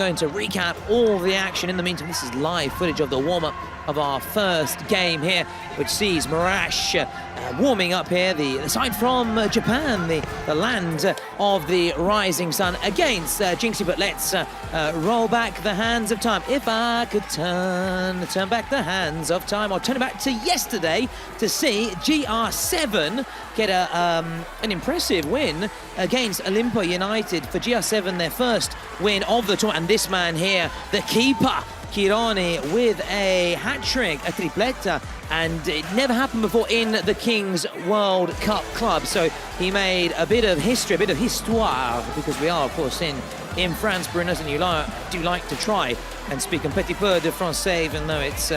Going to recap all the action. In the meantime, this is live footage of the warm-up of our first game here, which sees Murash warming up here, the side from Japan, the land of the rising sun, against Jinxzi. But let's roll back the hands of time. If I could turn back the hands of time, or turn it back to yesterday to see GR7 get an impressive win against Olimpo United for GR7, their first win of the tournament. And this man here, the keeper, Kironi, with a hat-trick, a tripleta, and it never happened before in the King's World Cup club. So he made a bit of history, a bit of histoire, because we are, of course, in France, Brunos, and you do like to try and speak un petit peu de français, even though it's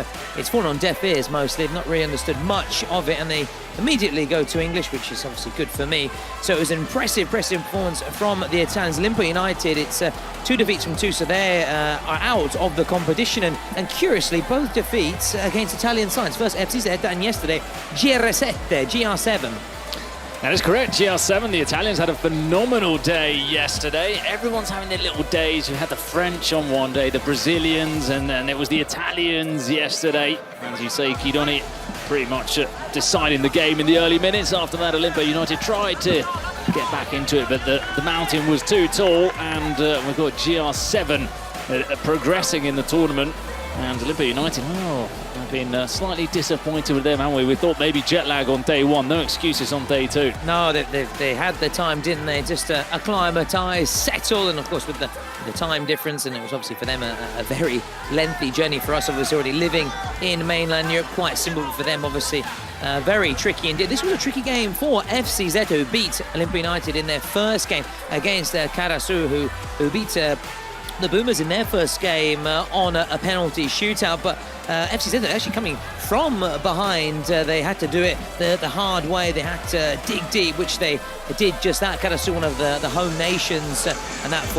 fallen on deaf ears mostly. They've not really understood much of it, and they immediately go to English, which is obviously good for me. So it was an impressive performance from the Italians. Olimpo United, it's 2 defeats from 2, so they are out of the competition, and curiously, both defeats against Italian sides. First FCZ, and yesterday GR7. That is correct, GR7. The Italians had a phenomenal day yesterday. Everyone's having their little days. You had the French on one day, the Brazilians, and then it was the Italians yesterday. As you say, Kironi pretty much deciding the game in the early minutes. After that, Olimpo United tried to get back into it, but the mountain was too tall, and we've got GR7 progressing in the tournament. And Olimpo United, I've been slightly disappointed with them, haven't we? We thought maybe jet lag on day 1, no excuses on day 2. No, they had their time, didn't they? Just acclimatise, settle, and of course with the time difference, and it was obviously for them a very lengthy journey. For us, obviously already living in mainland Europe, quite simple. For them, obviously very tricky indeed. This was a tricky game for FCZ, who beat Olimpo United in their first game against Karasu, who beat the Boomers in their first game on a penalty shootout. But FCZ are actually coming from behind. They had to do it the hard way. They had to dig deep, which they did just that. Karasu, one of the home nations, and that's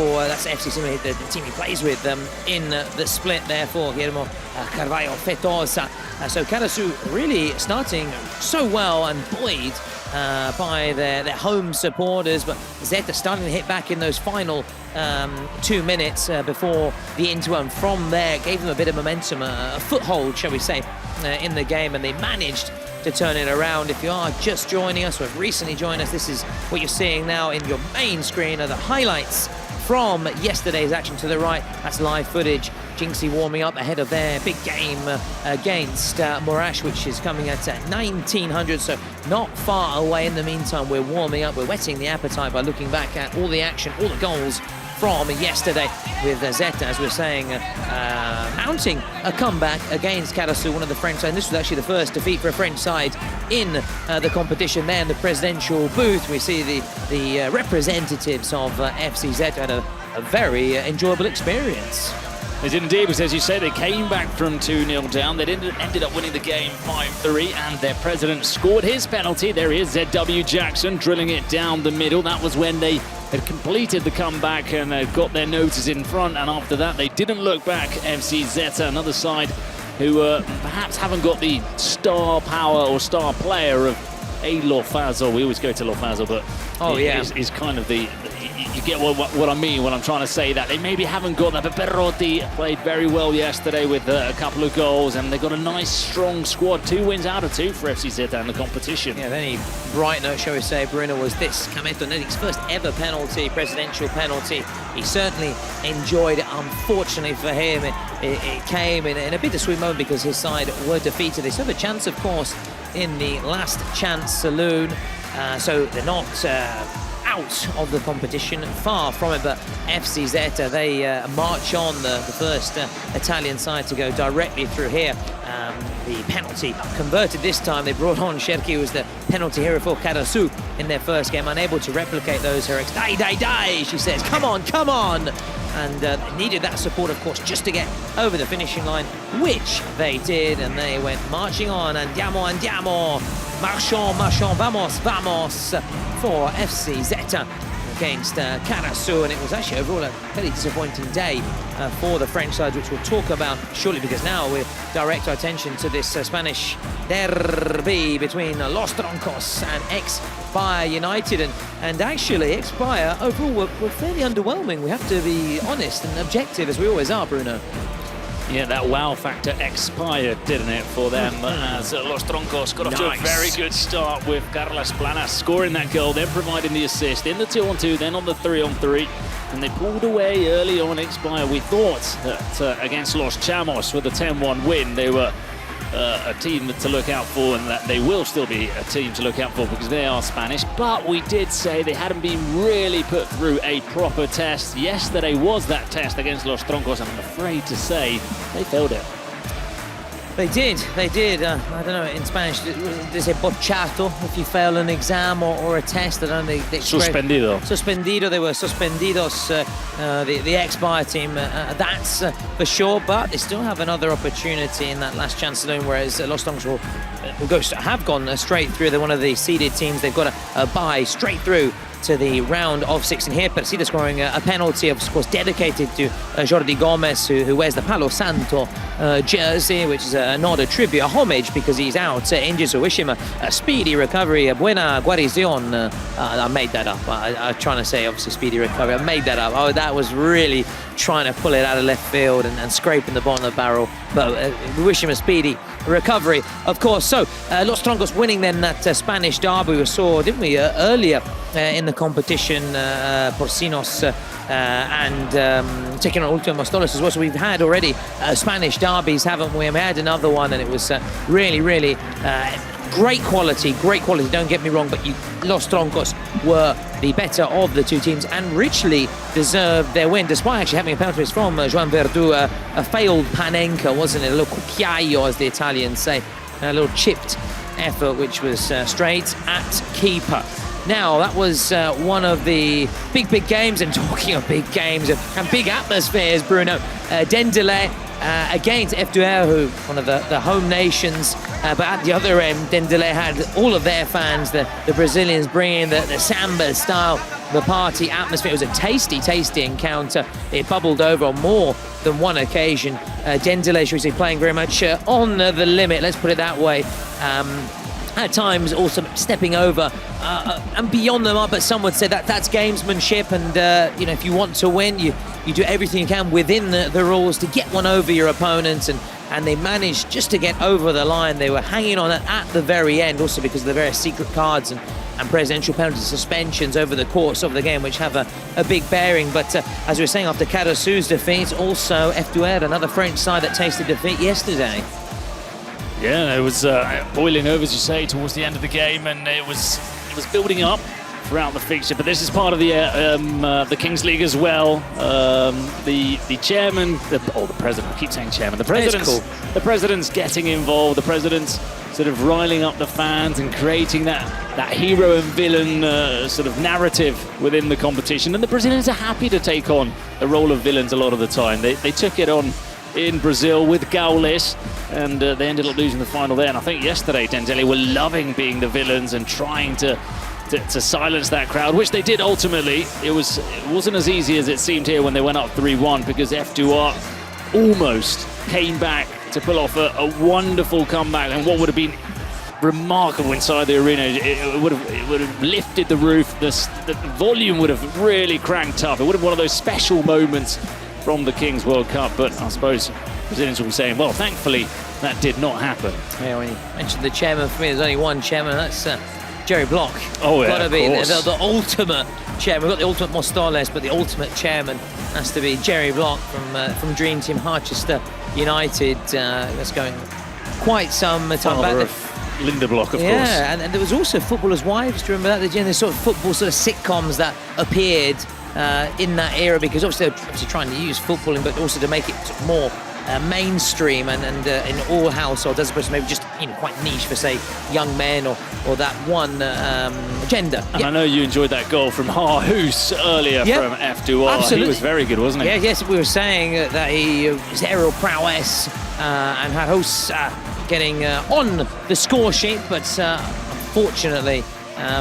FC, the team he plays with in the split there for Guillermo Carvalho Fetosa. So Karasu really starting so well and buoyed by their home supporters, but Zeta starting to hit back in those final 2 minutes before the interval. From there, gave them a bit of momentum, a foothold, shall we say, in the game, and they managed to turn it around. If you are just joining us or have recently joined us, this is what you're seeing now in your main screen are the highlights from yesterday's action. To the right, that's live footage. Jinxzi warming up ahead of their big game against Murash, which is coming at 1900, so not far away. In the meantime, we're warming up, we're whetting the appetite by looking back at all the action, all the goals from yesterday, with Zeta, as we're saying, mounting a comeback against Karasu, one of the French side. And this was actually the first defeat for a French side in the competition. There in the presidential booth, we see the representatives of FCZ had a very enjoyable experience. They did indeed, because as you say, they came back from 2-0 down. They ended up winning the game 5-3, and their president scored his penalty. There he is, ZW Jackson, drilling it down the middle. That was when they had completed the comeback and got their noses in front, and after that they didn't look back. FC Zeta, another side who perhaps haven't got the star power or star player of a Lofazo. We always go to Lofazo, but is kind of you get what I mean when I'm trying to say that. They maybe haven't got that, but Perotti played very well yesterday with a couple of goals, and they've got a nice, strong squad. 2 wins out of 2 for FC Zeta in the competition. Yeah, the only bright note, shall we say, Bruno, was this Kameto Nedic's first ever penalty, presidential penalty. He certainly enjoyed it. Unfortunately for him, it came in a bittersweet moment because his side were defeated. They still have a chance, of course, in the last chance saloon, so they're not out of the competition, far from it. But FC Zeta, they march on, the first Italian side to go directly through here. The penalty converted this time. They brought on Sherki, who was the penalty hero for Karasu in their first game, unable to replicate those heroics. Die, she says, come on, and needed that support, of course, just to get over the finishing line, which they did, and they went marching on. Andiamo, marchons, vamos for FC Zeta. against Golazo, and it was actually overall a fairly disappointing day for the French side, which we'll talk about shortly, because now we'll direct our attention to this Spanish derby between Los Troncos and ex-Bayern United, and actually ex-Bayern overall were fairly underwhelming. We have to be honest and objective, as we always are, Bruno. Yeah, that wow factor expired, didn't it, for them? As Los Troncos got off to a very good start with Carlos Planas scoring that goal, then providing the assist in the 2-on-2, then on the 3-on-3. And they pulled away early on Expire. We thought that against Los Chamos with a 10-1 win, they were a team to look out for, and that they will still be a team to look out for because they are Spanish. But we did say they hadn't been really put through a proper test. Yesterday was that test against Los Troncos, and I'm afraid to say they failed it. They did. I don't know, in Spanish, they say bocciato if you fail an exam or a test. I don't know. Suspendido. Suspendido, they were suspendidos, the ex-Bayern team, that's for sure, but they still have another opportunity in that last chance alone, whereas Los Troncos have gone straight through. They're one of the seeded teams. They've got a bye straight through to the round of 16 here. Persida scoring a penalty, of course, dedicated to Jordi Gomez, who wears the Palo Santo jersey, which is a nod, a tribute, a homage, because he's out injured. So wish him a speedy recovery, a buena guarición. I made that up. I'm trying to say, obviously, speedy recovery. I made that up. Oh, that was really trying to pull it out of left field and scraping the bottom of the barrel. But we wish him a speedy recovery, of course. So Los Troncos winning then that Spanish derby we saw, didn't we, earlier in the competition, Porcinos and taking on Ultima Mostoles as well. So we've had already Spanish derbies, haven't we? And we had another one, and it was really great quality, don't get me wrong, but Los Troncos were the better of the two teams and richly deserved their win, despite actually having a penalty from Joan Verdu, a failed panenka, wasn't it? A little cucchiaio, as the Italians say, a little chipped effort, which was straight at keeper. Now, that was one of the big games, and talking of big games and big atmospheres, Bruno, Dendele against F2R, who one of the home nations, but at the other end, Dendele had all of their fans, the Brazilians, bringing the samba style, the party atmosphere. It was a tasty encounter. It bubbled over on more than one occasion. Dendele, should we say, playing very much on the limit, let's put it that way. At times also stepping over and beyond them up, but some would say that's gamesmanship, and you know, if you want to win, you do everything you can within the rules to get one over your opponents, and they managed just to get over the line. They were hanging on at the very end, also because of the various secret cards and presidential penalties, suspensions over the course of the game, which have a big bearing. But as we were saying, after Golazo's defeat, also F2R, another French side that tasted defeat yesterday. Yeah, it was boiling over, as you say, towards the end of the game, and it was building up throughout the fixture. But this is part of the Kings League as well. The chairman, the president. I keep saying chairman. The president's getting involved. The president's sort of riling up the fans and creating that hero and villain sort of narrative within the competition. And the Brazilians are happy to take on the role of villains a lot of the time. They took it on in Brazil with Gaules, and they ended up losing the final there. And I think yesterday Dendele were loving being the villains and trying to silence that crowd, which they did ultimately. It wasn't as easy as it seemed here when they went up 3-1, because F2R almost came back to pull off a wonderful comeback, and what would have been remarkable inside the arena. It would have lifted the roof. The volume would have really cranked up. It would have been one of those special moments from the Kings World Cup, but I suppose Brazilians will be saying, well, thankfully that did not happen. Yeah, when you mentioned the chairman, for me there's only one chairman, that's Jerry Block. Oh yeah, gotta be the ultimate chairman. We've got the ultimate Mostoles, but the ultimate chairman has to be Jerry Block from Dream Team Harchester United. That's going quite some time back. Linda Block, of course. Yeah, and there was also Footballers' Wives. Do you remember that? There's sort of football sort of sitcoms that appeared in that era, because obviously they're trying to use footballing, but also to make it more mainstream and in all households, as opposed to maybe just quite niche for, say, young men or that one gender. And I know you enjoyed that goal from Harhus earlier from F2R. Absolutely. He was very good, wasn't he? Yeah, yes, we were saying that his aerial prowess and Harhus getting on the score sheet, but unfortunately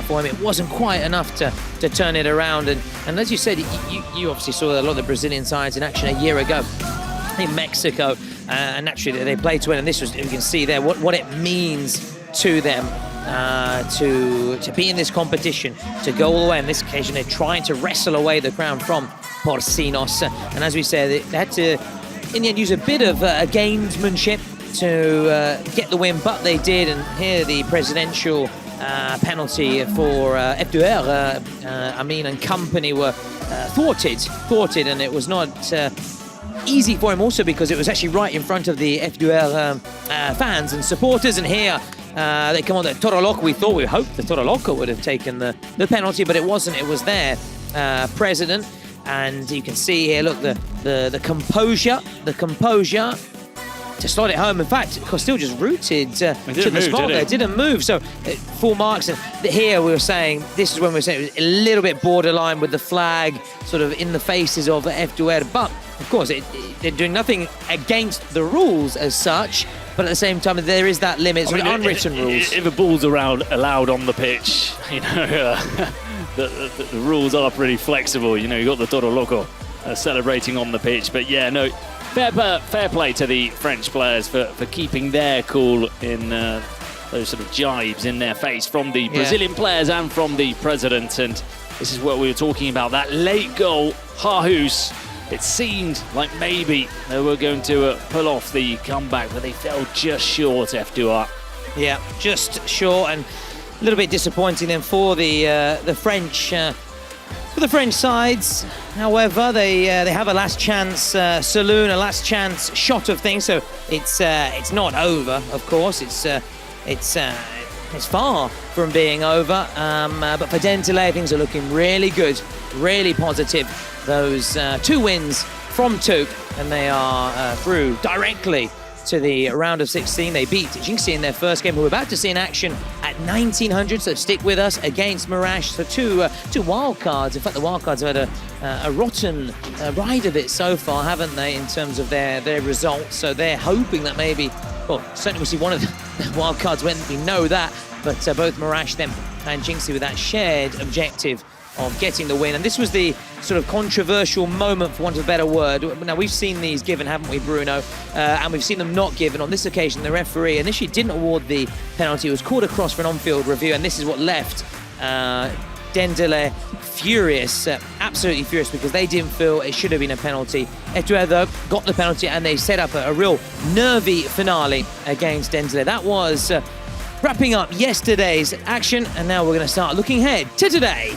for him. It wasn't quite enough to turn it around. And as you said, you obviously saw a lot of the Brazilian sides in action a year ago in Mexico, and naturally they played to win. And this was, you can see there what it means to them to be in this competition, to go all the way. On this occasion, they're trying to wrestle away the crown from Porcinos. And as we said, they had to, in the end, use a bit of gamesmanship to get the win, but they did. And here the presidential penalty for F2R, Amin and company were thwarted, and it was not easy for him also because it was actually right in front of the F2R fans and supporters. And here they come on the Toro Loco. We hoped the Toro Loco would have taken the penalty, but it wasn't. It was their president. And you can see here, look, the composure to slot it home. In fact, Costil just rooted to the spot there, didn't move. So full marks. And here we were saying, this is when we were saying it was a little bit borderline with the flag sort of in the faces of F2R. But of course, they're doing nothing against the rules as such. But at the same time, there is that limit, so unwritten rules. If a ball's allowed on the pitch, you know, the rules are pretty flexible. You know, you got the Toro Loco celebrating on the pitch. But yeah, no, fair play to the French players for keeping their cool in those sort of jibes in their face from the Brazilian players and from the president. And this is what we were talking about, that late goal, Jesus. It seemed like maybe they were going to pull off the comeback, but they fell just short, F2R. Yeah, just short, and a little bit disappointing then for the French sides. However, they have a last chance saloon, a last chance shot of things. So it's not over, of course. It's far from being over. But for Dentale, things are looking really good, really positive. Those 2 wins from 2, and they are through directly to the round of 16. They beat Jinxzi in their first game, who we're about to see in action at 1900, so stick with us, against Murash. So two wildcards. In fact, the wildcards have had a rotten ride of it so far, haven't they, in terms of their results. So they're hoping that maybe, well, certainly we'll see one of the wildcards when we know that, but both Murash, them, and Jinxzi with that shared objective of getting the win. And this was the sort of controversial moment, for want of a better word. Now, we've seen these given, haven't we, Bruno? And we've seen them not given. On this occasion, the referee initially didn't award the penalty. It was called across for an on-field review, and this is what left Dentale furious, absolutely furious, because they didn't feel it should have been a penalty. F2R, though, got the penalty, and they set up a real nervy finale against Dentale. That was wrapping up yesterday's action, and now we're going to start looking ahead to today.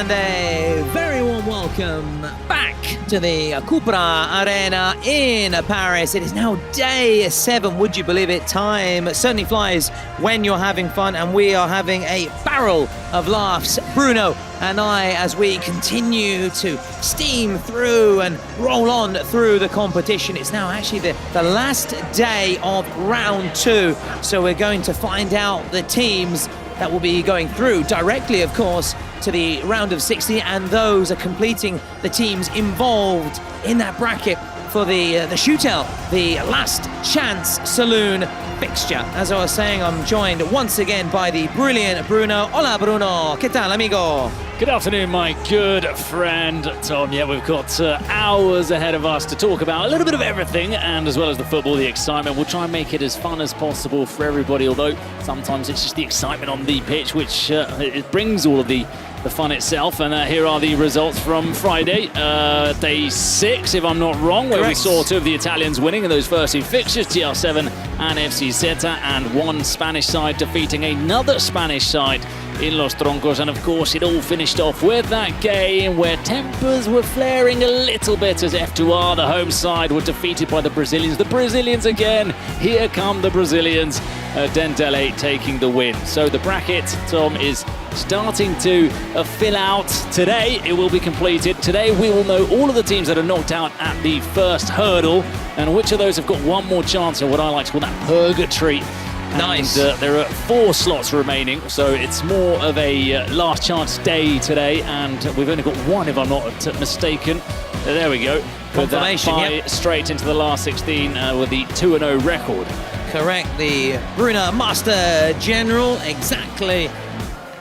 and a very warm welcome back to the Cupra Arena in Paris. It is now day 7, would you believe it? Time certainly flies when you're having fun, and we are having a barrel of laughs, Bruno and I, as we continue to steam through and roll on through the competition. It's now actually the last day of round 2, so we're going to find out the teams that will be going through directly, of course, to the round of 60, and those are completing the teams involved in that bracket for the shootout, the last chance saloon fixture. As I was saying, I'm joined once again by the brilliant Bruno. Hola, Bruno. ¿Qué tal, amigo? Good afternoon, my good friend Tom. Yeah, we've got hours ahead of us to talk about a little bit of everything, and as well as the football, the excitement. We'll try and make it as fun as possible for everybody, although sometimes it's just the excitement on the pitch which it brings all of the fun itself. And here are the results from Friday, day 6, if I'm not wrong, where we saw 2 of the Italians winning in those first 2 fixtures, GR7 and FC Zeta, and 1 Spanish side defeating another Spanish side in Los Troncos. And of course, it all finished off with that game where tempers were flaring a little bit as F2R, the home side, were defeated by the Brazilians. The Brazilians again. Here come the Brazilians. Dendele taking the win. So the bracket, Tom, is starting to fill out. Today it will be completed. Today we will know all of the teams that are knocked out at the first hurdle, and which of those have got one more chance in what I like to call that purgatory. Nice. And, there are 4 slots remaining, so it's more of a last chance day today, and we've only got 1 if I'm not mistaken. There we go. Confirmation, yep. Straight into the last 16 with the 2-0 record. Correct, the Brunner Master General, exactly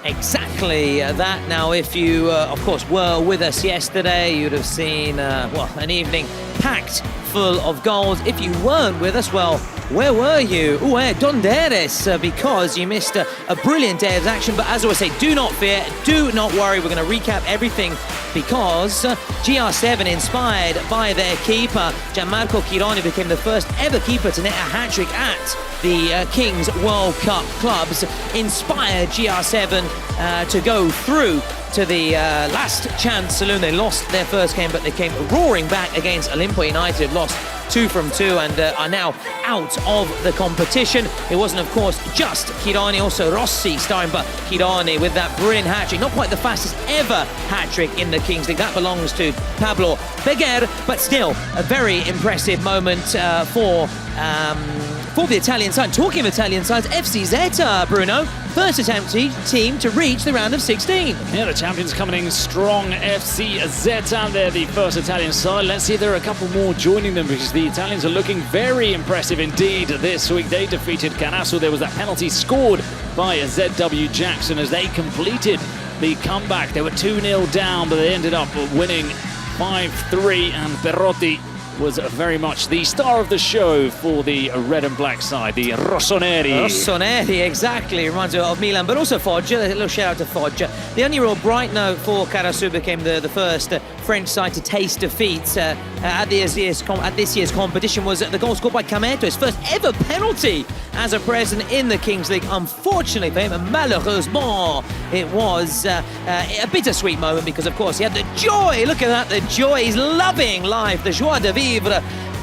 that. Now, if you, of course, were with us yesterday, you'd have seen, an evening packed full of goals. If you weren't with us, well, where were you? Donde eres? Because you missed a brilliant day of action. But as I always say, do not fear, do not worry. We're going to recap everything because GR7, inspired by their keeper, Gianmarco Chironi, became the first ever keeper to net a hat-trick at the Kings World Cup Clubs, inspired GR7 to go through to the last chance saloon. They lost their first game, but they came roaring back against Olimpo United, lost 2 from 2, and are now out of the competition. It wasn't, of course, just Chironi, also Rossi starring, but Chironi with that brilliant hat-trick, not quite the fastest ever hat-trick in the Kings League. That belongs to Pablo Beguer, but still a very impressive moment for the Italian side. Talking of Italian sides, FC Zeta, Bruno, first attempt team to reach the round of 16. Yeah, the champions coming in strong, FC Zeta. They're the first Italian side. Let's see if there are a couple more joining them, because the Italians are looking very impressive indeed this week. They defeated Canasso. There was that penalty scored by ZW Jackson as they completed the comeback. They were 2-0 down, but they ended up winning 5-3, and Perotti was very much the star of the show for the red and black side, the Rossoneri. Rossoneri, exactly. Reminds me of Milan, but also Foggia. A little shout out to Foggia. The only real bright note for Carasu became the first French side to taste defeat at this year's competition was the goal scored by Cameto, his first ever penalty as a present in the Kings League. Unfortunately for him, and malheureusement, it was a bittersweet moment because, of course, he had the joy. Look at that, the joy. He's loving life, the joie de vivre.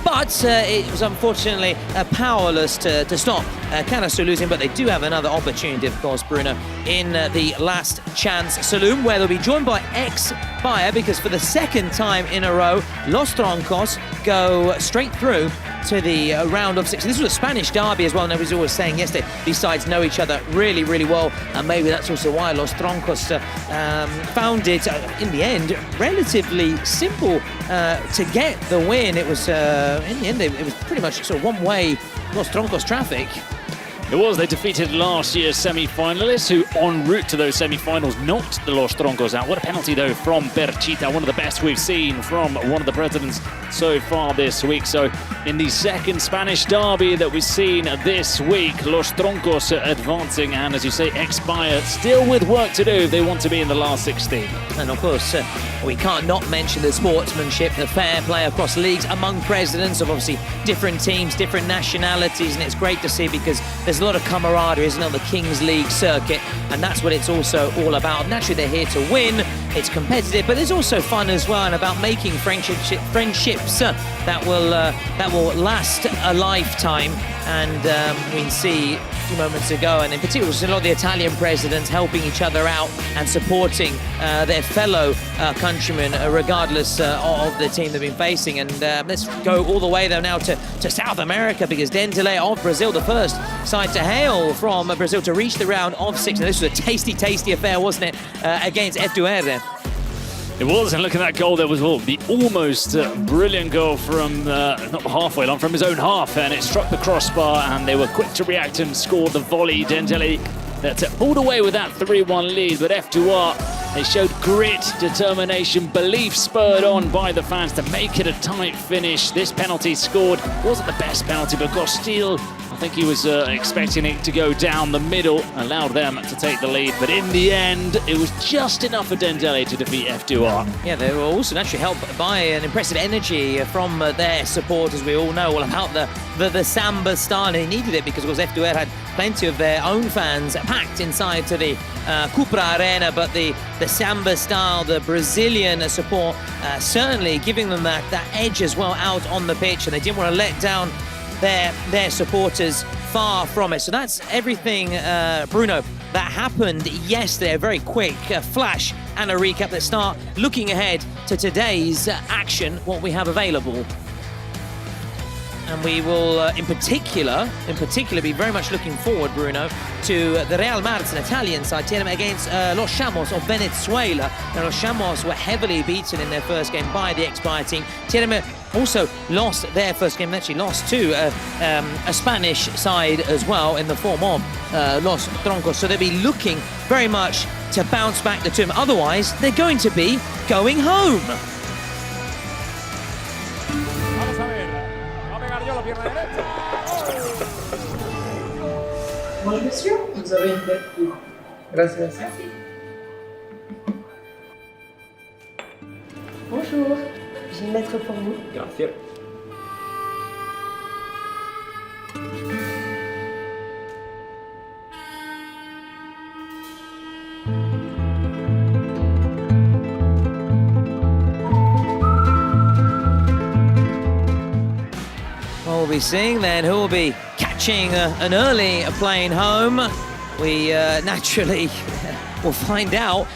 But it was unfortunately powerless to stop Canasu losing, but they do have another opportunity, of course, Bruno, in the last chance saloon, where they'll be joined by ex-Bayer, because for the second time in a row, Los Troncos go straight through to the round of 16. This was a Spanish derby as well, and I was always saying yesterday, these sides know each other really, really well, and maybe that's also why Los Troncos found it, in the end, relatively simple to get the win. It was, in the end, it was pretty much sort of one-way Los Troncos traffic. It was. They defeated last year's semi-finalists, who en route to those semi-finals knocked the Los Troncos out. What a penalty, though, from Perchita, one of the best we've seen from one of the presidents so far this week. So in the second Spanish derby that we've seen this week, Los Troncos advancing, and as you say, ex-Bayer still with work to do if they want to be in the last 16. And of course, we can't not mention the sportsmanship, the fair play across leagues among presidents of obviously different teams, different nationalities, and it's great to see because there's there's a lot of camaraderie, isn't it, on the Kings League circuit, and that's what it's also all about. Naturally, they're here to win. It's competitive, but there's also fun as well, and about making friendships that will last a lifetime. And we see a few moments ago, and in particular, a lot of the Italian presidents helping each other out and supporting their fellow countrymen, regardless of the team they've been facing. And let's go all the way though now to South America, because Dendele of Brazil, the first side to hail from Brazil to reach the round of 6. And this was a tasty, tasty affair, wasn't it, against F2R. It was, and look at that goal. There was the almost brilliant goal from not halfway long, from his own half, and it struck the crossbar, and they were quick to react and score the volley. Dendele that pulled away with that 3-1 lead, but F2R, they showed grit, determination, belief spurred on by the fans to make it a tight finish. This penalty scored wasn't the best penalty, but Gostil, I think he was expecting it to go down the middle, allowed them to take the lead. But in the end, it was just enough for Dendele to defeat F2R. Yeah, they were also naturally helped by an impressive energy from their support, as we all know, all about the Samba style. They needed it because, of course, F2R had plenty of their own fans packed inside to the Cupra Arena, but the Samba style, the Brazilian support, certainly giving them that edge as well out on the pitch, and they didn't want to let down their supporters, far from it. So that's everything, Bruno, that happened yesterday. A very quick flash and a recap. Let's start looking ahead to today's action, what we have available. And we will, in particular, be very much looking forward, Bruno, to the Real Madrid, an Italian side, Tirame against Los Chamos of Venezuela. Now, Los Chamos were heavily beaten in their first game by the Expire team. Tirame also lost their first game, actually lost to a Spanish side as well in the form of Los Troncos. So they'll be looking very much to bounce back the two. Otherwise, they're going to be going home. Bonjour monsieur, vous avez une tête pour. Gracias. Bonjour, j'ai une lettre pour vous. Gracias. Well, we'll be seeing then who will be catching an early plane home. We naturally will find out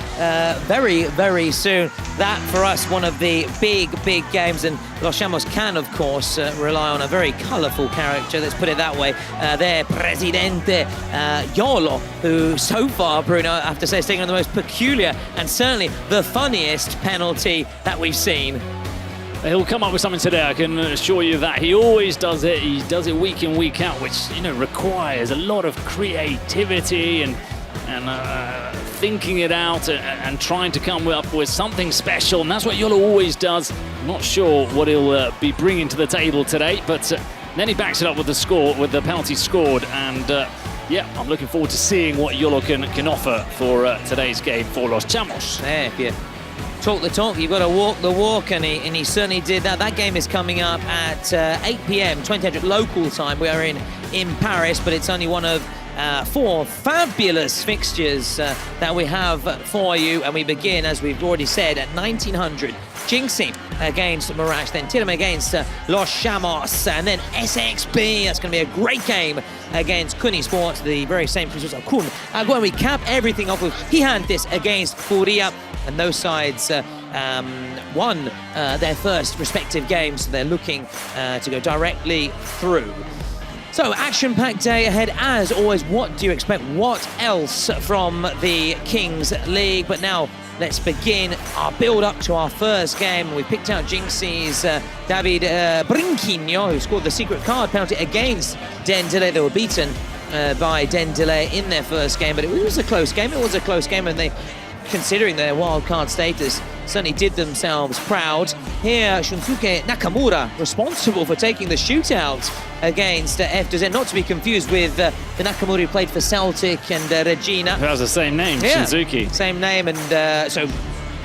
very, very soon. That, for us, one of the big games, and Los Chamos can, of course, rely on a very colourful character, let's put it that way. Their Presidente Yolo, who so far, Bruno, I have to say, is taking on the most peculiar and certainly the funniest penalty that we've seen. He'll come up with something today, I can assure you that. He always does it. He does it week in, week out, which, you know, requires a lot of creativity and thinking it out and trying to come up with something special. And that's what Yolo always does. I'm not sure what he'll be bringing to the table today, but then he backs it up with the score, with the penalty scored. And yeah, I'm looking forward to seeing what Yolo can offer for today's game for Los Chamos. There, if you talk the talk, you've got to walk the walk, and he certainly did that. That game is coming up at 8 p.m. 2000 local time. We are in Paris, but it's only one of 4 fabulous fixtures that we have for you, and we begin, as we've already said, at 1900. Jinxzi against Murash, then Tirame against Los Chamos, and then SXB. That's going to be a great game against Kuni Sports, the very same principles of Kun Agüero. We cap everything off with Gigantes against Furia, and those sides won their first respective games, so they're looking to go directly through. So, action-packed day ahead, as always. What do you expect? What else from the Kings League? But now, let's begin our build-up to our first game. We picked out Jinxzi's David Brinquinho, who scored the secret card penalty against Dendele. They were beaten by Dendele in their first game, but it was a close game. It was a close game, and they, considering their wildcard status, certainly did themselves proud. Here, Shunsuke Nakamura, responsible for taking the shootout against F2Z, not to be confused with the Nakamura who played for Celtic and Regina. Who has the same name, yeah, Shinzuki. Same name, and so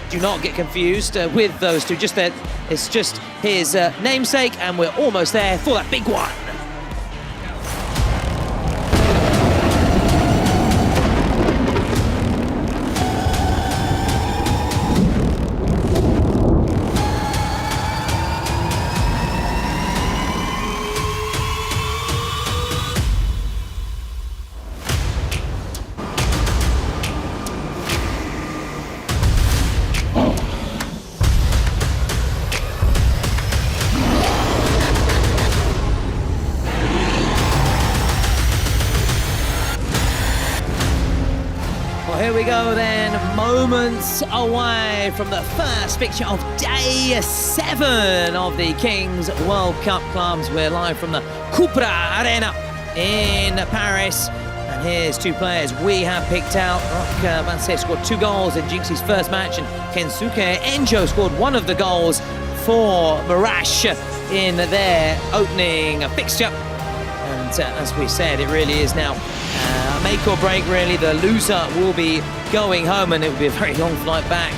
do not get confused with those two. Just that it's just his namesake, and we're almost there for that big one. here we go then, moments away from the first fixture of day 7 of the Kings World Cup Clubs. We're live from the Cupra Arena in Paris. And here's 2 players we have picked out. Rock Van scored 2 goals in Jinxzi's first match, and Kensuke Enjo scored 1 of the goals for Murash in their opening fixture. And as we said, it really is now make or break, really. The loser will be going home, and it will be a very long flight back.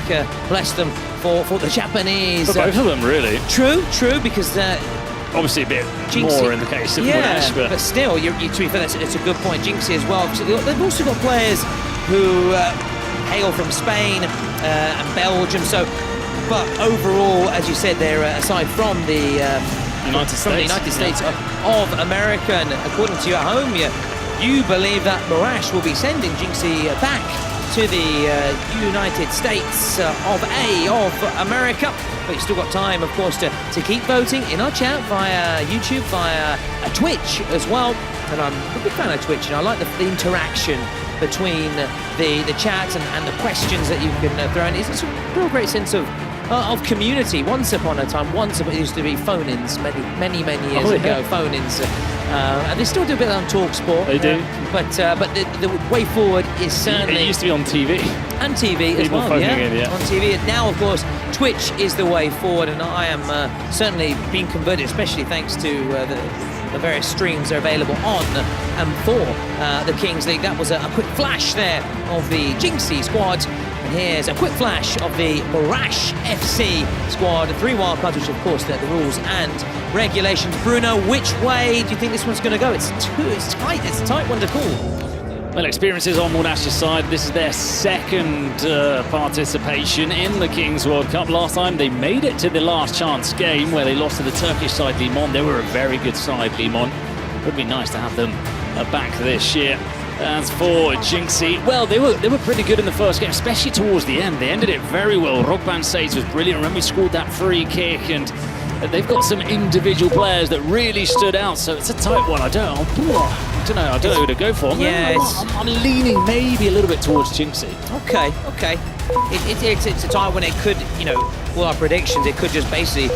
Bless them for the Japanese. For both of them, really. True, because obviously a bit Jinxzi, more in the case of Murash, but still, to be fair, it's a good point. Jinxzi as well. They've also got players who hail from Spain and Belgium. So, but overall, as you said, they're aside from the United States of America, and according to you at home, you believe that Murash will be sending Jinxzi back to the United States of America. But you've still got time, of course, to keep voting in our chat via YouTube, via Twitch as well. And I'm a big fan of Twitch, and I like the interaction between the chat and the questions that you can throw in. It's a real great sense of community. Once upon a time, it used to be phone-ins many years ago. Phone-ins, and they still do a bit on TalkSport. They do, but the way forward is certainly. It used to be on TV. And TV as well, on TV. And now, of course, Twitch is the way forward, and I am certainly being converted, especially thanks to the various streams that are available on and for the Kings League. That was a quick flash there of the Jinxzi squad. And here's a quick flash of the Murash FC squad. 3 wildcards, which of course the rules and regulations. Bruno, which way do you think this one's going to go? It's tight. It's a tight one to call. Well, experiences on Murash's side. This is their second participation in the Kings World Cup. Last time they made it to the last chance game where they lost to the Turkish side Limon. They were a very good side, Limon. It would be nice to have them back this year. As for Jinxzi, well, they were pretty good in the first game, especially towards the end. They ended it very well. Rokban was brilliant. Remember, he scored that free kick, and they've got some individual players that really stood out. So it's a tight one. I don't know who to go for. Yeah, I'm leaning maybe a little bit towards Jinxzi. Okay. It's a tight one. It could, all our predictions, it could just basically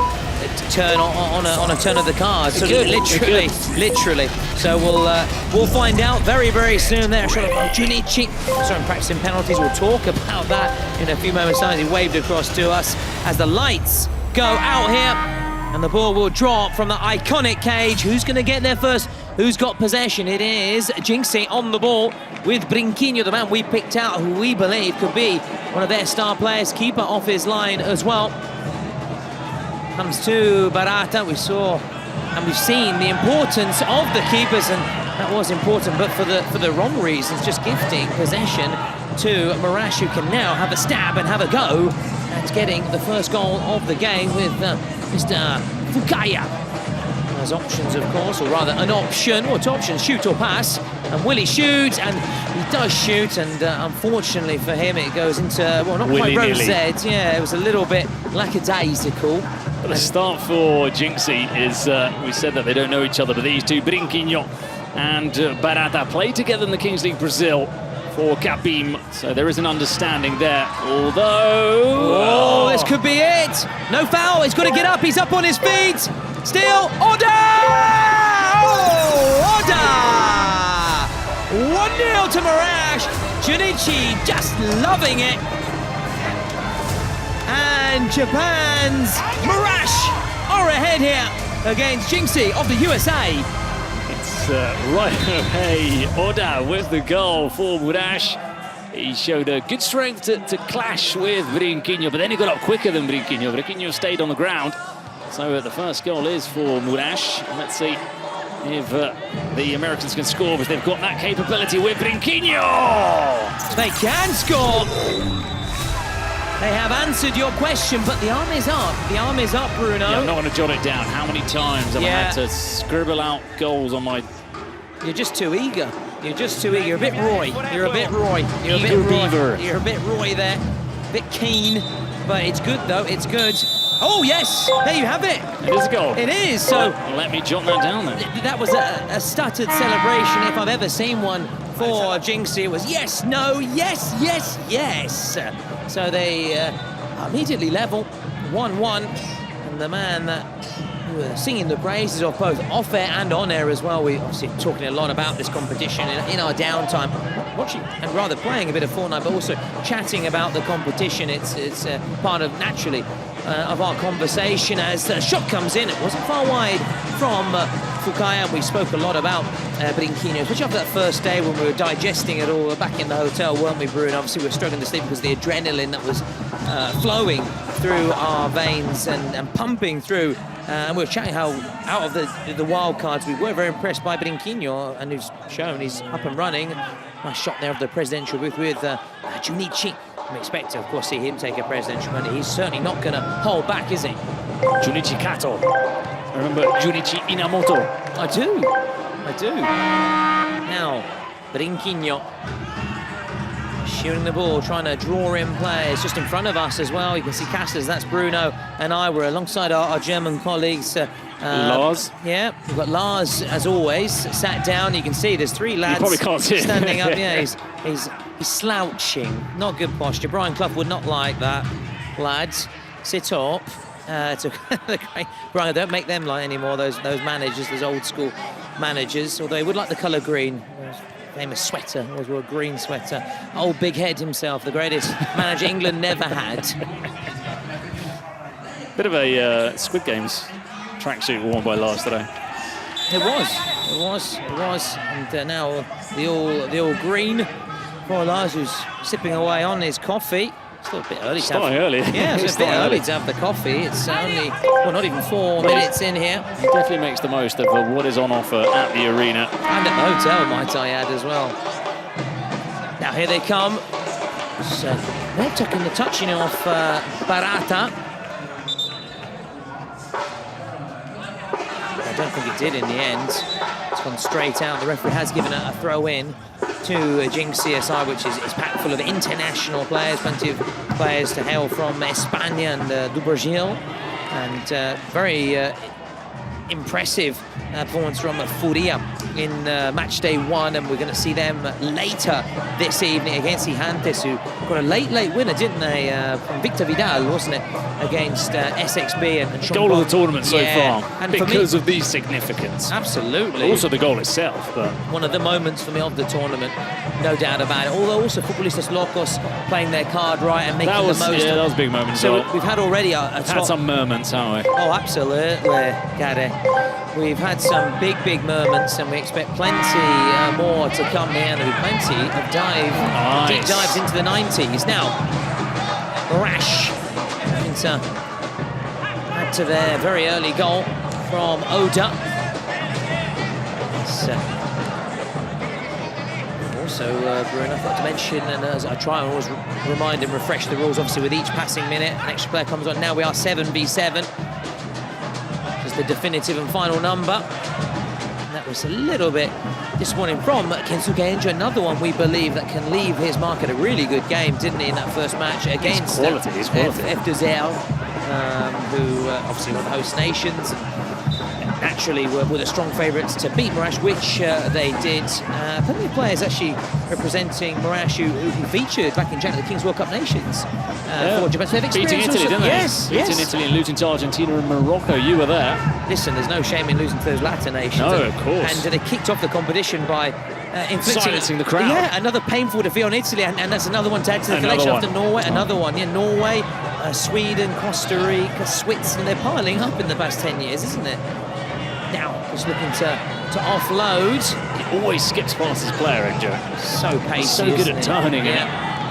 turn on a turn of the cards. So literally. So we'll find out very soon. There, shot of Jinxzi. Sorry, I'm practicing penalties. We'll talk about that in a few moments' time. He waved across to us as the lights go out here. And the ball will drop from the iconic cage. Who's going to get there first? Who's got possession? It is Jinxzi on the ball with Brinquinho, the man we picked out, who we believe could be one of their star players. Keeper off his line as well. Comes to Barata. We saw and we've seen the importance of the keepers, and that was important, but for the wrong reasons, just gifting possession to Murash, who can now have a stab and have a go at getting the first goal of the game with Mr. Fukaya. There's options, of course, or rather an option. What options? Shoot or pass. And will he shoot? And he does shoot, and unfortunately for him, it goes into, well, not quite rosette. Yeah, it was a little bit lackadaisical. But the start for Jinxzi is, we said that they don't know each other, but these two, Brinquinho and Barata, play together in the Kings League Brazil for Capim, so there is an understanding there, although... Oh, this could be it! No foul, he's got to get up, he's up on his feet! Still, Oda! Oh, Oda! 1-0 to Murash. Junichi just loving it. And Japan's Murash are ahead here against Jinxzi of the USA. It's right away, Oda with the goal for Murash. He showed a good strength to clash with Brinquinho, but then he got up quicker than Brinquinho. Brinquinho stayed on the ground. So the first goal is for Murash. Let's see if the Americans can score, because they've got that capability with Brinquinho. They can score. They have answered your question, but the arm is up. The arm is up, Bruno. Yeah, I'm not going to jot it down. How many times have I had to scribble out goals on my... You're just too eager. You're just too eager. You're a bit Roy. You're a bit Roy. You're a bit Roy. Beaver. You're a bit Roy there. A bit keen, but it's good though. It's good. Oh yes, there you have it. It is a goal. It is. So let me jot that down then. That was a stuttered celebration if I've ever seen one for Jinxzi. It was yes, no, yes, yes, yes. So they immediately level, 1-1. And the man that was singing the praises of both off-air and on-air as well. We obviously talking a lot about this competition in our downtime, watching and rather playing a bit of Fortnite, but also chatting about the competition. It's part of, naturally, of our conversation as the shot comes in. It wasn't far wide from Fukaya, and we spoke a lot about Brinquinho, especially after that first day when we were digesting it all back in the hotel, weren't we, Bruno? Obviously, we were struggling to sleep because of the adrenaline that was flowing through our veins and pumping through. And we were chatting how out of the wild cards we were very impressed by Brinquinho, and who's shown he's up and running. Nice shot there of the presidential booth with Junichi. We expect to, of course, see him take a presidential money. He's certainly not going to hold back, is he? Junichi Kato. Remember Junichi Inamoto? I do. Now, Brinquinho shooting the ball, trying to draw in players just in front of us as well. You can see Casters, that's Bruno, and I were alongside our German colleagues. Lars. Yeah, we've got Lars, as always, sat down. You can see there's 3 lads you probably can't see standing up. Yeah, he's slouching. Not good posture. Brian Clough would not like that. Lads, sit up. Brian, don't make them like anymore, those managers, those old school managers, although he would like the colour green. Famous sweater, always wore a green sweater. Old Big Head himself, the greatest manager England never had. Bit of a Squid Games tracksuit worn by Lars today. It was. And now the all green for Lars, who's sipping away on his coffee. Still a bit early. Starting early. Yeah, it's a bit early to have the coffee. It's only, well, not even 4 minutes in here. He definitely makes the most of what is on offer at the arena. And at the hotel, might I add, as well. Now here they come. So they're taking the touching off Barata. I don't think it did in the end. It's gone straight out. The referee has given a throw in to Jinxzi side, which is packed full of international players, plenty of players to hail from España and do Brazil, and very impressive performance from Furia in match day 1, and we're going to see them later this evening against Gigantes, who got a late winner, didn't they, from Victor Vidal, wasn't it, against SXB and Goal of the tournament so far, and because of the significance. Absolutely. Also the goal itself, but one of the moments for me of the tournament, no doubt about it. Although also Futbolistas Locos playing their card right and making the most of it. Yeah, that was a big moment. So we've had already had some moments, haven't we? Oh, absolutely, Gary. We've had some big moments, and we expect plenty more to come here. There'll be plenty of deep dives into the 90s. Now, Murash looking to add to their very early goal from Oda. Also, Bruno, I forgot to mention, and as I try and always remind and refresh the rules, obviously with each passing minute, an extra player comes on. Now we are 7v7. The definitive and final number. And that was a little bit disappointing from Kensuke Enjo, another one we believe that can leave his mark at a really good game, didn't he, in that first match against F2Zel, who obviously were the host nations. Naturally were the strong favourites to beat Murash, which they did. Plenty of players actually representing Murash who featured back in January, the Kings World Cup Nations for Japan. So beating Italy, didn't they? Yes. Beating Italy and losing to Argentina and Morocco. You were there. Listen, there's no shame in losing to those latter nations. No, of course. And they kicked off the competition by silencing the crowd. Yeah, another painful defeat on Italy, and that's another one to add to the collection after Norway. Another one, yeah, Norway, Sweden, Costa Rica, Switzerland. They're piling up in the past 10 years, isn't it? Now, just looking to offload. He always skips past his player, Enjo. So pacey, so good at turning it.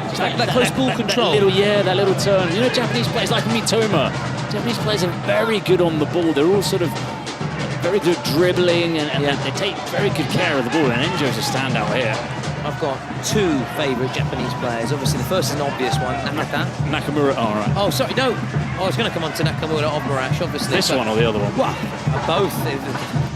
Just that close ball control. That little turn. You know, Japanese players like Mitoma. Japanese players are very good on the ball. They're all sort of very good dribbling, and they take very good care of the ball. And Enjo's a standout here. I've got 2 favourite Japanese players. Obviously, the first is an obvious one, Nakata. Nakamura, all right. Oh, sorry, no. I was going to come on to Nakamura of Murash, obviously. This one or the other one? Well, both.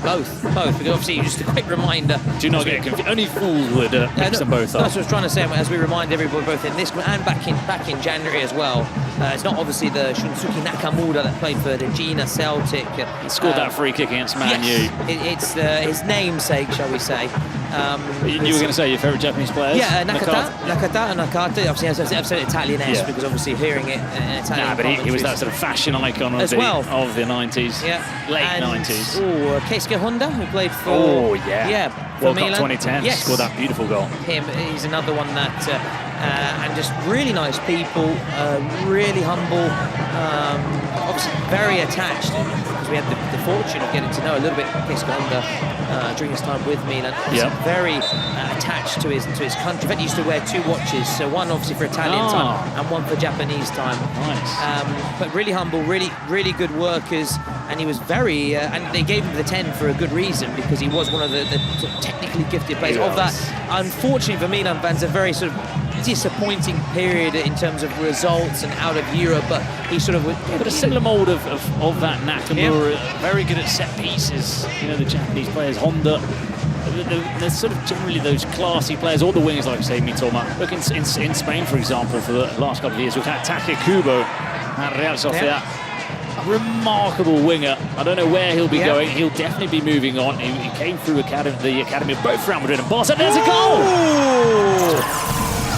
Because obviously, just a quick reminder. Do not get confused. Only fools would mix them both up. That's what I was trying to say. As we remind everybody, both in this and back in January as well. It's not obviously the Shunsuke Nakamura that played for the Gina Celtic. He scored that free kick against Man U. It's his namesake, shall we say. You were going to say your favourite Japanese players? Yeah, Nakata. Obviously, I've said Italian-esque because obviously hearing it in Italian. Nah, but he was that sort of fashion icon of, of the 90s, late 90s. Oh, Keisuke Honda, who played for... Oh, yeah. World Cup 2010, scored that beautiful goal. He's another one that... and just really nice people, really humble, obviously very attached, because we had the fortune of getting to know a little bit Keisuke Honda during his time with Milan. Very attached to his country. In fact, he used to wear 2 watches, so one obviously for Italian time and one for Japanese time. Nice. But really humble, really good workers, and he was very, and they gave him the 10 for a good reason, because he was one of the sort of technically gifted players of that. Unfortunately for Milan fans, a very sort of disappointing period in terms of results and out of Europe, but he sort of... But a similar mould of that Nakamura, very good at set pieces. You know, the Japanese players, Honda, there's sort of generally those classy players, all the wingers, like I say, Mitoma. Look, in Spain, for example, for the last couple of years, we've had Take Kubo at Real Sociedad. Remarkable winger. I don't know where he'll be going. He'll definitely be moving on. He came through the academy of both Real Madrid and Barca. There's a goal!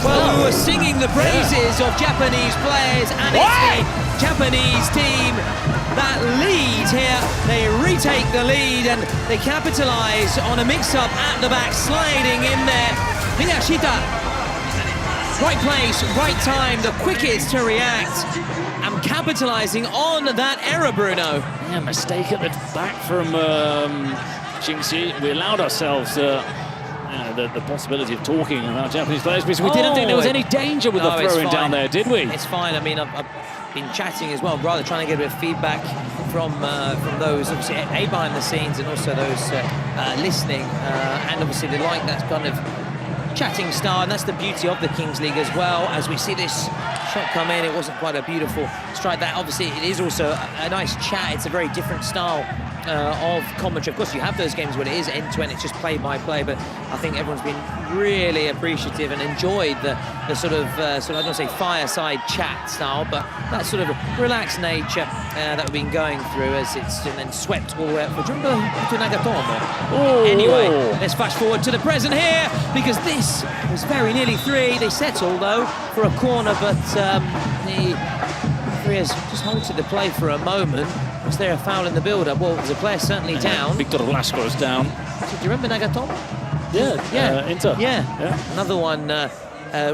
Well, we were singing the praises of Japanese players, and it's the Japanese team that lead here. They retake the lead and they capitalise on a mix-up at the back, sliding in there. Miyashita, right place, right time, the quickest to react, and capitalising on that error, Bruno. Yeah, mistake at the back from Jinxzi. We allowed ourselves the possibility of talking about Japanese players, because we didn't think there was any danger with the throw-in down there, did we? It's fine. I mean, I've been chatting as well, rather trying to get a bit of feedback from those, obviously, behind the scenes, and also those listening, and obviously they like that kind of chatting style, and that's the beauty of the Kings League as well. As we see this shot come in, it wasn't quite a beautiful strike. That obviously it is also a nice chat. It's a very different style of commentary. Of course, you have those games when it is end-to-end, it's just play-by-play, but I think everyone's been really appreciative and enjoyed the sort of I don't want to say fireside chat style, but that sort of relaxed nature that we've been going through as it's then swept all the way up for Nagatomo. Anyway, let's flash forward to the present here, because this was very nearly 3. They settle, though, for a corner, but the referees just halted the play for a moment. Was there a foul in the build-up? Well, there's a player certainly down. Victor Blasco's down. So, do you remember Nagatomo? Yeah. Inter. Yeah. Another one,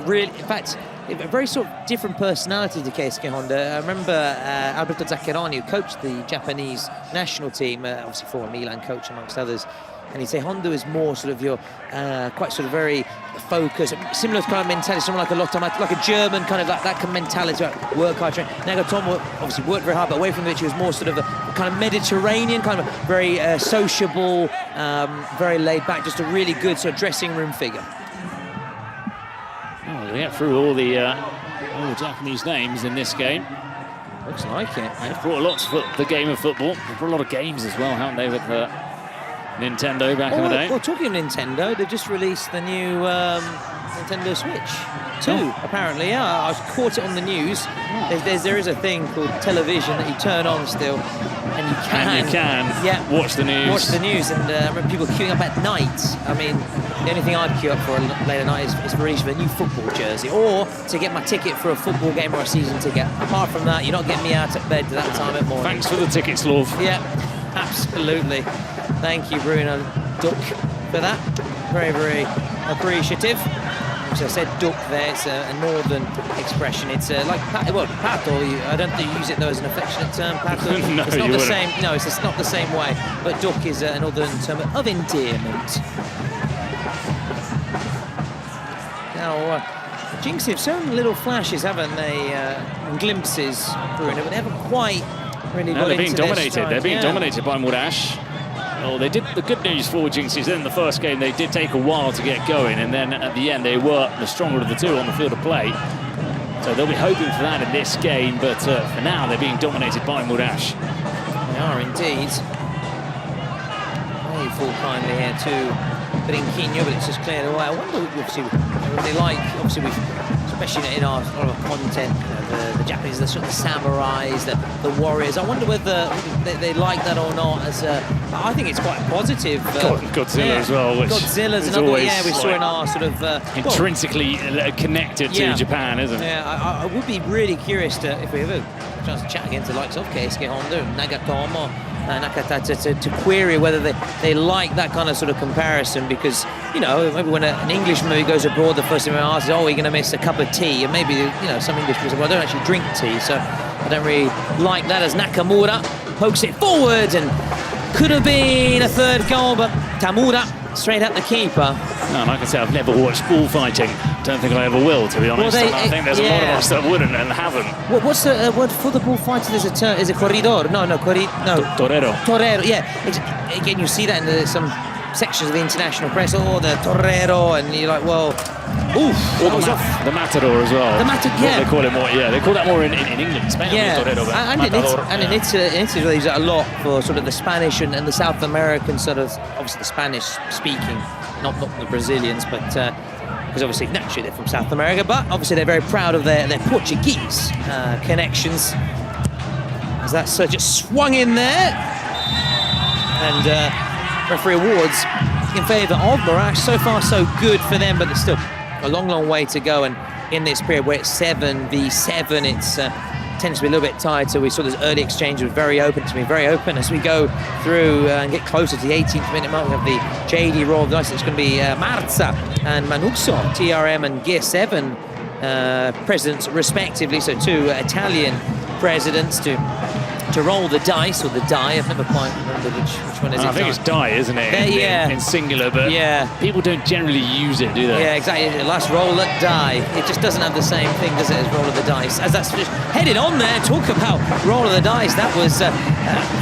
really, in fact, a very sort of different personality to Keisuke Honda. I remember Alberto Zaccheroni, who coached the Japanese national team, obviously former Milan coach amongst others, and he'd say Honda is more sort of your, quite sort of very focused, similar kind of mentality, someone like a lot of, like a German kind of like that kind of mentality, like work hard, train. Nagatomo obviously worked very hard, but away from which he was more sort of a kind of Mediterranean, kind of very sociable, very laid back, just a really good sort of dressing room figure. Oh, they get through all the Japanese names in this game. Looks like it. They've brought a lot to the game of football. They've brought a lot of games as well, haven't they, with Nintendo back in the day? Well, talking of Nintendo, they've just released the new Nintendo Switch 2, apparently. Yeah, I caught it on the news. There is a thing called television that you turn on still, and you can watch the news. Watch the news, and I remember people queuing up at night. I mean, the only thing I'd queue up for late at night is for a new football jersey, or to get my ticket for a football game or a season ticket. Apart from that, you're not getting me out of bed at that time of morning. Thanks for the tickets, love. Yeah, absolutely. Thank you, Bruno Duck, for that. Very, very appreciative. As I said, duck there, it's a northern expression. It's like, pato, I don't think you use it though as an affectionate term, pato. No, it's not the same, no, it's just not the same way. But duck is a northern term of endearment. Now, Jinxzi have shown little flashes, haven't they, glimpses, Bruno, but they haven't quite really got they're being into dominated. They're being dominated by Murash. Well, they did. The good news for Jinxzi is in the first game they did take a while to get going, and then at the end they were the stronger of the two on the field of play. So they'll be hoping for that in this game, but for now they're being dominated by Murash. They are indeed. They fall kindly here too, but in Quinho, but it's just cleared away. I wonder, obviously, they like. Obviously, we've especially in our sort of content, the Japanese, the sort of samurais, the warriors. I wonder whether they like that or not. As I think it's quite positive. Godzilla as well. Which Godzilla's another one. Yeah, we saw in our sort of intrinsically connected to Japan, isn't it? Yeah, I would be really curious to, if we have a chance to chat again to the likes of Keisuke Honda, Nagatomo, Nakata, to query whether they like that kind of sort of comparison, because, you know, maybe when an English movie goes abroad, the first thing we ask is, oh, are you going to miss a cup of tea? And maybe, you know, some English people say, well, I don't actually drink tea, so I don't really like that, as Nakamura pokes it forward, and could have been a third goal, but Tamura straight at the keeper. No, like I said, I've never watched bullfighting. Don't think I ever will, to be honest. Well, I think there's a lot of us that wouldn't and haven't. What's the word for the bullfighter? There's a term. Is it corridor? No. Torero. Torero. Yeah. Again, you see that in some sections of the international press. Oh, the torero, and you're like, well, oof. Or the matador as well. The matador. Yeah. They call it more. Yeah, they call that more in England. Spain, torero, and in Italy, they use it a lot for sort of the Spanish and the South American sort of, obviously the Spanish speaking, not the Brazilians, but because obviously naturally they're from South America, but obviously they're very proud of their Portuguese connections. As that just swung in there, and referee awards in favour of Murash. So far so good for them, but there's still a long way to go, and in this period where it's 7v7, it's tends to be a little bit tight. So we saw this early exchange was very open. It's been very open as we go through and get closer to the 18th minute mark. We have the JD roll of the dice. It's going to be Marza and Manuzzo, TRM and Gear 7 presidents respectively. So two Italian presidents to roll the dice, or the die. I've never quite remembered which one is it. I think it's die, isn't it? In singular, but people don't generally use it, do they? Yeah, exactly. Last roll at die. It just doesn't have the same thing, does it, as roll of the dice? As that's just headed on there, talk about roll of the dice. That was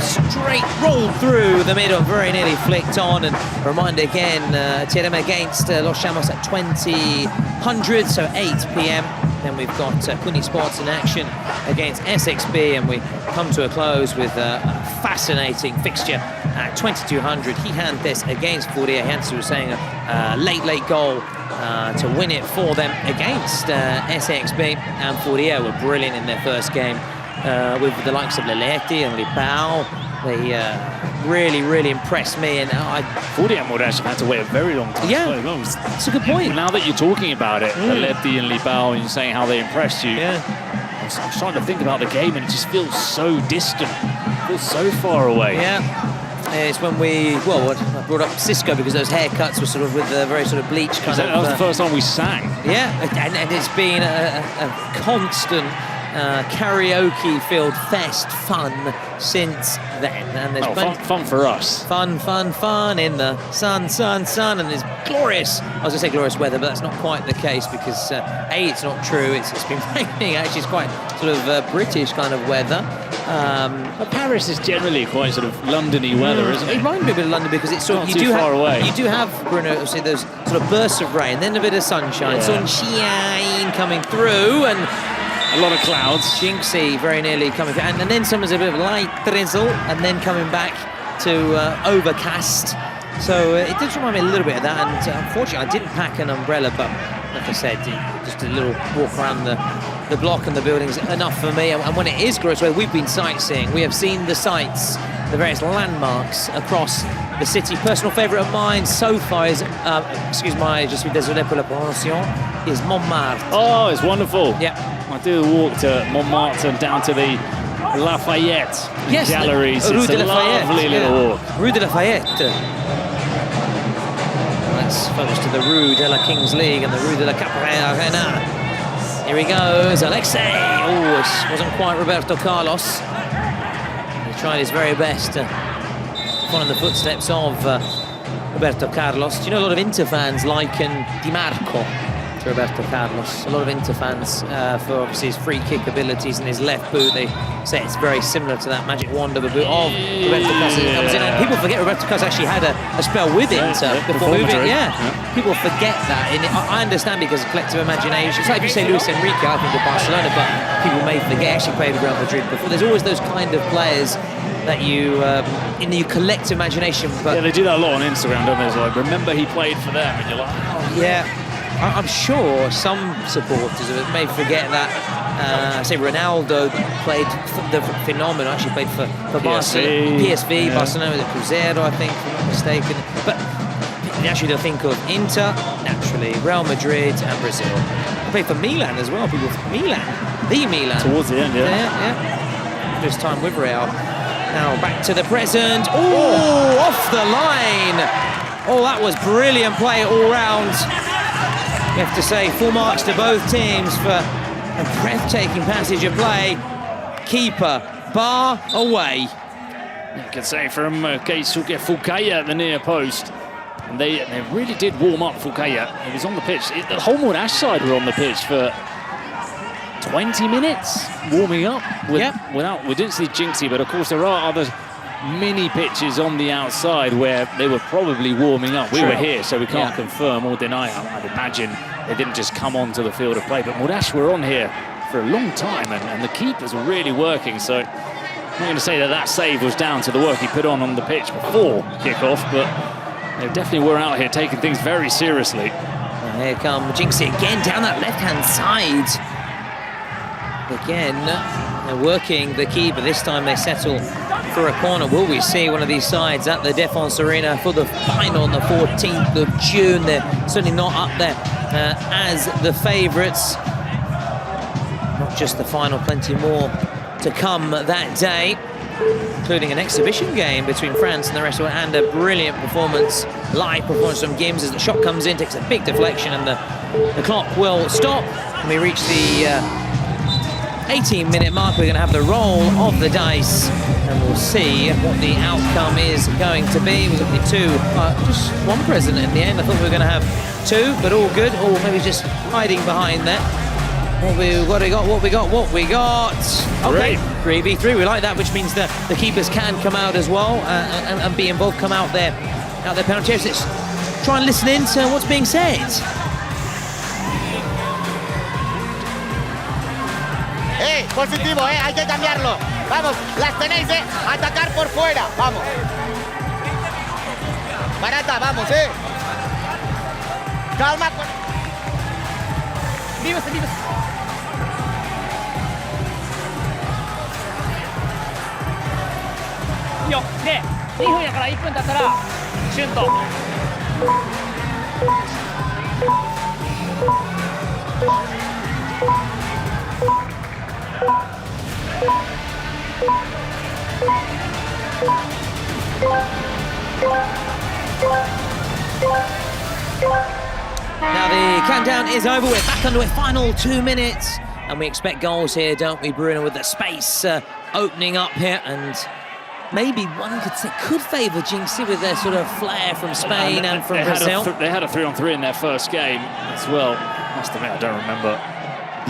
straight rolled through the middle, very nearly flicked on. And a reminder again, TRM against Los Chamos at 2000, so 8 p.m. Then we've got Kuni Sports in action against SXB, and we come to a close with a fascinating fixture at 2200. Gigantes against Furia. Hansu was saying a late goal to win it for them against SXB, and Furia were brilliant in their first game with the likes of Leletti and Lipao. They really impressed me, and Furia and Murash have had to wait a very long time. Yeah, that's a good point. Now that you're talking about it, Leletti and Lipao, and you're saying how they impressed you, yeah. I was trying to think about the game, and it just feels so distant. It feels so far away. Yeah. It's when I brought up Cisco because those haircuts were sort of with the very sort of bleach kind of. That was the first time we sang. Yeah, and it's been a constant karaoke-filled fest fun since then. And there's fun for us. Fun in the sun, and there's glorious, I was going to say glorious weather, but that's not quite the case because A, it's not true, it's been raining. Actually, it's quite sort of British kind of weather. But Paris is generally quite sort of London-y weather, isn't it? It reminds me a bit of London because it's sort of, you do have, Bruno, say those sort of bursts of rain, then a bit of sunshine, sunshine coming through, and a lot of clouds. Jinxzi very nearly coming through, and then sometimes a bit of light drizzle, and then coming back to overcast. So it did remind me a little bit of that, and unfortunately I didn't pack an umbrella, but like I said, just a little walk around the block and the buildings enough for me. And when it is glorious weather, we've been sightseeing. We have seen the sights, the various landmarks across the city. Personal favourite of mine so far is, je suis désolé pour la prononciation, is Montmartre. Oh, it's wonderful. Yeah. I do walk to Montmartre and down to the Lafayette galleries. Rue it's de a Lafayette, lovely little walk. Rue de Lafayette. Let's focus to the Rue de la Kings League and the Rue de la Caparena. Here he goes, Alexei. Oh, it wasn't quite Roberto Carlos. He tried his very best to follow in the footsteps of Roberto Carlos. Do you know a lot of Inter fans liken Di Marco to Roberto Carlos? A lot of Inter fans for obviously his free kick abilities and his left boot. They say it's very similar to that magic wand of a boot of Roberto Carlos. And people forget Roberto Carlos actually had a spell with Inter before moving. People forget that. And I understand because of collective imagination. It's like if you say Luis Enrique, I think of Barcelona, but people may forget actually played with Real Madrid before. There's always those kind of players that you, in your collective imagination. But yeah, they do that a lot on Instagram, don't they? It's like, remember he played for them, and you're like, oh, yeah. I'm sure some supporters of it may forget that, say Ronaldo played the phenomenal, actually played for Barcelona, PSV, yeah. Barcelona, the Cruzeiro, I think, if I'm not mistaken. But naturally they'll think of Inter, naturally, Real Madrid and Brazil. He played for Milan as well, people from Milan, the Milan. Towards the end, yeah. Yeah. This time with Real. Now back to the present. Oh, off the line. Oh, that was brilliant play all round. You have to say full marks to both teams for a breathtaking passage of play. Keeper, bar away. You could say from Keisuke Fukaya at the near post. And they really did warm up Fukaya. He was on the pitch. The whole Murash side were on the pitch for 20 minutes warming up. We didn't see Jinxzi, but of course there are other mini pitches on the outside where they were probably warming up. We were here, so we can't confirm or deny. I'd imagine they didn't just come onto the field of play, but Murash were on here for a long time, and the keepers were really working. So I'm not going to say that save was down to the work he put on the pitch before kickoff, but they definitely were out here taking things very seriously. And here come Jinxzi again down that left-hand side. Again, they're working the keeper. This time they settle for a corner. Will we see one of these sides at the Défense Arena for the final on the 14th of June? They're certainly not up there as the favourites. Not just the final, plenty more to come that day, including an exhibition game between France and the rest of it, and a brilliant performance, live performance from Gims as the shot comes in, takes a big deflection, and the clock will stop. And we reach the 18-minute mark. We're going to have the roll of the dice, and we'll see what the outcome is going to be. We've got the just one president in the end. I thought we were going to have two, but all good. Or maybe just hiding behind there. What we got. Okay, 3v3. We like that, which means that the keepers can come out as well and be involved, come out their penalty areas. Let's try and listen in to what's being said. Positivo, hay que cambiarlo. Vamos, las tenéis, atacar por fuera. Vamos. Barata, vamos, Calma. Vivos. いいよ。で、2分やから1分経ったらシュンと。Now the countdown is over. We're back under it. Final 2 minutes, and we expect goals here, don't we, Bruno? With the space opening up here, and maybe one could favour Jinxzi with their sort of flair from Spain and from Brazil. They had a 3-on-3 in their first game as well. Must admit, I don't remember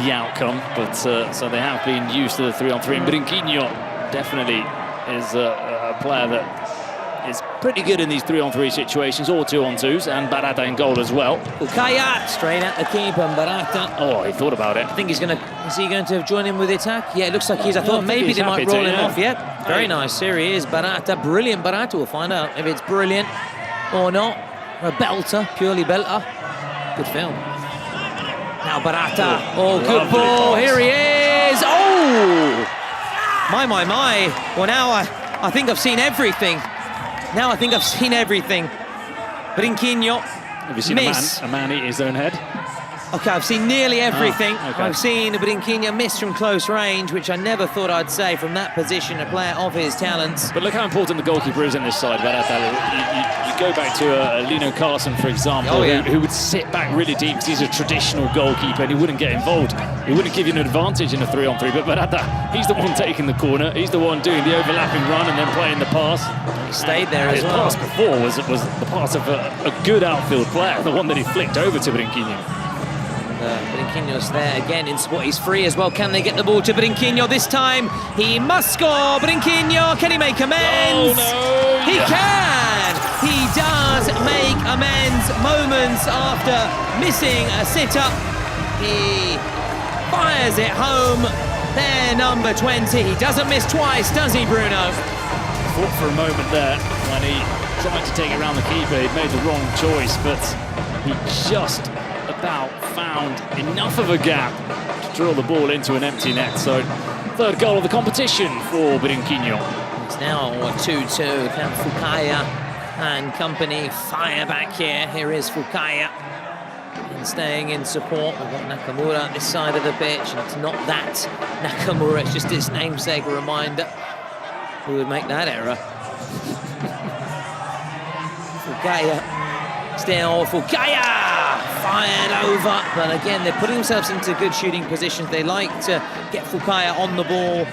the outcome, but so they have been used to the 3-on-3. And Brinquinho definitely is a player that is pretty good in these 3-on-3 situations, or 2-on-2s, and Barata in goal as well. Fukaya straight at the keeper, and Barata. Oh, he thought about it. I think is he going to join in with the attack? Yeah, it looks like he's. I thought maybe they might roll him off. Yeah, very nice. Here he is, Barata, brilliant Barata. We'll find out if it's brilliant or not. A belter, purely belter. Good film. Now Barata. Oh, good ball. Here he is. Oh, my. Well, now I think I've seen everything. Now I think I've seen everything. Brinquinho. Have you seen a man eat his own head? Okay, I've seen nearly everything. Okay. I've seen Brinquinho miss from close range, which I never thought I'd say from that position, a player of his talents. But look how important the goalkeeper is in this side, Barata. You go back to Lino Carson, for example, who would sit back really deep because he's a traditional goalkeeper and he wouldn't get involved. He wouldn't give you an advantage in a 3-on-3, but Barata, he's the one taking the corner, he's the one doing the overlapping run and then playing the pass. He stayed there as well. His pass before was the pass of a good outfield player, the one that he flicked over to Brinquinho. Brinquinho's there again in spot. He's free as well. Can they get the ball to Brinquinho this time? He must score. Brinquinho, can he make amends? Oh, no. He can. He does make amends moments after missing a sit-up. He fires it home. There, number 20. He doesn't miss twice, does he, Bruno? Thought for a moment there when he tried to take it around the keeper. He made the wrong choice, but he just about found enough of a gap to drill the ball into an empty net. So third goal of the competition for Brinquinho. It's now 2-2. Can Fukaya and company fire back here? Here is Fukaya. And staying in support. We've got Nakamura this side of the pitch. And it's not that Nakamura, it's just his namesake, a reminder. Who would make that error? Fukaya. Still Fukaya! Fired over. But again, they're putting themselves into good shooting positions. They like to get Fukaya on the ball.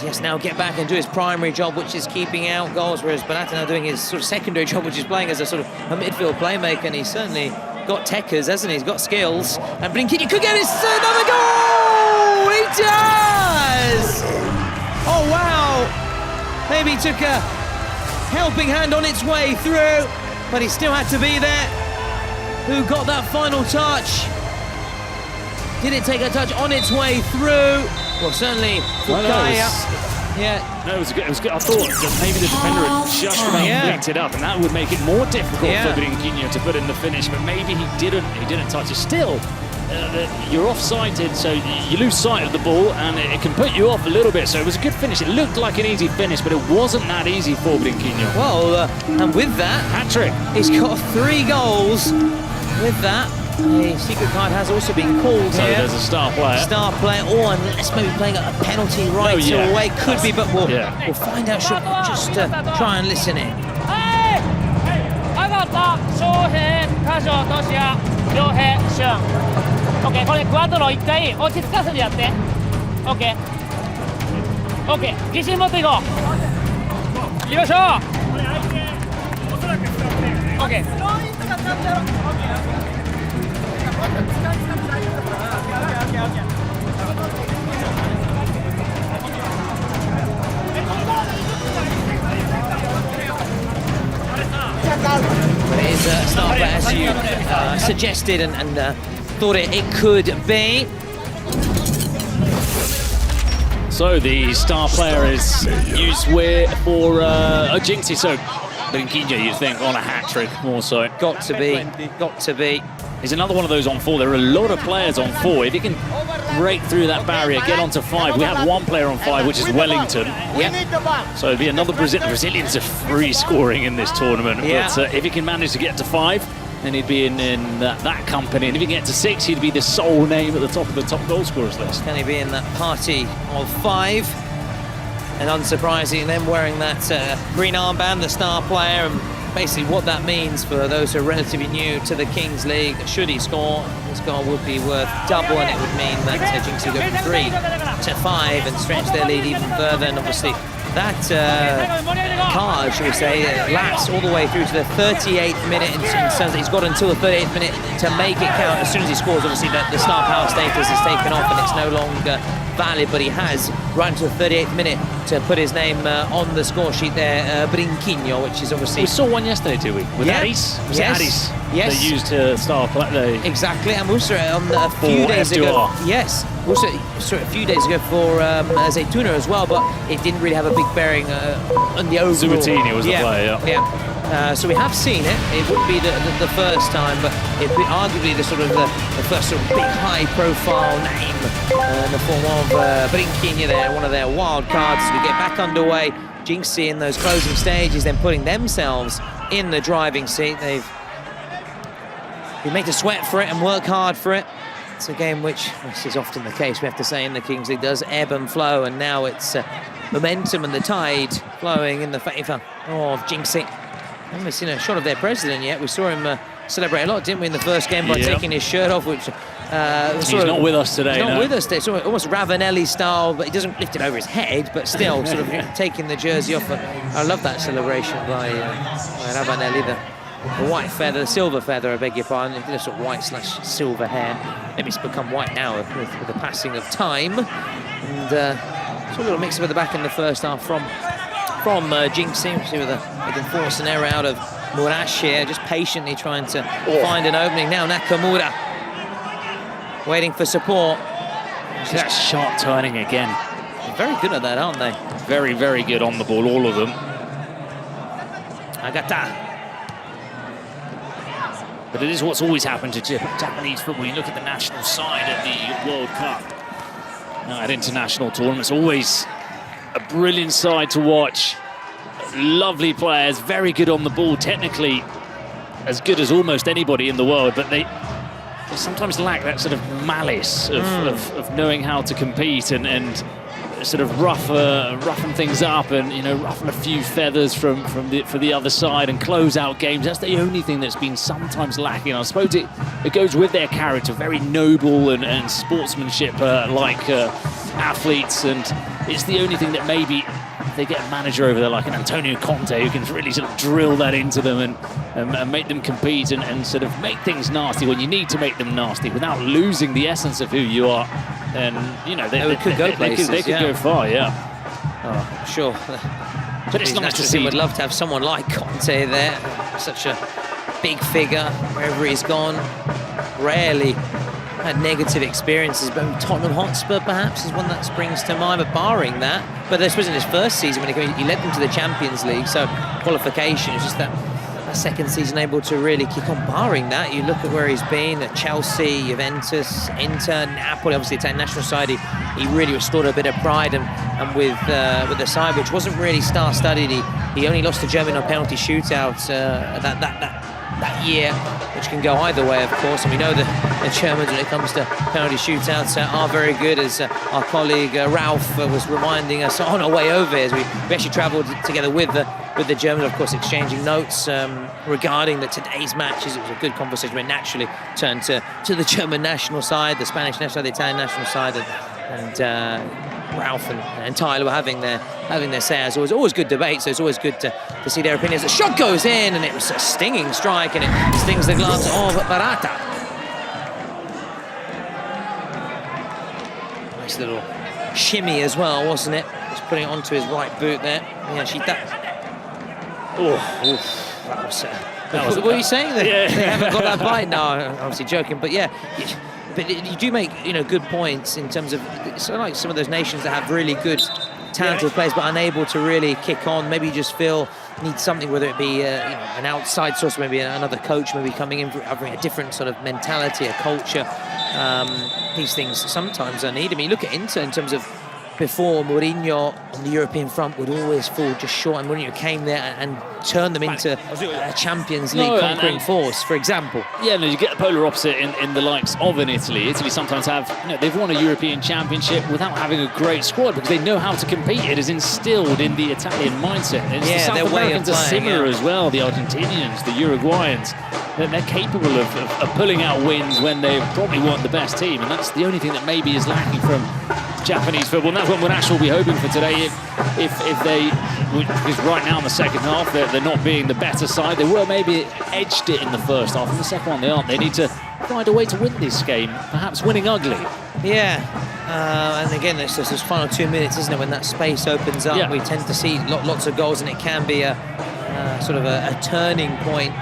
Yes, now get back and do his primary job, which is keeping out goals, whereas Banata now doing his sort of secondary job, which is playing as a sort of a midfield playmaker, and he's certainly got techers, hasn't he? He's got skills. And Brinquinho could get his another goal! He does! Oh, wow! Maybe he took a helping hand on its way through, but he still had to be there. Who got that final touch? Did it take a touch on its way through? Well, certainly Fukaya. No, it was good. It was good. I thought that maybe the defender had just about linked it up, and that would make it more difficult for Brinquinho to put in the finish. But maybe he didn't. He didn't touch it. Still, you're offsighted, so you lose sight of the ball, and it can put you off a little bit. So it was a good finish. It looked like an easy finish, but it wasn't that easy for Brinquinho. Well, and with that, hat-trick. He's got 3 goals. With that, a secret card has also been called so here. There's a star player. Star player, or unless maybe playing a penalty right away. Could be, but we'll find out shortly. Just try and listen in. OK これクワトロ1回落ち着かせてやって OK OK 自信持っていこう行きましょう OK But it is a star player, as you suggested and thought it could be. So the star player is used for Jinxzi. So Brinquinho, you'd think, on a hat-trick more so. Got to be. He's another one of those on 4. There are a lot of players on 4. If he can break through that barrier, get onto 5. We have 1 player on 5, which is Wellington. So it'd be another Brazilians are free scoring in this tournament. But if he can manage to get to 5, then he'd be in that company. And if he can get to 6, he'd be the sole name at the top of the top goal scorers list. Can he be in that party of 5? And unsurprising, them wearing that green armband, the star player, and basically what that means for those who are relatively new to the Kings League. Should he score, this goal would be worth double, and it would mean that Jinxzi go from 3 to 5 and stretch their lead even further. And obviously that card, should we say, lasts all the way through to the 38th minute in terms that he's got until the 38th minute to make it count. As soon as he scores, obviously the star power status is taken off and it's no longer valid, but he has right until the 38th minute to put his name on the score sheet there, Brinquinho, which is obviously... We saw one yesterday, did we? With Addis? Was it Addis? Yes. They used to star play. Exactly, and we also a few days ago... Yes, also a few days ago for Zaytuna as well, but it didn't really have a big bearing on the overall... Zubatini was the player, so we have seen it. It wouldn't be the first time, but it'd be arguably the first sort of big high-profile name in the form of Brinquinho there, one of their wild cards. As we get back underway, Jinxzi in those closing stages, then putting themselves in the driving seat. They've been made to sweat for it and work hard for it. It's a game which, this is often the case, we have to say, in the Kings League, does ebb and flow, and now it's momentum and the tide flowing in the favour of Jinxzi. I haven't seen a shot of their president yet. We saw him celebrate a lot, didn't we, in the first game by taking his shirt off, which... he's not with us today. He's not with us today. It's almost Ravanelli style, but he doesn't lift it over his head, but still sort of taking the jersey off. I love that celebration by Ravanelli. The white feather, the silver feather, I beg your pardon. It's sort of white/silver hair. Maybe it's become white now with the passing of time. And it's a little mix-up at the back in the first half from Jinxzi. See whether they can force an error out of Murash here, just patiently trying to find an opening. Now Nakamura waiting for support. That sharp turning again. They're very good at that, aren't they? Very, very good on the ball, all of them. Agata. But it is what's always happened to Japanese football. You look at the national side at the World Cup, at international tournaments, always a brilliant side to watch. Lovely players, very good on the ball, technically as good as almost anybody in the world, but they sometimes lack that sort of malice of knowing how to compete and sort of roughen things up and, you know, ruffle a few feathers for the other side and close out games. That's the only thing that's been sometimes lacking. I suppose it goes with their character, very noble and sportsmanship like athletes, and it's the only thing that maybe they get a manager over there like an Antonio Conte who can really sort of drill that into them and make them compete and sort of make things nasty when you need to make them nasty without losing the essence of who you are. And, you know, they could go places. They could go far, yeah. Oh, sure. But it's nice to see. Would love to have someone like Conte there, such a big figure wherever he's gone. Rarely had negative experiences, but Tottenham Hotspur perhaps is one that springs to mind. But barring that, but this wasn't his first season when he led them to the Champions League, so qualification is just that second season able to really kick on. Barring that, you look at where he's been at Chelsea, Juventus, Inter, Napoli, obviously Italian national side. He really restored a bit of pride, and with the side, which wasn't really star-studded. He only lost to Germany on penalty shootouts that year, which can go either way, of course. And we know the Germans, when it comes to penalty shootouts, are very good, as our colleague Ralph was reminding us on our way over, as we actually travelled together with the Germans, of course, exchanging notes regarding today's matches. It was a good conversation. We naturally turned to the German national side, the Spanish national side, the Italian national side, and Ralph and Tyler were having their say. As always good debate, so it's always good to see their opinions. The shot goes in, and it was a stinging strike, and it stings the gloves of Barata. Nice little shimmy as well, wasn't it? Just putting it onto his right boot there. What were you saying there? Yeah. They haven't got that bite. No, I'm obviously joking, but yeah. But you do make, you know, good points in terms of sort of like some of those nations that have really good, talented players, but unable to really kick on. Maybe you just feel need something, whether it be an outside source, maybe another coach, maybe coming in having a different sort of mentality, a culture. These things sometimes are needed. I mean, you look at Inter in terms of before, Mourinho on the European front would always fall just short, and Mourinho came there and turned them into a Champions League conquering force, for example. Yeah, no, you get the polar opposite in the likes of in Italy. Italy sometimes have, you know, they've won a European Championship without having a great squad because they know how to compete. It is instilled in the Italian mindset. And the South Americans are similar as well, the Argentinians, the Uruguayans. They're capable of pulling out wins when they probably weren't the best team, and that's the only thing that maybe is lacking from Japanese football. And that's what Murash will be hoping for today. If they, because right now in the second half they're not being the better side. They were maybe edged it in the first half. In the second one they aren't. They need to find a way to win this game, perhaps winning ugly. Yeah, and again it's just those final 2 minutes, isn't it, when that space opens up. We tend to see lots of goals, and it can be a sort of a turning point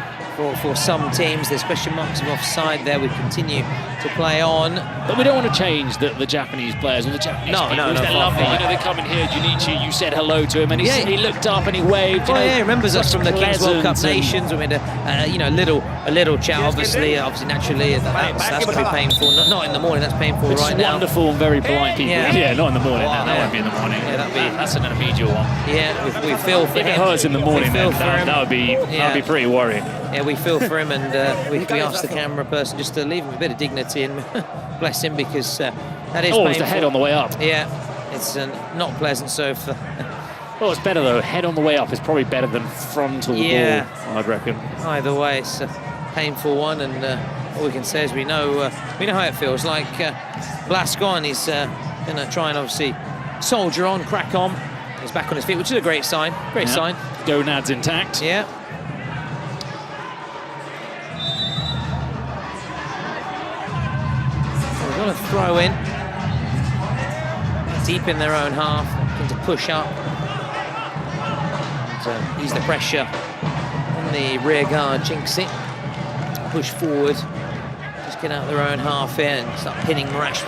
for some teams. There's question marks of offside there. We continue to play on, but we don't want to change the Japanese players or the Japanese people. No, they're lovely. You know, they come in here. Junichi, you said hello to him, and he looked up and he waved. You know, he remembers us from the Kings World Cup Nations. We had a little chat. Obviously, naturally, that's going to be painful. Not in the morning. That's painful right now. Wonderful and very polite people. Yeah, not in the morning. That won't be in the morning. Yeah, that's an immediate one. Yeah, we feel for him. If it hurts in the morning, then that would be pretty worrying. Yeah, we feel for him, and we asked the camera person just to leave him a bit of dignity and bless him, because that is painful. It's the head on the way up. Yeah, it's not pleasant. So for well, it's better though. Head on the way up is probably better than frontal ball, I'd reckon. Either way, it's a painful one, and all we can say is we know how it feels. Like Blascon, he's going to try and obviously soldier on, crack on. He's back on his feet, which is a great sign. Great sign. Gonads intact. Yeah. Going to throw in deep in their own half, looking to push up and ease the pressure on the rear guard. Jinxzi push forward, just get out their own half here and start pinning Murash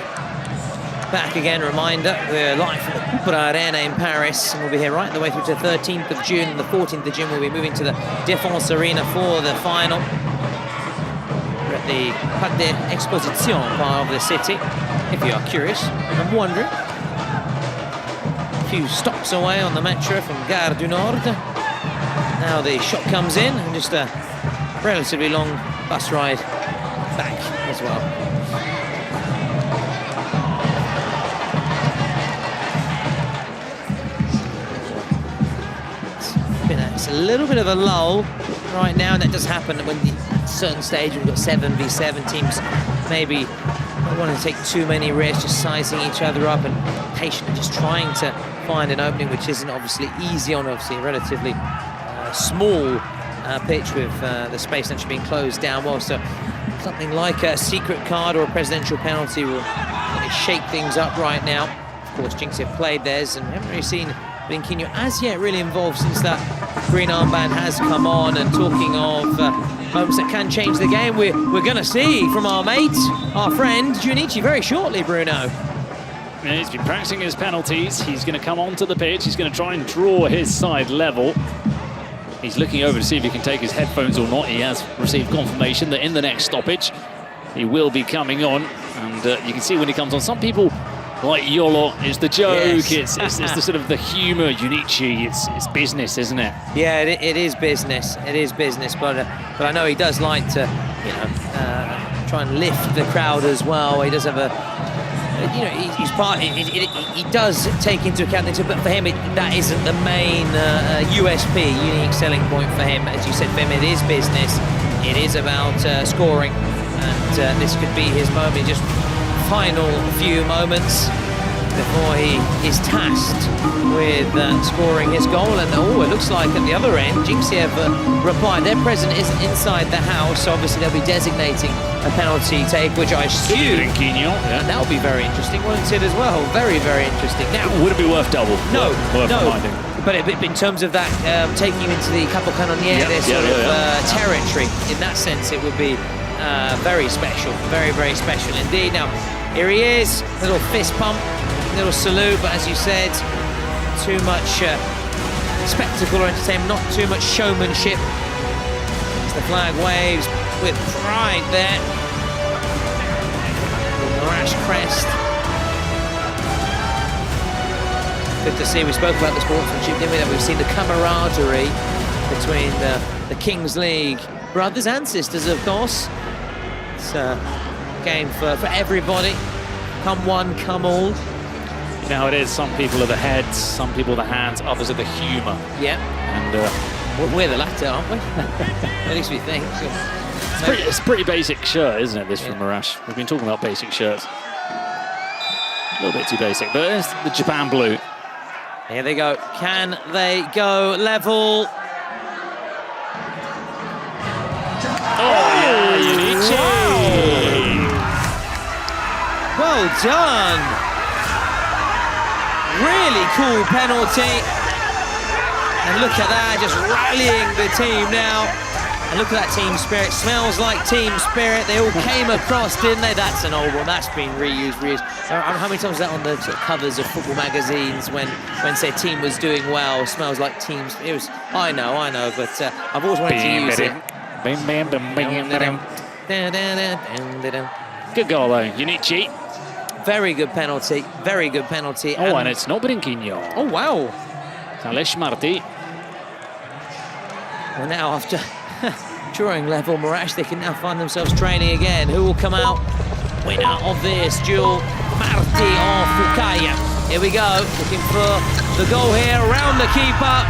back again. Reminder, we're live from the Cooper Arena in Paris, and we'll be here right the way through to the 13th of June. The 14th of June we'll be moving to the Défense Arena for the final. the Parc d'Exposition part of the city, if you are curious and wondering. A few stops away on the metro from Gare du Nord. Now the shot comes in, and just a relatively long bus ride back as well. It's a little bit of a lull right now, and that does happen when at a certain stage we've got 7v7 teams. Maybe don't want to take too many risks, just sizing each other up and patiently just trying to find an opening, which isn't obviously easy on obviously a relatively small pitch with the space actually being closed down well. So something like a secret card or a presidential penalty will really shake things up right now. Of course, Jinxzi have played theirs and haven't really seen Blinkinho as yet really involved since that green armband has come on. And talking of moments that can change the game, we're going to see from our mate, our friend Junichi very shortly, Bruno. Yeah, he's been practicing his penalties. He's going to come onto the pitch. He's going to try and draw his side level. He's looking over to see if he can take his headphones or not. He has received confirmation that in the next stoppage he will be coming on, and you can see when he comes on, some people like Yolo, it's the joke, yes. it's the sort of the humour. Junichi, it's business, isn't it? Yeah, it is business. It is business, but I know he does like to, you know, try and lift the crowd as well. He does have a, you know, he's part. He does take into account things, but for him, that isn't the main USP, unique selling point for him. As you said, for him, it is business. It is about scoring, and this could be his moment. Just final few moments before he is tasked with scoring his goal. And oh, it looks like at the other end, Jinxzi have replied. Their president isn't inside the house, so obviously they'll be designating a penalty take, which I assume that will be very interesting, won't it, as well? Very, very interesting. Now, would it be worth double? No, worth no. reminding. But in terms of that, taking him into the Capo Cannoniere, their sort of territory, in that sense, it would be very special, very, very special indeed. Now, here he is, little fist pump, little salute, but as you said, too much spectacle or entertainment, not too much showmanship. As the flag waves with pride there. Murash crest. Good to see. We spoke about the sportsmanship, didn't we? That we've seen the camaraderie between the Kings League brothers and sisters, of course. It's a game for everybody. Come one, come all. You know how it is. Some people are the heads, some people are the hands, others are the humour. Yeah. And we're the latter, aren't we? At least we think. It's a pretty basic shirt, isn't it, this from Murash? We've been talking about basic shirts. A little bit too basic, but it's the Japan blue. Here they go. Can they go level? Oh, yeah, Junichi! Wow. Well done. Really cool penalty. And look at that, just rallying the team now. And look at that team spirit. Smells like team spirit. They all came across, didn't they? That's an old one. That's been reused. How many times was that on the sort of covers of football magazines when say team was doing well? Smells like teams. It was. I know, but I've always wanted to use it. Good goal though, Junichi. Very good penalty. Very good penalty. Oh, and it's not Brinquinho. Oh wow. Alex Marti. Well, now after drawing level, Murash, they can now find themselves training again. Who will come out winner of this duel? Marti or Fukaya. Here we go, looking for the goal here around the keeper.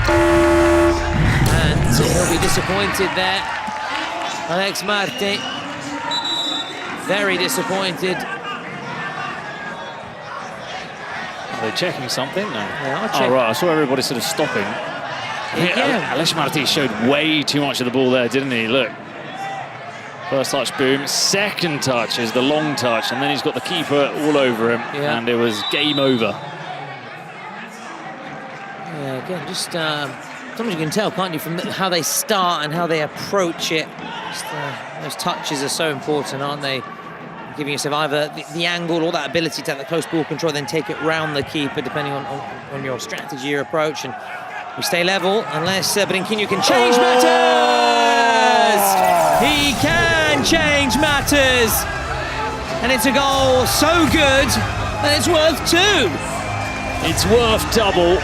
And he'll be disappointed there. Alex Marti, very disappointed. Are they checking something? No. Yeah, oh, right, I saw everybody sort of stopping. Yeah. Alex Marti showed way too much of the ball there, didn't he? Look. First touch, boom. Second touch is the long touch, and then he's got the keeper all over him, and it was game over. Yeah, again, just sometimes you can tell, can't you, from how they start and how they approach it. Just, those touches are so important, aren't they? Giving yourself either the angle or that ability to have the close ball control, then take it round the keeper, depending on your strategy, your approach. And we stay level unless Brinquinho can change matters. He can One-man change matters. And it's a goal so good that it's worth 2. It's worth double.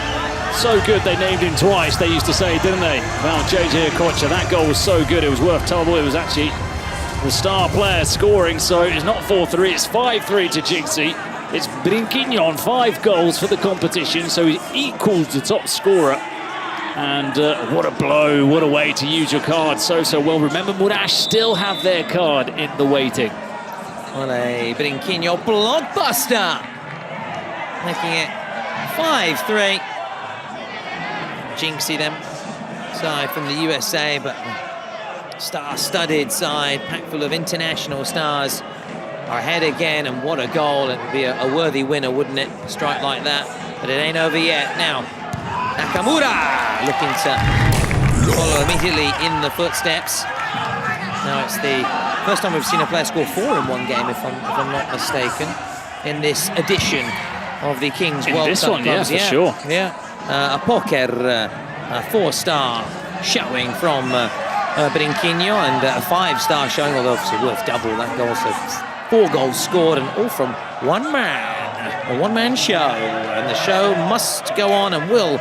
So good they named him twice, they used to say, didn't they? Well, JJ Okocha, that goal was so good, it was worth double. It was actually the star player scoring, so it's not 4-3, it's 5-3 to Jinxzi. It's Brinquinho on 5 goals for the competition, so he equals the top scorer. And what a blow, what a way to use your card so well. Remember, Murash still have their card in the waiting. Well, a Brinquinho blockbuster, making it 5-3. Jinxzi them, side from the USA, but star-studded side, packed full of international stars, are ahead again, and what a goal. It would be a worthy winner, wouldn't it? A strike like that, but it ain't over yet. Now, Nakamura looking to follow immediately in the footsteps. Now it's the first time we've seen a player score 4 in one game, if I'm not mistaken, in this edition of the Kings World Cup. This one, yeah, for sure. Yeah. A poker, a 4-star showing from Brinquinho, and a 5-star showing, although obviously worth double that goal. So 4 goals scored, and all from one man. A one-man show, and the show must go on and will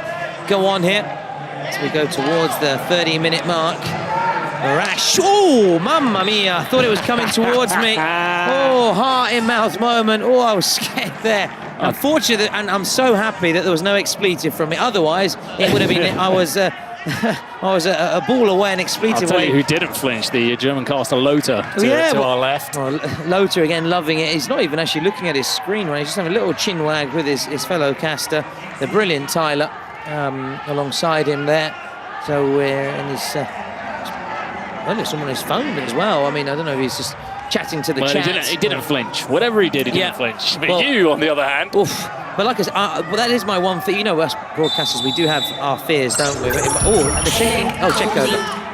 go on here as we go towards the 30-minute mark. Murash, oh, mamma mia, I thought it was coming towards me. Oh, heart-in-mouth moment. Oh, I was scared there. Unfortunately, and I'm so happy that there was no expletive from me. Otherwise, it would have been, I was a ball away, an expletive. I'll tell you who didn't flinch, the German caster Lothar to our left. Well, Lothar again loving it. He's not even actually looking at his screen, right? He's just having a little chin wag with his fellow caster, the brilliant Tyler, alongside him there. So, and he's, I don't know, someone on his phone as well. I mean, I don't know if he's just chatting to the chat. He didn't flinch. Whatever he did, he didn't flinch. But well, you, on the other hand. Oof. But like I said, well, that is my one thing. You know, us broadcasters, we do have our fears, don't we? Oh, the thinking. Oh, Checo.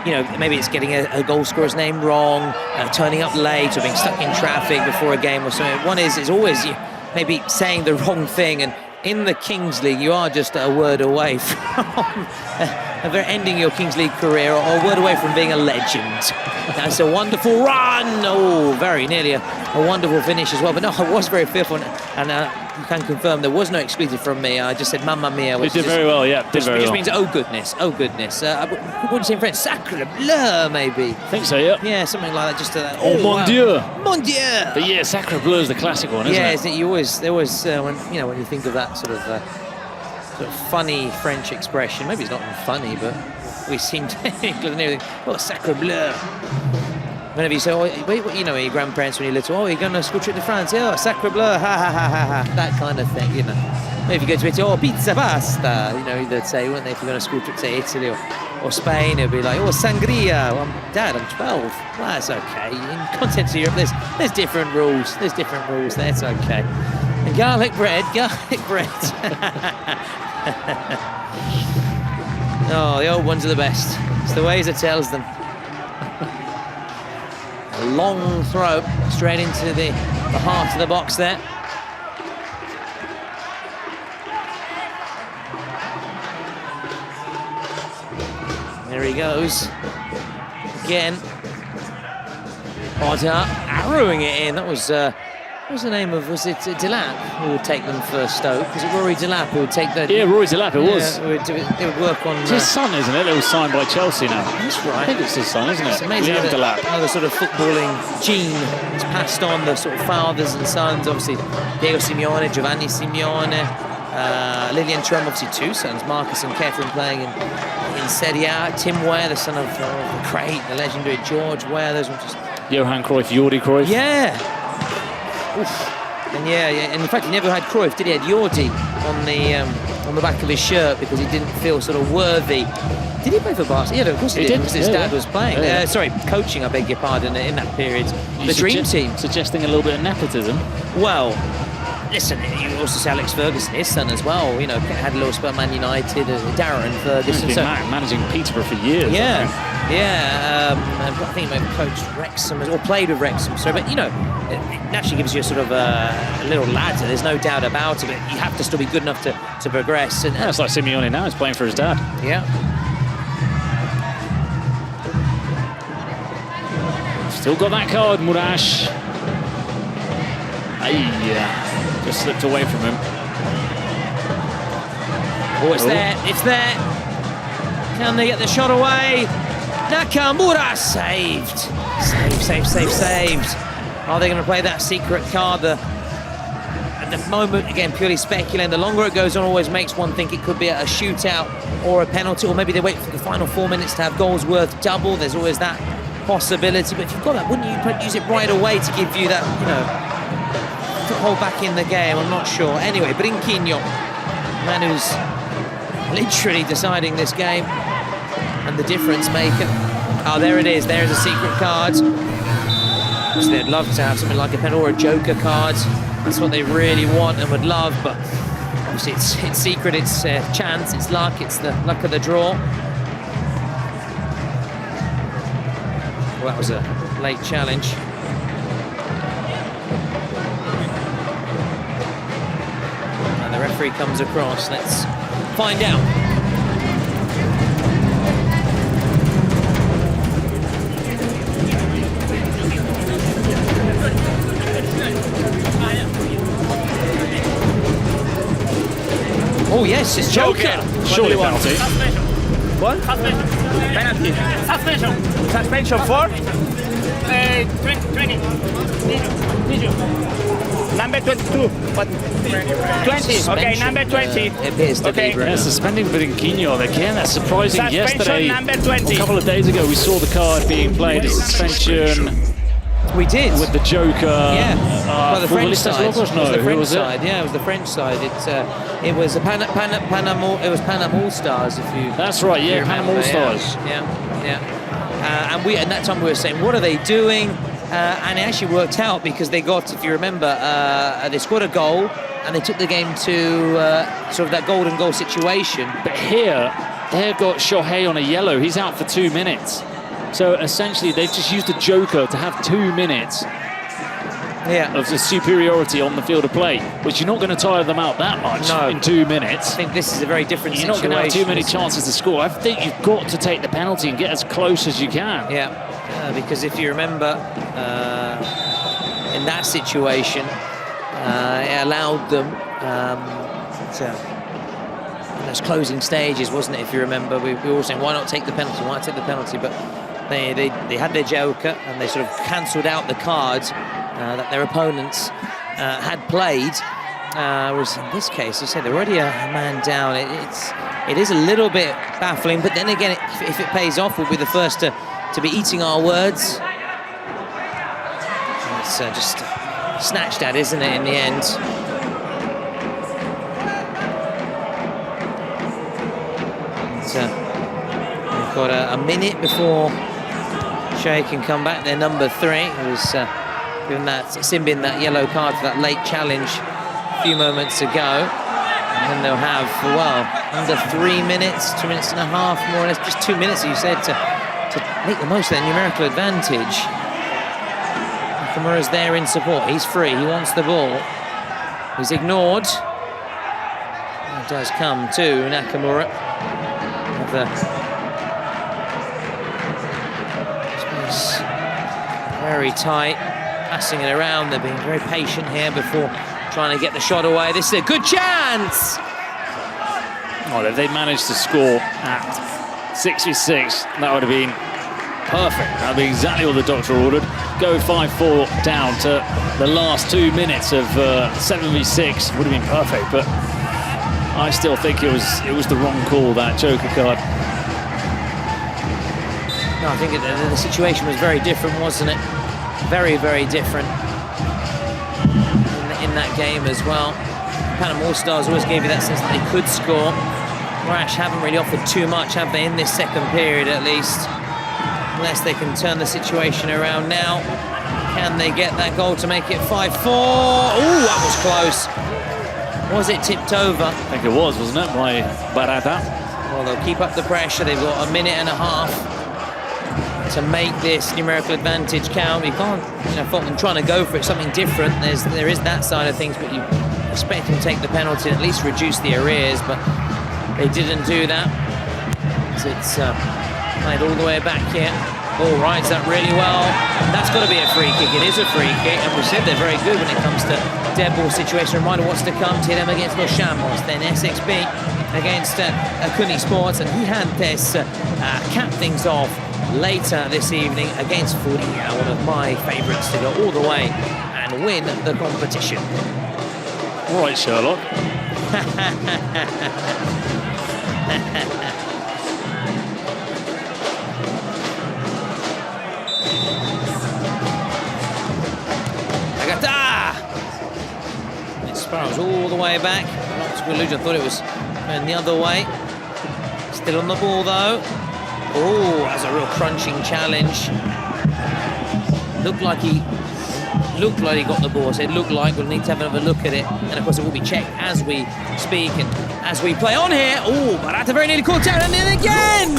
You know, maybe it's getting a goal scorer's name wrong, turning up late, or being stuck in traffic before a game or something. One is always maybe saying the wrong thing, and in the Kings League, you are just a word away from ending your Kings League career, or a word away from being a legend. That's a wonderful run. Oh, very nearly a wonderful finish as well. But no, I was very fearful, and you can confirm there was no expletive from me. I just said "mamma mia," which did very well. Yeah, did very well. Which means "oh goodness, oh goodness." What would you say in French? Sacre bleu, maybe. I think so. Yeah. Yeah, something like that. Just oh mon dieu, mon dieu. But yeah, sacre bleu is the classic one, isn't it? Yeah, you always when you think of that sort of funny French expression. Maybe it's not funny, but we seem to England and everything. Oh, sacre bleu. Whenever you say, oh, you know, your grandparents when you're little, oh, you're going to school trip to France, yeah, oh, sacre bleu, ha ha ha ha ha, that kind of thing, you know. Maybe if you go to Italy, oh, pizza pasta, you know, they'd say, wouldn't they, if you're going to school trip to Italy or Spain, it'd be like, oh, sangria, well, Dad, I'm 12. Well, that's okay. In continental Europe, there's different rules. There's different rules, that's okay. And garlic bread. Oh, the old ones are the best. It's the ways it tells them. A long throw straight into the heart of the box there. There he goes. Again. Potter arrowing it in. That was... what was the name of, was it Delap who would take them for Stoke? Was it Rory Delap who would take the... Yeah, Rory Delap, it was. They would work on... It's his son, isn't it? It was signed by Chelsea now. That's right. I think it's his son, isn't it? It's amazing Delap. how the sort of footballing gene is passed on, the sort of fathers and sons. Obviously, Diego Simeone, Giovanni Simeone, Lilian Thuram, obviously 2 sons, Marcus and Kefren playing in Serie A. Tim Weah, the son of the great, the legendary George Weah. Those were just... Johan Cruyff, Jordi Cruyff. Yeah. Oof. And and in fact he never had Cruyff, did he? He had Jordi on the back of his shirt because he didn't feel sort of worthy. Did he play for Barcelona? Yeah, of course he did. Because his dad was playing. Sorry, coaching, I beg your pardon, in that period. The dream team. Suggesting a little bit of nepotism. Well, listen, you also see Alex Ferguson, his son as well, you know, had a little spell at Man United, Darren Ferguson. He's been managing Peterborough for years. Yeah, I think he may have coached Wrexham or played with Wrexham. So, but you know, it naturally gives you a sort of a little ladder. There's no doubt about it. But you have to still be good enough to progress. And it's like Simeone now. He's playing for his dad. Yeah. Still got that card, Murash. Just slipped away from him. Oh, it's there, it's there. Can they get the shot away? Nakamura saved. Saved. Are they going to play that secret card? At the moment, again, purely speculating. The longer it goes on, always makes one think it could be a shootout or a penalty, or maybe they wait for the final 4 minutes to have goals worth double. There's always that possibility. But if you've got that, wouldn't you use it right away to give you that, you know, foothold back in the game? I'm not sure. Anyway, Brinquinho, man who's literally deciding this game and the difference maker. Oh, there it is. There's a secret card. Obviously, they'd love to have something like a penalty or a joker card. That's what they really want and would love, but obviously it's secret, it's chance, it's luck, it's the luck of the draw. Well, that was a late challenge. And the referee comes across. Let's find out. Oh yes, it's Joker. Surely penalty. What? Penalty. Suspension for? 20. Number 22. What? 20. Okay, number 20. Okay. Yeah, suspending Brinquinho again. That's surprising. Suspension Yesterday, number 20. a couple of days ago, we saw the card being played as suspension. We did. With the Joker. Yeah. Well, the French side. No, it was the French was side. Yeah, it was the French side. It was a Panam All Stars. If you. That's right. Yeah, remember. Panam All Stars. Yeah. And at that time we were saying, what are they doing? And it actually worked out because they got, if you remember, they scored a goal and they took the game to sort of that golden goal situation. But here, they've got Shohei on a yellow. He's out for 2 minutes. So essentially, they've just used the Joker to have 2 minutes of the superiority on the field of play, which you're not going to tire them out that much in 2 minutes. I think this is a very different situation. You're not going to have too many chances to score. I think you've got to take the penalty and get as close as you can. Yeah, because if you remember, in that situation, it allowed them in those closing stages, wasn't it? If you remember, we were all saying, why not take the penalty? Why not take the penalty? But they had their Joker and they sort of cancelled out the cards that their opponents had played. Whereas in this case, you said they're already a man down. It is a little bit baffling, but then again, if it pays off, we'll be the first to be eating our words. It's just snatched at, isn't it, in the end? We've got a minute before Shea can come back. They're number 3. It was given that Simbin that yellow card for that late challenge a few moments ago. And then they'll have, well, under 3 minutes, 2 minutes and a half, more or less, just 2 minutes, you said, to make the most of their numerical advantage. Nakamura's there in support. He's free. He wants the ball. He's ignored. It does come to Nakamura. Space very tight, passing it around. They're being very patient here before trying to get the shot away. This is a good chance. Oh, if they managed to score at 66, that would have been perfect. That would be exactly what the doctor ordered. Go 5-4 down to the last 2 minutes of 7v6 would have been perfect, but I still think it was the wrong call, that Joker card. No, I think the situation was very different, wasn't it? Very, very different in that game as well. Panam All Stars always gave you that sense that they could score. Murash haven't really offered too much, have they, in this second period at least? Unless they can turn the situation around now. Can they get that goal to make it 5-4? Ooh, that was close. Was it tipped over? I think it was, wasn't it, by Barata? Well, they'll keep up the pressure. They've got a minute and a half to make this numerical advantage count. You can't, fault them trying to go for it, something different. There is that side of things, but you expect them to take the penalty and at least reduce the arrears, but they didn't do that. So it's played all the way back here. Ball rides that really well. That's got to be a free kick. It is a free kick, and we said they're very good when it comes to dead ball situation. Reminder what's to come. TLM against Los Chamos, then SXB against Kuni Sports, and Gigantes cap things off later this evening against Furia, one of my favourites to go all the way and win the competition. All right, Sherlock. It spirals all the way back. Not to illusion, I thought it was going the other way. Still on the ball though. Oh, that's a real crunching challenge. Looked like he got the ball. I said looked like. We'll need to have another look at it. And of course it will be checked as we speak and as we play on here. Oh, Barata very nearly caught out and then again.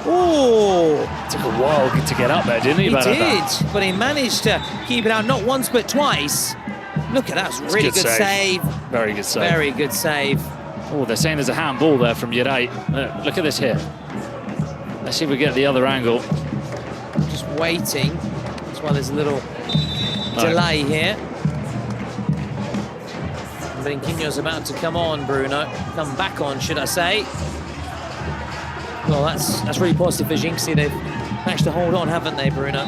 Oh, took a while to get up there, didn't he? He did, but he managed to keep it out not once but twice. Look at that, it's really good save. Very good save. Very good save. Oh, they're saying there's a handball there from Yeray. Look at this here. Let's see if we get the other angle. Just waiting. That's why there's a little delay here. Brinquinho's about to come on, Bruno. Come back on, should I say. Well, that's really positive for Jinxzi. They've managed to hold on, haven't they, Bruno?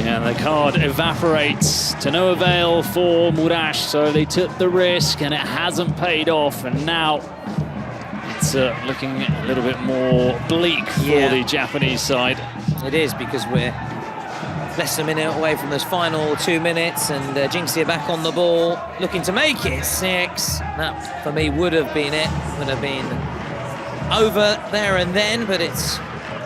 Yeah, the card evaporates to no avail for Murash, so they took the risk and it hasn't paid off, and now it's looking a little bit more bleak for the Japanese side. It is, because we're less than a minute away from those final 2 minutes, and Jinxzi are back on the ball, looking to make it 6. That, for me, would have been it. Would have been over there and then, but it's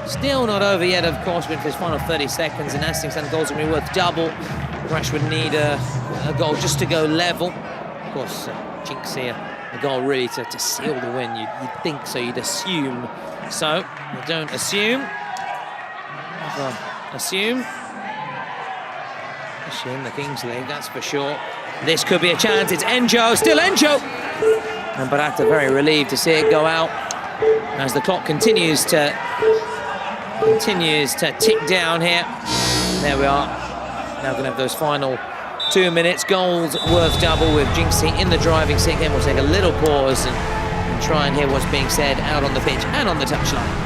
still not over yet, of course, with his final 30 seconds, and Asting's goals will be worth double. Murash would need a goal just to go level. Of course, Jinxzi a goal really to seal the win. You'd think so, you'd assume. So, we don't assume. Assume the Kings League, that's for sure. This could be a chance. It's Enjo, still Enjo! And Barata very relieved to see it go out as the clock continues to tick down here. There we are. Now going to have those final 2 minutes. Goals worth double with Jinxzi in the driving seat. Then we'll take a little pause and try and hear what's being said out on the pitch and on the touchline.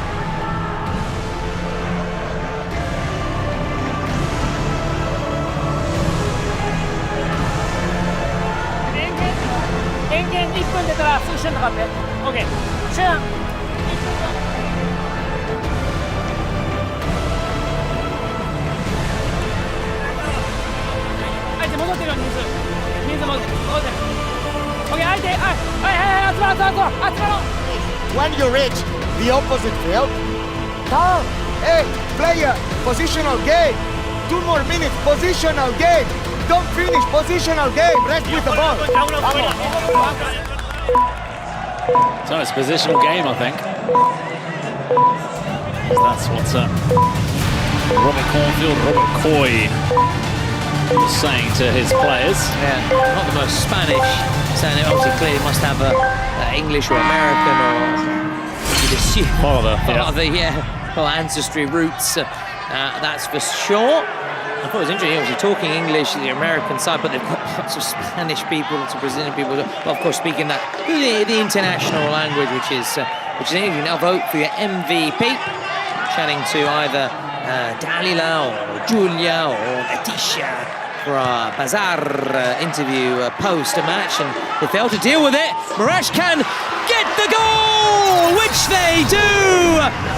Okay. Sure. 戻ってるよ、人数戻ってる。OK、相手、集まろう。 When you reach the opposite field, turn. Hey, player, positional game. 2 more minutes, positional game. Don't finish, positional game. Rest with the ball. So it's a positional game, I think. That's what's Robert Cornfield, Robert Coy was saying to his players. Yeah, not the most Spanish, saying it obviously clearly must have a English or American or you'd assume father, or ancestry roots. That's for sure. I thought it was interesting, obviously talking English, the American side, but they've got lots of Spanish people, lots of Brazilian people, but of course speaking that the international language, which is you can now vote for your MVP. Chatting to either Dalila or Julia or Leticia for our Bazar interview post a match, and they failed to deal with it. Murash can get the goal, which they do.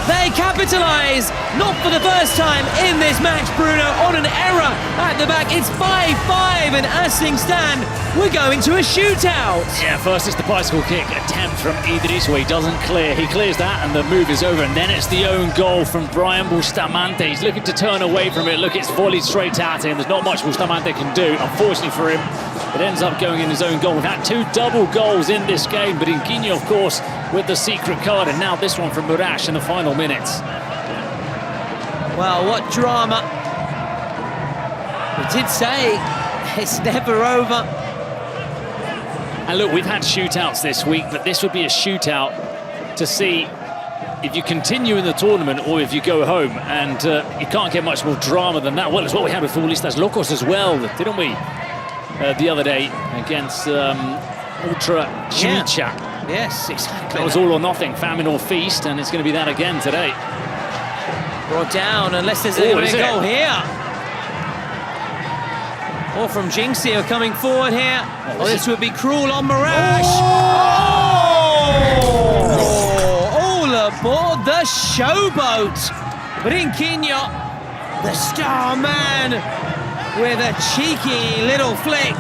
They capitalise, not for the first time in this match, Bruno, on an error at the back. It's 5-5 and Asing stand. We're going to a shootout. Yeah, first it's the bicycle kick attempt from Idris, where he doesn't clear. He clears that and the move is over, and then it's the own goal from Brian Bustamante. He's looking to turn away from it. Look, it's volleyed straight at him. There's not much Bustamante can do. Unfortunately for him, it ends up going in his own goal. We've had 2 double goals in this game, but Inquino, of course, with the secret card, and now this one from Murash in the final minutes. Well, what drama. We did say it's never over. And look, we've had shootouts this week, but this would be a shootout to see if you continue in the tournament or if you go home, and you can't get much more drama than that. Well, it's what we had with Futbolistas Locos as well, didn't we? The other day against Ultra Chimicha. Yeah. Yes, exactly. That was all or nothing, famine or feast, and it's going to be that again today. Brought down, unless there's a goal here. Or from Jinxzi are coming forward here. Oh, this would be cruel on Murash. All aboard the showboat. Brinquinho, the star man, with a cheeky little flick.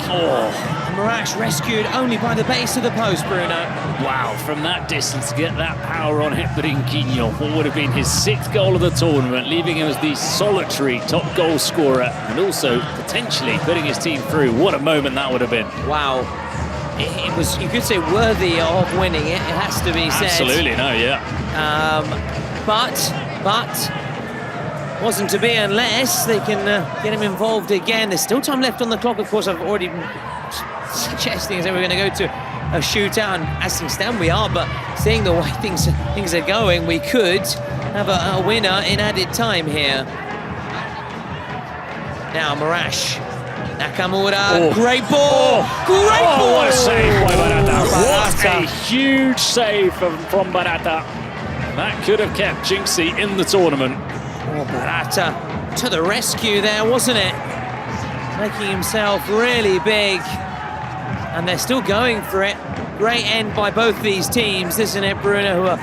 Murash rescued only by the base of the post, Bruno. Wow, from that distance to get that power on hit Brinquinho, what would have been his 6th goal of the tournament, leaving him as the solitary top goal scorer and also potentially putting his team through. What a moment that would have been. Wow. It was, you could say, worthy of winning it. It has to be said. Absolutely, no, yeah. But wasn't to be unless they can get him involved again. There's still time left on the clock. Of course, I've already been suggesting that we're going to go to a shootout, and as things stand we are, but seeing the way things are going, we could have a winner in added time here. Now Murash, Nakamura, great ball, great ball! What a save by Barata. What a huge save from Barata. That could have kept Jinxzi in the tournament. Oh, Barata to the rescue there, wasn't it? Making himself really big. And they're still going for it. Great end by both these teams, isn't it, Bruno,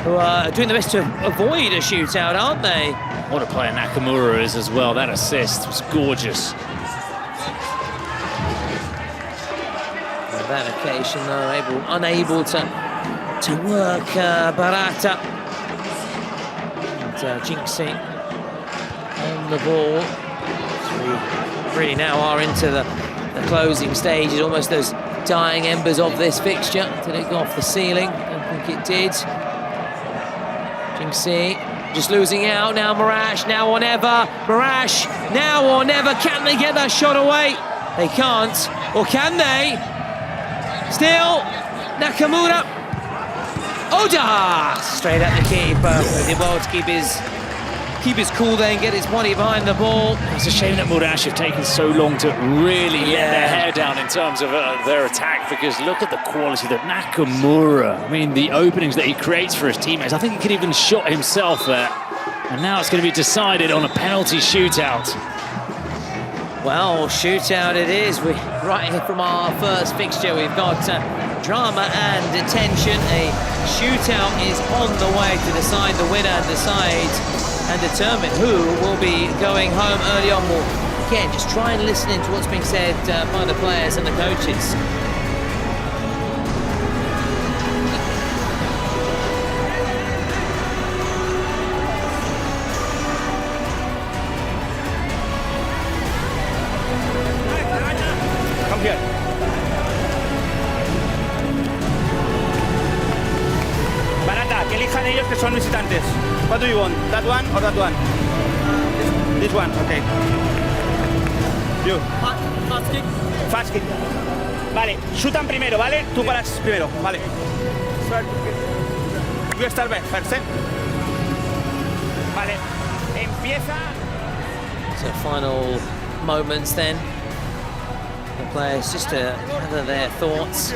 who are doing the best to avoid a shootout, aren't they? What a player Nakamura is as well. That assist was gorgeous. On that occasion, though, unable to work Barata. And Jinxzi on the ball. So we really now are into the closing stages, almost those dying embers of this fixture. Did it go off the ceiling? I don't think it did. Jinxzi just losing out now. Murash, now or never. Murash, now or never. Can they get that shot away? They can't. Or can they? Still, Nakamura. Oda! Straight at the keeper. He did well to keep his cool there and get his body behind the ball. It's a shame that Murash have taken so long to really let their hair down in terms of their attack, because look at the quality that Nakamura, I mean, the openings that he creates for his teammates. I think he could even shot himself there. And now it's going to be decided on a penalty shootout. Well, shootout it is. Right here from our first fixture, we've got drama and tension. A shootout is on the way to decide the winner and determine who will be going home early on. We'll, again, just try and listen into what's being said by the players and the coaches. Come here. Barata, que elijan ellos que son visitantes. What do you want? That one or that one? This one, okay. You. Fast kick. Fast kick. Vale, shootan primero, ¿vale? Tú paras primero, vale. You start back first, ¿eh? Vale, empieza. So final moments then. The players just to gather their thoughts.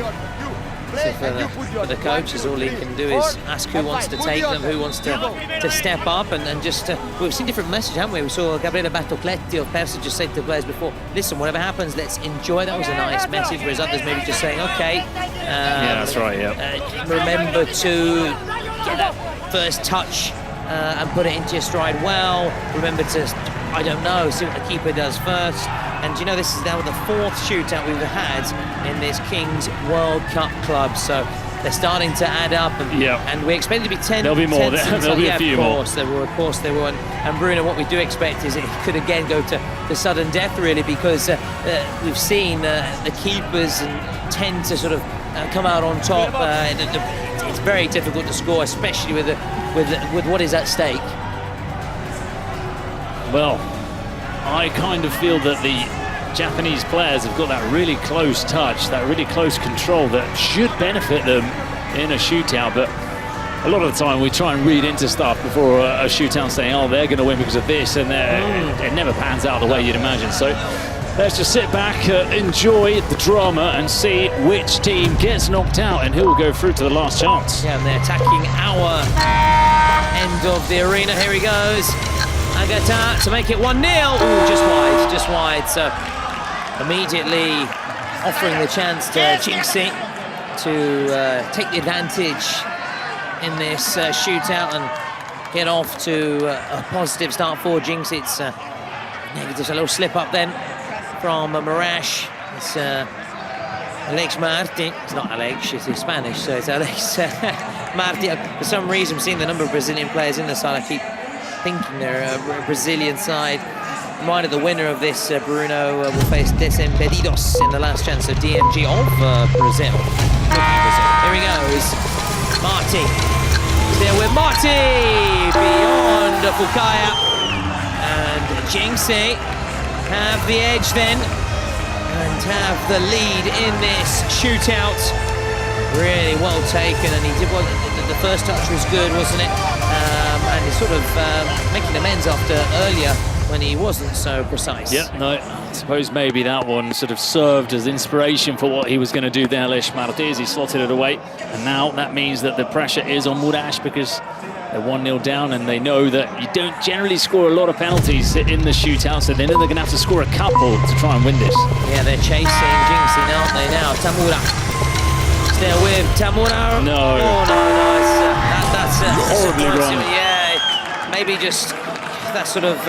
So for the coaches, all he can do is ask who wants to take them, who wants to step up, and just we've seen different messages, haven't we? We saw Gabriele Battocletti of Persa just say to the players before, listen, whatever happens, let's enjoy. That was a nice message, whereas others maybe just saying, okay. Yeah, that's right, yeah. Remember to get that first touch and put it into your stride well. Remember to, I don't know, see what the keeper does first. And you know, this is now the 4th shootout we've had in this Kings World Cup club. So they're starting to add up, and we expect it to be 10. There'll be more. There'll be a few more. Of course there will. And Bruno, what we do expect is it could again go to sudden death, really, because we've seen the keepers tend to sort of come out on top. It's very difficult to score, especially with what is at stake. Well, I kind of feel that the Japanese players have got that really close touch, that really close control that should benefit them in a shootout, but A lot of the time we try and read into stuff before a shootout saying, oh, they're going to win because of this, and it never pans out the way you'd imagine. So let's just sit back, enjoy the drama and see which team gets knocked out and who will go through to the last chance. Yeah, and they're attacking our end of the arena. Here he goes. Agata to make it 1-0. Ooh, just wide. So immediately offering the chance to Jinxzi to take the advantage in this shootout and get off to a positive start for Jinxzi. It's negative, a little slip up then from Murash. It's Alex Marti. It's not Alex, it's Spanish, so it's Alex Marti. For some reason, seeing the number of Brazilian players in the side, I keep thinking they're a Brazilian side. Reminded the winner of this, Bruno, will face Desimpedidos in the last chance of DMG of Brazil. Here he goes. Marti. Still with Marti. Beyond Fukaya. And Jinxzi have the edge then. And have the lead in this shootout. Really well taken. And he did well. The first touch was good, wasn't it? And he's sort of making amends after earlier when he wasn't so precise. Yeah, no, I suppose maybe that one sort of served as inspiration for what he was going to do there, Alex Marti, as he slotted it away. And now that means that the pressure is on Murash because they're 1-0 down and they know that you don't generally score a lot of penalties in the shootout, so they know they're going to have to score a couple to try and win this. Yeah, they're chasing Jinxzi, aren't they now? Tamura. Still with Tamura. No. Oh, no, that's horribly wrong. Yeah, maybe just that sort of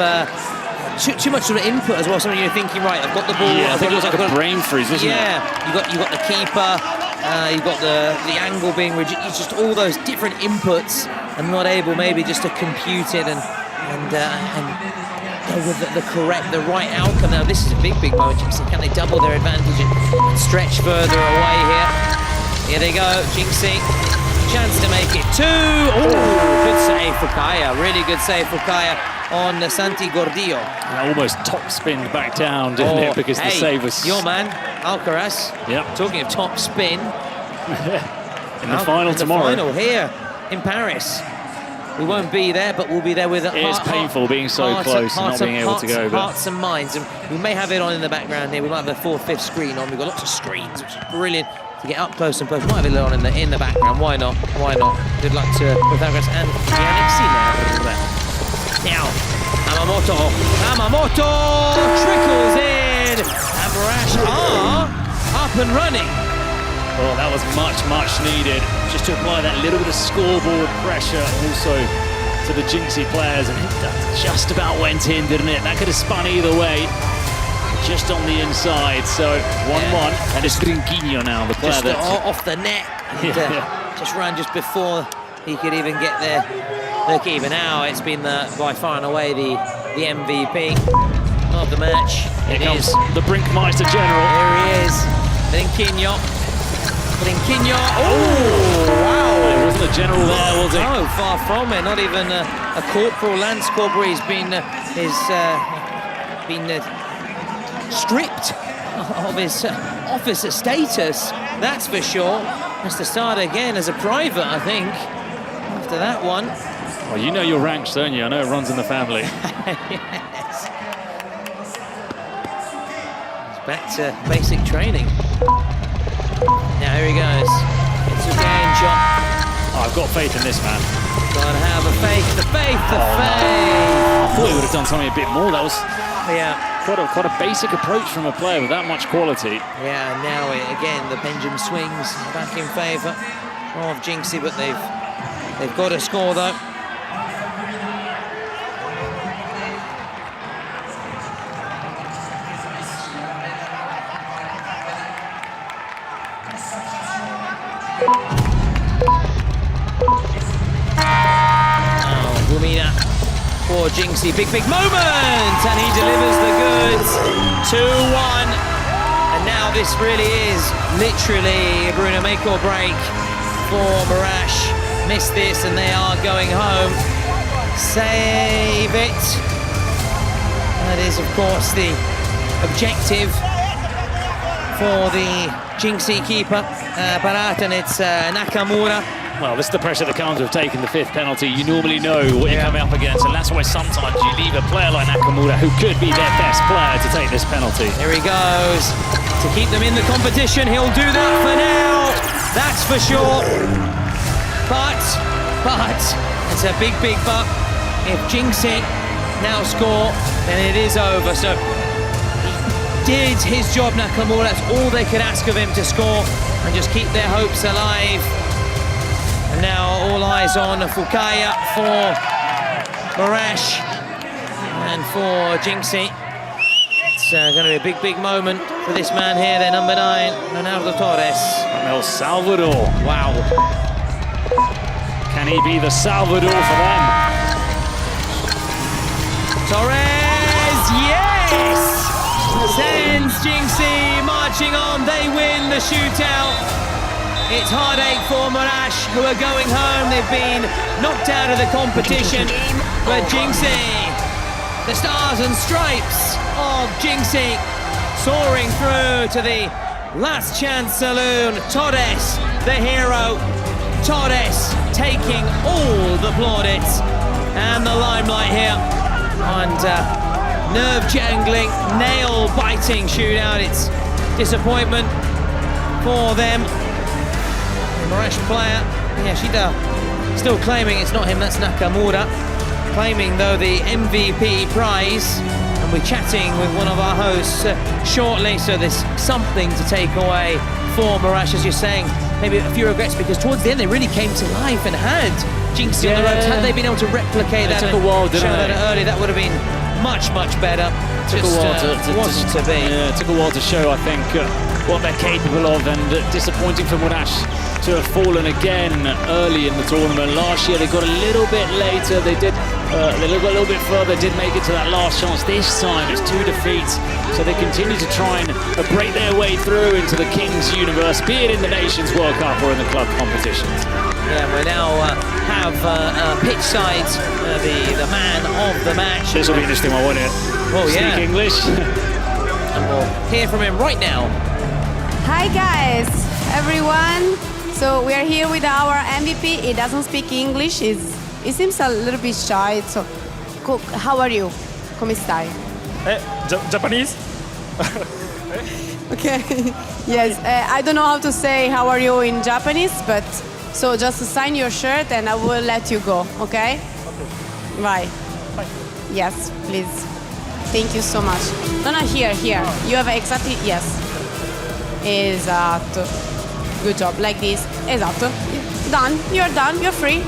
too much sort of input as well. Something you're thinking, right? I've got the ball. Yeah, I think it was like a brain freeze, wasn't it? Yeah, you got the keeper. You've got the angle being it's just all those different inputs, and not able maybe just to compute it and go with the right outcome. Now this is a big moment. Can they double their advantage and stretch further away here? Here they go, Jinxzi. Chance to make it 2. Oh, good save for Kaya. Really good save for Kaya on Santi Gordillo. Almost top spinned back down, didn't it? Because the save was... your man, Alcaraz. Yep. Talking of top spin. in the final tomorrow. In the final here in Paris. We won't be there, but we'll be there with... It is painful being so close and not being able to go. Hearts and minds. And we may have it on in the background here. We might have the 4th, 5th screen on. We've got lots of screens, which is brilliant. To get up close and close. Might have it on in the background. Why not? Why not? Good luck to Pythagoras and Jinxzi there. Now, Yamamoto trickles in, and Murash are up and running. Oh, that was much needed. Just to apply that little bit of scoreboard pressure also to the Jinxzi players, and that just about went in, didn't it? That could have spun either way. Just on the inside, so 1-1. And it's Trinquinho now, the player just that's... off the net, and just ran just before he could even get there. The keeper. Now it's been by far and away the MVP of the match. Here comes the Brinkmeister General. Here he is, Trinquinho. Oh, wow! It wasn't a general there, was it? No, far from it. Not even a corporal, lance corporal. He's been stripped of his officer status, that's for sure. Has to start again as a private, I think, after that one. Well, you know your ranks, don't you? I know it runs in the family. Yes. He's back to basic training. Now here he goes. It's again, John. Oh, I've got faith in this man. Gotta have a faith, the faith. I thought he would have done something a bit more. That was quite a basic approach from a player with that much quality. Yeah, now again the pendulum swings back in favour of Jinxzi, but they've got to score though. For Jinxzi, big moment, and he delivers the goods. 2-1, and now this really is literally Bruno make or break for Murash. Missed this, and they are going home. Save it. That is, of course, the objective for the Jinxzi keeper, Barat, and it's Nakamura Well, this is the pressure that comes with taking the 5th penalty. You normally know what you're coming up against, and that's why sometimes you leave a player like Nakamura, who could be their best player, to take this penalty. Here he goes. To keep them in the competition, he'll do that for now. That's for sure. But, it's a big but. If Jinxzi now score, then it is over. So he did his job, Nakamura. That's all they could ask of him, to score and just keep their hopes alive. And now all eyes on Fukaya for Murash and for Jinxzi. It's going to be a big moment for this man here, their number 9, Ronaldo Torres. From El Salvador. Wow. Can he be the Salvador for them? Torres, yes! Sends Jinxzi marching on. They win the shootout. It's heartache for Murash, who are going home. They've been knocked out of the competition. But Jinxzi, the stars and stripes of Jinxzi, soaring through to the last chance saloon. Torres, the hero. Torres taking all the plaudits and the limelight here. And nerve-jangling, nail-biting shootout. It's disappointment for them. The Murash player, Yoshida, still claiming it's not him, that's Nakamura. Claiming, though, the MVP prize. And we're chatting with one of our hosts shortly, so there's something to take away for Murash, as you're saying. Maybe a few regrets, because towards the end they really came to life and had Jinxzi on the ropes. Had they been able to replicate that and show that early, that would have been much better. Took a while to be. Yeah, it took a while to show, I think, what they're capable of, and disappointing for Murash to have fallen again early in the tournament. Last year they got a little bit later, they got a little bit further, did make it to that last chance. This time it's 2 defeats, so they continue to try and break their way through into the King's universe, be it in the Nations World Cup or in the club competitions. Yeah, we now have pitch sides, the man of the match. This will be interesting one, won't it? Oh yeah. Speak English. And we'll hear from him right now. Hi guys, everyone. So we are here with our MVP. He doesn't speak English. He seems a little bit shy. So, how are you? Come stai? Japanese? Okay. Yes. I don't know how to say how are you in Japanese, but so just sign your shirt and I will let you go. Okay? Okay. Right. Bye. Yes, please. Thank you so much. No, here. You have exactly, yes. Esatto. Good job, like this. Esatto. Done, you're free.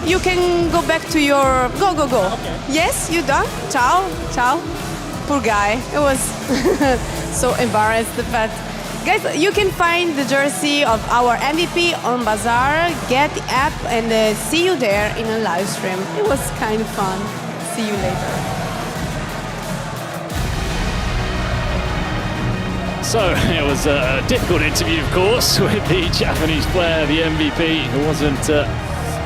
You can go back to your, go. Okay. Yes, you done? Ciao. Poor guy, it was so embarrassed, but guys, you can find the jersey of our MVP on Bazaar, get the app and see you there in a live stream. It was kind of fun. See you later. So it was a difficult interview, of course, with the Japanese player, the MVP, who wasn't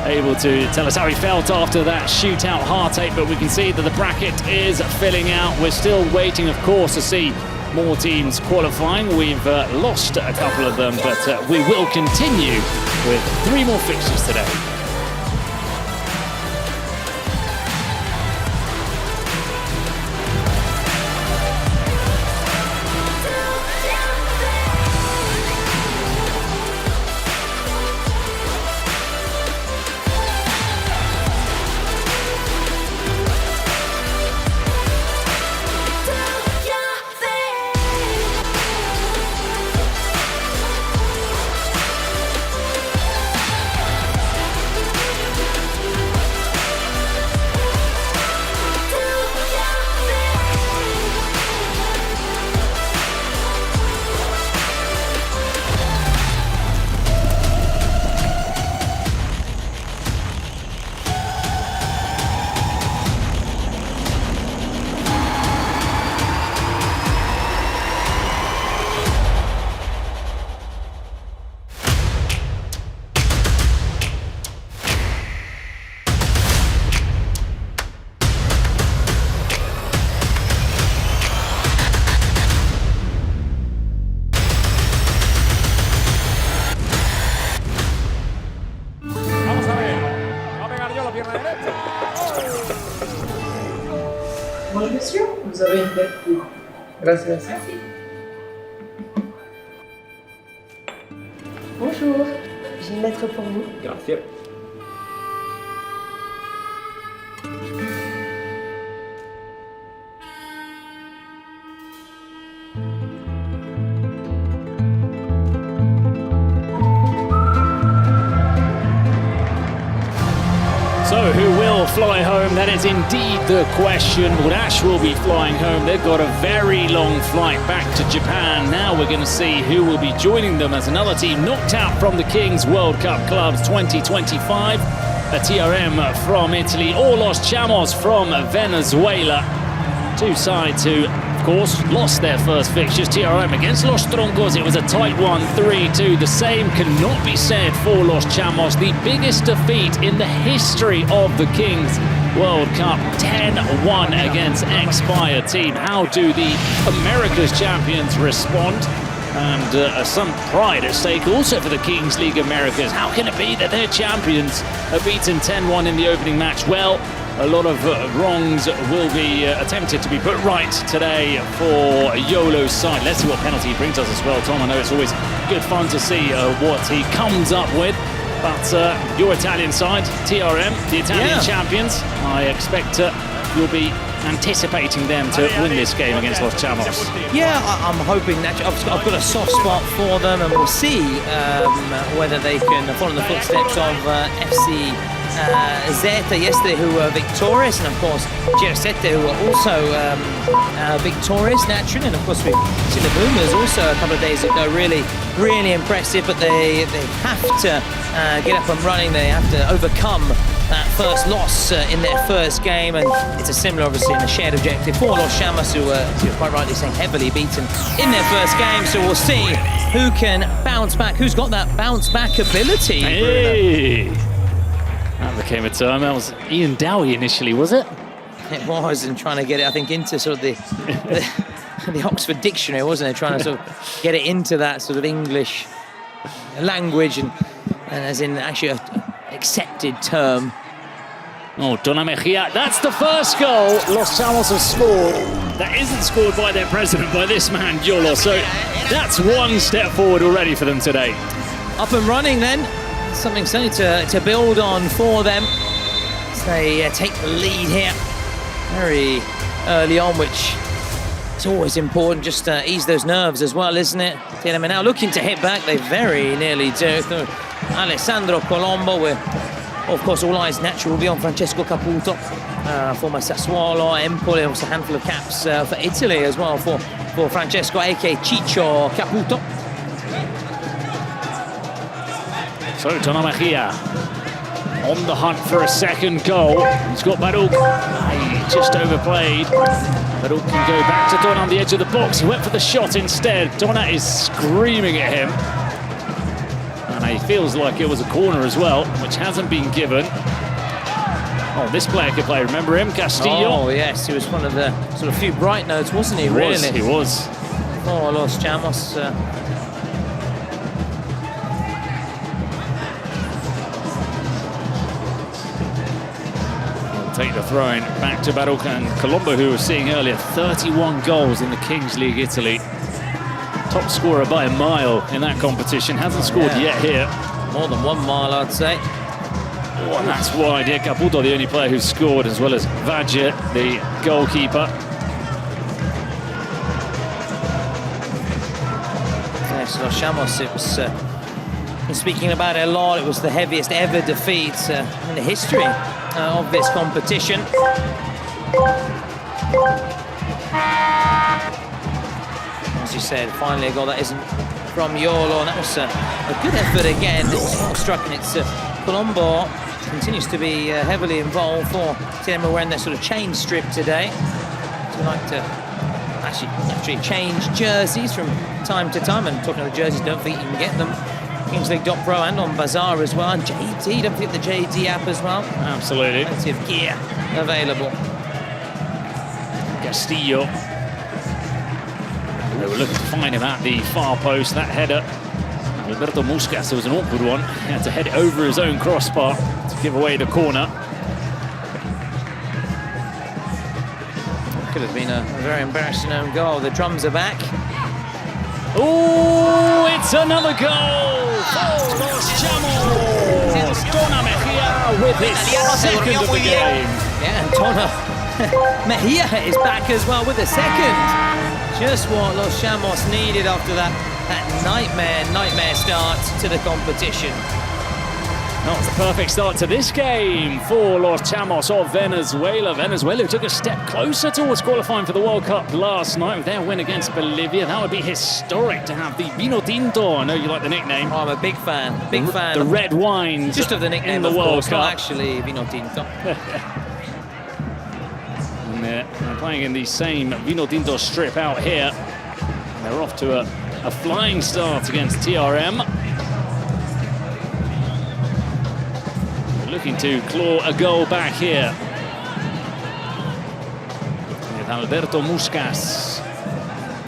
able to tell us how he felt after that shootout heartache, but we can see that the bracket is filling out. We're still waiting, of course, to see more teams qualifying. We've lost a couple of them, but we will continue with 3 more fixtures today. Vous avez une tête pour. Gracias. Bonjour, j'ai une lettre pour vous. Gracias. So who will fly home? That is indeed the question. Murash will be flying home. They've got a very long flight back to Japan. Now we're going to see who will be joining them as another team knocked out from the Kings World Cup Clubs 2025. A TRM from Italy, or Los Chamos from Venezuela. Two sides who, of course, lost their first fixtures. TRM against Los Troncos, it was a tight one, 3-2. The same cannot be said for Los Chamos. The biggest defeat in the history of the Kings World Cup, 10-1 against Expire team. How do the Americas champions respond? And some pride at stake also for the Kings League Americas. How can it be that their champions are beaten 10-1 in the opening match? Well, a lot of wrongs will be attempted to be put right today for Yolo's side. Let's see what penalty he brings us as well, Tom. I know it's always good fun to see what he comes up with. But your Italian side, TRM, the Italian champions, I expect you'll be anticipating them to win this game against Los Chamos. Yeah, I'm hoping that I've got a soft spot for them, and we'll see whether they can follow in the footsteps of FC Zeta yesterday, who were victorious, and of course Girasete, who were also victorious naturally, and of course we've seen the Boomers also a couple of days ago, really impressive, but they have to get up and running. They have to overcome that first loss in their first game, and it's a similar, obviously, in a shared objective for Los Chamos, who were, as you're quite rightly saying, heavily beaten in their first game. So we'll see who can bounce back, who's got that bounce back ability. Hey. That became a term. That was Ian Dowie initially, was it? It was, and trying to get it, I think, into sort of the Oxford Dictionary, wasn't it? Trying to sort of get it into that sort of English language, and as in actually an accepted term. Oh, Donna Mejia, that's the first goal Los Chamos have scored. That isn't scored by their president, by this man, Yolo. So that's one step forward already for them today. Up and running then. Something certainly to build on for them. So they take the lead here very early on, which is always important, just to ease those nerves as well, isn't it? TNM are now looking to hit back. They very nearly do. Alessandro Colombo, where, of course, all eyes naturally will be on Francesco Caputo, former Sassuolo, Empoli, also a handful of caps for Italy as well for Francesco, aka Ciccio Caputo. So Donna Mejia on the hunt for a second goal. He's got Baruch. He just overplayed. Baruch can go back to Donna on the edge of the box. He went for the shot instead. Donna is screaming at him. And he feels like it was a corner as well, which hasn't been given. Oh, this player could play. Remember him? Castillo? Oh, yes. He was one of the sort of few bright notes, wasn't he, really? He was. For Los Chamos. Take the throw-in back to Baruch and Colombo, who was seeing earlier, 31 goals in the Kings League Italy. Top scorer by a mile in that competition. Hasn't scored yet here. More than 1 mile, I'd say. Oh, and that's wide. Yeah, Caputo, the only player who's scored, as well as Vadje, the goalkeeper. Yes, Los Chamos, it was, been speaking about it a lot, it was the heaviest ever defeat in the history of this competition. As you said, finally a goal that isn't from Yolo, and that was a good effort again. It was well struck, and it's Colombo continues to be heavily involved for TNM. We're in their sort of change strip today. So we like to actually change jerseys from time to time, and talking about jerseys, don't think you can get them KingsLeague.pro and on Bazaar as well, and JD, don't forget the JD app as well. Absolutely. Plenty of gear available. Castillo. They were looking to find him at the far post. That header, Alberto Muscas, was an awkward one. He had to head it over his own crossbar to give away the corner. Could have been a very embarrassing own goal. The drums are back. Oh, it's another goal for Los Chamos. Dona Mejia with his second of the game. Yeah, and Dona Mejia is back as well with a second. Just what Los Chamos needed after that nightmare start to the competition. That was the perfect start to this game for Los Chamos of Venezuela. Venezuela took a step closer towards qualifying for the World Cup last night with their win against Bolivia. That would be historic to have the Vino Tinto. I know you like the nickname. Oh, I'm a big fan. The red wine. Just of the nickname in the of World course, Cup. not actually Vino Tinto. And they're playing in the same Vino Tinto strip out here. They're off to a flying start against TRM. Looking to claw a goal back here. With Alberto Muscas.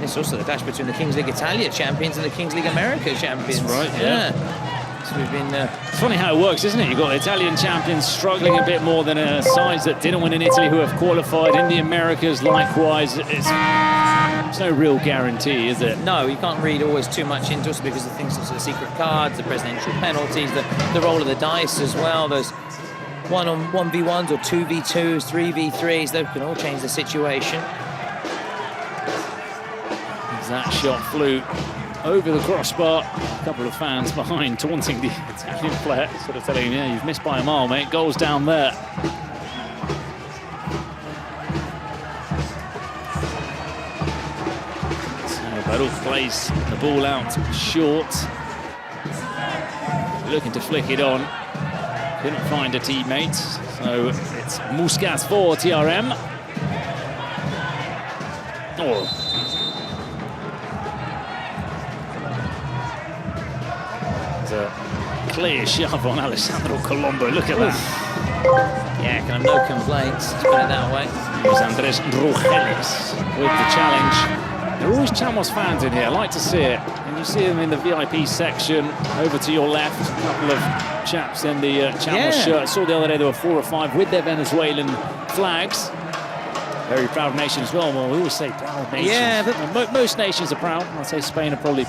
It's also the clash between the Kings League Italia champions and the Kings League America champions. That's right, yeah. So we've been... It's funny how it works, isn't it? You've got the Italian champions struggling a bit more than sides that didn't win in Italy who have qualified. In the Americas, likewise. It's no real guarantee, is it? No, you can't read always too much into it because of things such as the secret cards, the presidential penalties, the roll of the dice as well. Those 1v1s or 2v2s, 3v3s, those can all change the situation. As that shot flew over the crossbar, a couple of fans behind taunting the Italian player, sort of telling him, yeah, you've missed by a mile, mate. Goal's down there. Baruch plays the ball out short. Looking to flick it on. Couldn't find a teammate. So it's Muscas for TRM. Oh. There's a clear shove on Alessandro Colombo. Look at that. Yeah, kind of no complaints, let's put it that way. Here's Andres Rugeles with the challenge. There are always Chamos fans in here, I like to see it. And you see them in the VIP section, over to your left, a couple of chaps in the Chamos shirt. I saw the other day there were 4 or 5 with their Venezuelan flags. Very proud nation as well. Well, we always say proud nation. Yeah, but most nations are proud. I'd say Spain are probably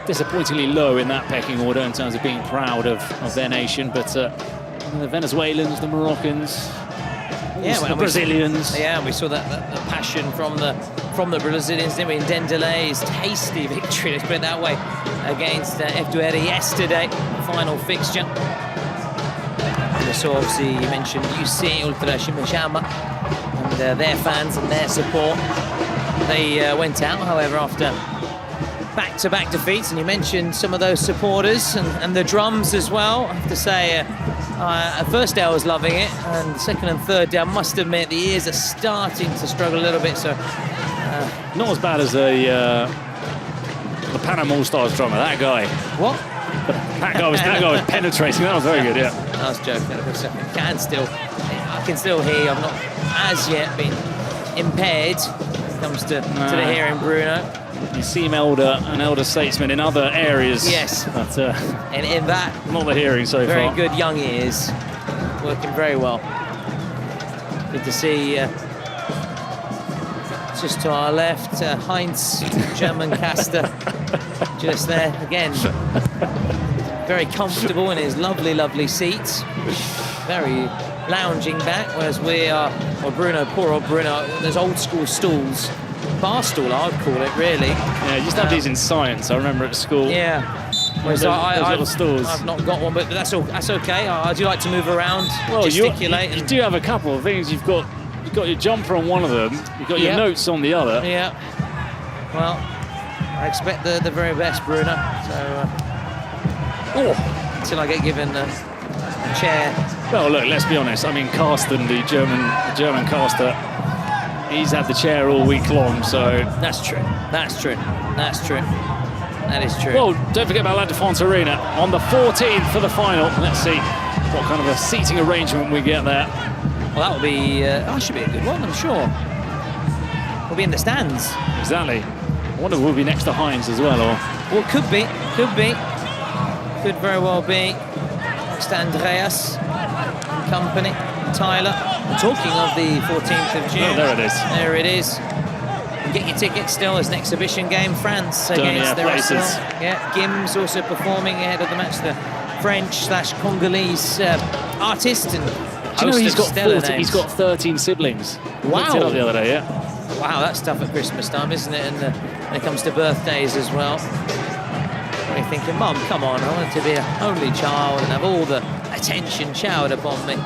disappointingly low in that pecking order in terms of being proud of their nation. But the Venezuelans, the Moroccans, the Brazilians. We saw that passion from the Brazilians, didn't we? In Dendelay's tasty victory, let's put it that way, against F2R yesterday, final fixture. And we saw, obviously, you mentioned UC Ultra Shimashama and their fans and their support. They went out, however, after back-to-back defeats, and you mentioned some of those supporters and the drums as well. I have to say, at first day I was loving it, and second and third day I must admit the ears are starting to struggle a little bit. So not as bad as the Panama All-Stars drummer. That guy. What? That guy was penetrating. That was very good. Yeah. I was joking. I can still hear you. I've not as yet been impaired when it comes to the hearing, Bruno. You seem an elder statesman in other areas. Yes. But in that, not the hearing so far. Very good young ears, working very well. Good to see. Just to our left, Heinz, German caster, just there again. Very comfortable in his lovely seats. Very lounging back, whereas we are, poor old Bruno, those old school stools. Bar stool, I would call it, really. Yeah, you used to have these in science, I remember at school. Yeah. Those little stools. I've not got one, but that's okay. I do like to move around, gesticulate. You do have a couple of things. You've got your jumper on one of them, you've got your notes on the other. Yeah. Well, I expect the very best, Bruno. So, until I get given a chair. Well, look, let's be honest. I mean, Carsten, the German caster, he's had the chair all week long, so... That's true. That is true. Well, don't forget about La Défense Arena on the 14th for the final. Let's see what kind of a seating arrangement we get there. Well, that will be... that should be a good one, I'm sure. We'll be in the stands. Exactly. I wonder if we'll be next to Heinz as well, or... Well, could be. Could very well be. Next to Andreas and company, Tyler. And talking of the 14th of June. Oh, there it is. There it is. Get your tickets still as an exhibition game. France against the rest of them. Yeah, Gim's also performing ahead of the match. The French/Congolese artist. And Do you know he's got stellar 40, he's got 13 siblings. Wow. Looked it up the other day, yeah. Wow, that's tough at Christmas time, isn't it? And when it comes to birthdays as well. You're thinking, Mum, come on, I want to be an only child and have all the attention showered upon me.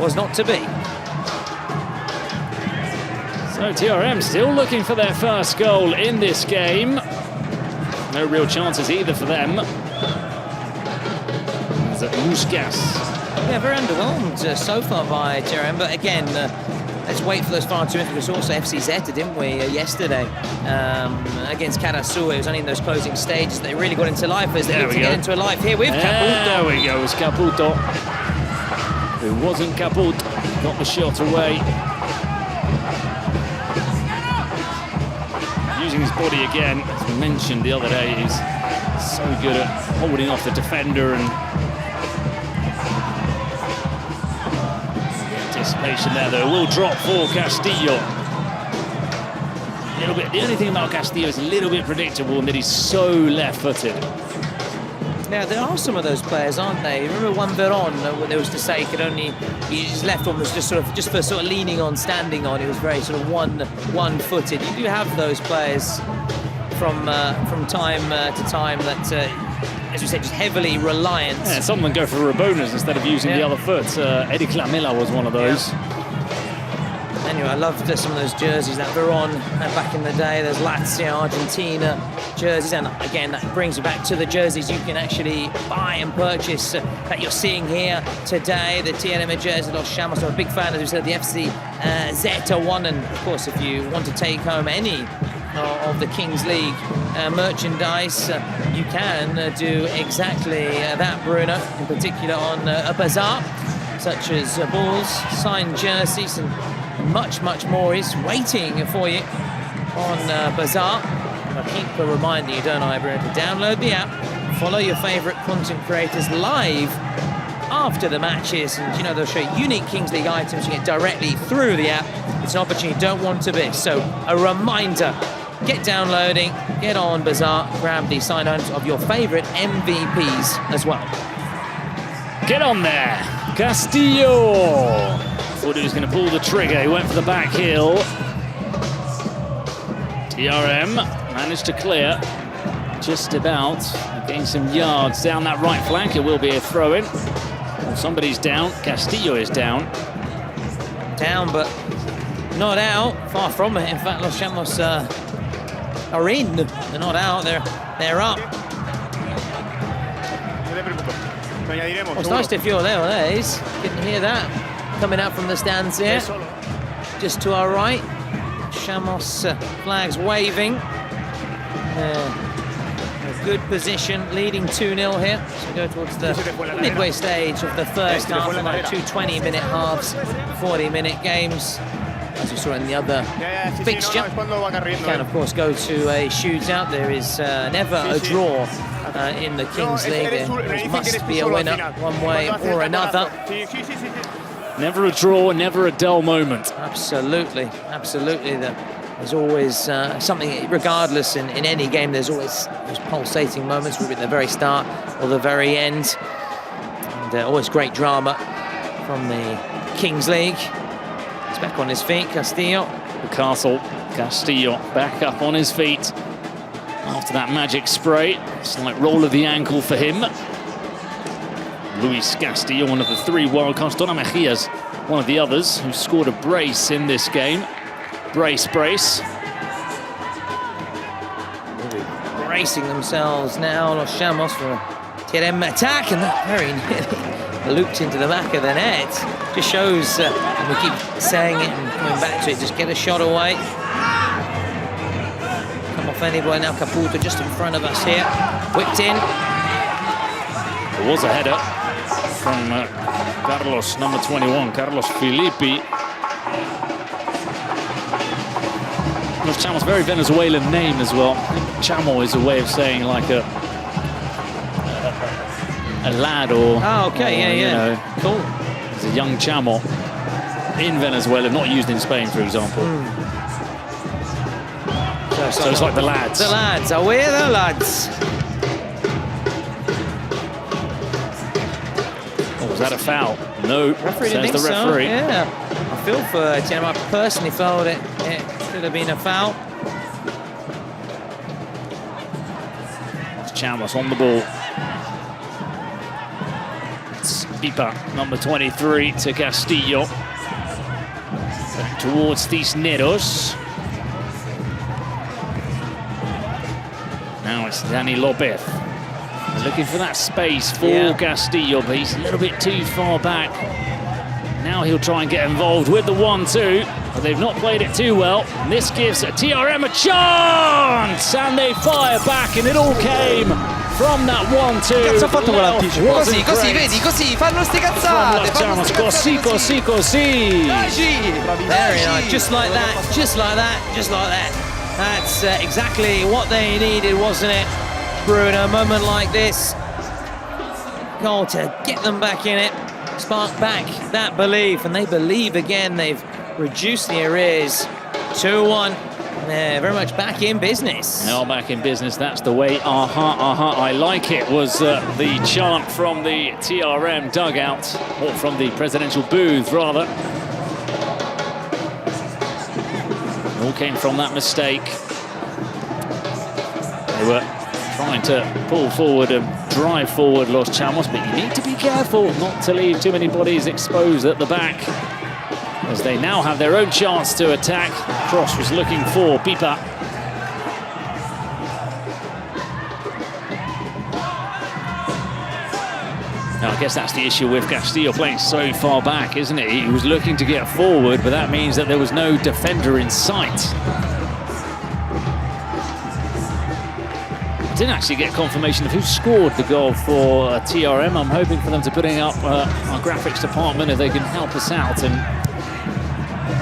Was not to be. So TRM still looking for their first goal in this game. No real chances either for them. Is it Muscas? Yeah, very underwhelmed so far by TRM, but again, let's wait for those final 2 minutes. We saw also FC Zeta, didn't we, yesterday against Karasu. It was only in those closing stages they really got into life as they looked to get into a life here with Caputo. There we go, it was Caputo. It wasn't Caput, got the shot away. Using his body again, as we mentioned the other day, he's so good at holding off the defender and anticipation there, though. Will drop for Castillo. A little bit. The only thing about Castillo is a little bit predictable in that he's so left-footed. Now there are some of those players, aren't they? Remember Juan Veron, when there was to say his left one was just for sort of leaning on, standing on. It was very sort of one-footed. You do have those players from time to time that, as we said, just heavily reliant. Yeah, some of them go for Rabonas instead of using the other foot. Eddie Clamilla was one of those. Yeah. Anyway, I loved some of those jerseys that Veron had back in the day. There's Lazio, Argentina jerseys, and again, that brings you back to the jerseys you can actually buy and purchase that you're seeing here today. The TNM jersey, Los Chamos. I'm a big fan, as we said, the FC Zeta one, and of course, if you want to take home any of the Kings League merchandise, you can do exactly that, Bruno, in particular on a bazaar, such as balls, signed jerseys, and much more is waiting for you on Bazaar. And I keep reminding you, don't I, Bruno, to download the app, follow your favourite content creators live after the matches, and you know they'll show you unique Kings League items you get directly through the app. It's an opportunity you don't want to miss. So a reminder, get downloading, get on Bazaar, grab the signed items of your favourite MVPs as well. Get on there, Castillo. Thought he was going to pull the trigger. He went for the back heel. TRM managed to clear just about, getting some yards down that right flank. It will be a throw-in. Well, somebody's down. Castillo is down. Down, but not out. Far from it. In fact, Los Chamos are in. They're not out. They're up. Well, it's nice to feel there. There it is. Didn't hear that. Coming out from the stands here, just to our right. Chamos flags waving. A good position, leading 2-0 here. So we go towards the midway stage of the first half, like 2 20-minute halves, 40-minute games. As we saw in the other fixture, you can of course go to a shootout. There is never a draw in the Kings League. There must be a winner one way or another. Never a draw, never a dull moment. Absolutely. There's always something, regardless in any game, there's always those pulsating moments, whether at the very start or the very end. And always great drama from the Kings League. He's back on his feet, Castillo. Castillo back up on his feet after that magic spray. Slight roll of the ankle for him. Luis Castillo, one of the 3 wildcards. Donna Mejia's one of the others who scored a brace in this game. Brace. Bracing themselves now, Los Chamos, for a TRM attack, and that very nearly looped into the back of the net. Just shows, and we keep saying it and coming back to it, just get a shot away. Come off anybody now, Caputo just in front of us here. Whipped in. There was a header from Carlos, number 21, Carlos Filippi. Los Chamos, very Venezuelan name as well. Chamo is a way of saying like a lad or... Oh, okay, yeah. You know, cool. He's a young Chamo. in Venezuela, not used in Spain, for example. So it's like the lads. The lads, away the lads. Oh, was that a foul? No, says the referee. So. Yeah, I feel for Tim. I personally felt it could have been a foul. Chamos on the ball. It's Pipa, number 23, to Castillo. Towards Cisneros. Now it's Dani Lopez. Looking for that space for Castillo, but he's a little bit too far back. Now he'll try and get involved with the 1-2, but they've not played it too well. And this gives TRM a chance! And they fire back, and it all came from that 1-2. Cazzo ha fatto quell'anticipo? Così, vedi, così, fanno ste cazzate. Così. Very nice, just like that, just like that, just like that. That's exactly what they needed, wasn't it, Bruno? A moment like this, goal to get them back in it, spark back that belief, and they believe again. They've reduced the arrears 2-1. They're very much back in business. Now back in business, that's the way. I like it, was the chant from the TRM dugout, or from the presidential booth, rather. It all came from that mistake. They were trying to pull forward and drive forward Los Chamos, but you need to be careful not to leave too many bodies exposed at the back, as they now have their own chance to attack. Cross was looking for Pipa. Now, I guess that's the issue with Castillo playing so far back, isn't it? He was looking to get forward, but that means that there was no defender in sight. I didn't actually get confirmation of who scored the goal for TRM. I'm hoping for them to putting up our graphics department, if they can help us out and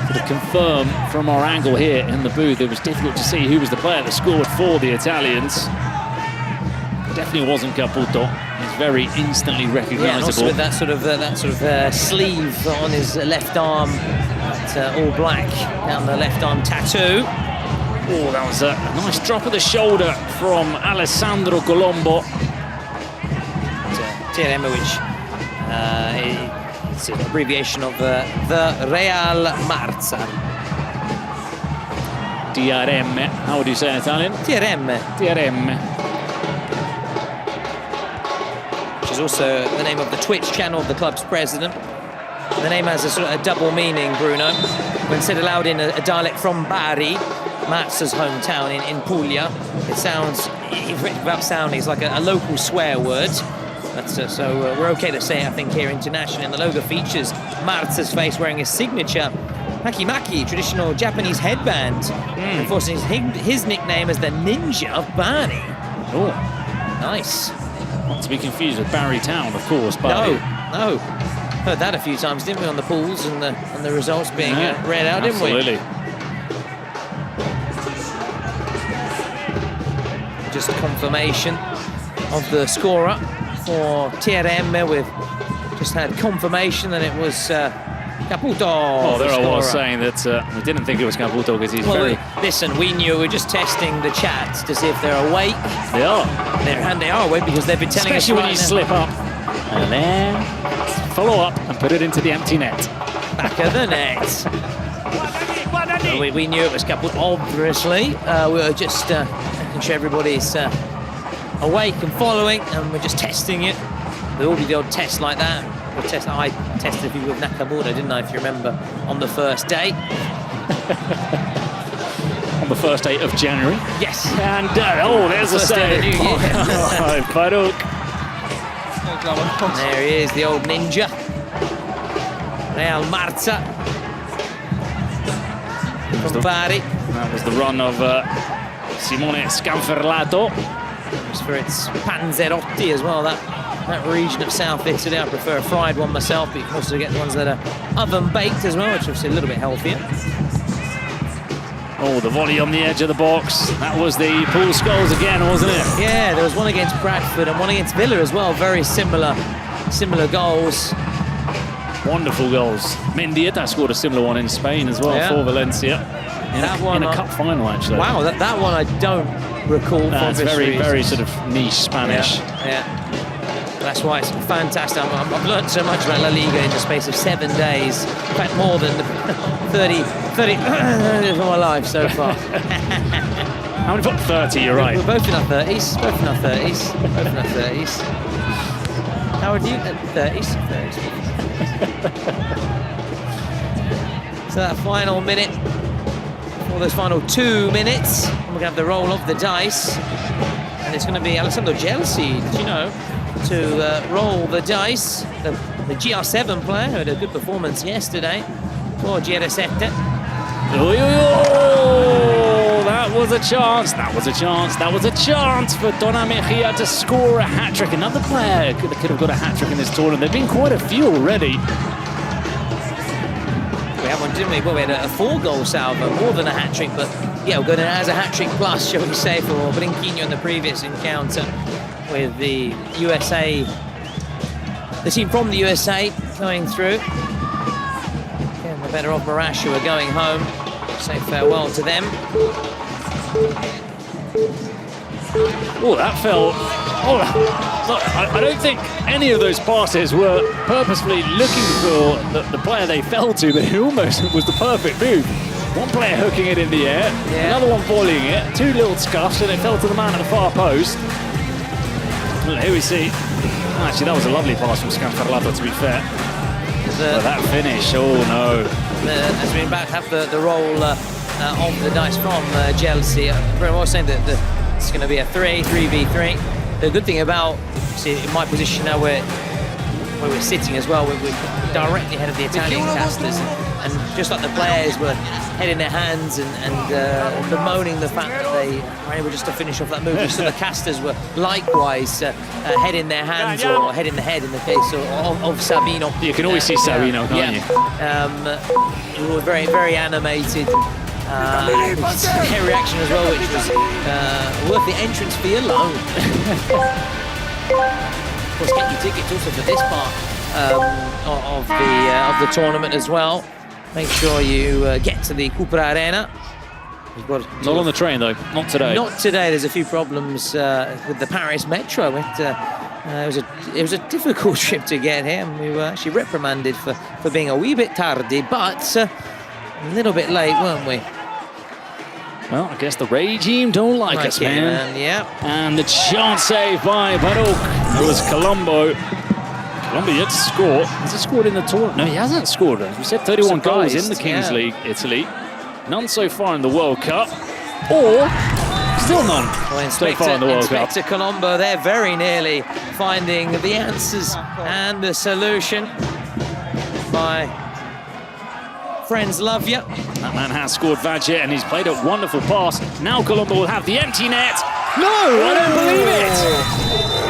sort of confirm from our angle here in the booth. It was difficult to see who was the player that scored for the Italians. It definitely wasn't Caputo. He's very instantly recognisable. Yeah, and also with that sort of sleeve on his left arm, that all black down the left arm tattoo. Oh, that was a nice drop of the shoulder from Alessandro Colombo. TRM, which it's an abbreviation of the Real Marza. TRM, how would you say in Italian? TRM. TRM. Which is also the name of the Twitch channel of the club's president. The name has a sort of a double meaning, Bruno. When said aloud in a dialect from Bari, Marza's hometown in Puglia, it sounds, without sounding, it's like a local swear word. So we're okay to say it, I think, here internationally. And the logo features Marza's face wearing his signature Makimaki, traditional Japanese headband, enforcing his nickname as the Ninja of Bari. Oh, nice. Not to be confused with Barry Town, of course. Bari. No. Heard that a few times, didn't we, on the pools and the results being read out, didn't we? Absolutely. Just confirmation of the scorer for TRM. We've just had confirmation that it was Caputo. Oh, there I was saying that we didn't think it was Caputo because he's very... Listen, we knew. We're just testing the chat to see if they're awake. They are. And they are awake because they've been telling us. Especially when you slip up. And then follow up and put it into the empty net. Back of the net. We knew it was Caputo, obviously. We were just making sure everybody's awake and following, and we're just testing it. There will be the odd test like that. I tested you with Nakamura, didn't I, if you remember, on the first day. On the first day of January. Yes. And, there's a save. Farouk. There he is, the old ninja. Real Marza. From Bari. That was the run of Simone Scanferlato. Just for its panzerotti as well, that region of South Italy. I prefer a fried one myself, but you can also get the ones that are oven-baked as well, which are obviously a little bit healthier. Oh, the volley on the edge of the box. That was the Paul Scholes again, wasn't it? Yeah, there was one against Bradford and one against Villa as well. Very similar goals. Wonderful goals. Mendieta scored a similar one in Spain as well for Valencia. In a cup final, actually. Wow, that one I don't recall. That's very sort of niche Spanish. Yeah. That's why it's fantastic. I've learned so much about La Liga in the space of 7 days. In fact, more than 30 of my life so far. How many? 30, you're right. We're both in our 30s. Both in our 30s. Both in our 30s. How old are you? 30s. So that final minute, or those final 2 minutes, we're going to have the roll of the dice. And it's going to be Alessandro Jinxzi, did you know, to roll the dice. The GR7 player who had a good performance yesterday for GR7. Oh, that was a chance. That was a chance. That was a chance for Dona Mejia to score a hat-trick. Another player could have got a hat-trick in this tournament. There've been quite a few already. We had one, didn't we? Well, we had a 4-goal salvo, more than a hat-trick, but yeah, we're going as a hat-trick plus, shall we say, for Brinquinho in the previous encounter with the USA, the team from the USA going through. Again, the better off Murash who are going home. Say farewell to them. Oh, that felt... Oh, look, I don't think any of those passes were purposefully looking for the player they fell to, but it almost was the perfect move. One player hooking it in the air, another one volleying it, 2 little scuffs, and it fell to the man at the far post. Well, here we see... Actually, that was a lovely pass from Scanfarlato, to be fair. But that finish, oh no. As we have the roll of the dice from Chelsea, I was saying that it's going to be a 3v3. The good thing about, see, in my position now where we're sitting as well, we're directly ahead of the Italian casters, and just like the players were heading their hands and bemoaning the fact that they were able just to finish off that move, so the casters were likewise head in their hands or head in the head in the case of Sabino. You can always see Sabino, can't you? We were very, very animated. Their reaction as well, which was worth the entrance fee alone. Of course, get your tickets also for this part of the tournament as well. Make sure you get to the Cupra Arena. Not on the train though, not today. Not today. There's a few problems with the Paris Metro. It was a difficult trip to get here, and we were actually reprimanded for being a wee bit tardy, but a little bit late, weren't we? Well, I guess the regime don't like us, man. Yeah. And the chance save by Baruch. It was Colombo. Colombo yet to score. Has he scored in the tournament? No, he hasn't scored. We said 31 goals in the Kings League, Italy. None so far in the World Cup. Or still none so far in the World Cup. Inspector Colombo, they're very nearly finding the answers and the solution. My friends love you. That man has scored Vajit, and he's played a wonderful pass. Now Colombo will have the empty net. No, I don't believe it.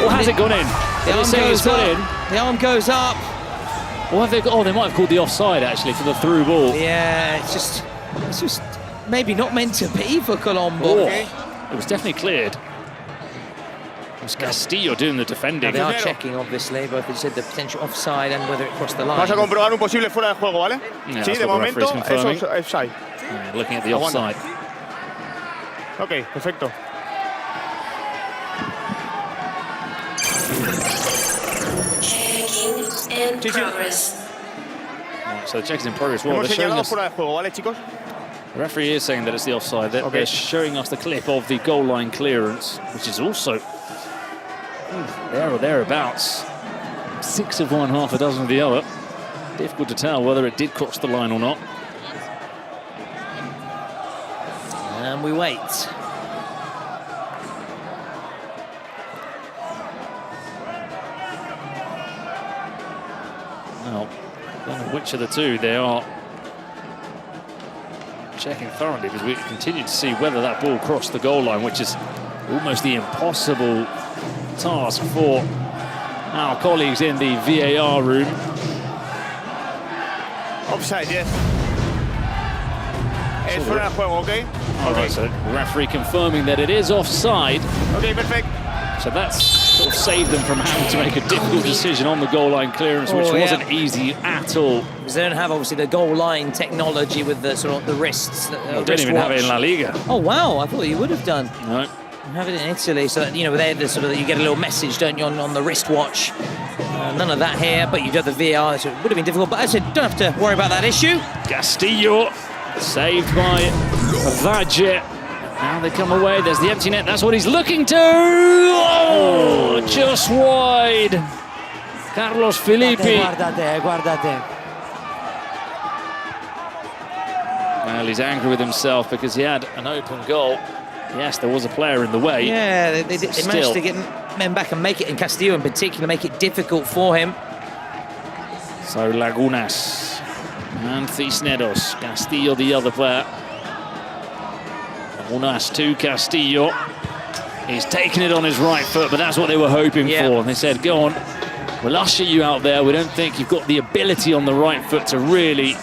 Or has it gone in? The arm goes up. The arm goes up. Or have they? Oh, they might have called the offside actually for the through ball. Yeah, it's just maybe not meant to be for Colombo. Oh, it was definitely cleared. It was Castillo doing the defending. Now they are checking, obviously, both as you said, the potential offside and whether it crossed the line. Vamos a comprobar un posible fuera de juego, ¿vale? Yeah, sí, de momento es offside. Yeah, looking at the offside. Okay, perfecto. In progress. Right, so the check is in progress. Well, they're showing us, fuera de juego, ¿vale, chicos? the referee is saying that it's the offside. They're showing us the clip of the goal line clearance, which is also there or thereabouts. 6 of one, half a dozen of the other. Difficult to tell whether it did cross the line or not. And we wait. Now, I don't know which of the two they are checking thoroughly, because we continue to see whether that ball crossed the goal line, which is almost the impossible task for our colleagues in the VAR room. Offside, yes. Es fuera de juego, okay? All right, so the referee confirming that it is offside. Okay, perfect. So that's sort of saved them from having to make a difficult decision on the goal line clearance, which wasn't easy at all. Because they don't have, obviously, the goal line technology with the sort of the wrists. They don't even have it in La Liga. Oh, wow, I thought you would have done. No. You have it in Italy, so that, you know, they're the sort of, you get a little message, don't you, on the wristwatch. None of that here, but you've got the VR, so it would have been difficult. But as I said, don't have to worry about that issue. Castillo saved by Valle. Now they come away. There's the empty net. That's what he's looking to. Oh, just wide. Carlos Filippi. Guardate. Well, he's angry with himself because he had an open goal. Yes, there was a player in the way. Yeah, they managed to get men back and make it, in Castillo in particular, make it difficult for him. So Lagunas and Cisneros. Castillo, the other player. Lagunas to Castillo. He's taking it on his right foot, but that's what they were hoping for. They said, go on, we'll usher you out there. We don't think you've got the ability on the right foot to really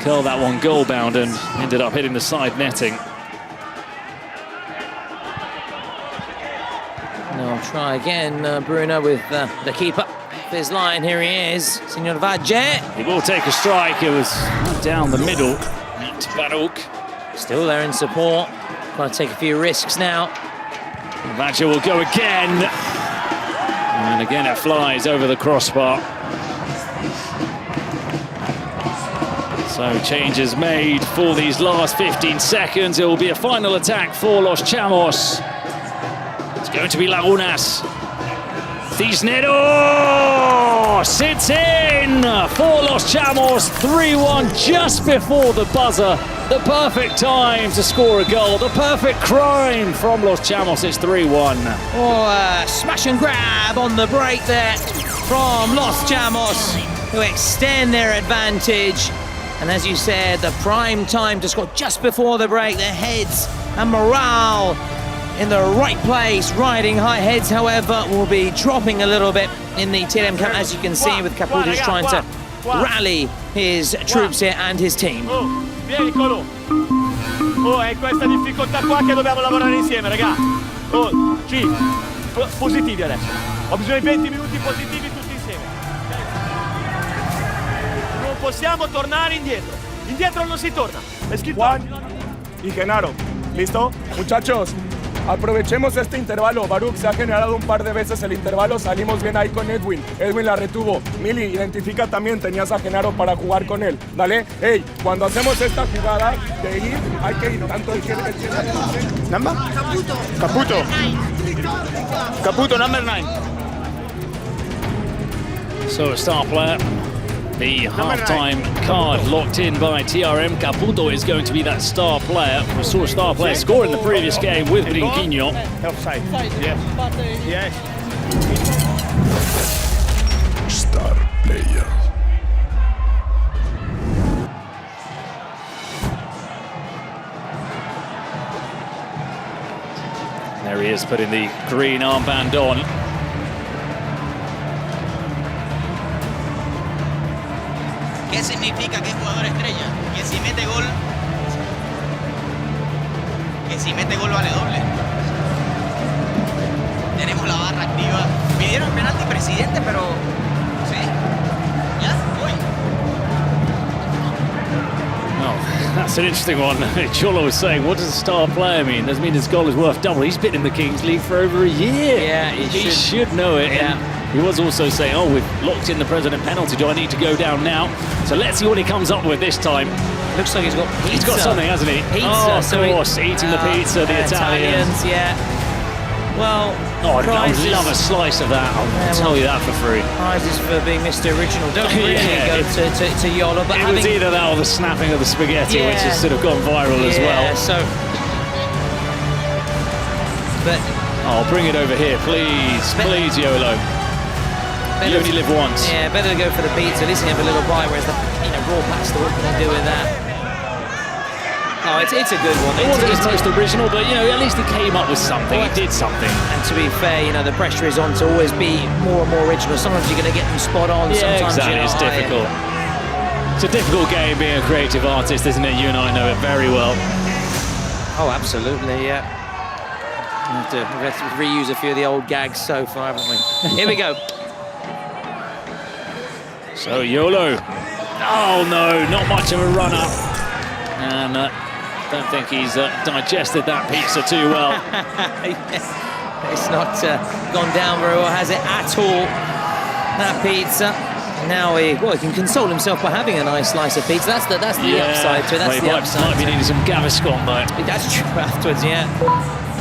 curl that one goal bound, and ended up hitting the side netting. I'll try again, Bruno, with the keeper. His line, here he is, Senor Valle. He will take a strike. It was down the middle. Barouk. Still there in support. Got to take a few risks now. Valle will go again. And again it flies over the crossbar. So changes made for these last 15 seconds. It will be a final attack for Los Chamos. It's going to be Lagunas. Cisneros sits in for Los Chamos. 3-1 just before the buzzer. The perfect time to score a goal. The perfect crime from Los Chamos. It's 3-1. Oh, smash and grab on the break there from Los Chamos, who extend their advantage. And as you said, the prime time to score just before the break. Their heads and morale in the right place, riding high. Heads, however, will be dropping a little bit in the TLM camp, as you can see, with Caputo trying to rally his troops here and his team. Vieni, Colo. Oh, è questa difficoltà qua che dobbiamo lavorare insieme, raga. Oh, sì, positivi adesso. Ho bisogno di 20 minuti positivi tutti insieme. Non possiamo tornare indietro. Indietro non si torna. È scritto. Juan y Genaro, ¿listo? Muchachos, aprovechemos este intervalo. Baruch se ha generado un par de veces el intervalo. Salimos bien ahí con Edwin. Edwin la retuvo. Mili, identifica también. Tenías a Genaro para jugar con él. Dale. Hey, cuando hacemos esta jugada de ir, hay que ir tanto el Number? Caputo. Caputo, number 9. So a star player. The half-time card locked in by TRM. Caputo is going to be that star player. We saw a star player score in the previous game with Brinquinho. Offside. Yes. Yes. Star player. There he is, putting the green armband on. ¿Qué significa que es jugador estrella? Que si mete gol vale doble. Tenemos la barra activa. Pidieron penalti presidente, pero sí. Ya, voy. Oh, that's an interesting one. Cholo was saying, what does a star player mean? Does it mean his goal is worth double? He's been in the Kings League for over a year. Yeah, he should know it. Yeah. And he was also saying, oh, we've locked in the president penalty. Do I need to go down now? So let's see what he comes up with this time. Looks like he's got pizza. He's got something, hasn't he? Pizza. Oh, of so course, eating the pizza, the Italians. Yeah. Well, Oh, I would love a slice of that. I'll tell you that for free. Prizes for being Mr. Original don't really go to Yola, but it was either that or the snapping of the spaghetti, which has sort of gone viral as well. So, but oh, bring it over here, please, please, Yolo. You only live once. Yeah, better to go for the pizza. At least you have a little bite, whereas the raw pasta, what can you do with that? Oh, it's a good one. It wasn't his most original, but at least he came up with something. He did something. And to be fair, the pressure is on to always be more and more original. Sometimes you're going to get them spot on. Yeah, sometimes exactly. It's difficult. It's a difficult game being a creative artist, isn't it? You and I know it very well. Oh, absolutely, yeah. We've had to reuse a few of the old gags so far, haven't we? Here we go. So YOLO. Oh no, not much of a run-up. And don't think he's digested that pizza too well. It's not gone down very well, has it, at all, that pizza. Now he can console himself by having a nice slice of pizza. That's the upside to it. That's the upside. Might be needing some Gaviscon though. That's true afterwards, yeah.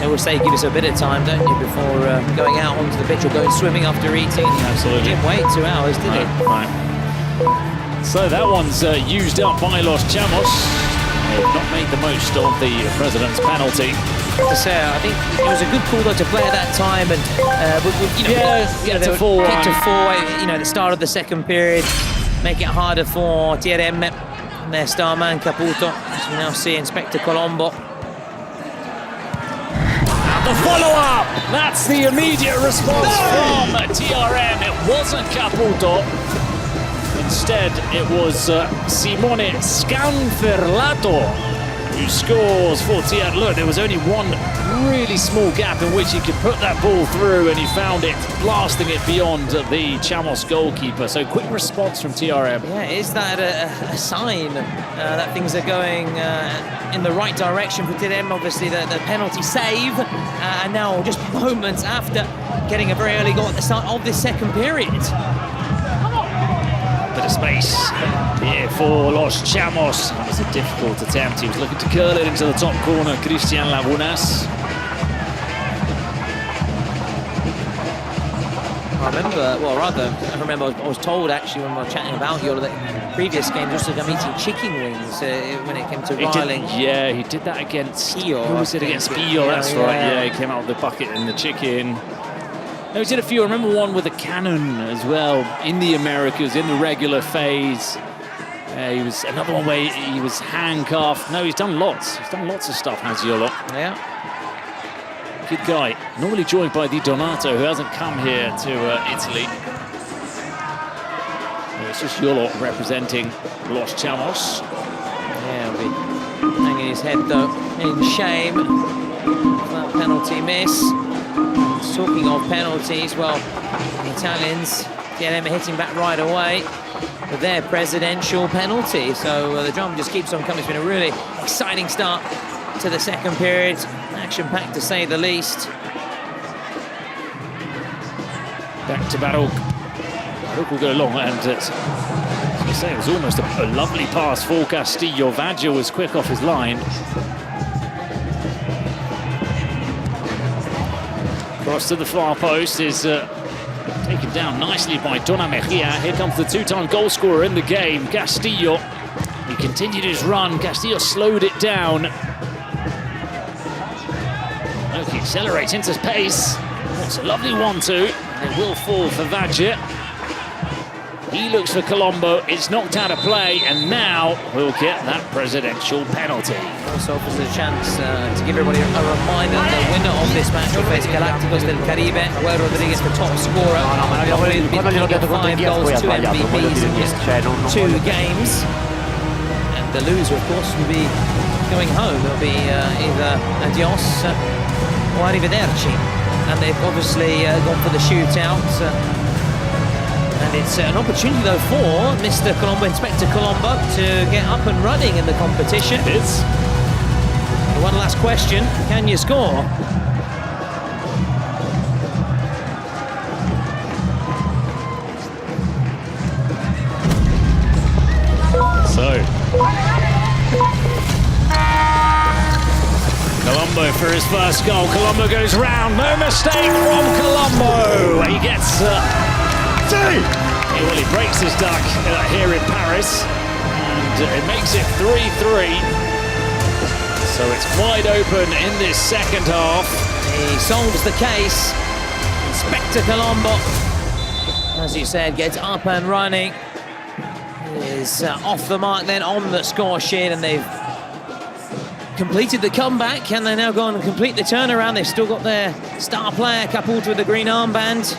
They will say give us a bit of time, don't you, before going out onto the pitch or going swimming after eating. Absolutely. He didn't wait 2 hours, did he? Right. So that one's used up by Los Chamos. They've not made the most of the president's penalty. To say, I think it was a good call though to play at that time, and get to 4-1. Kick to 4, at the start of the second period, make it harder for TRM and their star man Caputo, as we now see Inspector Colombo. And the follow-up! That's the immediate response from TRM. It wasn't Caputo. Instead, it was Simone Scanferlato who scores for TR. Look, there was only one really small gap in which he could put that ball through, and he found it, blasting it beyond the Chamos goalkeeper. So quick response from TRM. Yeah, is that a sign that things are going in the right direction for TRM? Obviously, the penalty save, and now just moments after getting a very early goal at the start of this second period. Bit of space here for Los Chamos. That was a difficult attempt. He was looking to curl it into the top corner, Christian Lagunas. I remember I was told actually when we were chatting about Yola that previous games also I'm eating chicken wings when it came to riling. He did that against Spio. Who was it against Spio? That's right. Yeah, he came out with the bucket and the chicken. No, he did a few. I remember one with a cannon as well in the Americas in the regular phase. He was another one where he was handcuffed. No, he's done lots. He's done lots of stuff, has Yolo. Yeah. Good guy. Normally joined by Di Donato, who hasn't come here to Italy. It's just Yolo representing Los Chamos. Yeah, he'll be hanging his head though in shame for that penalty miss. Talking of penalties, well, the Italians, TLM are hitting back right away with their presidential penalty. So the drama just keeps on coming. It's been a really exciting start to the second period. Action-packed to say the least. Back to Baruch. Baruch will go long, and as you say, it was almost a lovely pass for Castillo. Vaggio was quick off his line. Cross to the far post is taken down nicely by Donna Mejia. Here comes the two-time goal scorer in the game, Castillo. He continued his run. Castillo slowed it down. He accelerates into pace. It's a lovely 1-2. It will fall for Vaggio. He looks for Colombo. It's knocked out of play, and now we'll get that presidential penalty. Also offers a chance to give everybody a reminder that the winner of this match will face Galácticos del Caribe. Will Rodriguez, the top scorer. With 5 goals, 2 MVPs in just 2 games. And the loser, of course, will be going home. It'll be either adios or arrivederci. And they've obviously gone for the shootout. And it's an opportunity, though, for Mr. Colombo, Inspector Colombo, to get up and running in the competition. It is. One last question, can you score? So. Colombo for his first goal. Colombo goes round. No mistake from Colombo. He gets... Well, he breaks his duck here in Paris, and it makes it 3-3. So it's wide open in this second half. He solves the case. Inspector Colombo, as you said, gets up and running. Is off the mark then on the score sheet, and they've completed the comeback, and they're now going to complete the turnaround. They've still got their star player, Caputo, with the green armband.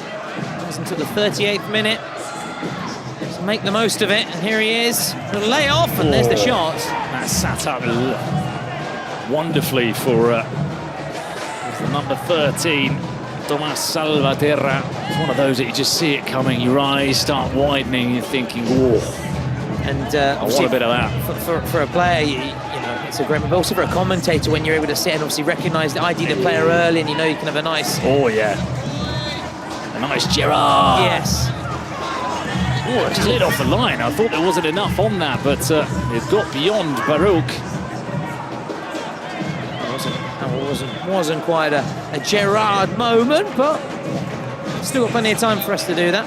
Until the 38th minute. So make the most of it, and here he is. The layoff, and there's the shot. That sat up wonderfully for number 13, Tomas Salvaterra. It's one of those that you just see it coming, your eyes start widening, you're thinking, whoa. And I want a bit of that. For a player, you know, it's a great moment. But also for a commentator, when you're able to sit and obviously recognise the ID the player early, and you know you can have a nice. Oh yeah, a nice Gerard. Yes. Oh, it just lit off the line. I thought there wasn't enough on that, but it got beyond Baruch. It wasn't quite a Gerard moment, but still got plenty of time for us to do that.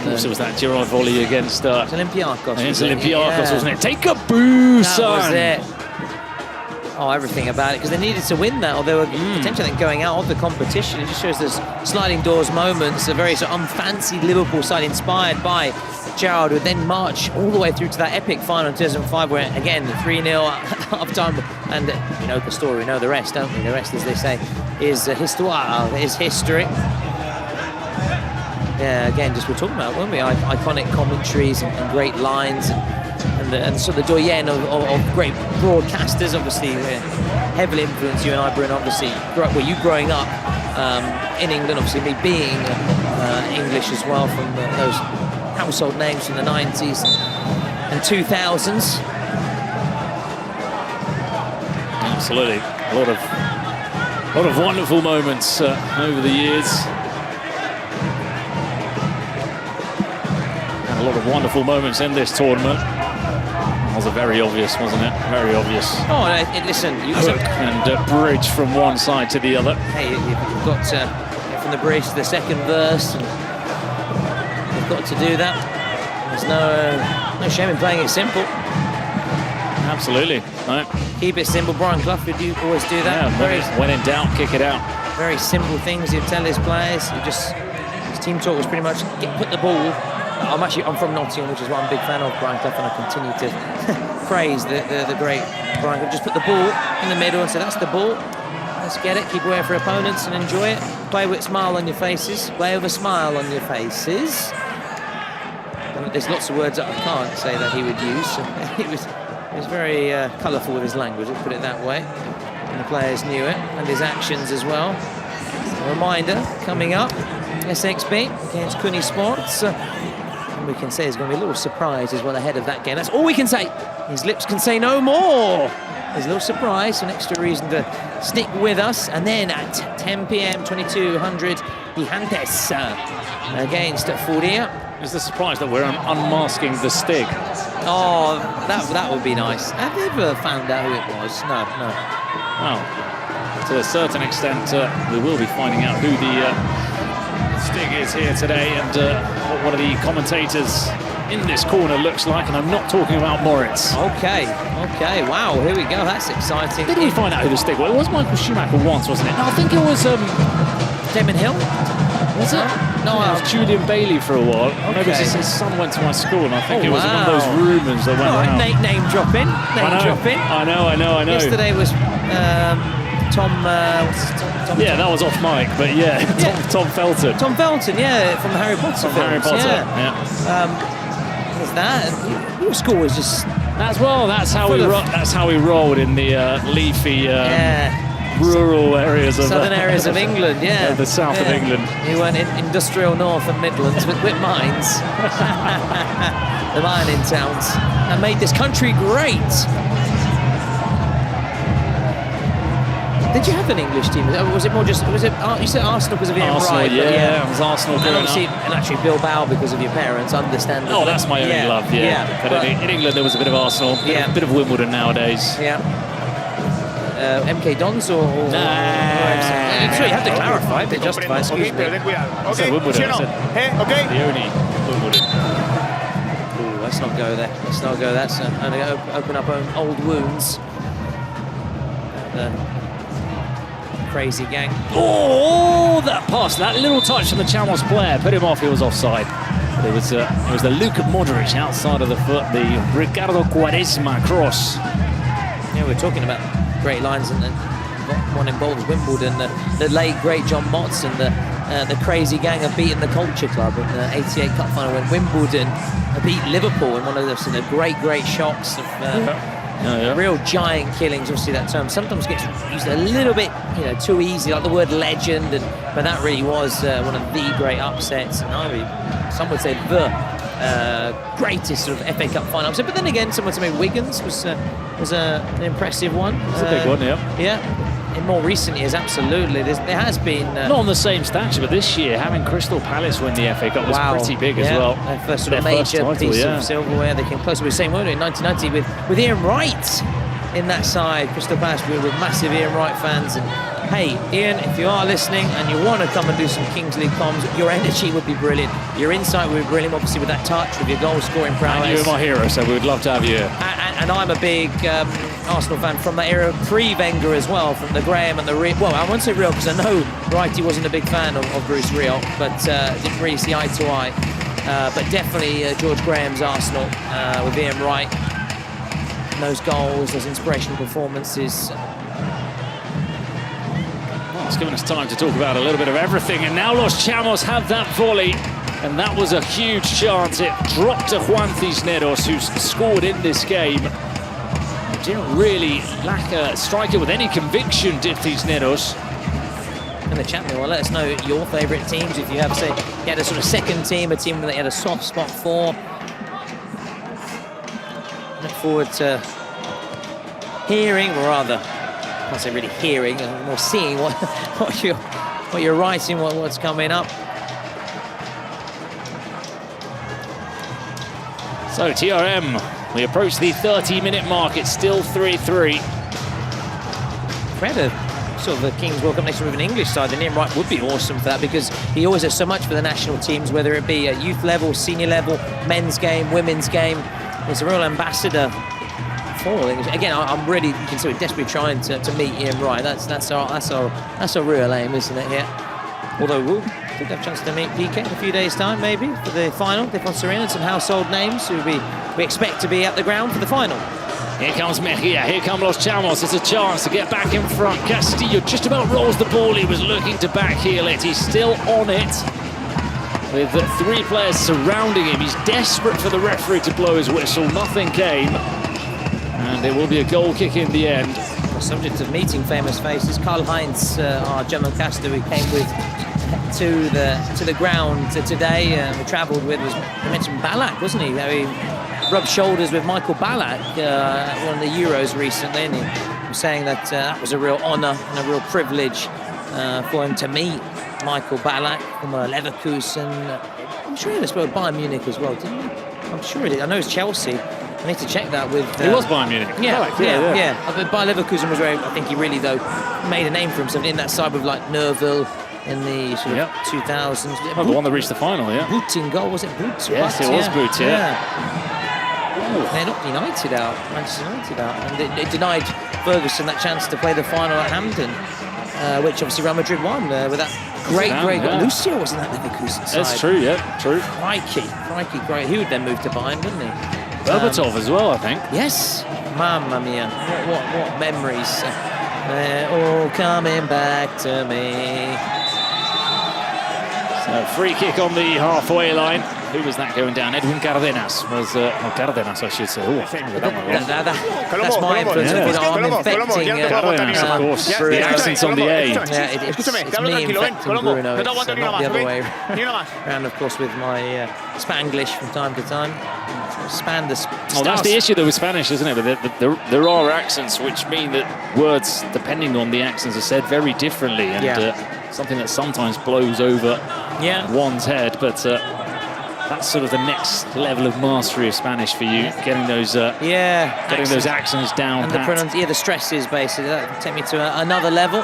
Also was that Gerard volley against Olympiacos. Against Olympiacos, wasn't it? Take a boo, That son! was it. Oh, everything about it, because they needed to win that, or they were potentially, I think, going out of the competition. It just shows there's sliding doors moments, a very sort of unfancied Liverpool side inspired by Gerard, would then march all the way through to that epic final in 2005, where, again, 3-0 half-time, and you know the story, we know the rest, don't we? The rest, as they say, is histoire, is history. Yeah, again, just we're talking about, weren't we? Iconic commentaries and great lines, and sort of the doyen of great broadcasters. Obviously, heavily influenced you and I, Bruno. Obviously, were you growing up in England? Obviously, me being English as well, from those household names from the 90s and 2000s. Absolutely, a lot of wonderful moments over the years. A lot of wonderful moments in this tournament. That was very obvious, wasn't it? Very obvious. Oh, listen, hook and bridge from one side to the other. Hey, you've got from the bridge to the second verse, and you've got to do that. There's no shame in playing it simple. Absolutely. No. Keep it simple. Brian Clough would always do that. Yeah, when in doubt, kick it out. Very simple things he'd tell his players. His team talk was pretty much put the ball. I'm from Nottingham, which is why I'm a big fan of Brian Clough, and I continue to praise the great Brian Clough. Just put the ball in the middle and say, that's the ball. Let's get it. Keep away for opponents and enjoy it. Play with a smile on your faces. Play with a smile on your faces. And there's lots of words that I can't say that he would use. He was very colourful with his language, let's put it that way. And the players knew it, and his actions as well. A reminder, coming up, SXB against Kuni Sports. We can say there's going to be a little surprise as well ahead of that game. That's all we can say. His lips can say no more. There's a little surprise, an extra reason to stick with us. And then at 10 p.m, 2200, Gigantes against Furia. Is the surprise that we're unmasking the Stig? Oh, that would be nice. Have you ever found out who it was? No. Well, to a certain extent, we will be finding out who the Stig is here today, and what one of the commentators in this corner looks like, and I'm not talking about Moritz. Okay, wow, here we go, that's exciting. Did we find out who the Stig was? It was Michael Schumacher once, wasn't it? No, I think it was Damon Hill? Was it? No, it was Julian Bailey for a while. Okay. Maybe his son went to my school, and I think it was one of those rumours that went around. Name dropping. I know. Yesterday was Tom. Yeah, that was off mic, but yeah, Tom Felton. Tom Felton, yeah, from the Harry Potter films. Harry Potter, yeah. Was that? Your school was just. That's how we rolled in the leafy. Rural areas of southern areas of England, yeah. The south of England. You went in industrial north and Midlands with mines, the mining towns, and made this country great. Did you have an English team? Was it more just? You said Arsenal because of Ian Wright? Yeah, it was Arsenal. And obviously, and actually Bilbao because of your parents. Understandable. Oh, that's my only love. Yeah. But in England, there was a bit of Arsenal. A bit of Wimbledon nowadays. Yeah. MK Dons or so you have to clarify, to justify, excuse me. I said Wimbledon, I said the only Wimbledon. Ooh, let's not go there. That's only going to open up old wounds. Crazy gang. Oh, that pass, that little touch from the Chamos player put him off. He was offside. But it was the Luka Modric outside of the foot, the Ricardo Quaresma cross. Yeah, we're talking about great lines, and one involves Wimbledon, the late great John Motts, and the crazy gang have beaten the Culture Club in the '88 Cup final when Wimbledon beat Liverpool in one of those great shocks of Real giant killings, obviously that term sometimes gets used a little bit, too easy, like the word legend, but that really was one of the great upsets, and some would say the greatest sort of FA Cup final upset. But then again, someone to maybe Wigan's was an impressive one. It's a big one, yeah. Yeah. In more recent years, absolutely. There has been... not on the same stature, but this year, having Crystal Palace win the FA Cup was pretty big as well. Their first sort of major piece of silverware. They came close. We were saying, weren't we, in 1990 with Ian Wright in that side. Crystal Palace, we were with massive Ian Wright fans. And hey, Ian, if you are listening and you want to come and do some Kings League comms, your energy would be brilliant. Your insight would be brilliant, obviously, with that touch, with your goal-scoring prowess. And you're my hero, so we would love to have you. And I'm a big Arsenal fan from that era, pre-Wenger as well, from the Graham and the Real. Well, I won't say Real because I know Wrighty wasn't a big fan of Bruce Real, but didn't really see eye to eye. But definitely George Graham's Arsenal with Ian Wright. And those goals, those inspirational performances. Well, it's given us time to talk about a little bit of everything. And now Los Chamos have that volley. And that was a huge chance. It dropped to Juan Cisneros, who's scored in this game. Didn't really lack a striker with any conviction, did Cisneros. And the chat will let us know your favourite teams. If you have, say, you had a sort of second team, a team that you had a soft spot for. Look forward to hearing, or rather, I can't say really hearing, more seeing what you're writing, what's coming up. So TRM, we approach the 30-minute mark. It's still 3-3. We had a sort of a Kings World Cup next year with an English side, then Ian Wright would be awesome for that, because he always does so much for the national teams, whether it be at youth level, senior level, men's game, women's game. He's a real ambassador for English. Again, I'm really, you can see we're desperately trying to meet Ian Wright. That's our real aim, isn't it? Here. Although we'll have a chance to meet PK in a few days' time, maybe, for the final. Defensa Arena, and some household names who we expect to be at the ground for the final. Here comes Mejia, here come Los Chamos. It's a chance to get back in front. Castillo just about rolls the ball. He was looking to backheel it. He's still on it. With 3 players surrounding him. He's desperate for the referee to blow his whistle. Nothing came. And it will be a goal kick in the end. The subject of meeting famous faces, Karl-Heinz, our German caster who came with to the ground today. We travelled with, I mentioned Ballack, wasn't he? He rubbed shoulders with Michael Ballack at one of the Euros recently, and he was saying that that was a real honour and a real privilege for him to meet Michael Ballack from Leverkusen. I'm sure he had a spell Bayern Munich as well, didn't he? I'm sure he did. I know it's Chelsea. I need to check that with... He was Bayern Munich. Yeah. But Bayer Leverkusen was where I think he really, though, made a name for himself in that side with, like, Nerville in the sort of 2000s. Oh, the one that reached the final, yeah. Boot in goal, was it Boot? Yes, it was Boot, yeah. They knocked United out, Manchester United out, and it denied Ferguson that chance to play the final at Hampden, which obviously Real Madrid won with that great goal. Lucio was in that Leverkusen side. That's true, yeah, true. Crikey, great. He would then move to Bayern, wouldn't he? Berbatov as well, I think. Yes, mamma mia, what memories. They're all coming back to me. So free kick on the halfway line. Who was that going down? Edwin Cardenas was, Cardenas I should say. That's my influence. I'm infecting Cardenas, of course. The accents on the A. It's me infecting Bruno. It's not the other way around, of course, with my Spanglish from time to time. Oh, that's the issue though with Spanish, isn't it? But there are accents which mean that words, depending on the accents, are said very differently, and something that sometimes blows over one's head. But that's sort of the next level of mastery of Spanish for you, getting those those accents down. And the stresses basically that take me to another level.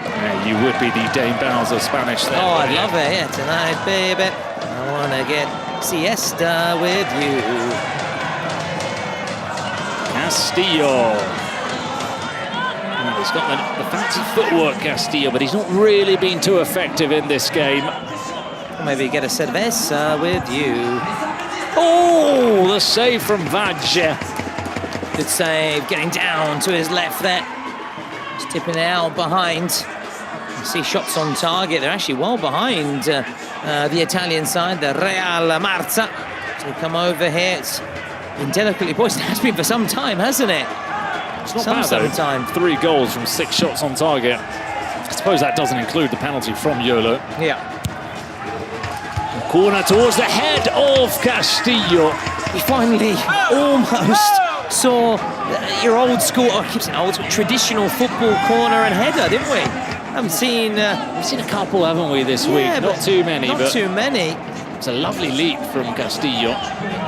Yeah, you would be the Dane Bowles of Spanish there. Oh, I'd love it. Yeah, tonight, baby. I wanna get siesta with you. Castillo. He's got the fancy footwork, Castillo, but he's not really been too effective in this game. Maybe get a cerveza with you. Oh, the save from Vaj. Good save, getting down to his left there. Just tipping it out behind. You see shots on target. They're actually well behind the Italian side, the Real Marza. So they come over here. It's indelicately poised. It has been for some time, hasn't it? It's not bad, though. Time. 3 goals from 6 shots on target. I suppose that doesn't include the penalty from Yolo. Yeah. Corner towards the head of Castillo. We finally almost saw your old school, I keep saying old school, traditional football corner and header, didn't we? We've seen a couple, haven't we, this week? Not too many. Not too many. It's a lovely leap from Castillo.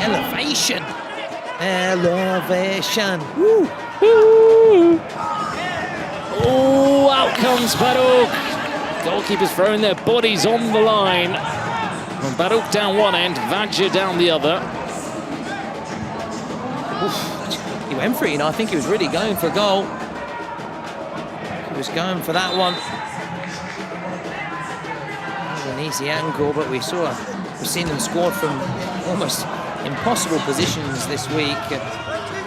Elevation. Elevation. Woo. Oh, out comes Baruch. Goalkeepers throwing their bodies on the line. And Baruch down one end, Vajja down the other. Oof. He went for it, you know. I think he was really going for a goal. He was going for that one. An easy angle, but we've seen them scored from almost impossible positions this week.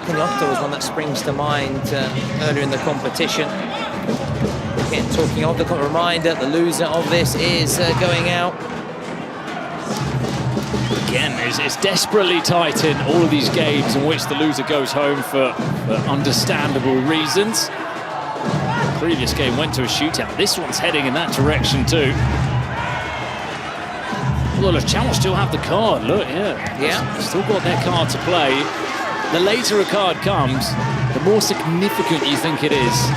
Pinotto was one that springs to mind earlier in the competition. Again, talking of the reminder, the loser of this is going out. Again, it's desperately tight in all of these games in which the loser goes home for understandable reasons. The previous game went to a shootout. This one's heading in that direction too. Well, Chamos still have the card, look, yeah. Still got their card to play. The later a card comes, the more significant you think it is.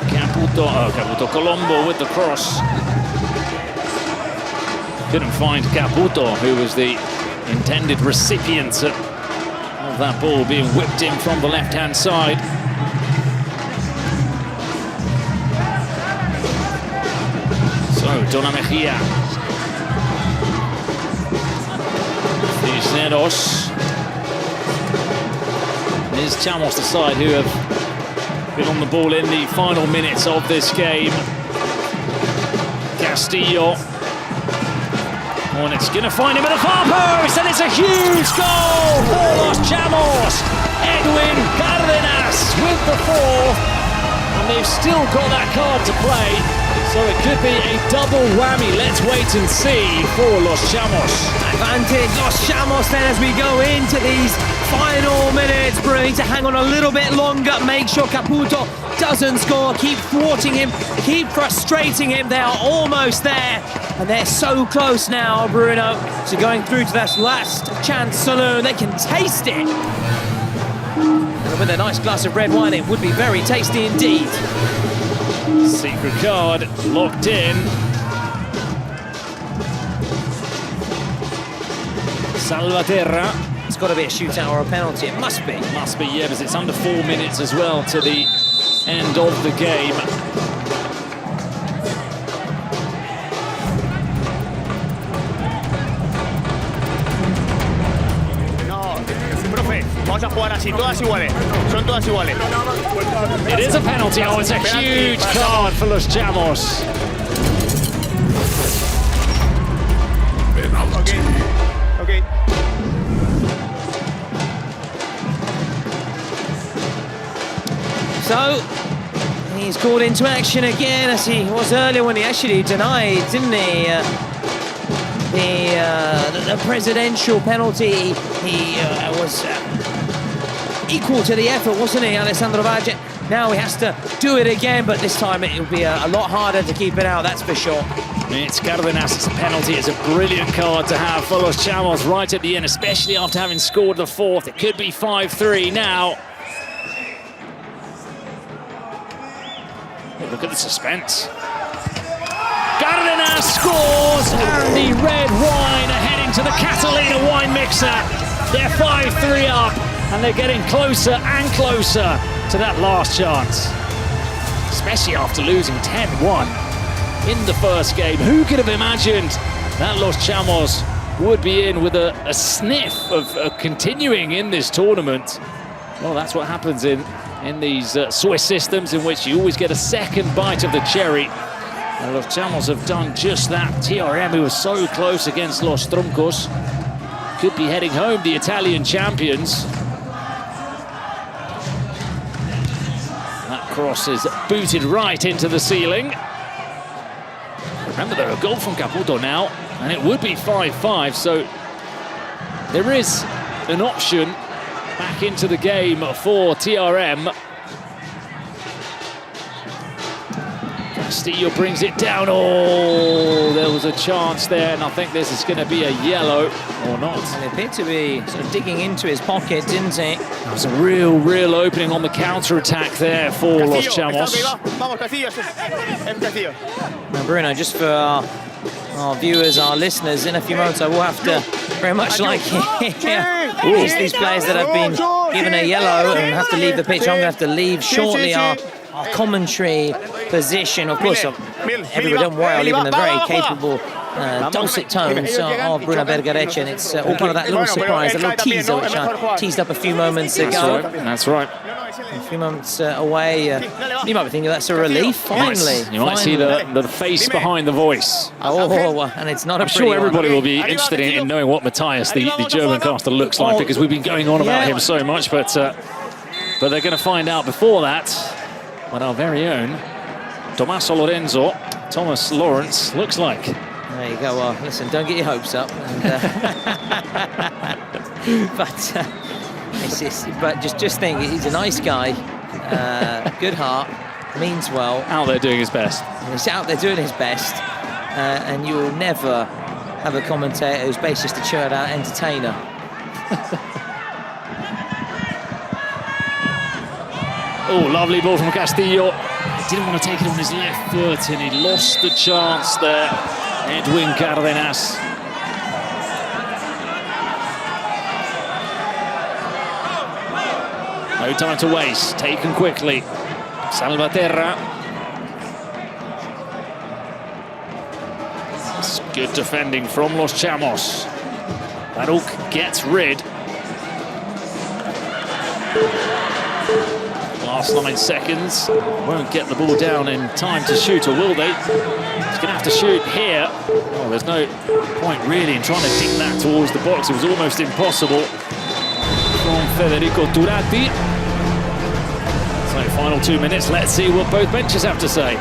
Caputo Colombo with the cross. Couldn't find Caputo, who was the intended recipient of that ball being whipped in from the left-hand side. So, Dona Mejia. Cisneros. Here's Chamos, the side who have been on the ball in the final minutes of this game. Castillo. Hornets gonna find him at the far post, and it's a huge goal for Los Chamos. Edwin Cárdenas with the 4, and they've still got that card to play, so it could be a double whammy. Let's wait and see for Los Chamos. Advantage Los Chamos then as we go into these final minutes. Bro, need to hang on a little bit longer, make sure Caputo doesn't score, keep thwarting him, keep frustrating him. They are almost there, and they're so close now, Bruno, to going through to that last chance saloon. They can taste it. And with a nice glass of red wine, it would be very tasty indeed. Secret card locked in. Salvaterra. It's got to be a shootout or a penalty. It must be. Must be, yeah, because it's under 4 minutes as well to the end of the game. No, profe, vamos a jugar así, todas iguales. Son todas iguales. It is a penalty. Oh, it's a huge card for Los Chamos. Penalty. Okay. So, he's called into action again, as he was earlier when he actually denied, didn't he? The presidential penalty. He was equal to the effort, wasn't he, Alessandro Vajja? Now he has to do it again, but this time it will be a lot harder to keep it out, that's for sure. It's Cárdenas, it's a penalty. It's a brilliant card to have for Los Chamos right at the end, especially after having scored the 4th. It could be 5-3 now. Look at the suspense. Cárdenas scores, and the red wine are heading to the Catalina wine mixer. They're 5-3 up, and they're getting closer and closer to that last chance. Especially after losing 10-1 in the first game. Who could have imagined that Los Chamos would be in with a sniff of continuing in this tournament? Well, that's what happens in these Swiss systems, in which you always get a second bite of the cherry. And Los Chamos have done just that. TRM, who was so close against Los Troncos, could be heading home, the Italian champions. That cross is booted right into the ceiling. Remember, though, a goal from Caputo now And it would be 5-5, so there is an option back into the game for TRM. Castillo brings it down. Oh, there was a chance there, and I think this is going to be a yellow or not. And it appeared to be sort of digging into his pocket, didn't it? That was a real opening on the counter-attack there for Los Chamos. Now, Bruno, just for our viewers, our listeners, in a few moments I will have to, very much like these players that have been given a yellow and have to leave the pitch. I'm going to have to leave shortly our commentary position. Of course, everybody, don't worry, I'll leave in the very capable dulcet tones of Bruno Vergareche, and it's all part of that little surprise, a little teaser which I teased up a few moments ago. That's right. A few moments away. You might be thinking that's a relief, finally. You might see the face behind the voice. Oh, and it's not a I'm sure everybody will be interested in knowing what Matthias, the German caster, looks like, because we've been going on about him so much, but they're going to find out before that what our very own Tommaso Lorenzo, Thomas Lawrence, looks like. There you go. Well, listen, don't get your hopes up. And, but just think, he's a nice guy, good heart, means well. Out there doing his best. And he's out there doing his best, and you will never have a commentator who's based just a churred out entertainer. Oh, lovely ball from Castillo. He didn't want to take it on his left foot, and he lost the chance there. Edwin Cárdenas. No time to waste, taken quickly. Salvaterra. It's good defending from Los Chamos. Baruch gets rid. Last 9 seconds. Won't get the ball down in time to shoot, or will they? He's going to have to shoot here. Oh, there's no point really in trying to dig that towards the box. It was almost impossible from Federico Turati. So final 2 minutes. Let's see what both benches have to say.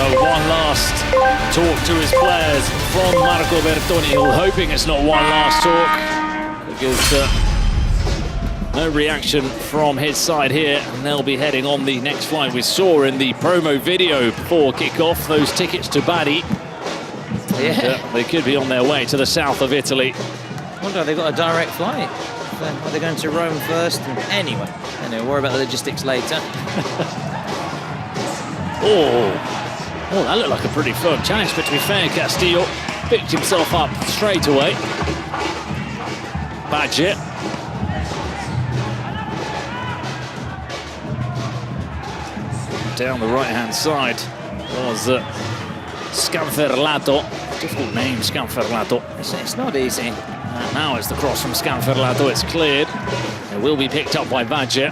So one last talk to his players from Marco Bertoni, hoping it's not one last talk, because no reaction from his side here, and they'll be heading on the next flight. We saw in the promo video before kickoff those tickets to Bari. Yeah. They could be on their way to the south of Italy. I wonder if they've got a direct flight. Are they going to Rome first? Anyway, worry about the logistics later. Oh, that looked like a pretty firm challenge, but to be fair, Castillo picked himself up straight away. Badger. Down the right-hand side was Scanferlato. Difficult name, Scanferlato. It's not easy. And now it's the cross from Scanferlato. It's cleared. It will be picked up by Badger.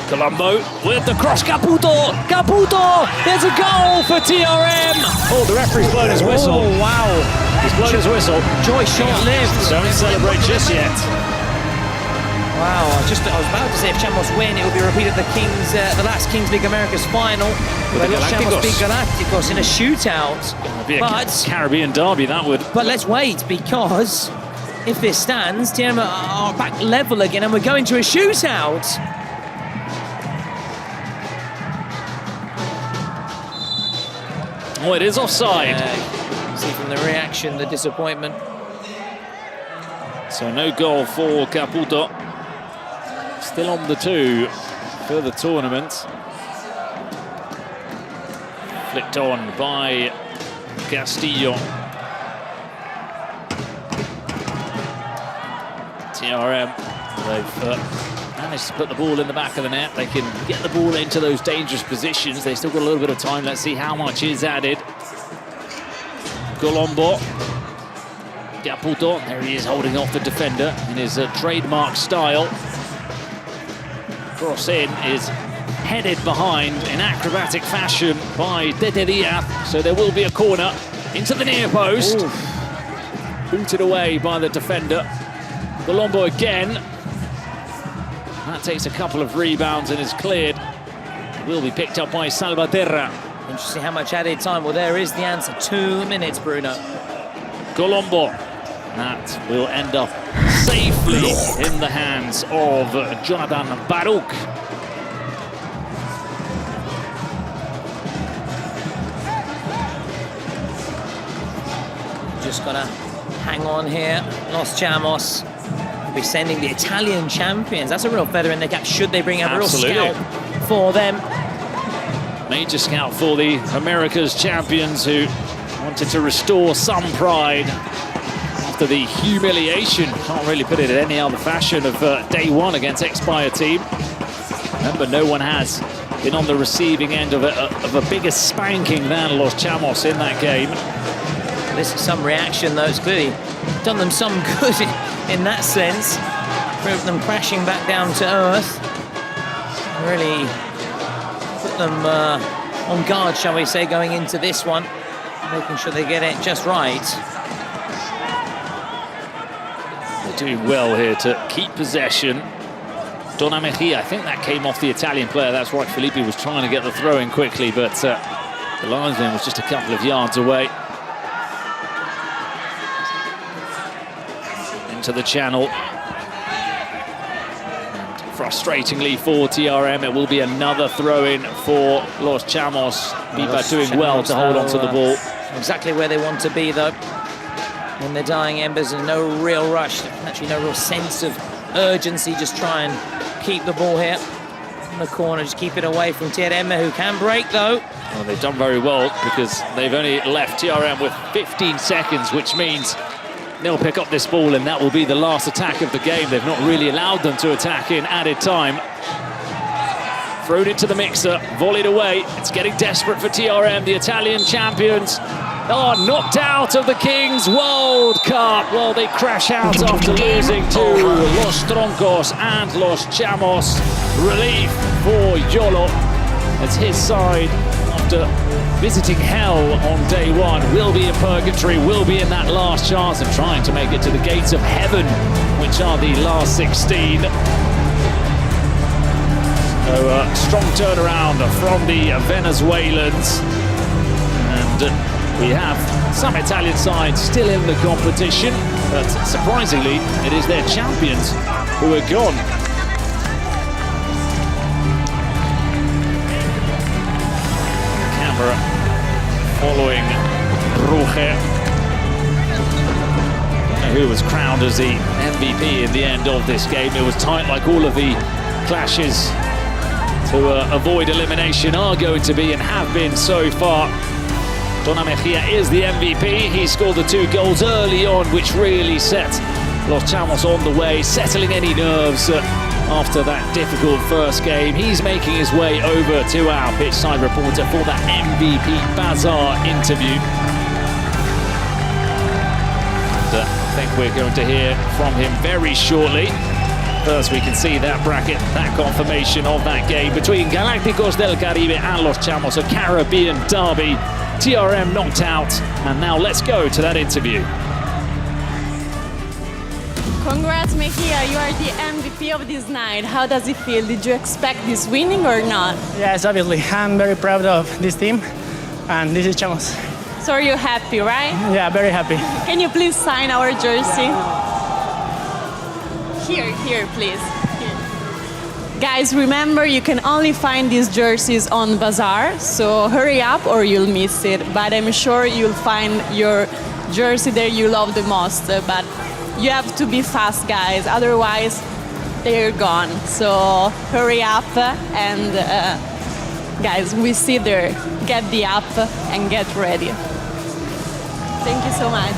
Colombo with the cross. Caputo! Caputo! There's a goal for TRM! Oh, the referee's blown his whistle. Oh, wow. He's blown his whistle. Joy short-lived. Don't celebrate just yet. Wow, I was about to say if Chamos win, it will be repeated the last Kings League Americas final. With Chamos beat Galacticos in a shootout. Be a Caribbean derby, that would. But let's wait, because if this stands, TRM are back level again, and we're going to a shootout. Oh, it is offside. See from the reaction, the disappointment. So no goal for Caputo. Still on the 2 for the tournament. Flicked on by Castillo. TRM, they've managed to put the ball in the back of the net. They can get the ball into those dangerous positions. They've still got a little bit of time. Let's see how much is added. Colombo. Caputo, there he is holding off the defender in his trademark style. Cross in is headed behind in acrobatic fashion by Dede Diaz. So there will be a corner into the near post. Ooh. Booted away by the defender. Colombo again. That takes a couple of rebounds and is cleared. It will be picked up by Salvaterra. Interesting how much added time. Well, there is the answer. 2 minutes, Bruno. Colombo. That will end up safely in the hands of Jonathan Baruch. Just gotta hang on here. Los Chamos will be sending the Italian champions. That's a real feather in their cap. Should they bring out a real scout for them? Major scout for the Americas champions who wanted to restore some pride after the humiliation, can't really put it in any other fashion, of day one against Expire team. Remember, no one has been on the receiving end of a bigger spanking than Los Chamos in that game. This is some reaction, though. It's clearly done them some good in that sense. Proved them crashing back down to earth. Really put them on guard, shall we say, going into this one. Making sure they get it just right. They're doing well here to keep possession. Donna Mejia, I think that came off the Italian player. That's right, Felipe was trying to get the throw in quickly, but the linesman was just a couple of yards away. Into the channel. And frustratingly for TRM, it will be another throw-in for Los Chamos. Biba doing well to hold on to the ball. Exactly where they want to be, though. In the dying embers, and no real rush. Actually, no real sense of urgency. Just try and keep the ball here in the corner. Just keep it away from TRM, who can break, though. Well, they've done very well because they've only left TRM with 15 seconds, which means they'll pick up this ball and that will be the last attack of the game. They've not really allowed them to attack in added time. Thrown into the mixer, volleyed away. It's getting desperate for TRM, the Italian champions. Oh, knocked out of the Kings World Cup. Well, they crash out after losing to Los Troncos and Los Chamos. Relief for Yolo as his side, after visiting hell on day one, will be in purgatory, will be in that last chance of trying to make it to the gates of heaven, which are the last 16. So strong turnaround from the Venezuelans. And we have some Italian sides still in the competition, but surprisingly, it is their champions who are gone. Camera following Ruge, who was crowned as the MVP in the end of this game. It was tight, like all of the clashes to avoid elimination are going to be and have been so far. Donna Mejia is the MVP. He scored the 2 goals early on, which really set Los Chamos on the way, settling any nerves after that difficult first game. He's making his way over to our pitchside reporter for that MVP Bazaar interview. And I think we're going to hear from him very shortly. First, we can see that bracket, that confirmation of that game between Galácticos del Caribe and Los Chamos, a Caribbean derby. TRM knocked out, and now let's go to that interview. Congrats, Mejia, you are the MVP of this night. How does it feel? Did you expect this winning or not? Yes, obviously. I'm very proud of this team, and this is Chamos. So are you happy, right? Yeah, very happy. Can you please sign our jersey? Here, please. Here. Guys, remember, you can only find these jerseys on Bazaar, so hurry up or you'll miss it. But I'm sure you'll find your jersey there you love the most. But you have to be fast, guys, otherwise they're gone. So hurry up and guys, we see there. Get the app and get ready. Thank you so much.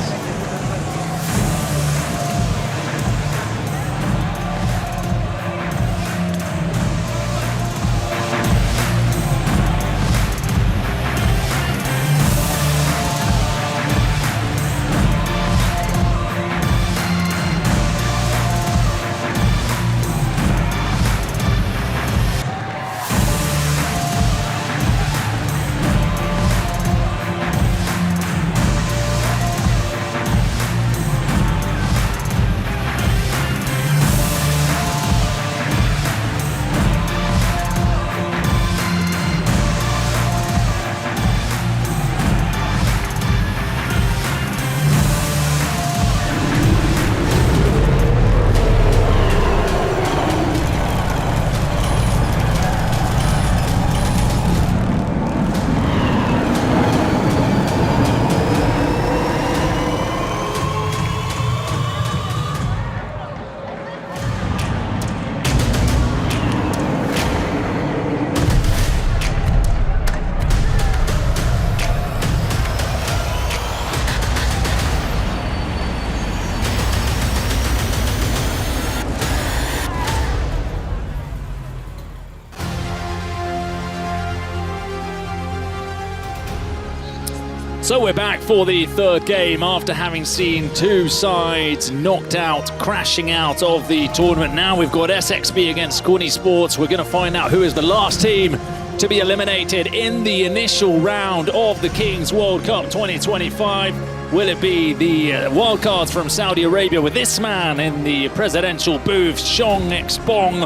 So we're back for the third game after having seen two sides knocked out, crashing out of the tournament. Now we've got SXB against Kuni Sports. We're going to find out who is the last team to be eliminated in the initial round of the Kings World Cup 2025. Will it be the wildcards from Saudi Arabia with this man in the presidential booth, Shong Expong?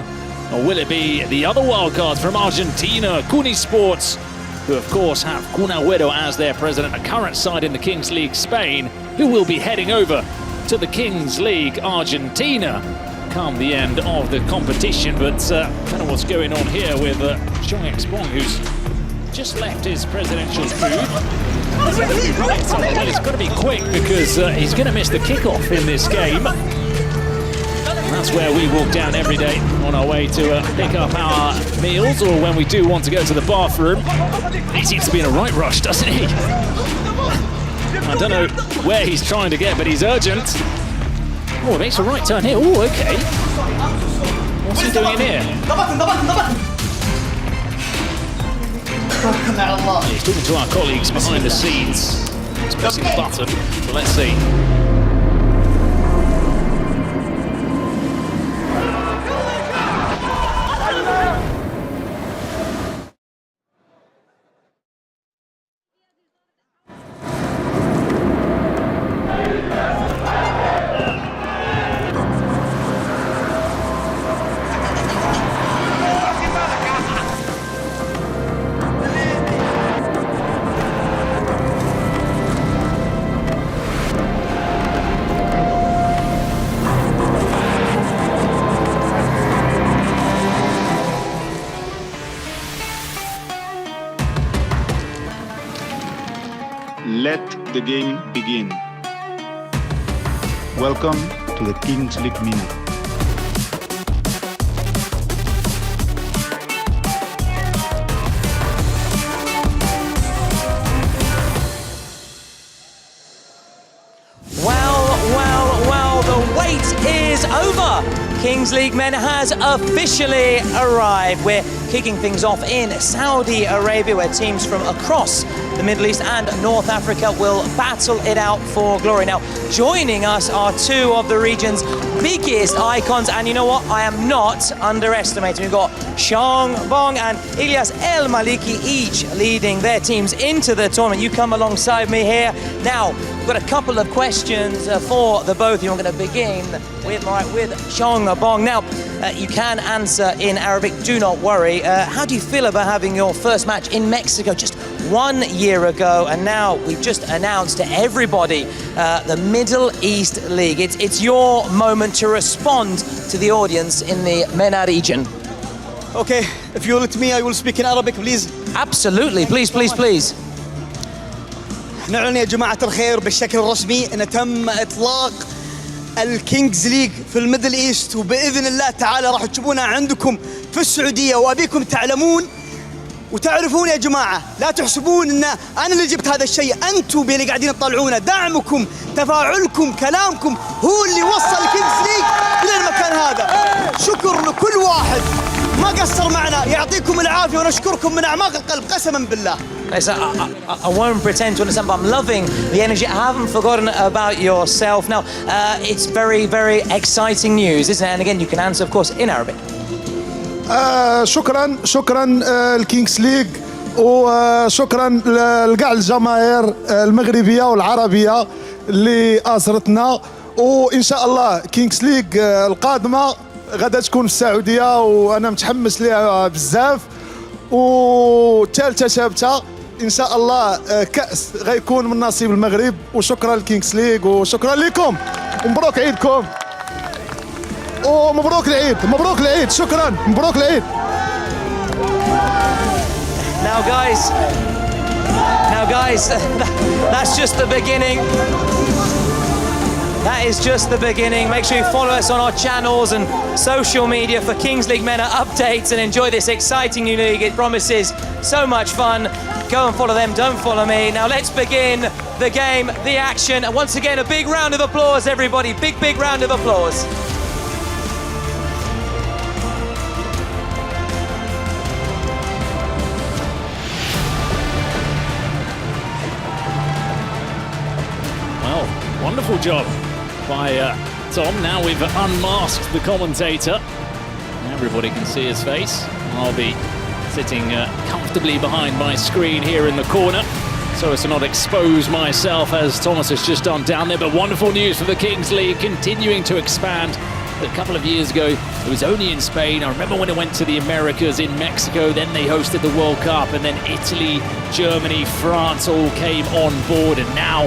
Or will it be the other wildcards from Argentina, Kuni Sports, who of course have Kun Agüero as their president, a current side in the Kings League Spain, who will be heading over to the Kings League Argentina come the end of the competition. But kind of what's going on here with Shong Expong, who's just left his presidential booth. Right, so he's got to be quick because he's going to miss the kickoff in this game. That's where we walk down every day on our way to pick up our meals, or when we do want to go to the bathroom. He seems to be in a right rush, doesn't he? I don't know where he's trying to get, but he's urgent. Oh, it makes a right turn here. Oh, okay. What's he doing in here? He's talking to our colleagues behind the scenes. He's pressing the button, so let's see. Let the game begin. Welcome to the Kings League Mini. Well, the wait is over. Kings League Men has officially arrived. We're kicking things off in Saudi Arabia, where teams from across the Middle East and North Africa will battle it out for glory. Now, joining us are two of the region's biggest icons, and you know what? I am not underestimating. We've got Shong Bong and Ilyas El Maliki, each leading their teams into the tournament. You come alongside me here. Now, we've got a couple of questions for the both of you. I'm going to begin with Shong Bong. Now, you can answer in Arabic, do not worry. How do you feel about having your first match in Mexico just 1 year ago, and now we've just announced to everybody the Middle East League? It's your moment to respond to the audience in the MENA region. Okay, if you let me, I will speak in Arabic, please. Absolutely, please. نعلن يا جماعة الخير بالشكل الرسمي أن تم إطلاق الكينجز ليج في الميدل إيست، وبإذن الله تعالى راح تشوفونها عندكم في السعودية. وأبيكم تعلمون وتعرفون يا جماعة لا تحسبون ان انا اللي جبت هذا الشيء، انتم اللي قاعدين تطلعونه، دعمكم تفاعلكم كلامكم هو اللي وصل الكينجز ليج الى المكان هذا. شكر لكل واحد ما قصر معنا، يعطيكم العافية ونشكركم من اعماق القلب قسما بالله. Listen, I won't pretend to understand, but I'm loving the energy. I haven't forgotten about yourself. Now, it's very, very exciting news, isn't it? And again, you can answer, of course, in Arabic. شكرا الكينجز ليج، وشكرا لكاع الجماهير المغربيه والعربيه اللي آزرتنا، وان شاء الله كينجز ليج القادمه غادا تكون في السعوديه وانا متحمس ليها بزاف، والثالثه ثابته ان شاء الله كاس غيكون من نصيب المغرب. وشكرا للكينجز ليج وشكرا لكم ومبروك عيدكم ومبروك العيد، مبروك العيد، شكرا، مبروك العيد. Now guys, that's just the beginning. That is just the beginning. Make sure you follow us on our channels and social media for Kings League MENA updates and enjoy this exciting new league. It promises so much fun. Go and follow them, don't follow me. Now let's begin the game, the action. And once again, a big round of applause, everybody. Big round of applause. Wonderful job by Tom. Now we've unmasked the commentator. Everybody can see his face. I'll be sitting comfortably behind my screen here in the corner so as to not expose myself as Thomas has just done down there. But wonderful news for the Kings League, continuing to expand. A couple of years ago, it was only in Spain. I remember when it went to the Americas, in Mexico, then they hosted the World Cup, and then Italy, Germany, France all came on board, and now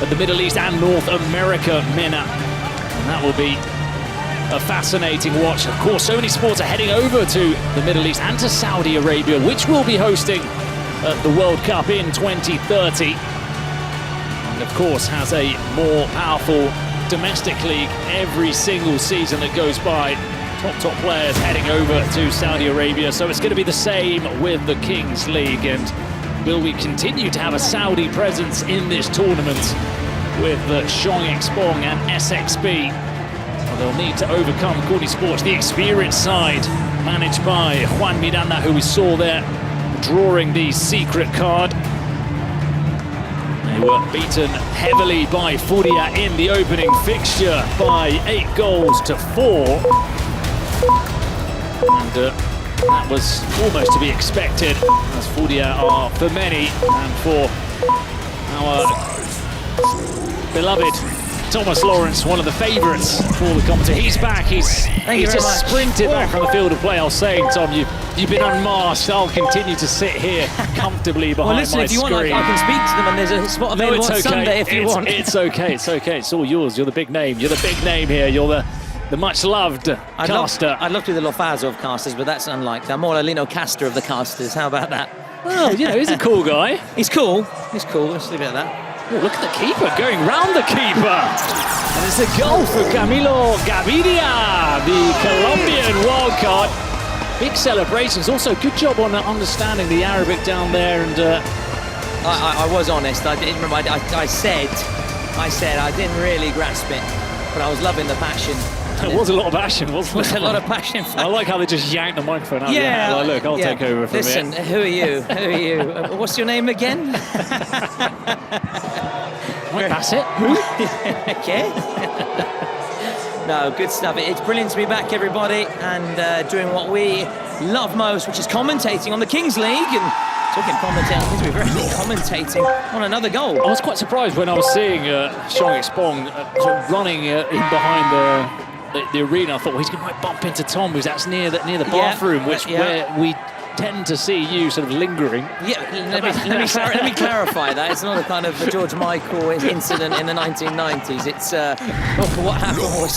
at the Middle East and North America MENA. And that will be a fascinating watch. Of course, Sony Sports are heading over to the Middle East and to Saudi Arabia, which will be hosting the World Cup in 2030. And of course, has a more powerful domestic league every single season that goes by. Top players heading over to Saudi Arabia. So it's going to be the same with the Kings League. And will we continue to have a Saudi presence in this tournament with Shong Expong and SXB? Well, they'll need to overcome Kuni Sports, the experienced side, managed by Juan Miranda, who we saw there drawing the secret card. They were beaten heavily by Furia in the opening fixture by 8 goals to 4. And that was almost to be expected, as Furia are for many and for our beloved Thomas Lawrence, one of the favourites for the competition. He's back, he's just sprinted back from the field of play. I was saying, Tom, you've been unmasked. I'll continue to sit here comfortably behind my screen. Well, listen, if you want, I can speak to them, and there's a spot available on Sunday if you want. It's okay, it's all yours. You're the big name. You're the big name here. You're the much-loved caster. I'd love to be the Lofazo of casters, but that's unlikely. I'm more a Lino Caster of the casters. How about that? Well, you know, he's a cool guy. He's cool. Let's leave it at that. Oh, look at the keeper going round the keeper. And it's a goal for Camilo Gaviria, the Colombian wildcard. Big celebrations. Also, good job on understanding the Arabic down there. And I was honest. I didn't remember. I said I didn't really grasp it, but I was loving the passion. There was a lot of passion, wasn't there? There was a lot of passion. I like how they just yanked the microphone out. Yeah. Like, look, I'll take over from Listen, here. who are you? Who are you? What's your name again? Bassett? Okay. No, good stuff. It's brilliant to be back, everybody, and doing what we love most, which is commentating on the Kings League. And talking commentating, we're very commentating on another goal. I was quite surprised when I was seeing Shong Expong sort of running in behind the arena. I thought, well, he's going to bump into Tom, who's that's near the bathroom, where we tend to see you sort of lingering. Yeah, let me clarify that. It's not a kind of George Michael incident in the 1990s. It's what happened was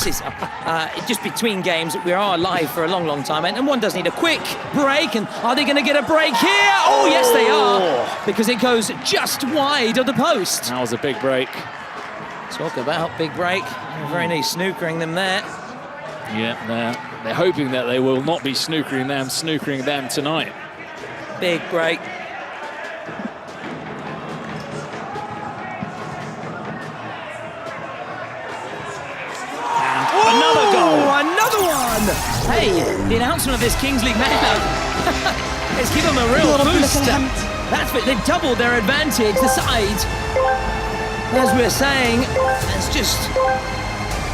just between games. We are live for a long time, and one does need a quick break. And are they going to get a break here? Oh, yes, they are, because it goes just wide of the post. That was a big break. Talk about big break. Very nice snookering them there. Yeah, they're hoping that they will not be snookering them tonight. Big break. Another goal. Another one. Hey, the announcement of this Kings League matchup has given them a real boost. That's it. They've doubled their advantage. The side, as we're saying, has just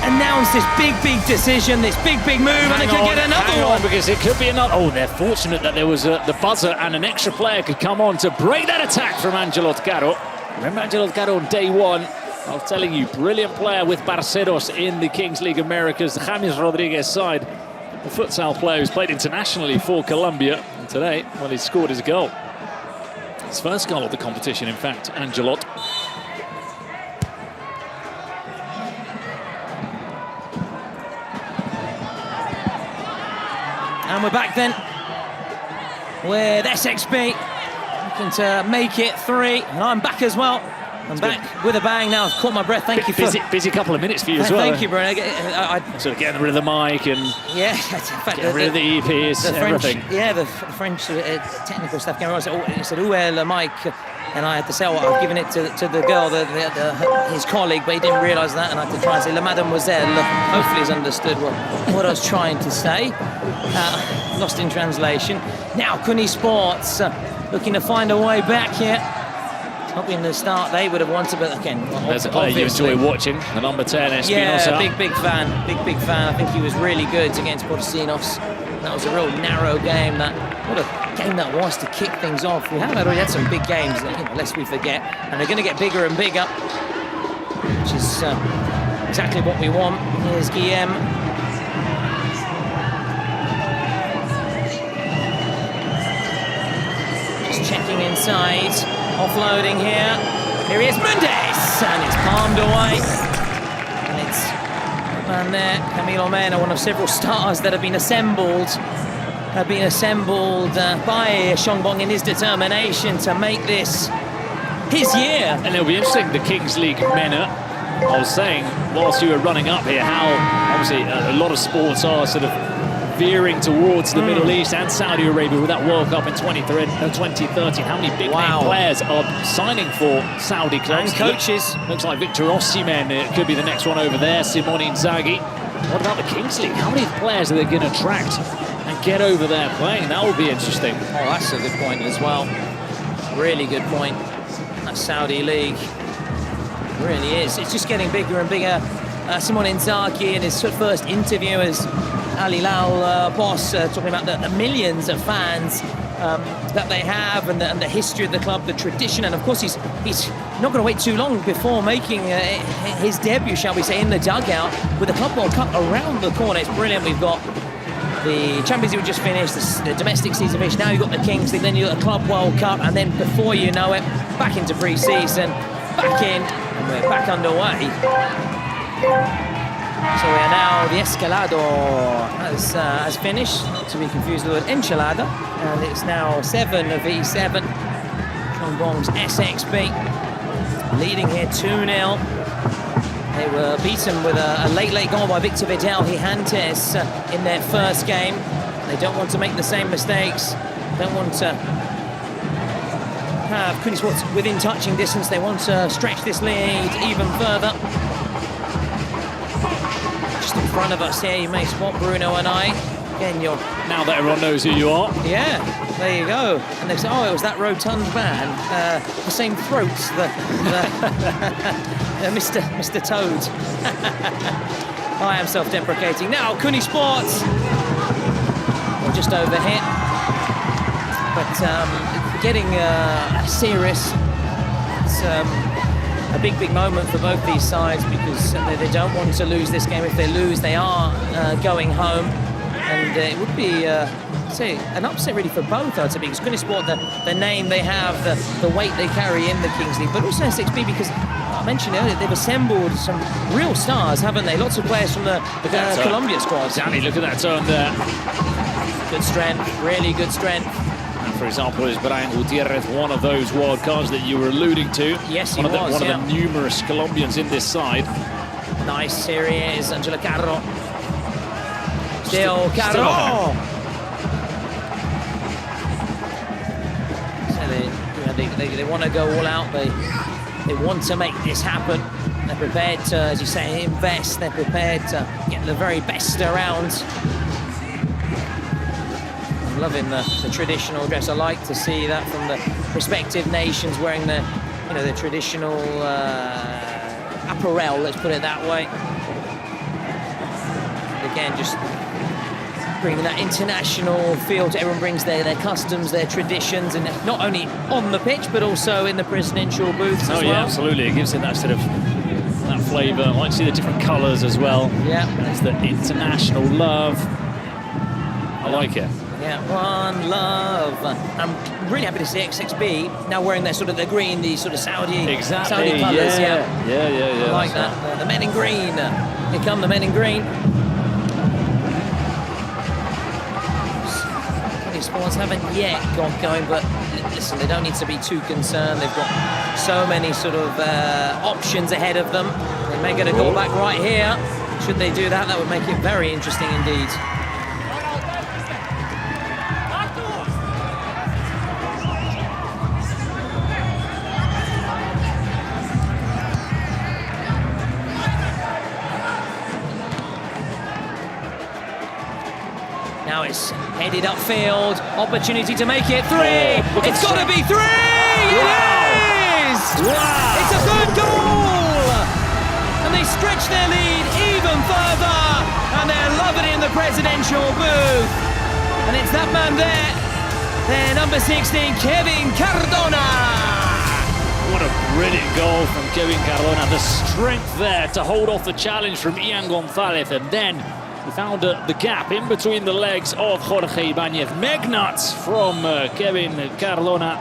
announced this big decision, this big move, and they could get another one. Because it could be another. Oh, they're fortunate that there was the buzzer and an extra player could come on to break that attack from Wildcard. Remember Wildcard on day one? I was telling you, brilliant player with Barceros in the Kings League Americas, the James Rodriguez side. The futsal player who's played internationally for Colombia. And today, well, he scored his goal. His first goal of the competition, in fact, Angelot. And we're back then with SXB looking to make it 3. And I'm back as well. I'm back with a bang now. I've caught my breath. Thank you for... Busy couple of minutes for you as well. Thank you, Bruno. Sort of getting rid of the mic and yeah, in fact, getting rid of the EPs, everything. The French technical stuff came around. He said, "Où est le mic?" And I had to say, "Oh, I've given it to the girl, his colleague," but he didn't realise that, and I had to try and say, "La mademoiselle." Hopefully he's understood what I was trying to say. Lost in translation. Now, Kuni Sports looking to find a way back here. Hoping the start they would have wanted, but again, there's a player you enjoy watching, the number 10, Espinosa. Yeah, big fan. Big fan. I think he was really good against Porcinos. That was a real narrow game. What a game that was to kick things off. We have already had some big games, lest we forget, and they're going to get bigger and bigger, which is exactly what we want. Here's Guillem. Just checking inside. Offloading here. Here he is, Mendes! And it's palmed away. And it's man there, Camilo Mena, one of several stars that have been assembled by Shongbong in his determination to make this his year. And it'll be interesting, the Kings League Mena. I was saying, whilst you were running up here, how obviously a lot of sports are sort of veering towards the Middle East and Saudi Arabia with that World Cup in 2013. How many big name players are signing for Saudi clubs? And coaches. Looks like Victor Osimhen could be the next one over there, Simone Inzaghi. What about the Kings League? How many players are they going to attract and get over there playing? That will be interesting. Oh, that's a good point as well. Really good point. That Saudi League really is. It's just getting bigger and bigger. Simone Inzaghi in his first interview as Al Hilal boss, talking about the millions of fans that they have and the history of the club, the tradition, and of course he's not going to wait too long before making his debut, shall we say, in the dugout with the Club World Cup around the corner. It's brilliant. We've got the Champions League just finished, the domestic season finished, now you've got the Kings League, then you've got the Club World Cup, and then before you know it, back into pre-season, back in, and we're back underway. So we are now, the escalado has finished, not to be confused with enchilada, and it's now 7v7. Shongbong's SXB leading here 2-0. They were beaten with a late goal by Victor Vidal Gigantes in their first game. They don't want to make the same mistakes, don't want to have Kuni Sports within touching distance. They want to stretch this lead even further. In front of us here, you may spot Bruno and I. Again, now that everyone knows who you are. Yeah, there you go. And they say, oh, it was that rotund man, the same throat, Mr. Toad. I am self-deprecating. Now, Kuni Sports. We're just over here. But getting serious. It's a big moment for both these sides because they don't want to lose this game. If they lose, they are going home, and it would be say an upset really for both, I'd say, because Kuni Sport, the name they have, the weight they carry in the Kings League, but also SXB because I mentioned earlier they've assembled some real stars, haven't they? Lots of players from the Colombia squad. Danny, look at that turn there. Good strength, really good strength. For example, is Brian Gutierrez one of those wild cards that you were alluding to? Yes, he was. One yeah. of the numerous Colombians in this side. Nice, here he is, Angela Carro. Still Carro! They want to go all out. They want to make this happen. They're prepared to, as you say, invest. They're prepared to get the very best around. I'm loving the traditional dress. I like to see that from the respective nations wearing the, the traditional apparel. Let's put it that way. Again, just bringing that international feel to everyone. Brings their customs, their traditions, and not only on the pitch but also in the presidential booths as well. Yeah, absolutely. It gives it that sort of flavour. I like to see the different colours as well. Yeah, it's the international love. I like it. Yeah, one love. I'm really happy to see XXB now wearing their sort of the green, the sort of Saudi Saudi colours. Yeah. I like that. The men in green. Here come the men in green. Kuni Sports haven't yet got going, but listen, they don't need to be too concerned. They've got so many sort of options ahead of them. They may get a goal back right here. Should they do that, that would make it very interesting indeed. Now it's headed upfield, opportunity to make it three. It's got to be three. Wow. It is. Wow. It's a third goal, and they stretch their lead even further, and they're loving it in the presidential booth. And it's that man there, their number 16, Kevin Cardona. What a brilliant goal from Kevin Cardona. The strength there to hold off the challenge from Ian Gonzalez, and then we found the gap in between the legs of Jorge Ibanez. Megnuts from Kevin Cardona.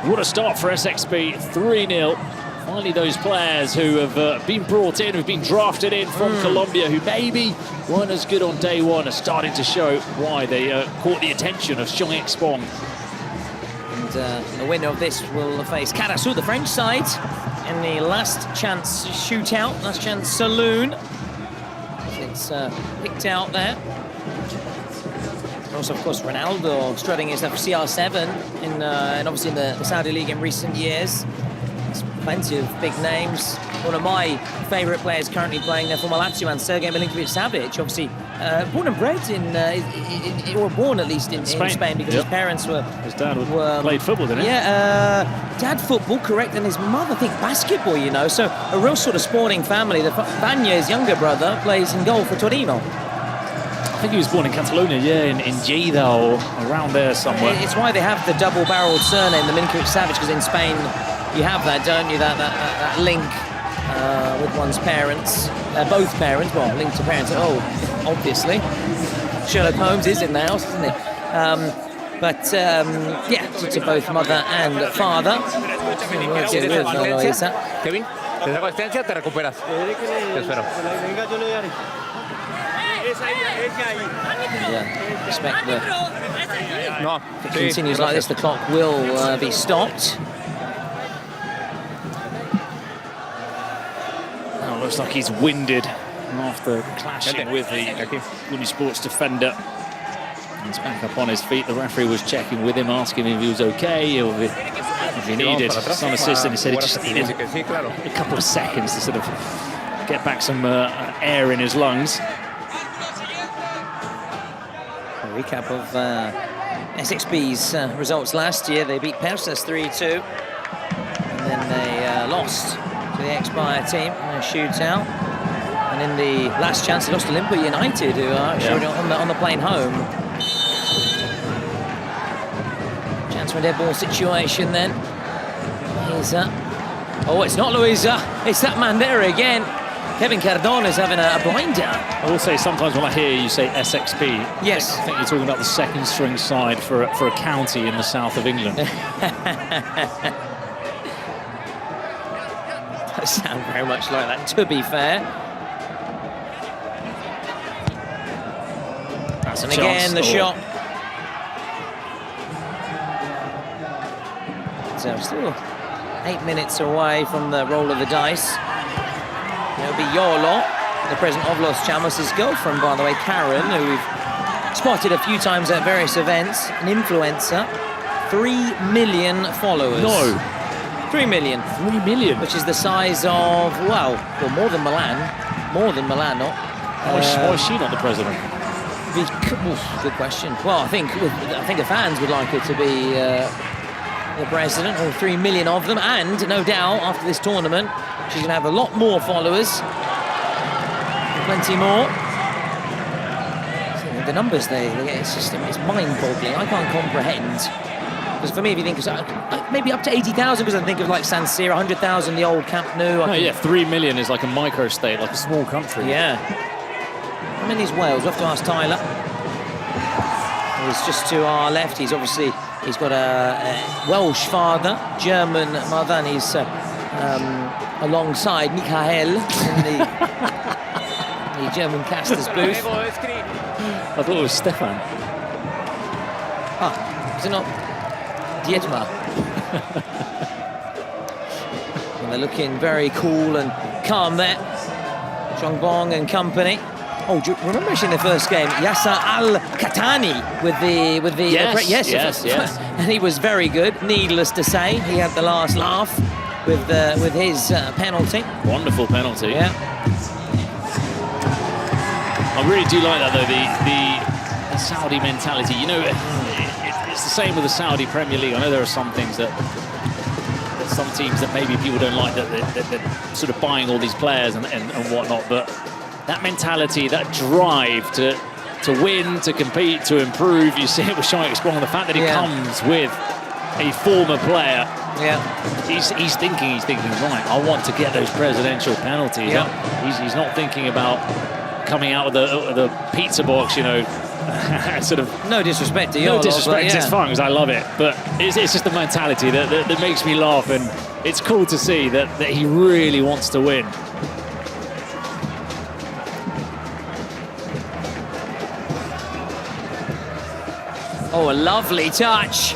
What a start for SXB, 3-0. Finally, those players who have been brought in, who've been drafted in from Colombia, who maybe weren't as good on day one, are starting to show why they caught the attention of Xiong Expong. And the winner of this will face Carasu, the French side, in the last chance shootout, last chance saloon. It's picked out there. Also, of course, Ronaldo strutting his CR7 and obviously in the Saudi League in recent years. There's plenty of big names. One of my favourite players currently playing there for Lazio, and Sergej Milinkovic-Savic, obviously born and bred or born at least in Spain because his parents were... His dad played football, didn't he? Yeah, dad football, correct, and his mother, I think, basketball, so a real sort of sporting family. Banya's younger brother plays in goal for Torino. I think he was born in Catalonia, in Lleida or around there somewhere. It's why they have the double-barreled surname, the Milinkovic-Savic, because in Spain you have that, don't you, that link with one's parents, both parents, well, linked to parents, obviously. Sherlock Holmes is in the house, isn't he? Yeah, to both mother and father. Kevin, te saco asistencia, te recuperas. Te espero. Yeah, expect if it continues like this, the clock will be stopped. Oh, looks like he's winded after clashing with the Kuni Sports defender. He's back up on his feet. The referee was checking with him, asking if he was okay or if he needed some assistance. He said he just needed a couple of seconds to sort of get back some air in his lungs. A recap of SXB's results last year. They beat Persas 3-2, and then they lost to the Expire team in a shootout. And in the last chance, they lost to Olympia United, who are actually on the plane home. Chance for a dead ball situation then. Luisa. Oh, it's not Luisa. It's that man there again. Kevin Cardona is having a blinder. I will say sometimes when I hear you say SXB, yes, I think you're talking about the second string side for a county in the south of England. Does sound very much like that, to be fair. And again, the shot. So still 8 minutes away from the roll of the dice. It'll be Yolo, the president of Los Chamos' girlfriend, by the way, Karen, who we've spotted a few times at various events, an influencer 3 million followers. No. 3 million. 3 million. Which is the size of, well, more than Milan. More than Milan, not. Why is she not the president? Good question. Well, I think the fans would like her to be the president, all 3 million of them, and no doubt after this tournament, she's going to have a lot more followers. Plenty more. The numbers they get, it's mind-boggling. I can't comprehend. Because for me, if you think maybe up to 80,000, because I think of like San Siro, 100,000, the old Camp Nou. Yeah, 3 million is like a micro-state, like a small country. Yeah. How many is Wales? We'll have to ask Tyler. He's just to our left. He's got a Welsh father, German mother, and he's alongside Michael in the German caster's booth. I thought it was Stefan. Is it not Dietmar? And they're looking very cool and calm there. Chongbong and company. Oh, do you remember actually in the first game, Yasser Al-Khatani with the yes. And he was very good. Needless to say, he had the last laugh with his penalty. Wonderful penalty. Yeah. I really do like that though, the Saudi mentality. You know, it's the same with the Saudi Premier League. I know there are some things that some teams that maybe people don't like that they're sort of buying all these players and whatnot, but that mentality, that drive to win, to compete, to improve, you see it with Shaykh Sprong, the fact that he comes with a former player. Yeah. He's thinking, right, I want to get those presidential penalties. Yeah. He's not thinking about coming out of the pizza box, you know, sort of... No disrespect to you. No disrespect, it's fine, because I love it. But it's just the mentality that makes me laugh, and it's cool to see that he really wants to win. Oh, a lovely touch.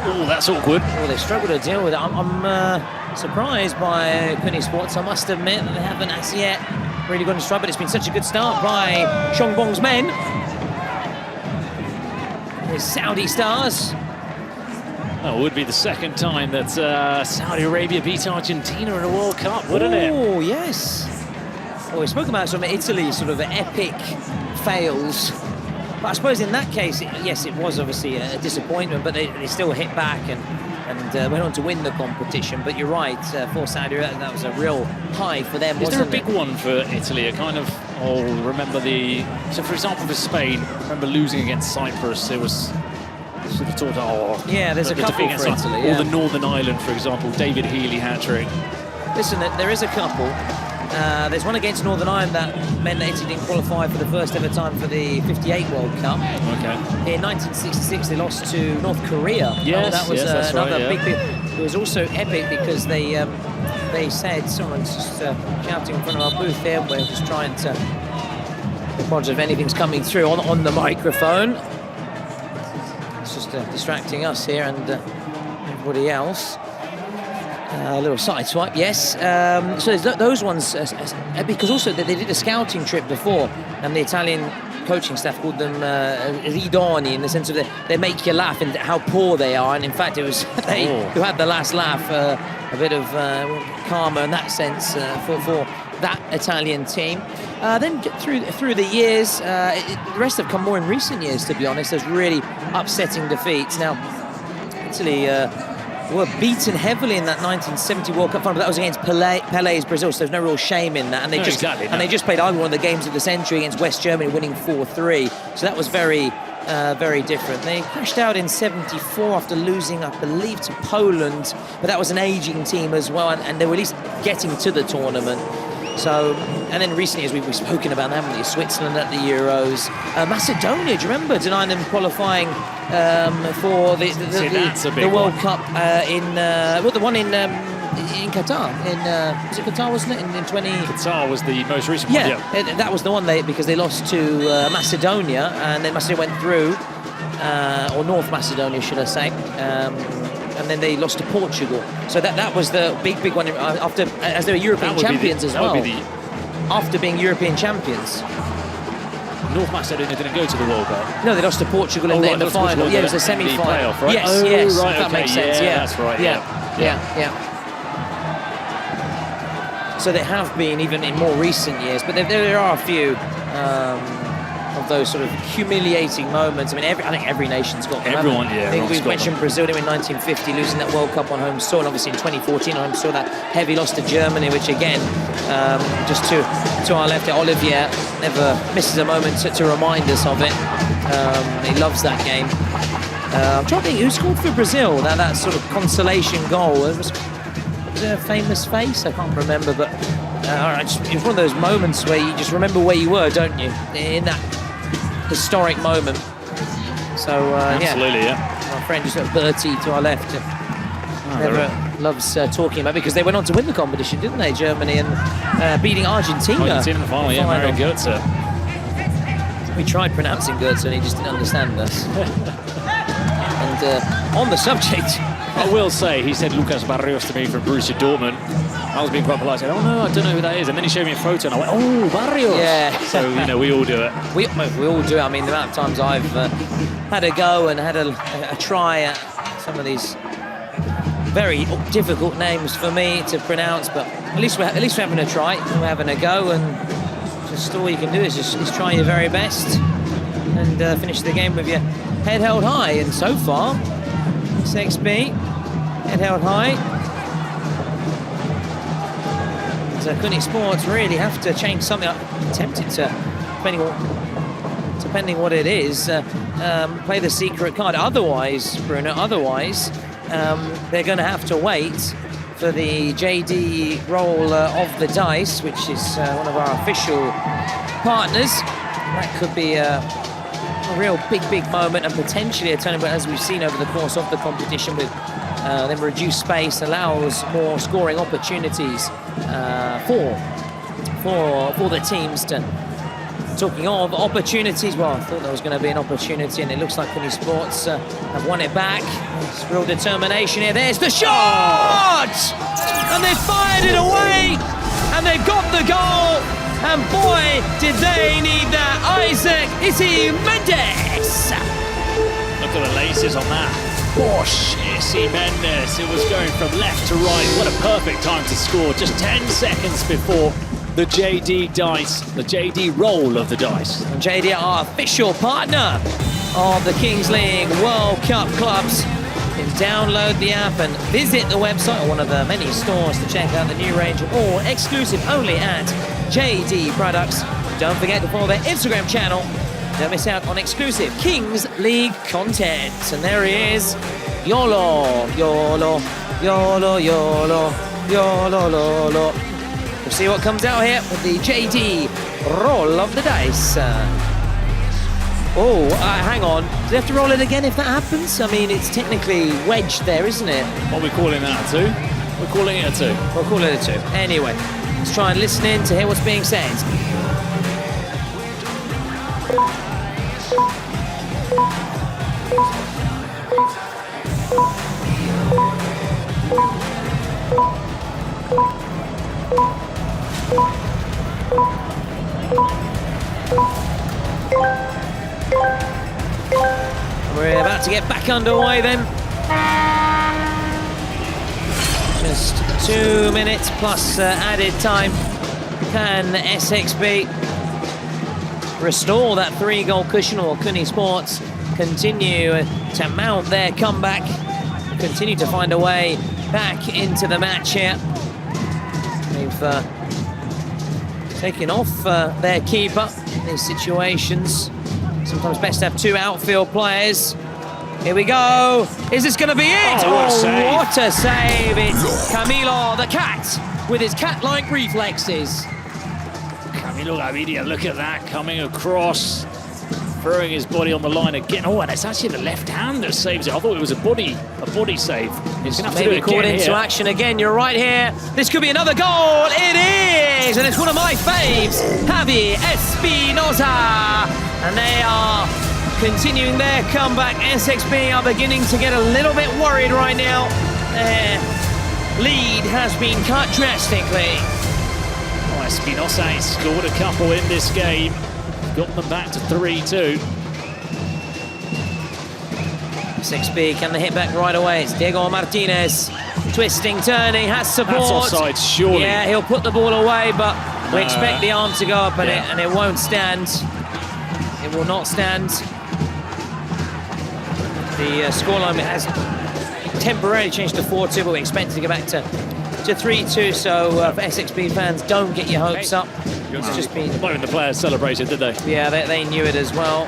Oh, that's awkward. Oh, they struggle to deal with it. I'm surprised by Kuni Sports. I must admit that they haven't as yet really gone to stride, but it's been such a good start by Chongbong's men. The Saudi stars. That would be the second time that Saudi Arabia beat Argentina in a World Cup, wouldn't it? Oh, yes. Well, we spoke about some Italy sort of epic fails. But I suppose in that case, yes, it was obviously a disappointment, but they still hit back and went on to win the competition. But you're right, for Saudi, that was a real high for them, wasn't it? Is there a big it? one for Italy? Remember so for example, for Spain, remember losing against Cyprus, it was sort of talked yeah, there's a couple for Italy. Or the Northern Ireland, for example, David Healy hat-trick. Listen, there is a couple. There's one against Northern Ireland that meant that Italy didn't qualify for the first ever time for the '58 World Cup. Okay. In 1966, they lost to North Korea. Yes, that was that's another right, big. It was also epic because they said, someone's just shouting in front of our booth there. We're just trying to apologize if anything's coming through on the microphone. It's just distracting us here and everybody else. A little side swipe, yes. So there's those ones, because also they did a scouting trip before, and the Italian coaching staff called them ridoni, in the sense of they make you laugh and how poor they are. And in fact, it was they who had the last laugh, a bit of karma in that sense for that Italian team. Then through the years, the rest have come more in recent years, to be honest. There's really upsetting defeats. Now, Italy were beaten heavily in that 1970 World Cup final, but that was against Pelé's Brazil, so there's no real shame in that. And they just played arguably one of the games of the century against West Germany, winning 4-3. So that was very, very different. They crashed out in '74 after losing, I believe, to Poland, but that was an aging team as well, and they were at least getting to the tournament. So, and then recently, as we've spoken about, haven't we? Switzerland at the Euros, Macedonia. Do you remember denying them qualifying for the World Cup the one in Qatar? Was it Qatar, wasn't it? In 20. Qatar was the most recent one. Yeah, that was the one because they lost to Macedonia, and then Macedonia went through, or North Macedonia, should I say? And then they lost to Portugal. So that was the big one as they were European champions as well. After being European champions. North Macedonia didn't go to the World Cup. No, they lost to Portugal in the final. Yeah, it was a semi-final. Playoff, right? Yes, oh, yes, right, that okay. makes sense. Yeah, that's right. Yeah. So they have been, even in more recent years, but there are a few of those sort of humiliating moments. I mean, I think every nation's got them. Everyone, yeah. I think we've mentioned Brazil in 1950 losing that World Cup on home soil, and obviously in 2014 on home soil, that heavy loss to Germany, which again, just to our left, Olivier never misses a moment to remind us of it. He loves that game. I'm trying to think who scored for Brazil. That sort of consolation goal. Was it a famous face? I can't remember, but it's one of those moments where you just remember where you were, don't you? In that historic moment. So absolutely, yeah. Our friend just Bertie to our left never loves talking about, because they went on to win the competition, didn't they? Germany, and beating Argentina. Argentina in the final, yeah. Mario Götze. We tried pronouncing Götze and he just didn't understand us. And on the subject, I will say, he said Lucas Barrios to me from Borussia Dortmund. I was being quite polite. I said, oh no, I don't know who that is. And then he showed me a photo and I went, oh, Barrios. Yeah. So, you know, we all do it. We all do it. I mean, the amount of times I've had a go and had a try at some of these very difficult names for me to pronounce, but at least we're having a try, we're having a go, and just all you can do is just try your very best and finish the game with your head held high. And so far, SXB, head held high. So Kuni Sports really have to change something. I'm tempted to, depending what it is, play the secret card. Otherwise, Bruno, they're going to have to wait for the JD roll of the dice, which is one of our official partners. That could be a real big moment, and potentially a turning point, as we've seen over the course of the competition, with then reduced space allows more scoring opportunities for the teams to. Talking of opportunities, well, I thought there was going to be an opportunity, and it looks like Kuni Sports have won it back. It's real determination here. There's the shot! And they fired it away, and they've got the goal. And boy, did they need that. Isaac Isi Mendes. Look at the laces on that. Bosh, Isi Mendes. It was going from left to right. What a perfect time to score. Just 10 seconds before the JD dice, the JD roll of the dice. And JD, our official partner of the Kings League World Cup Clubs. You can download the app and visit the website, or one of the many stores, to check out the new range, or exclusive only at JD Products. Don't forget to follow their Instagram channel. Don't miss out on exclusive Kings League content. And there he is, YOLO, YOLO, YOLO, YOLO, YOLO, YOLO. We'll see what comes out here with the JD roll of the dice. Hang on. Do they have to roll it again if that happens? I mean, it's technically wedged there, isn't it? What are we calling that, a 2? We're calling it a 2. We'll call it a 2. Anyway, let's try and listen in to hear what's being said. We're about to get back underway then. Just 2 minutes plus added time. Can SXB restore that 3-goal cushion, or Kuni Sports continue to mount their comeback, continue to find a way back into the match here? They've taken off their keeper in these situations. Sometimes best to have 2 outfield players. Here we go. Is this going to be it? What a save. What a save. It's Camilo the cat with his cat-like reflexes. Camilo Gaviria, look at that, coming across, throwing his body on the line again. Oh, and it's actually the left hand that saves it. I thought it was a body save. He's going to have to do it caught again into here. action again. You're right here. This could be another goal. It is, and it's one of my faves, Javi Espinosa. And they are continuing their comeback. SXB are beginning to get a little bit worried right now. Their lead has been cut drastically. Oh, Espinosa has scored a couple in this game. got them back to 3-2. 6B, can they hit back right away? It's Diego Martinez. Twisting, turning, has support. That's offside, surely. Yeah, he'll put the ball away, but we expect the arm to go up and it won't stand. It will not stand. The scoreline has temporarily changed to 4-2, but we expect to go back to 3-2. So for SXB fans, don't get your hopes up. It's just been... Not even the players celebrated, did they? Yeah, they knew it as well.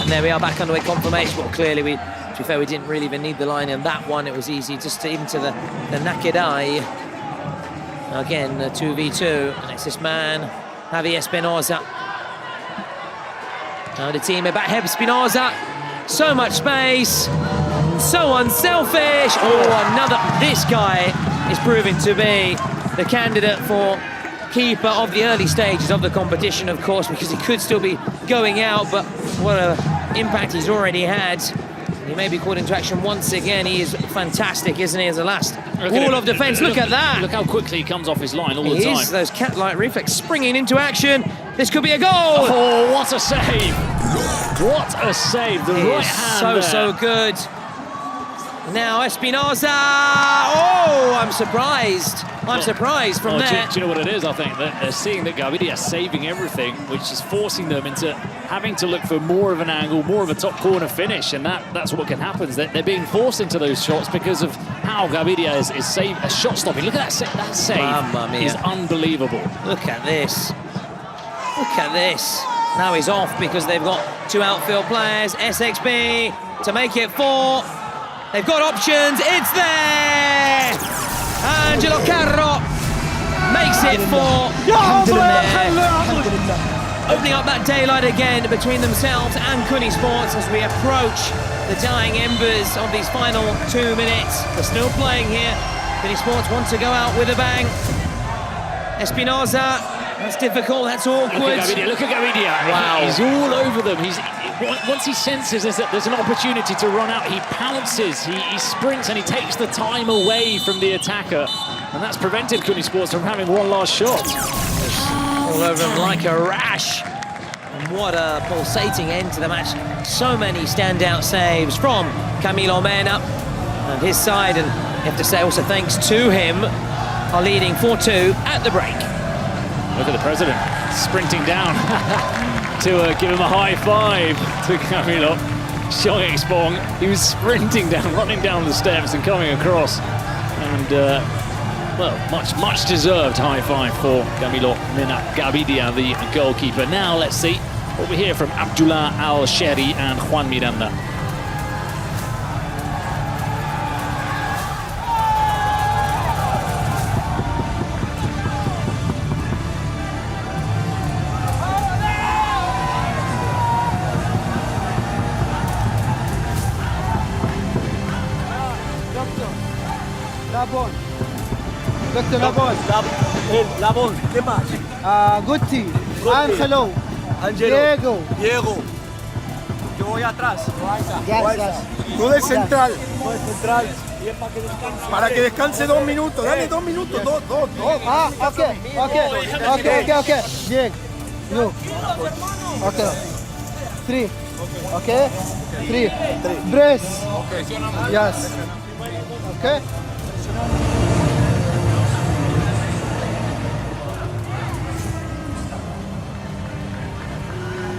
And there we are, back underway confirmation. Well, clearly, to be fair, we didn't really even need the line in that one. It was easy just to, even to the naked eye. Again, 2v2. And it's this man, Javi Espinoza. Now the team back here, Espinoza. So much space. So unselfish. Oh, another. This guy is proving to be the candidate for keeper of the early stages of the competition, of course, because he could still be going out, but what an impact he's already had. He may be called into action once again. He is fantastic, isn't he, as a last wall of defence? Look at that. Look how quickly he comes off his line all the time. He is, those cat-like reflex springing into action. This could be a goal. Oh, what a save. What a save. The right hand so good. Now Espinoza. Oh, I'm surprised. I'm surprised from there. Do you know what it is? I think that they're seeing that Gaviria is saving everything, which is forcing them into having to look for more of an angle, more of a top corner finish, and that's what can happen. Is that they're being forced into those shots because of how Gaviria is shot stopping. Look at that save. That save is unbelievable. Look at this. Look at this. Now he's off because they've got two outfield players. SXB to make it 4. They've got options. It's there. Angelo Carro makes it 4. Opening up that daylight again between themselves and Kuni Sports as we approach the dying embers of these final 2 minutes. They're still playing here. Kuni Sports want to go out with a bang. Espinoza, that's difficult, that's awkward. Look at Gaviria. Wow. He's all over them. Once he senses there's an opportunity to run out, he pounces, he sprints, and he takes the time away from the attacker. And that's prevented Kuni Sports from having one last shot. All over him like a rash. And what a pulsating end to the match. So many standout saves from Camilo Mena and his side. And you have to say also thanks to him, are leading 4-2 at the break. Look at the president sprinting down to give him a high five to Camilo. Showing Expong, he was sprinting down, running down the steps and coming across. And, well, much deserved high five for Camilo Mena Gaviria, the goalkeeper. Now let's see what we hear from Abdullah Al-Sheri and Juan Miranda. Doctor Labon, ¿qué más? Guti, Angelo, Diego. Yo voy atrás. Gracias. Tú del central. Para que descanse 2 minutos. Dale 2 minutos, dos. Okay. Diego, you. Okay. 3. Okay. 3. Brace. Yes. Okay.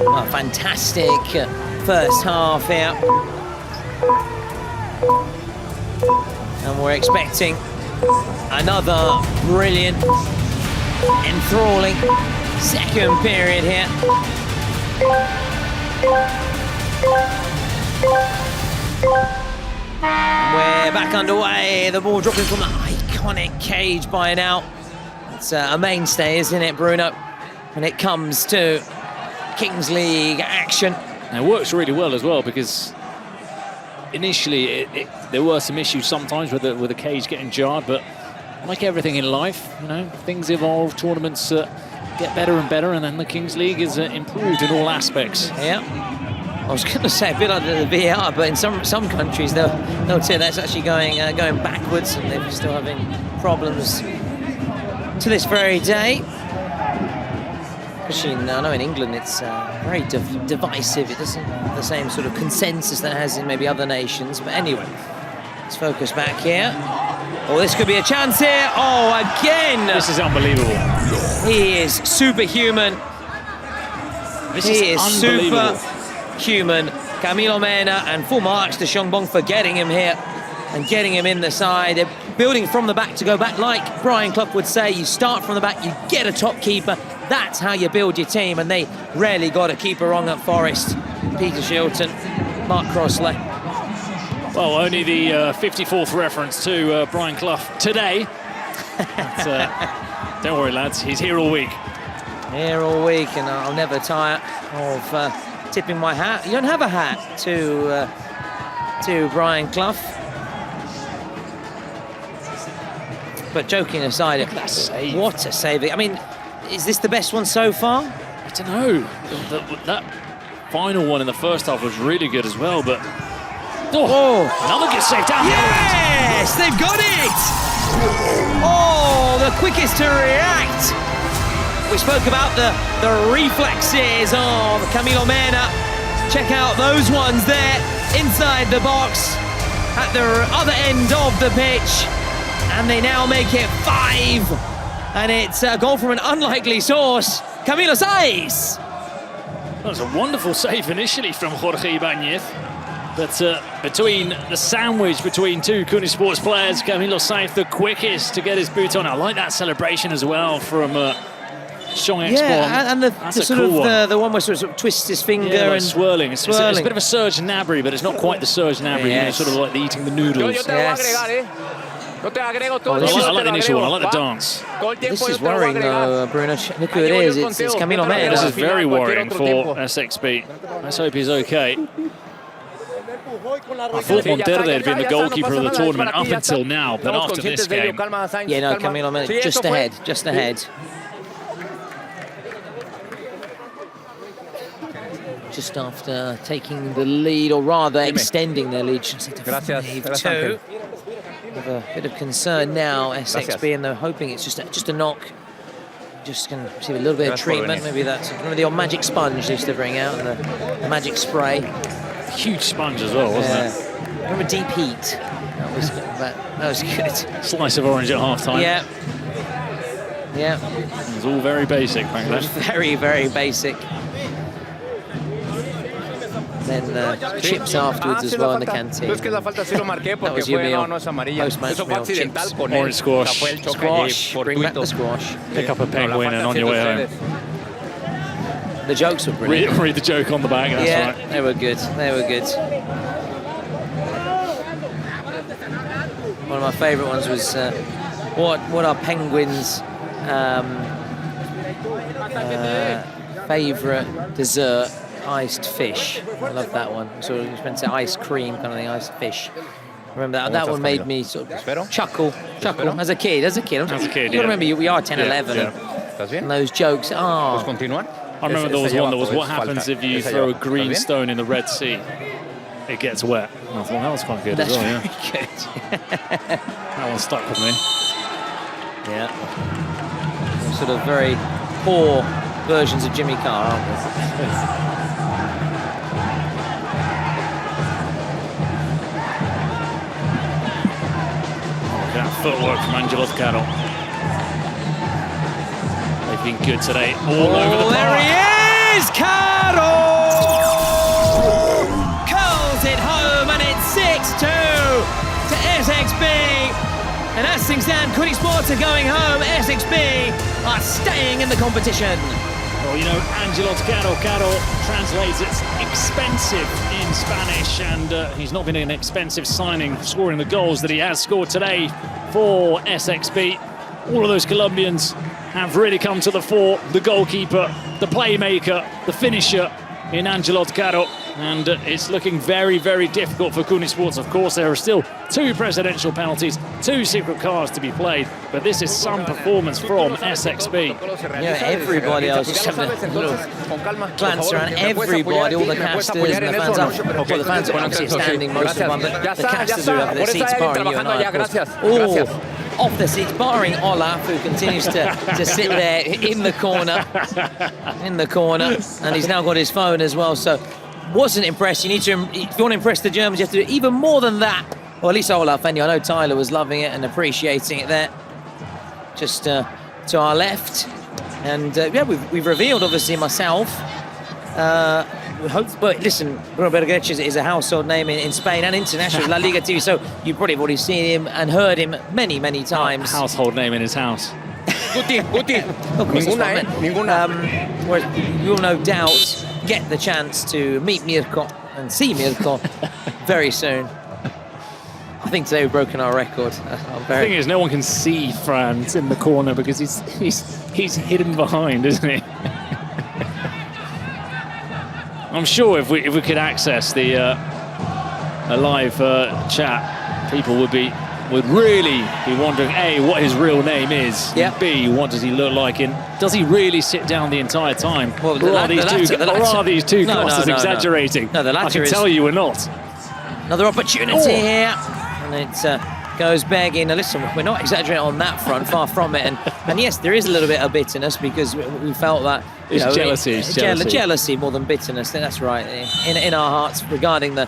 A fantastic first half here. And we're expecting another brilliant, enthralling second period here. We're back underway. The ball dropping from the iconic cage by now. It's a mainstay, isn't it, Bruno? When it comes to Kings League action. And it works really well as well because initially there were some issues sometimes with the cage getting jarred, but like everything in life, you know, things evolve, tournaments get better and better, and then the Kings League is improved in all aspects. Yeah. I was going to say a bit like the VAR, but in some countries they'll say that's actually going backwards, and they're still having problems to this very day. especially I know in England it's very divisive. It doesn't have the same sort of consensus that it has in maybe other nations. But anyway, let's focus back here. Oh, this could be a chance here. Oh, again. This is unbelievable. He is superhuman. He is superhuman. Camilo Mena and full marks to Xiangbong for getting him here and getting him in the side. They're building from the back to go back. Like Brian Clough would say, you start from the back, you get a top keeper. That's how you build your team, and they rarely got a keeper wrong at Forest. Peter Shilton, Mark Crossley. Well, only the 54th reference to Brian Clough today. But, don't worry, lads, he's here all week. Here all week, and I'll never tire of tipping my hat. You don't have a hat to Brian Clough. But joking aside, what a save. I mean, is this the best one so far? I don't know. That final one in the first half was really good as well, but... Oh, another good save down. Yes, they've got it! Oh, the quickest to react. We spoke about the reflexes of Camilo Mena. Check out those ones there, inside the box, at the other end of the pitch. And they now make it 5. And it's a goal from an unlikely source. Camilo Saiz. That was a wonderful save initially from Jorge Ibanez. But between the sandwich between two Kuni Sports players, Camilo Saiz the quickest to get his boot on. I like that celebration as well from Xiong X-Bomb. Yeah, and the sort cool of the one where sort of twists his finger and swirling. It's a bit of a Serge Gnabry, but it's not quite the Serge Gnabry. Yes. You know, sort of like the eating the noodles. Yes. I like the initial one. I like the dance. This is worrying, though, Bruno. Look who it is. It's Camilo Mena. This is very worrying for SXB. Let's hope he's okay. I thought Monterde had been the goalkeeper of the tournament up until now, but after this game... Yeah, no, Camilo Mena just ahead, just ahead. Just after taking the lead, or rather extending their lead, should say, to 5-2. With a bit of concern now, SXB, and they're hoping it's just a knock. Just going to receive a little bit of treatment. Maybe that's the old magic sponge they used to bring out, and the magic spray. Huge sponge as well, wasn't it? Remember Deep Heat? That was good. Slice of orange at half-time. Yeah. Yeah. It was all very basic back then. Very, very basic. Then chips afterwards as well in the canteen. That was your meal. Post-match meal, chips. Orange squash. Squash. Bring back the squash. Pick up a penguin and on your way home. The jokes were brilliant. Read the joke on the back, that's right. They were good. They were good. One of my favourite ones was what are penguins' favourite dessert? Iced fish. I love that one. So you meant to say ice cream, kind of thing, iced fish. Remember that? That one made me sort of chuckle as a kid. You remember, we are 10, 11, and those jokes. I remember there was one that was, what happens if you throw a green stone in the Red Sea? It gets wet. And I thought that was quite good as well, That's very good. That one stuck with me. Yeah. Sort of very poor versions of Jimmy Carr, aren't they? That footwork from Angelo Caro. They've been good today, all over the park. There he is, Caro! Curls it home, and it's 6-2 to SXB. And as things stand, Kuni Sports are going home. SXB are staying in the competition. Well, you know, Angelo Caro translates it's expensive in Spanish, and he's not been an expensive signing, scoring the goals that he has scored today for SXB. All of those Colombians have really come to the fore. The goalkeeper, the playmaker, the finisher in Angelo Caro. And it's looking very, very difficult for Kuni Sports. Of course, there are still 2 presidential penalties, 2 secret cards to be played, but this is some performance from SXB. Yeah, everybody else just having a little glance around. Everybody, all the casters and the fans up. Well, the fans are obviously standing, most of them, but the casters are over their seats, barring you and I, of course. off their seats, barring Olaf, who continues to sit there in the corner, and he's now got his phone as well. So wasn't impressed. You need to, if you want to impress the Germans, you have to do even more than that. Well, at least Olaf, anyway. I know Tyler was loving it and appreciating it there. Just to our left. And yeah, we've revealed, obviously, myself. We hope, but listen, Bruno Bergerich is a household name in Spain and international La Liga too, so you probably have already seen him and heard him many, many times. Household name in his house. Guti. Of course, ninguna. Whereas you will no doubt get the chance to meet Mirko and see Mirko very soon. I think today we've broken our record. The thing is, no one can see Franz in the corner because he's hidden behind, isn't he? I'm sure if we could access the a live chat, people would really be wondering, A, what his real name is, and B, what does he look like, and does he really sit down the entire time? Well, or are these two glasses exaggerating? No, the latter I can tell you we're not. Another opportunity here, and it goes begging. Now listen, we're not exaggerating on that front, far from it, and yes, there is a little bit of bitterness because we felt that jealousy more than bitterness. That's right, in our hearts regarding the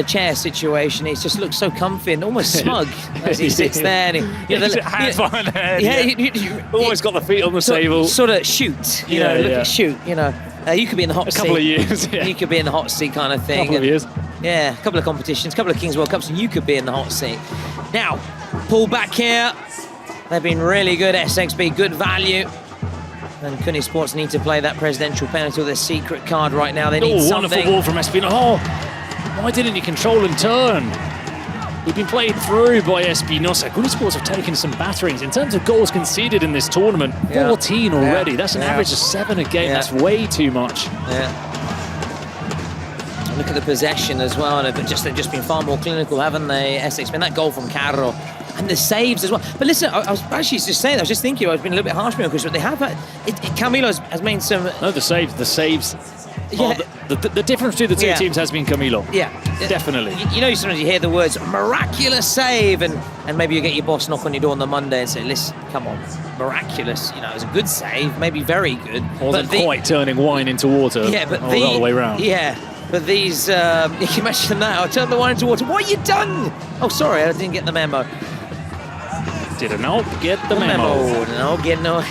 chair situation. He just looks so comfy and almost smug as he sits there. And hands behind the head. Always got the feet on the table. Sort of shoot, you know, look at shoot, you know. You could be in the hot seat. A couple of years, You could be in the hot seat kind of thing. A couple of years. Yeah, a couple of competitions, a couple of Kings World Cups, and you could be in the hot seat. Now, pull back here. They've been really good, SXB, good value. And Kuni Sports need to play that presidential penalty with a secret card right now. They need something. Wonderful ball from Espinosa. Oh, why didn't he control and turn? He'd been played through by Espinosa. Kuni Sports have taken some batterings. In terms of goals conceded in this tournament, 14 already. That's an average of 7 a game. That's way too much. Look at the possession as well, and they've just been far more clinical, haven't they? Essex, that goal from Carro, and the saves as well. But listen, I was actually just saying, I was just thinking, I've been a little bit harsh on because they have Camilo has made some. No, the saves. Yeah. The difference between the two teams has been Camilo. Yeah, definitely. You know, sometimes you hear the words miraculous save, and maybe you get your boss knock on your door on the Monday and say, listen, come on, miraculous. You know, it was a good save, maybe very good. Wasn't quite turning wine into water. Yeah, but the other way around. Yeah. But these, you can imagine that. I'll turn the wine into water. What have you done? Oh, sorry, I didn't get the memo. Did not get the memo. No, get no.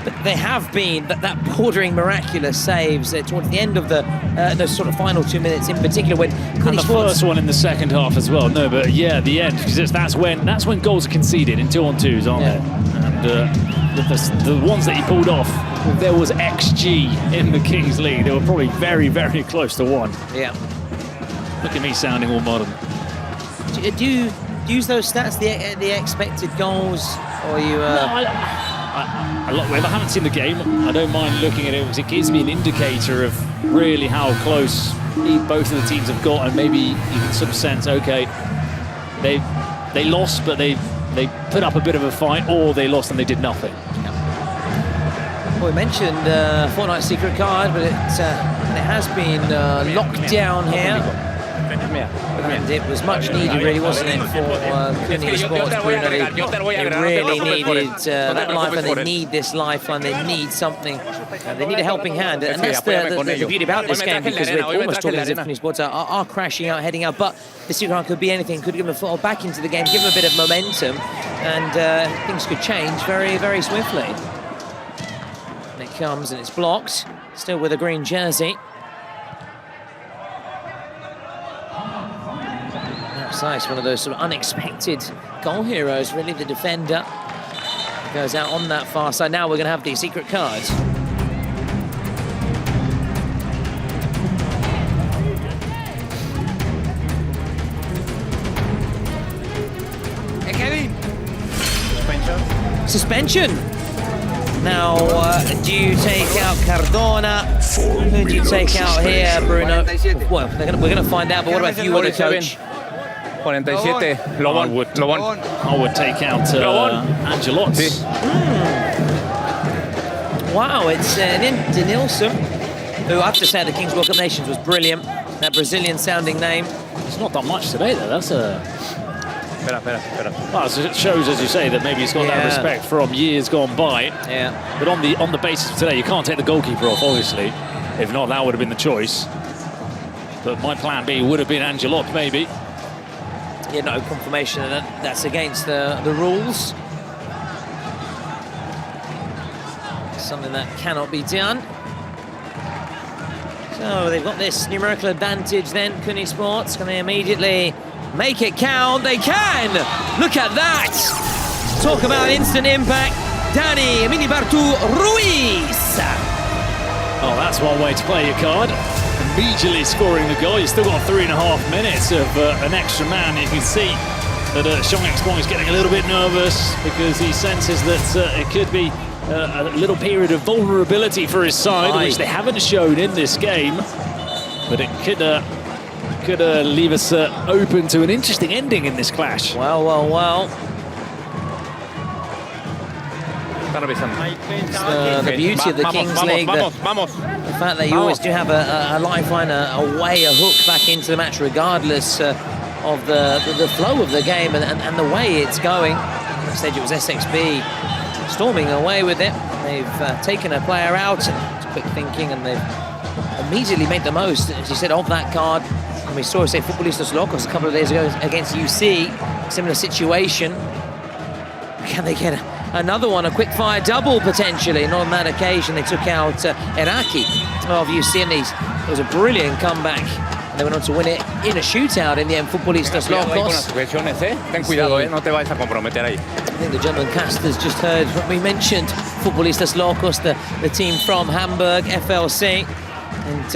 But they have been that bordering miraculous saves towards the end of those sort of final 2 minutes in particular. When and the first one in the second half as well. No, but yeah, the end, because that's when goals are conceded in 2-on-2s, aren't they? And the ones that he pulled off, there was XG in the Kings League. They were probably very, very close to 1. Yeah. Look at me sounding all modern. Do you use those stats, the expected goals, or you? If I haven't seen the game, I don't mind looking at it because it gives me an indicator of really how close both of the teams have got, and maybe you can sort of sense, okay, they lost, but they put up a bit of a fight, or they lost and they did nothing. Well, we mentioned Fortnite secret card, but it has been locked down here. And it was much needed, really, wasn't it, for Kuni Sports, Bruno? They really needed that lifeline. They need this lifeline. They need something. They need a helping hand. And that's the beauty about this game, because we're almost talking as if Kuni Sports are crashing out, heading out. But the secret card could be anything. Could give them a foothold back into the game, give them a bit of momentum, and things could change very, very swiftly. And it comes, and it's blocked. Still with a green jersey. Nice, one of those sort of unexpected goal heroes, really, the defender. Goes out on that far side. Now we're going to have the secret card. Hey, Kevin. Suspension. Now, do you take out Cardona? Who do you take out here, Bruno? Well, we're going to find out, but what about you, the coach? 47, I would take out Angelotti. Wow, it's Denilson, who I have to say the Kings World Cup Nations was brilliant. That Brazilian-sounding name. It's not done much today, though. That's Well, it shows, as you say, that maybe he's got that respect from years gone by. Yeah. But on the basis of today, you can't take the goalkeeper off, obviously. If not, that would have been the choice. But my plan B would have been Angelot, maybe. Yeah, no confirmation that that's against the rules. Something that cannot be done. So they've got this numerical advantage then, Kuni Sports. Can they immediately make it count? They can! Look at that! Talk about instant impact. Dani Minibartu Ruiz. Oh, that's one way to play your card. Immediately scoring the goal. You've still got 3.5 minutes of an extra man. You can see that Xiong Xpong is getting a little bit nervous because he senses that it could be a little period of vulnerability for his side, which they haven't shown in this game. But it could leave us open to an interesting ending in this clash. Well. The beauty of the Kings League, the fact that you always do have a lifeline, a way, a hook back into the match, regardless of the flow of the game and the way it's going. At the stage it was SXB storming away with it. They've taken a player out, and it's quick thinking, and they've immediately made the most, as you said, of that card. And we saw, say, Futbolistas Locos a couple of days ago against UC, similar situation. Can they get another one, a quick-fire double, potentially? Not on that occasion. They took out Eraki of UC, and it was a brilliant comeback. And they went on to win it in a shootout in the end, Futbolistas Locos. Ten cuidado, no te vayas a comprometer ahí. I think the gentleman casters just heard what we mentioned. Futbolistas Locos, the team from Hamburg, FLC. And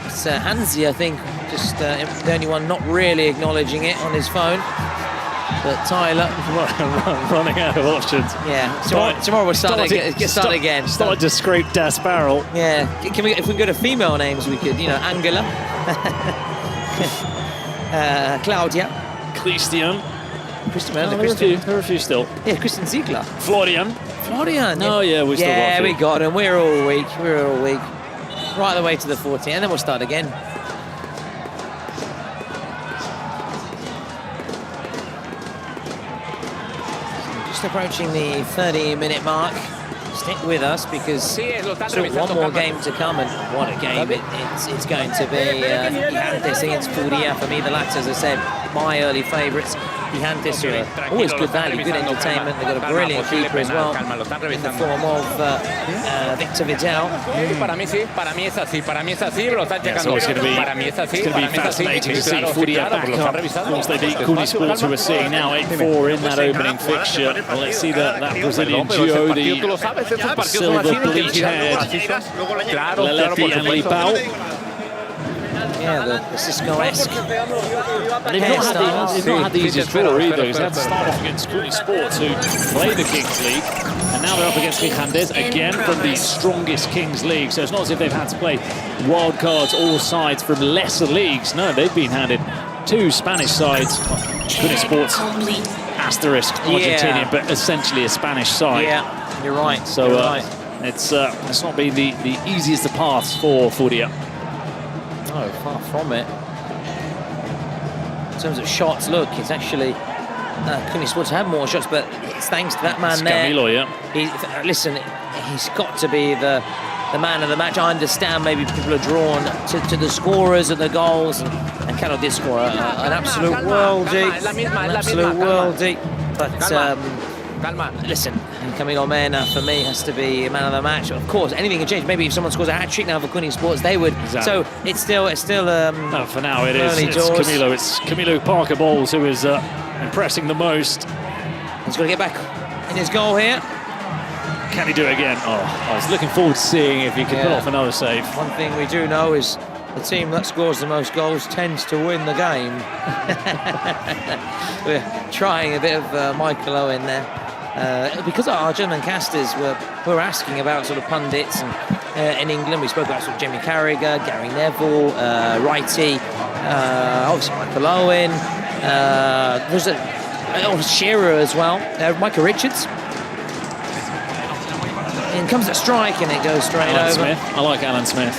it's Hansi, I think, just the only one not really acknowledging it on his phone. But Tyler running out of options. Yeah, tomorrow we'll start again. Start to scrape Das Barrel. Yeah, can we? If we go to female names, we could. Angela, Claudia, Christian. There are a few still. Yeah, Christian Ziegler. Florian. Oh yeah, we still got a few. we got him. We're all weak. Right the way to the 14, and then we'll start again. Just approaching the 30-minute mark. Stick with us because one more game to come, and what a game it's going to be. Gigantes against Furia. For me, the latter, as I said, my early favourites. Gigantes are always good value, good entertainment. They've got a brilliant keeper as well in the form of Victor Vidal. So it's going to be fascinating to see Furia back up. Of course, they beat Kuni Sports, who we're seeing now 8-4 in that opening fixture. Well, let's see that Brazilian duo, the silver bleach-haired Lelepi and Lipao. Yeah, the Cisco-esque They've not had the easiest draw either. They've had to start off against Kuni Sports, who play the Kings League, and now they're up against Gigantes, again from the strongest Kings League. So it's not as if they've had to play wildcards or sides from lesser leagues. No, they've been handed two Spanish sides. Kuni Sports, asterisk, Argentinian, but essentially a Spanish side. Yeah, you're right. So it's not been the easiest of paths for Furia. No, far from it. In terms of shots, look, it's actually Kuni Sports have more shots, but it's thanks to that man there. Camilo, yeah. Listen, he's got to be the man of the match. I understand maybe people are drawn to the scorers of the goals, and Cano did score an absolute worldie. But listen, Camilo Mena for me has to be man of the match. Of course, anything can change. Maybe if someone scores a hat-trick now for Kuni Sports, they would. Exactly. So it's still. No, for now it is. It's Camilo. It's Camilo Parker Bowles who is impressing the most. He's got to get back in his goal here. Can he do it again? Oh, I was looking forward to seeing if he could pull off another save. One thing we do know is the team that scores the most goals tends to win the game. We're trying a bit of Michael Owen there. Because our German casters were asking about sort of pundits and in England. We spoke about sort of Jamie Carragher, Gary Neville, Wrighty, obviously Michael Owen. There's Shearer as well. Micah Richards. In comes a strike and it goes straight Alan over. Smith. I like Alan Smith.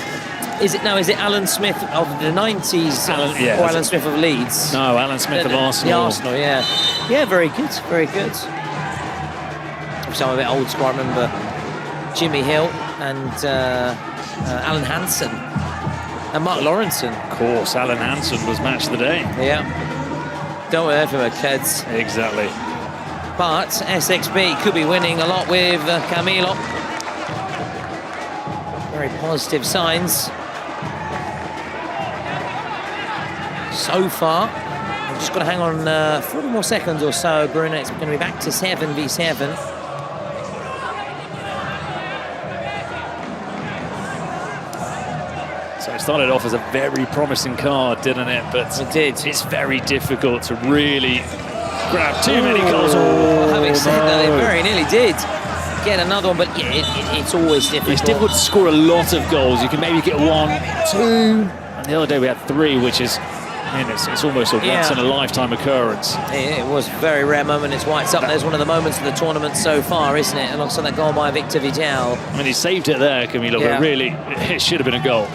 Is it Alan Smith of the 90s or Alan Smith of Leeds? No, Alan Smith of Arsenal. The Arsenal, yeah. Yeah, very good, very good. Obviously, I'm a bit old school. I remember Jimmy Hill and Alan Hansen and Mark Lawrenson. Of course, Alan Hansen was match of the day. Yeah. Don't worry for my kids. Exactly. But SXB could be winning a lot with Camilo. Very positive signs. So far, I'm just going to hang on 40 more seconds or so. Brunet's going to be back to 7v7. So it started off as a very promising card, didn't it? But it did. It's very difficult to really grab too many goals. Having said that, they very nearly did get another one, but yeah, it's always difficult. It's difficult to score a lot of goals. You can maybe get 1, 2, and the other day we had 3, which is, I mean, it's almost a once-in-a-lifetime occurrence. It was a very rare moment. It's why it's up there as one of the moments of the tournament so far, isn't it? Alongside that goal by Victor Vidal. I mean, he saved it there, Camilo, but really, it should have been a goal.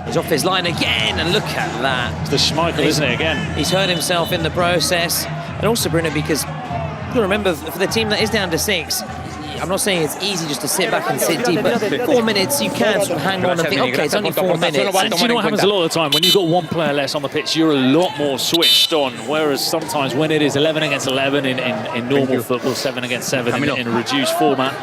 He's off his line again, and look at that. It's the Schmeichel, isn't it, again? He's hurt himself in the process. And also, Bruno, because you've got to remember, for the team that is down to 6, I'm not saying it's easy just to sit back and sit deep, but 4 minutes you can sort of hang on and think, okay, it's only 4 minutes. And do you know what happens a lot of the time? When you've got 1 player less on the pitch, you're a lot more switched on, whereas sometimes when it is 11 against 11 in normal football, 7 against 7 in a reduced format,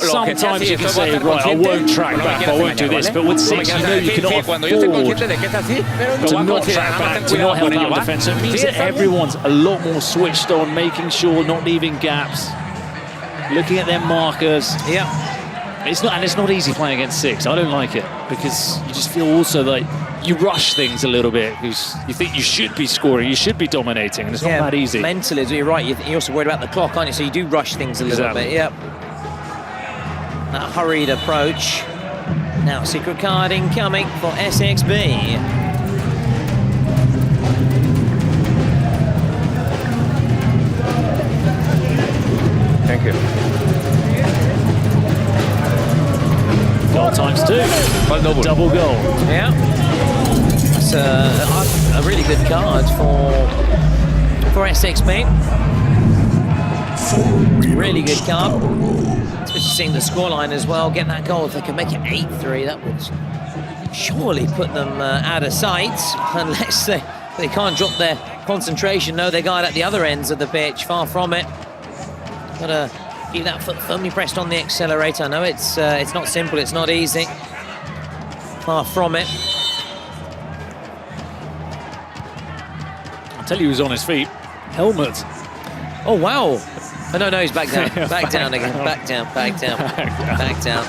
sometimes you can say, right, I won't track back, I won't do this, but with 6, you know you cannot afford to not track back, to not help out on defence. So it means that everyone's a lot more switched on, making sure, not leaving gaps, looking at their markers. Yeah. It's not easy playing against 6. I don't like it because you just feel also like you rush things a little bit because you think you should be scoring, you should be dominating, and it's not that easy. Mentally, you're right. You're also worried about the clock, aren't you? So you do rush things a little bit. Yep. That hurried approach. Now secret card incoming for SXB. Thank you. Goal times 2. Double goal. Yeah. That's a really good card for SXB. Really good card. Especially seeing the scoreline as well. Get that goal. If they can make it 8-3, that would surely put them out of sight. Unless they can't drop their concentration. No, they guard at the other ends of the pitch. Far from it. Gotta keep that foot firmly pressed on the accelerator. I know it's not simple, it's not easy. Far from it. I'll tell you who's on his feet. Helmut. Oh, wow. Oh, no, he's back down. Back down again. Back down. Back down.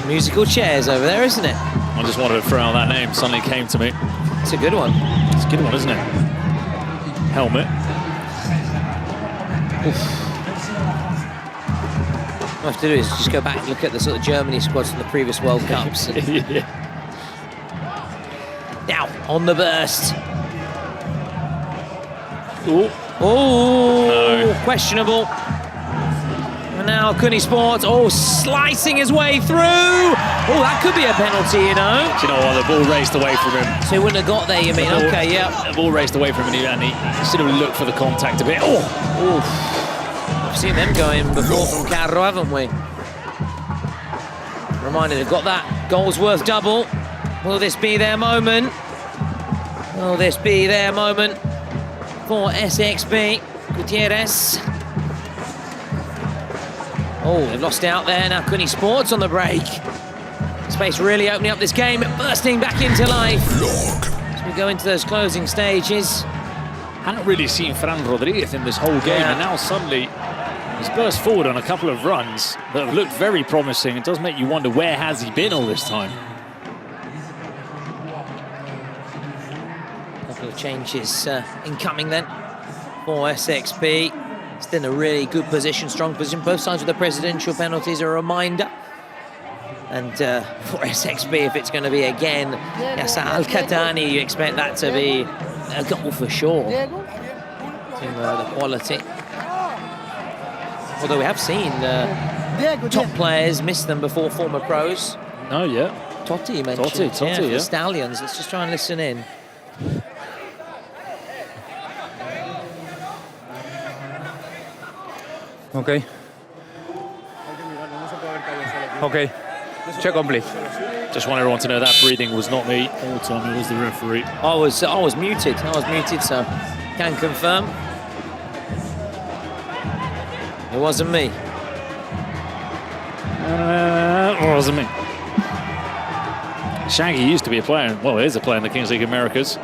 Musical chairs over there, isn't it? I just wanted to throw out that name. Suddenly came to me. It's a good one. It's a good one, isn't it? Helmut. Oof. What I have to do is just go back and look at the sort of Germany squads from the previous World Cups. Now, on the burst. Oh, questionable. And now Kuni Sports, slicing his way through. Oh, that could be a penalty, you know. Do you know what? The ball raced away from him. So he wouldn't have got there, you mean? Okay, yeah. The ball raced away from him and he sort of looked for the contact a bit. We've seen them going before from Carro, haven't we? Reminded, they've got that goals worth double. Will this be their moment? Will this be their moment for SXB? Gutierrez. Oh, they've lost out there. Now Kuni Sports on the break. Space really opening up this game, bursting back into life. As we go into those closing stages. Hadn't really seen Fran Rodriguez in this whole game, and now suddenly he's burst forward on a couple of runs that have looked very promising. It does make you wonder, where has he been all this time? A couple of changes incoming then for SXB. It's in a really good position, strong position. Both sides with the presidential penalties, a reminder. And for SXB, if it's going to be again Yasser Al-Khatani, you expect that to be a goal for sure. The quality. Although we have seen top players miss them before, former pros. Oh, yeah. Totti you mentioned. Totti, yeah. The Stallions. Let's just try and listen in. Okay. Okay. Check on, please. Just want everyone to know that breathing was not me. All time it was the referee. I was muted. So can confirm. It wasn't me. It wasn't me. Shaggy used to be a player. Well, he is a player in the Kings League Americas.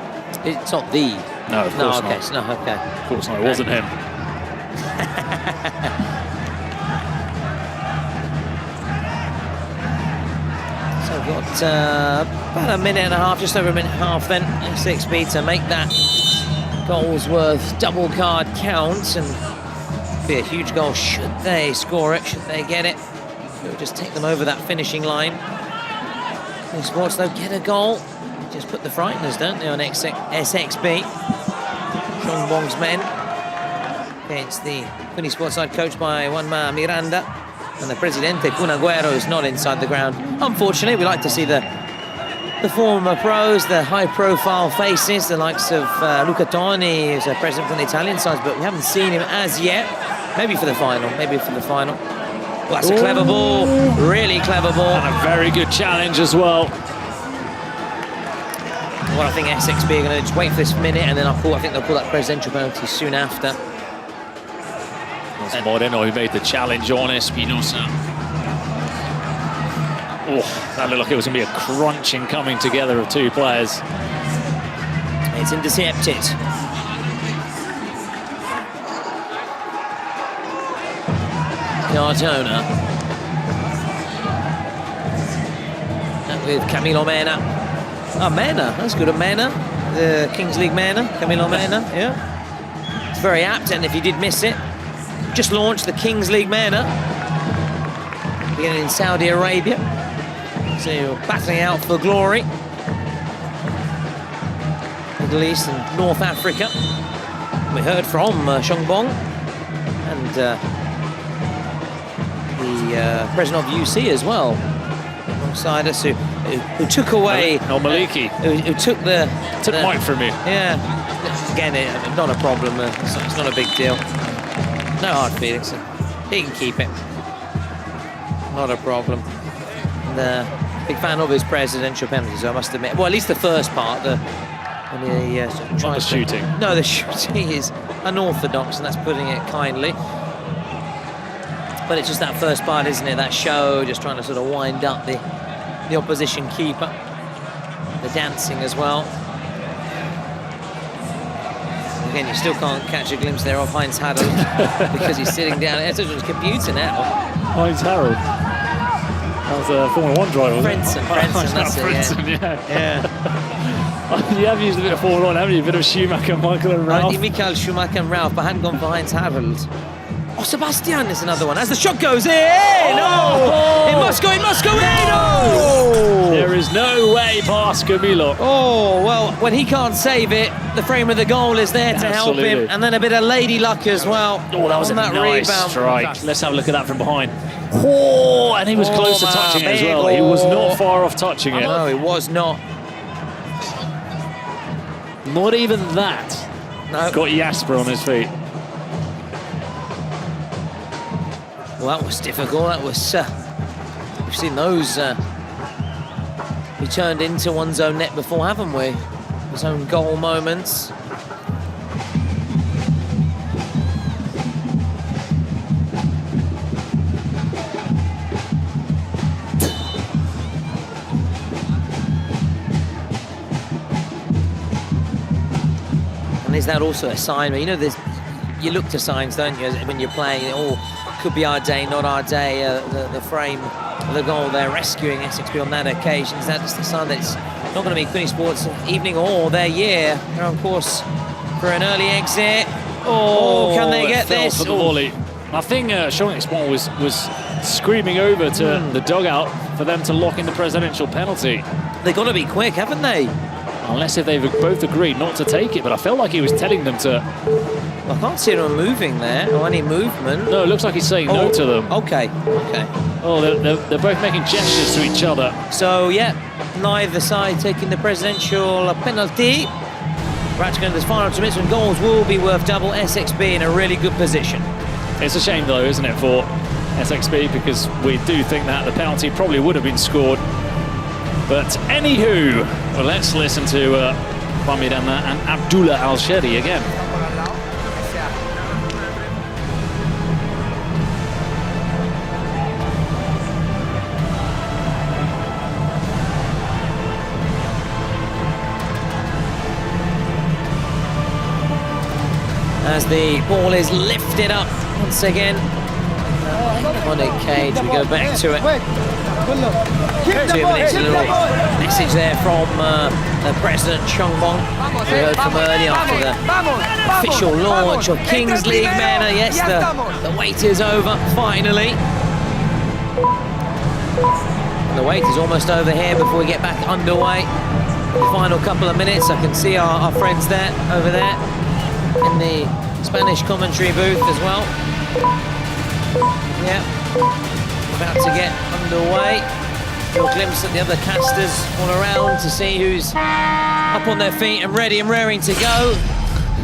It's not the. No, of course not. Okay. Of course not. It wasn't him. So we've got about a minute and a half, just over a minute and a half then, 6B to make that goals worth double card count, and be a huge goal should they score it, should they get it. It'll just take them over that finishing line. Kuni Sports though get a goal, just put the frighteners, don't they, on SXB. Shongbong's men against the Kuni Sports side, coached by Juanma Miranda, and the Presidente Kun Agüero is not inside the ground. Unfortunately, we like to see the former pros, the high-profile faces, the likes of Luca Toni, who's a president from the Italian side, but we haven't seen him as yet. Maybe for the final. Well, that's a clever ball, really clever ball. And a very good challenge as well. Well, I think SXB are going to just wait for this minute, and then I think they'll call that presidential penalty soon after. That's Moreno who made the challenge on Espinosa. Oh, that looked like it was going to be a crunching coming together of two players. It's intercepted. Cardona. And with Camilo Mena. Mena, that's good. Mena, the Kings League Mena, Camilo Mena, yeah. It's very apt, and if you did miss it, just launched the Kings League Mena. Beginning in Saudi Arabia. So you're battling out for glory. Middle East and North Africa. We heard from Shongbong and the president of UC as well, alongside us, who took away... No, Maliki. Who took the mic from you. Yeah. Again, not a problem. It's not a big deal. No hard feelings. He can keep it. Not a problem. And, big fan of his presidential penalties, I must admit. Well, at least the first part. When he not the shooting. No, the shooting is unorthodox, and that's putting it kindly. But it's just that first part, isn't it? That show, just trying to sort of wind up the opposition keeper. The dancing as well. Again, you still can't catch a glimpse there of Heinz Harold because he's sitting down. It's on his computer now. Heinz Harold. That was a Formula 1 driver, wasn't Frentzen, that's it, Frentzen, yeah. You have used a bit of Formula 1, haven't you? A bit of Schumacher, Michael and Ralph. Michael Schumacher and Ralph, but hadn't gone for Heinz Harold. Oh, Sebastian is another one. As the shot goes in, it must go in, Oh! There is no way past Camilo. Oh, well, when he can't save it, the frame of the goal is there to help him. And then a bit of lady luck as well. Oh, that was a nice rebound. strike. Let's have a look at that from behind. Oh, and he was close to touching it as well. He was not far off touching it. No, he was not. Not even that. No. Got Jasper on his feet. Well, that was difficult. That was... we've seen those be turned into one's own net before, haven't we? His own goal moments. And is that also a sign? You know, you look to signs, don't you, when you're playing? Oh, could be our day, not our day. The frame of the goal there, rescuing SXB on that occasion. Is that just a sign that it's not going to be Kuni Sports evening or their year? They're on course for an early exit. Oh, can they get this? For the volley. I think Showing Spawn was screaming over to the dugout for them to lock in the presidential penalty. They've got to be quick, haven't they? Unless if they've both agreed not to take it, but I felt like he was telling them to I can't see anyone moving there, or any movement. No, it looks like he's saying no to them. Okay. Oh, they're both making gestures to each other. So, yeah, neither side taking the presidential penalty. Practically this final 2 minutes, and goals will be worth double. SXB in a really good position. It's a shame, though, isn't it, for SXB, because we do think that the penalty probably would have been scored. But anywho, well, let's listen to Bami Damna and Abdullah Al-Sheri again. As the ball is lifted up once again. Iconic cage, we go back to it. 2 minutes, a little message there from the President Chongbong. We heard from early after the official launch of Kings League Manor. Yes, the wait is over, finally. And the wait is almost over here before we get back underway. The final couple of minutes, I can see our friends there, over there, in the Spanish commentary booth as well. Yeah, about to get underway. Little glimpse at the other casters all around to see who's up on their feet and ready and raring to go.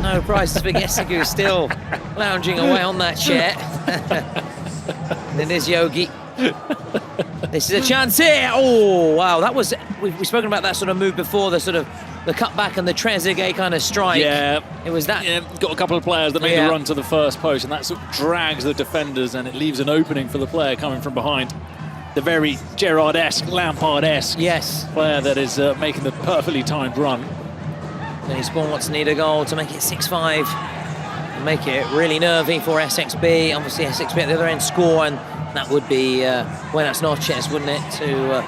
No prizes for Gesigu, still lounging away on that chair. And it is Yogi. This is a chance here. Oh, wow, that was, we've spoken about that sort of move before, the sort of the cutback and the Trezeguet kind of strike. Yeah. It was that. Yeah, got a couple of players that made the run to the first post, and that sort of drags the defenders, and it leaves an opening for the player coming from behind. The very Gerrard-esque, Lampard-esque player that is making the perfectly timed run. Kuni Sports need a goal to make it 6-5. And make it really nervy for SXB. Obviously, SXB at the other end score, and that would be buenas noches, wouldn't it, to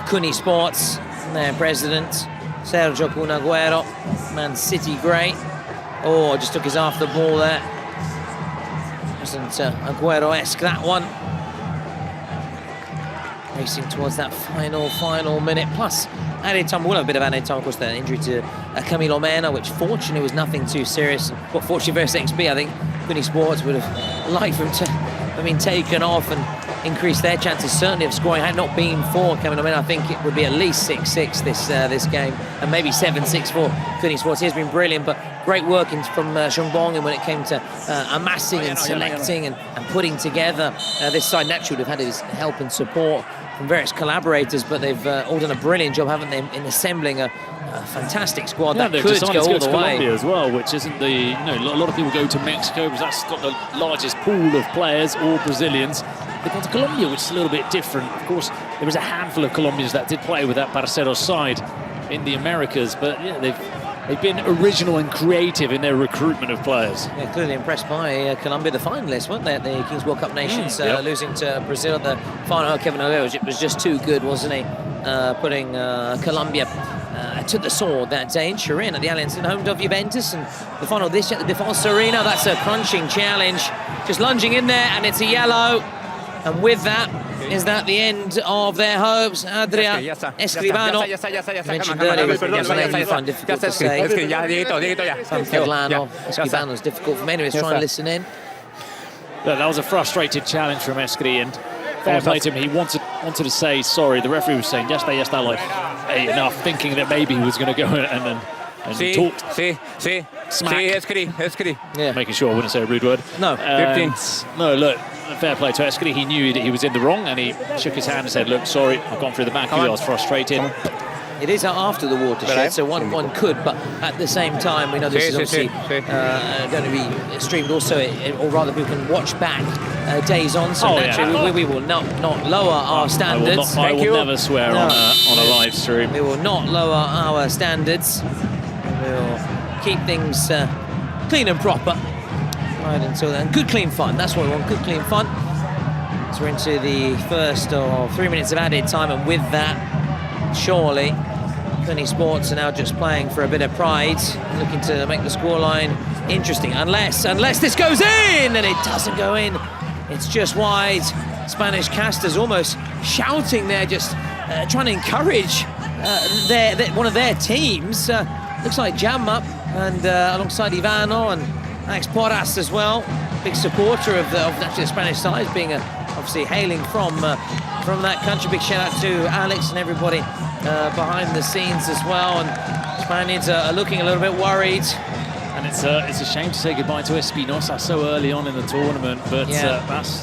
Kuni Sports and their president, Sergio Kun Agüero, Man City great. Oh, just took his half the ball there. Wasn't Agüero-esque, that one. Racing towards that final minute, plus added time. We'll have a bit of added time, of course, the injury to Camilo Mena, which fortunately was nothing too serious. But fortunately for SXB, I think Kuni Sports would have liked for him to have been taken off and increase their chances, certainly, of scoring. Had not been for Camilo Mena, I think it would be at least 6-6 this game, and maybe 7-6 for Kuni Sports. He has been brilliant, but great work from Chongbong, and when it came to amassing and selecting and putting together this side. Naturally would have had his help and support from various collaborators, but they've all done a brilliant job, haven't they, in assembling a fantastic squad that could go all the way. Colombia as well, which isn't the, you know, a lot of people go to Mexico because that's got the largest pool of players, or Brazilians. They've gone to Colombia, which is a little bit different. Of course, there was a handful of Colombians that did play with that Parceros side in the Americas, but yeah, they've been original and creative in their recruitment of players. Yeah, clearly impressed by Colombia, the finalists, weren't they, at the Kings World Cup Nations, losing to Brazil at the final. Kevin Agüero was just too good, wasn't he? Putting Colombia to the sword that day in Turin at the Allianz, home of Juventus, and the final this year at the Defensa Arena. That's a crunching challenge, just lunging in there, and it's a yellow. And with that, is that the end of their hopes? Adria Escribano, mentioned earlier, was difficult to say. Escribano's difficult for many, trying to listen in. That was a frustrated challenge from Escri, and fair play to him. He wanted to say sorry. The referee was saying, yes, like, hey, enough, thinking that maybe he was going to go and talk. Smack. Escri. Yeah. Making sure I wouldn't say a rude word. No. 15. No, look, fair play to Escri. He knew that he was in the wrong, and he shook his hand and said, look, sorry, I've gone through the back. I was frustrated. It is after the watershed, so one could, but at the same time, we know this is obviously going to be streamed also, or rather we can watch back days on, so naturally we will not lower our standards. I will never swear on a live stream. We will not lower our standards. We'll keep things clean and proper right until then. Good clean fun, that's what we want, good clean fun. So we're into the first 3 minutes of added time, and with that, surely Kuni Sports are now just playing for a bit of pride, looking to make the scoreline interesting, unless this goes in, and it doesn't go in. It's just wide. Spanish casters almost shouting there, just trying to encourage one of their teams. Looks like Jam up, and alongside Ivano, and Alex Porras as well, big supporter of the Spanish side, being obviously hailing from that country. Big shout out to Alex and everybody behind the scenes as well. And Spaniards are looking a little bit worried. And it's a shame to say goodbye to Espinosa so early on in the tournament, but that's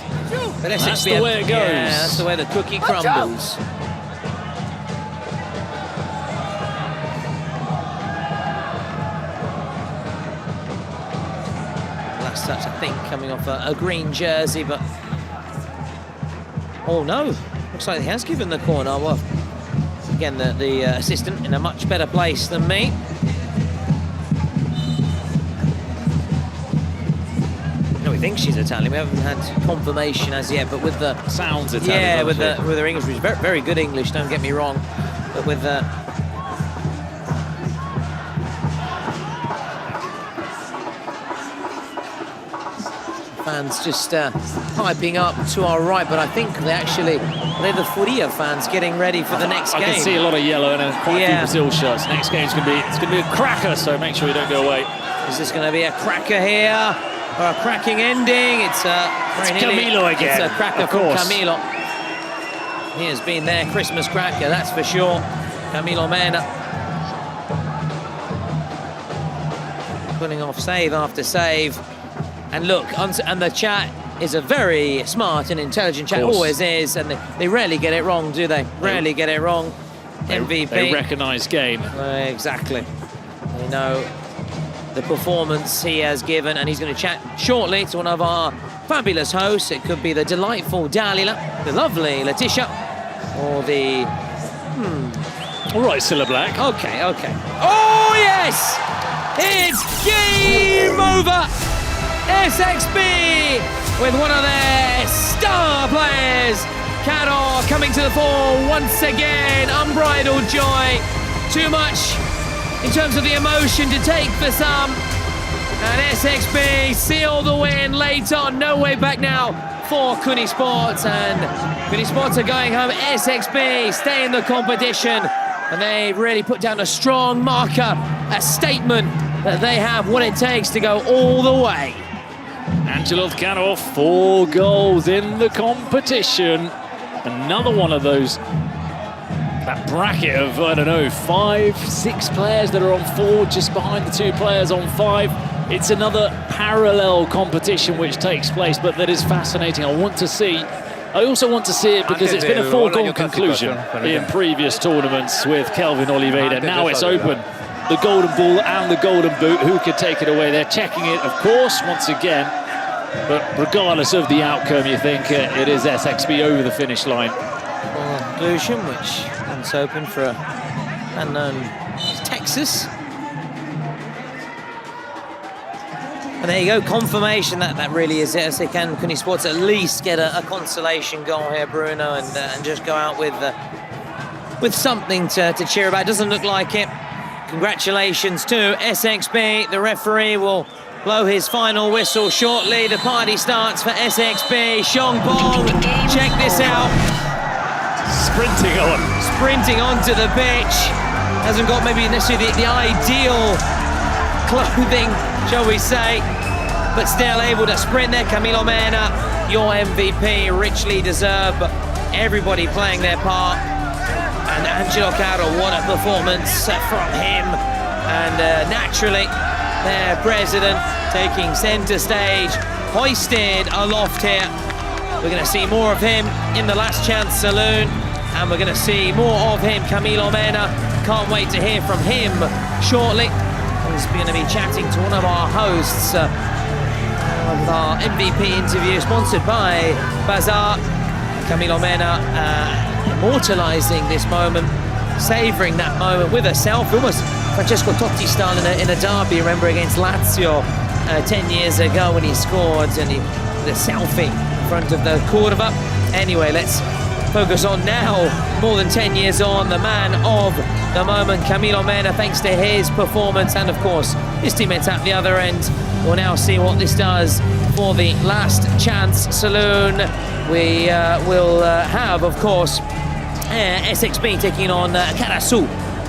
the way it goes. Yeah, that's the way the cookie crumbles. Last touch, I think, coming off a green jersey, but oh no, looks like he has given the corner. Well, again, the assistant in a much better place than me. We think she's Italian. We haven't had confirmation as yet, but with the sounds Italian. Yeah, with her English, which is very, very good English. Don't get me wrong, but with fans just piping up to our right, but I think they're the Furia fans getting ready for the next game. I can see a lot of yellow and quite a few Brazil shirts. Next game's gonna be a cracker, so make sure you don't go away. Is this going to be a cracker here? Or a cracking ending? It's Camilo again. It's a cracker from Camilo. He has been their Christmas cracker, that's for sure. Camilo Mena. Pulling off save after save. And look, and the chat is a very smart and intelligent chat, always is, and they rarely get it wrong, do they? Rarely get it wrong. MVP. They recognise game. Exactly. They know the performance he has given, and he's going to chat shortly to one of our fabulous hosts. It could be the delightful Dalila, the lovely Letitia, or the... All right, Cilla Black. Okay. Oh, yes! It's game over! SXB with one of their star players, Caro, coming to the fore once again. Unbridled joy. Too much in terms of the emotion to take for some. And SXB seal the win late on. No way back now for Kuni Sports. And Kuni Sports are going home. SXB stay in the competition. And they really put down a strong marker, a statement that they have what it takes to go all the way. Angelo Caro, 4 goals in the competition. Another one of those, that bracket of, I don't know, 5, 6 players that are on 4, just behind the 2 players on 5. It's another parallel competition which takes place, but that is fascinating. I also want to see it because it's been a foregone conclusion in previous tournaments with Kelvin Oliveira. Now it's open. The golden ball and the golden boot, who could take it away? They're checking it, of course, once again. But regardless of the outcome, you think it is SXB over the finish line. Conclusion, which once open for a unknown Texas. And there you go, confirmation that really is it. As they can, Kuni Sports at least get a consolation goal here, Bruno, and just go out with something to cheer about. Doesn't look like it. Congratulations to SXB. The referee will blow his final whistle shortly. The party starts for SXB. Xiongpong, check this out. Sprinting onto the pitch. Hasn't got maybe necessarily the ideal clothing, shall we say, but still able to sprint there. Camilo Mena, your MVP, richly deserved, but everybody playing their part. And Angelo Caro, what a performance from him. And naturally, their president taking center stage, hoisted aloft here. We're going to see more of him in the Last Chance Saloon, and we're going to see more of him, Camilo Mena. Can't wait to hear from him shortly. He's going to be chatting to one of our hosts of our MVP interview, sponsored by Bazaar. Camilo Mena immortalising this moment, savouring that moment with a selfie, almost Francesco Totti style in a derby, remember, against Lazio 10 years ago when he scored, and the selfie in front of the Cordova. Anyway, let's focus on now, more than 10 years on, the man of the moment, Camilo Mena, thanks to his performance and, of course, his teammates at the other end. We'll now see what this does for the Last Chance Saloon. We will have, of course, SXB taking on Karasu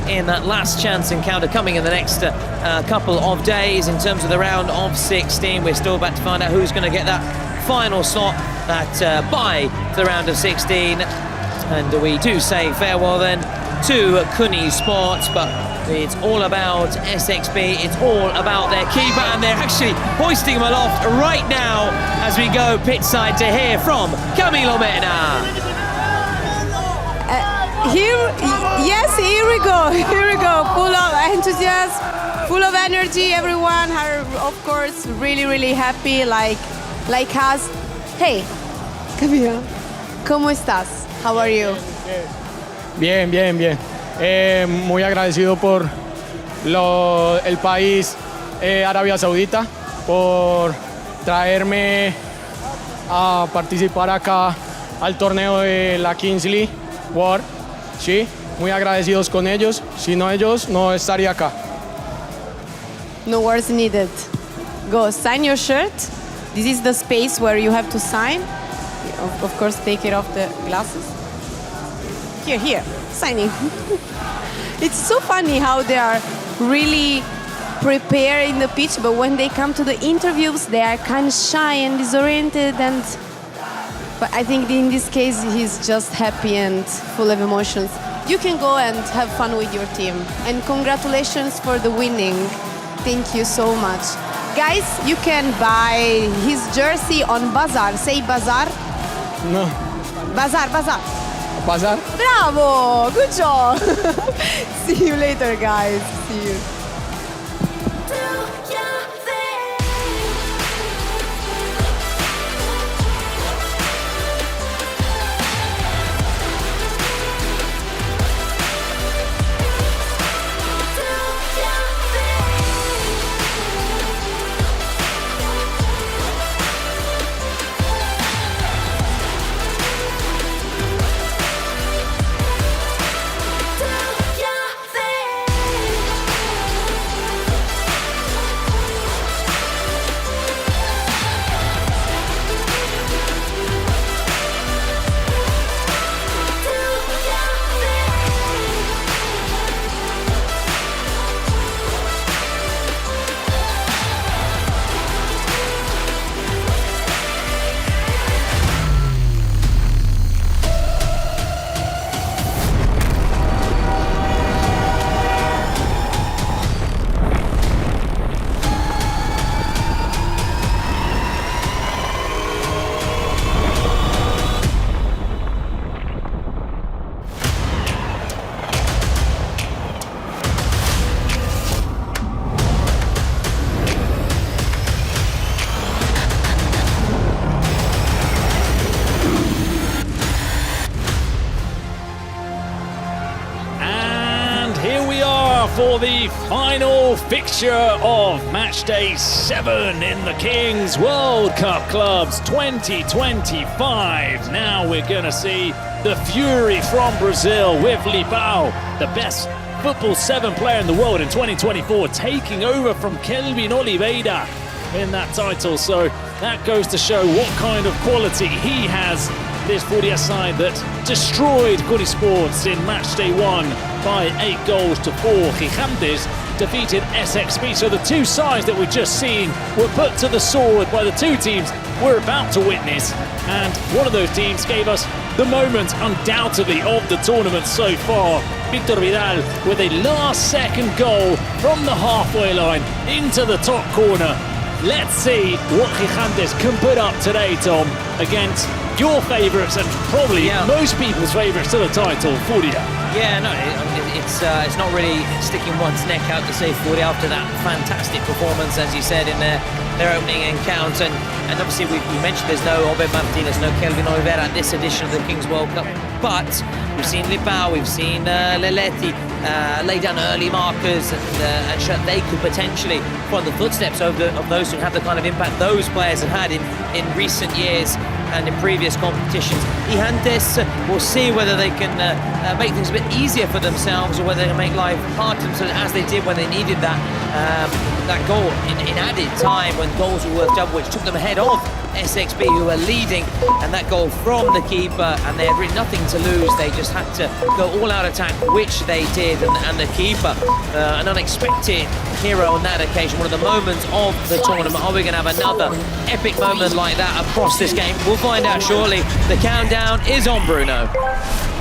in that last chance encounter coming in the next couple of days. In terms of the round of 16, we're still about to find out who's going to get that final slot, that bye to the round of 16. And we do say farewell then to Kuni Sports, but it's all about SXB, it's all about their keeper, and they're actually hoisting him aloft right now as we go pitchside to hear from Camilo Mena. Here we go, full of enthusiasm, full of energy. Everyone are, of course, really happy, like us. Hey, Camilo, ¿cómo estás? How are you? Bien. Muy agradecido por el país Arabia Saudita por traerme a participar acá al torneo de la Kings League World. Sí, muy agradecidos con ellos. Si no ellos, no estaría acá. No words needed. Go sign your shirt. This is the space where you have to sign. Of course, take it off the glasses. Here, signing. It's so funny how they are really prepared in the pitch, but when they come to the interviews, they are kind of shy and disoriented. But I think in this case, he's just happy and full of emotions. You can go and have fun with your team. And congratulations for the winning. Thank you so much. Guys, you can buy his jersey on Bazaar. Say Bazaar. No. Bazaar. Bazaar? Bravo! Good job! See you later, guys. See you. For the final fixture of match day 7 in the Kings World Cup Clubs 2025. Now we're going to see the Fury from Brazil with Lipao, the best football 7 player in the world in 2024, taking over from Kelvin Oliveira in that title. So that goes to show what kind of quality he has, this Furia side that destroyed Kuni Sports in match day 1 by 8 goals to 4. Gigantes defeated SXB. So the two sides that we've just seen were put to the sword by the two teams we're about to witness. And one of those teams gave us the moment, undoubtedly, of the tournament so far. Victor Vidal with a last-second goal from the halfway line into the top corner. Let's see what Gigantes can put up today, Tom, against your favourites and probably most people's favourites to the title, Furia. Yeah, no, it's not really sticking one's neck out to say Furia after that fantastic performance, as you said, in their opening encounter. And obviously we mentioned there's no Obed Martinez, no Kelvin Oliveira at this edition of the Kings World Cup, but we've seen Lipao, we've seen Leletti lay down early markers and show they could potentially follow the footsteps of those who have the kind of impact those players have had in recent years and in previous competitions. Gigantes will see whether they can make things a bit easier for themselves or whether they can make life hard for themselves, as they did when they needed that. that goal in added time when goals were worth double, which took them ahead of SXB, who were leading, and that goal from the keeper, and they had really nothing to lose. They just had to go all-out attack, which they did, and the keeper, an unexpected hero on that occasion, one of the moments of the tournament. Are we going to have another epic moment like that across this game? We'll find out shortly. The countdown is on, Bruno.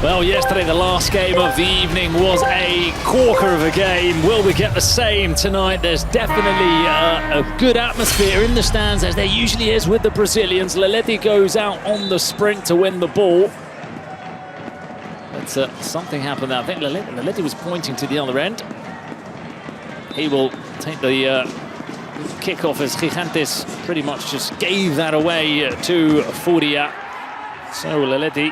Well, yesterday, the last game of the evening was a corker of a game. Will we get the same tonight? There's definitely a good atmosphere in the stands, as there usually is with the Brazilians. Leleti goes out on the sprint to win the ball. But something happened there. I think Leleti was pointing to the other end. He will take the kickoff, as Gigantes pretty much just gave that away to Furia. So Leleti,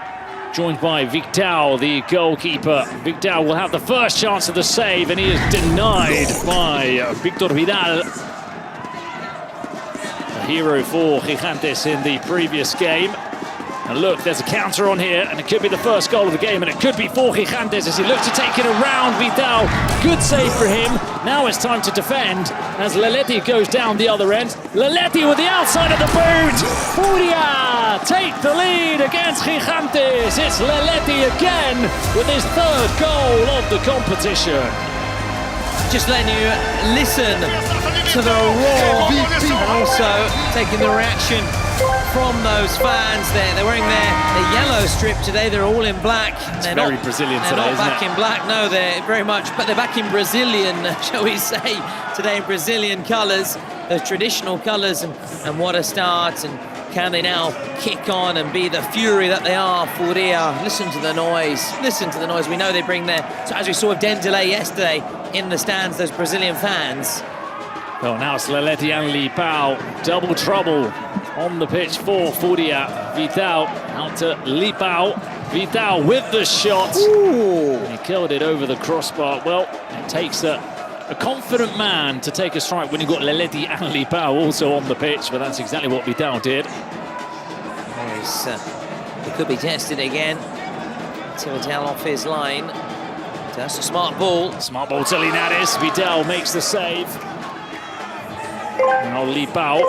joined by Victor, the goalkeeper. Victor will have the first chance of the save, and he is denied by Victor Vidal. A hero for Gigantes in the previous game. And look, there's a counter on here, and it could be the first goal of the game, and it could be for Gigantes as he looks to take it around Vidal. Good save for him. Now it's time to defend as Leleti goes down the other end. Leleti with the outside of the boot. Furia take the lead against Gigantes. It's Leleti again with his third goal of the competition. Just letting you listen to the roar, and also taking the reaction from those fans. They're wearing their yellow strip today. They're all in black. They're very Brazilian today, not isn't back in black. No, they're very much, but they're back in Brazilian, shall we say, today in Brazilian colours, those traditional colours, and what a start. And can they now kick on and be the fury that they are? Furia, listen to the noise. Listen to the noise. We know they bring their, so as we saw with Dendele yesterday in the stands, those Brazilian fans. Well, now it's Leleti and Lipao. Double trouble on the pitch for Furia. Vidal out to Lipao. Vidal with the shot. Ooh. He killed it over the crossbar. Well, it takes a confident man to take a strike when you've got Leleti and Lipao also on the pitch, but that's exactly what Vidal did. He could be tested again. Vidal off his line. That's a smart ball. Smart ball to Linares. Vidal makes the save. Now Lipao.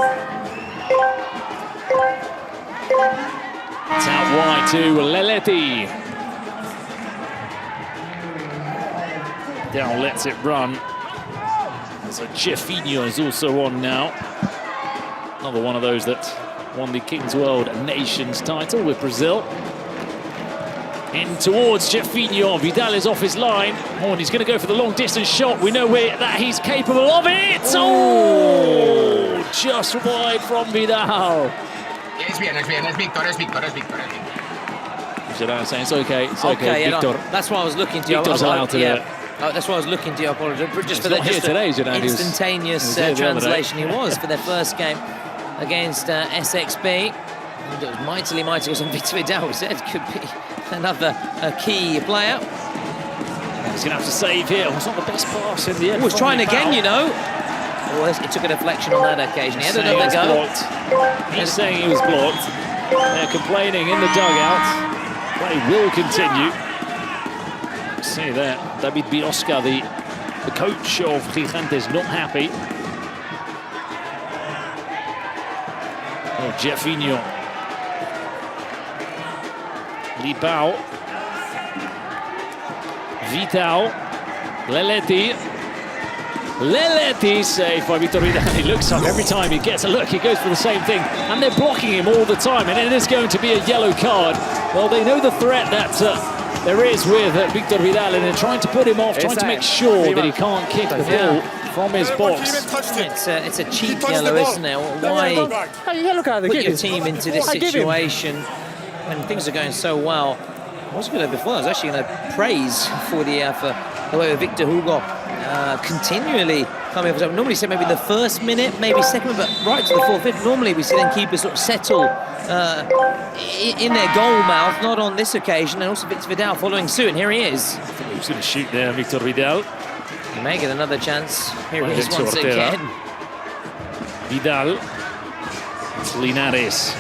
It's out wide to Leleti. Vidal lets it run. There's a Jefinho is also on now. Another one of those that won the Kings World Nations title with Brazil. In towards Jefinho. Vidal is off his line. Oh, and he's going to go for the long distance shot. We know that he's capable of it. Oh, just wide from Vidal. Es bien, es Victor, es Victor, es Victor. Zidane saying it's okay, yeah, Victor. No, that's why I was looking to you. Victor's allowed to do it. That's why I was looking to you. I apologize. Just for not here today, Zidane. Instantaneous translation. He was for their first game against SXB. And it was mightily close. And Victor Vidal said could be another key player. He's going to have to save here. It's not the best pass in the end. He was trying again, you know. Oh, it took a deflection on that occasion. He had another go. He's saying he was blocked. They're complaining in the dugout. Play will continue. See there, David Biosca, the coach of Gigantes, not happy. Oh, Jefinho. Lipao. Vidal. Leleti. Leleti saved by Victor Vidal. He looks up every time he gets a look, he goes for the same thing. And they're blocking him all the time, and it is going to be a yellow card. Well, they know the threat that there is with Victor Vidal, and they're trying to put him off, trying to make sure that he can't kick the ball from his box. It's a cheap yellow, isn't it? Why put your team into this situation when things are going so well? I was going to before. I was actually going to praise for the way Victor Hugo continually coming up. Normally, say maybe the first minute, maybe second, but right to the fourth, fifth. Normally, we see them keepers sort of settle in their goal mouth. Not on this occasion, and also Victor Vidal following suit. And here he is. He's going to shoot there, Victor Vidal. He may get another chance. Here he is once again. Vidal. It's Linares.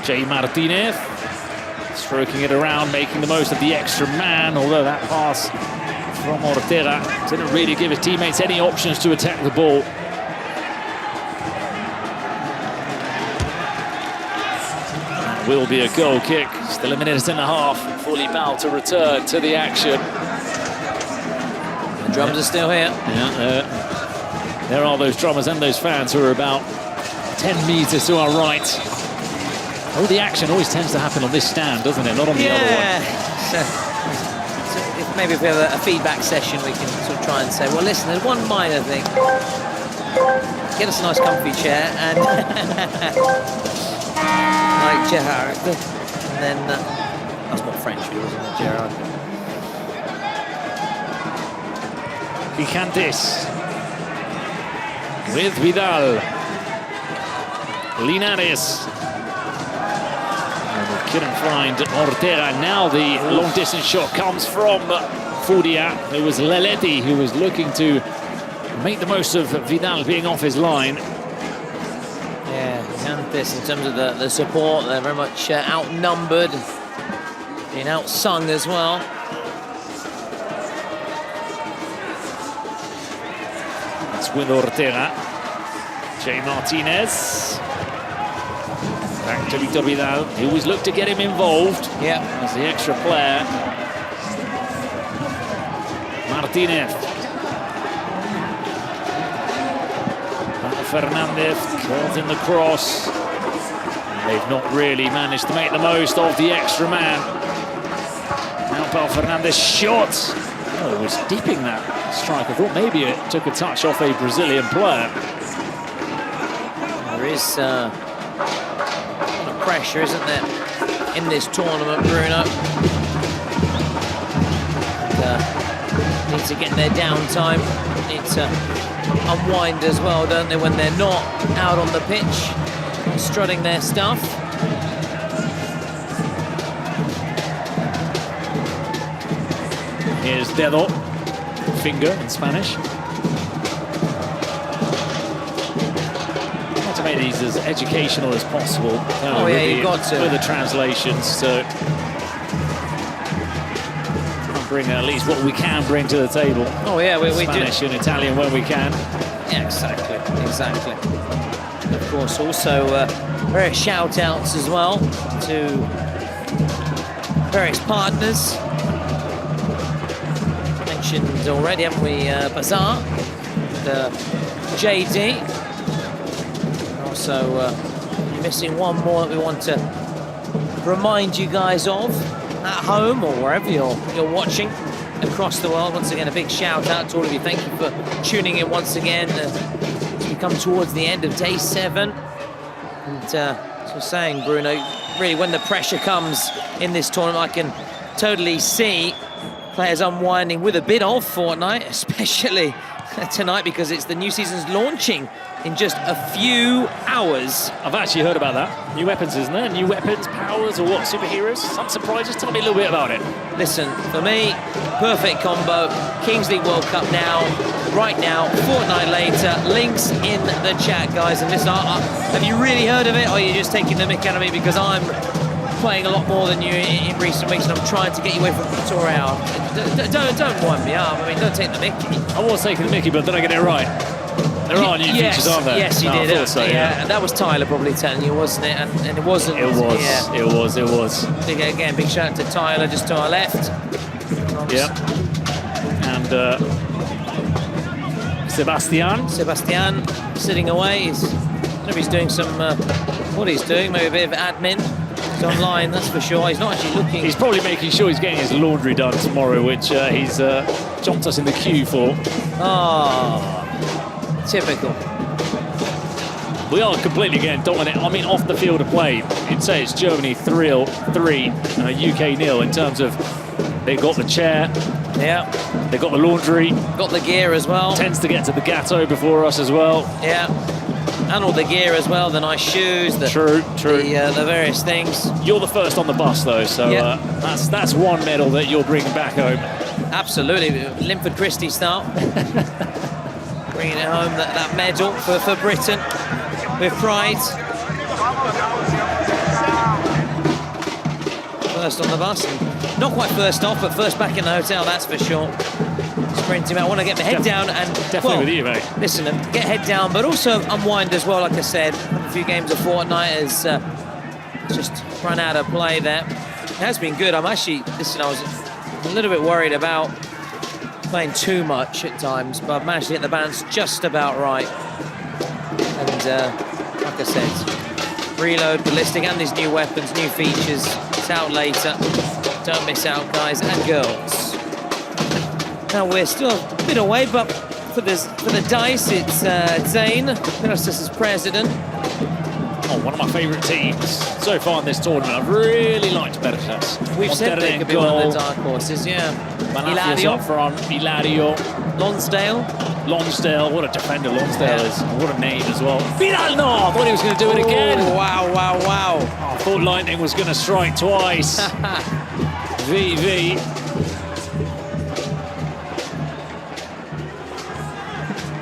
Jay Martinez stroking it around, making the most of the extra man, although that pass from Ortega. Didn't really give his teammates any options to attack the ball. That will be a goal kick. Still a minute and a half. Fully about to return to the action. The drums are still here. Yeah, there are those drummers and those fans who are about 10 meters to our right. All the action always tends to happen on this stand, doesn't it? Not on the other one. So if maybe if we have a feedback session, we can sort of try and say, well, listen, there's one minor thing. Get us a nice comfy chair and like Gerard. And then that's more French, wasn't it, Gerard? Picantes with Vidal. Linares. And we couldn't find Ortega. Now the long distance shot comes from Furia. It was Leletti who was looking to make the most of Vidal being off his line. Yeah, Picantes, in terms of the support, they're very much outnumbered, being outsung as well. That's with Ortega. Jay Martinez. Back to Victor Vidal. He always looked to get him involved. Yeah. As the extra player. Martinez. Fernandez curls in the cross. They've not really managed to make the most of the extra man. Now Pau Fernandez shot. Oh, it was deeping that strike. I thought maybe it took a touch off a Brazilian player. There is a lot of pressure, isn't there, in this tournament, Bruno? And, need to get their downtime. Need to unwind as well, don't they, when they're not out on the pitch, strutting their stuff. Here's Dedo. Finger in Spanish. To make these as educational as possible. Oh yeah, you've got to. With the translations, so bring at least what we can bring to the table. Oh yeah, we do. Spanish and Italian when we can. Yeah, exactly, exactly. And of course, also various shout-outs as well to various partners. Mentioned already, haven't we, Bazaar, the JD. So missing one more that we want to remind you guys of at home or wherever you're watching across the world. Once again, a big shout out to all of you. Thank you for tuning in once again as we come towards the end of day 7. And so saying, Bruno, really when the pressure comes in this tournament, I can totally see players unwinding with a bit of Fortnite, especially tonight because it's the new season's launching in just a few hours. I've actually heard about that. New weapons, isn't there? New weapons, powers, or what? Superheroes? Some surprises? Tell me a little bit about it. Listen, for me, perfect combo. Kings League World Cup now, right now, fortnight later. Links in the chat, guys. And listen, have you really heard of it, or are you just taking the mick out of me because I'm playing a lot more than you in recent weeks, and I'm trying to get you away from Tutorial. Don't wind me up. I mean, don't take the mickey. I was taking the mickey, but did I get it right? There are new features, aren't there? Yes, you did. I thought so, yeah. And that was Tyler probably telling you, wasn't it? And it wasn't. It was. Yeah. It was. Big shout out to Tyler, just to our left. Yeah. And Sebastian sitting away. I don't know if he's doing some. What he's doing? Maybe a bit of admin. He's online, that's for sure. He's not actually looking. He's probably making sure he's getting his laundry done tomorrow, which he's jumped us in the queue for. Oh, typical. We are completely getting dominant. I mean, off the field of play, you'd say it's Germany 3-3, UK 0 in terms of they've got the chair. Yeah. They've got the laundry. Got the gear as well. Tends to get to the Gatto before us as well. Yeah. And all the gear as well, the nice shoes, the various things. You're the first on the bus though, so that's one medal that you're bringing back home. Absolutely, Linford Christie style. Bringing it home, that medal for Britain with pride. First on the bus, and not quite first off, but first back in the hotel, that's for sure. sprinting. I want to get my head down and definitely with you, mate. Listen, and get head down, but also unwind as well. Like I said, a few games of Fortnite has just run out of play there. It has been good. I'm actually, listen, I was a little bit worried about playing too much at times, but I've managed to get the balance just about right. And like I said, reload, ballistic, and these new weapons, new features. It's out later. Don't miss out, guys and girls. Now we're still a bit away, but for the dice, it's Zane, Miras's president. Oh, one of my favourite teams so far in this tournament. I've really liked Bertas. We've said they could be one of the dark horses, yeah. Hilario up front, Hilario. Lonsdale, what a defender Lonsdale is. What a name as well. Vidal, no! I thought he was going to do it again. Wow. I thought lightning was going to strike twice. VV.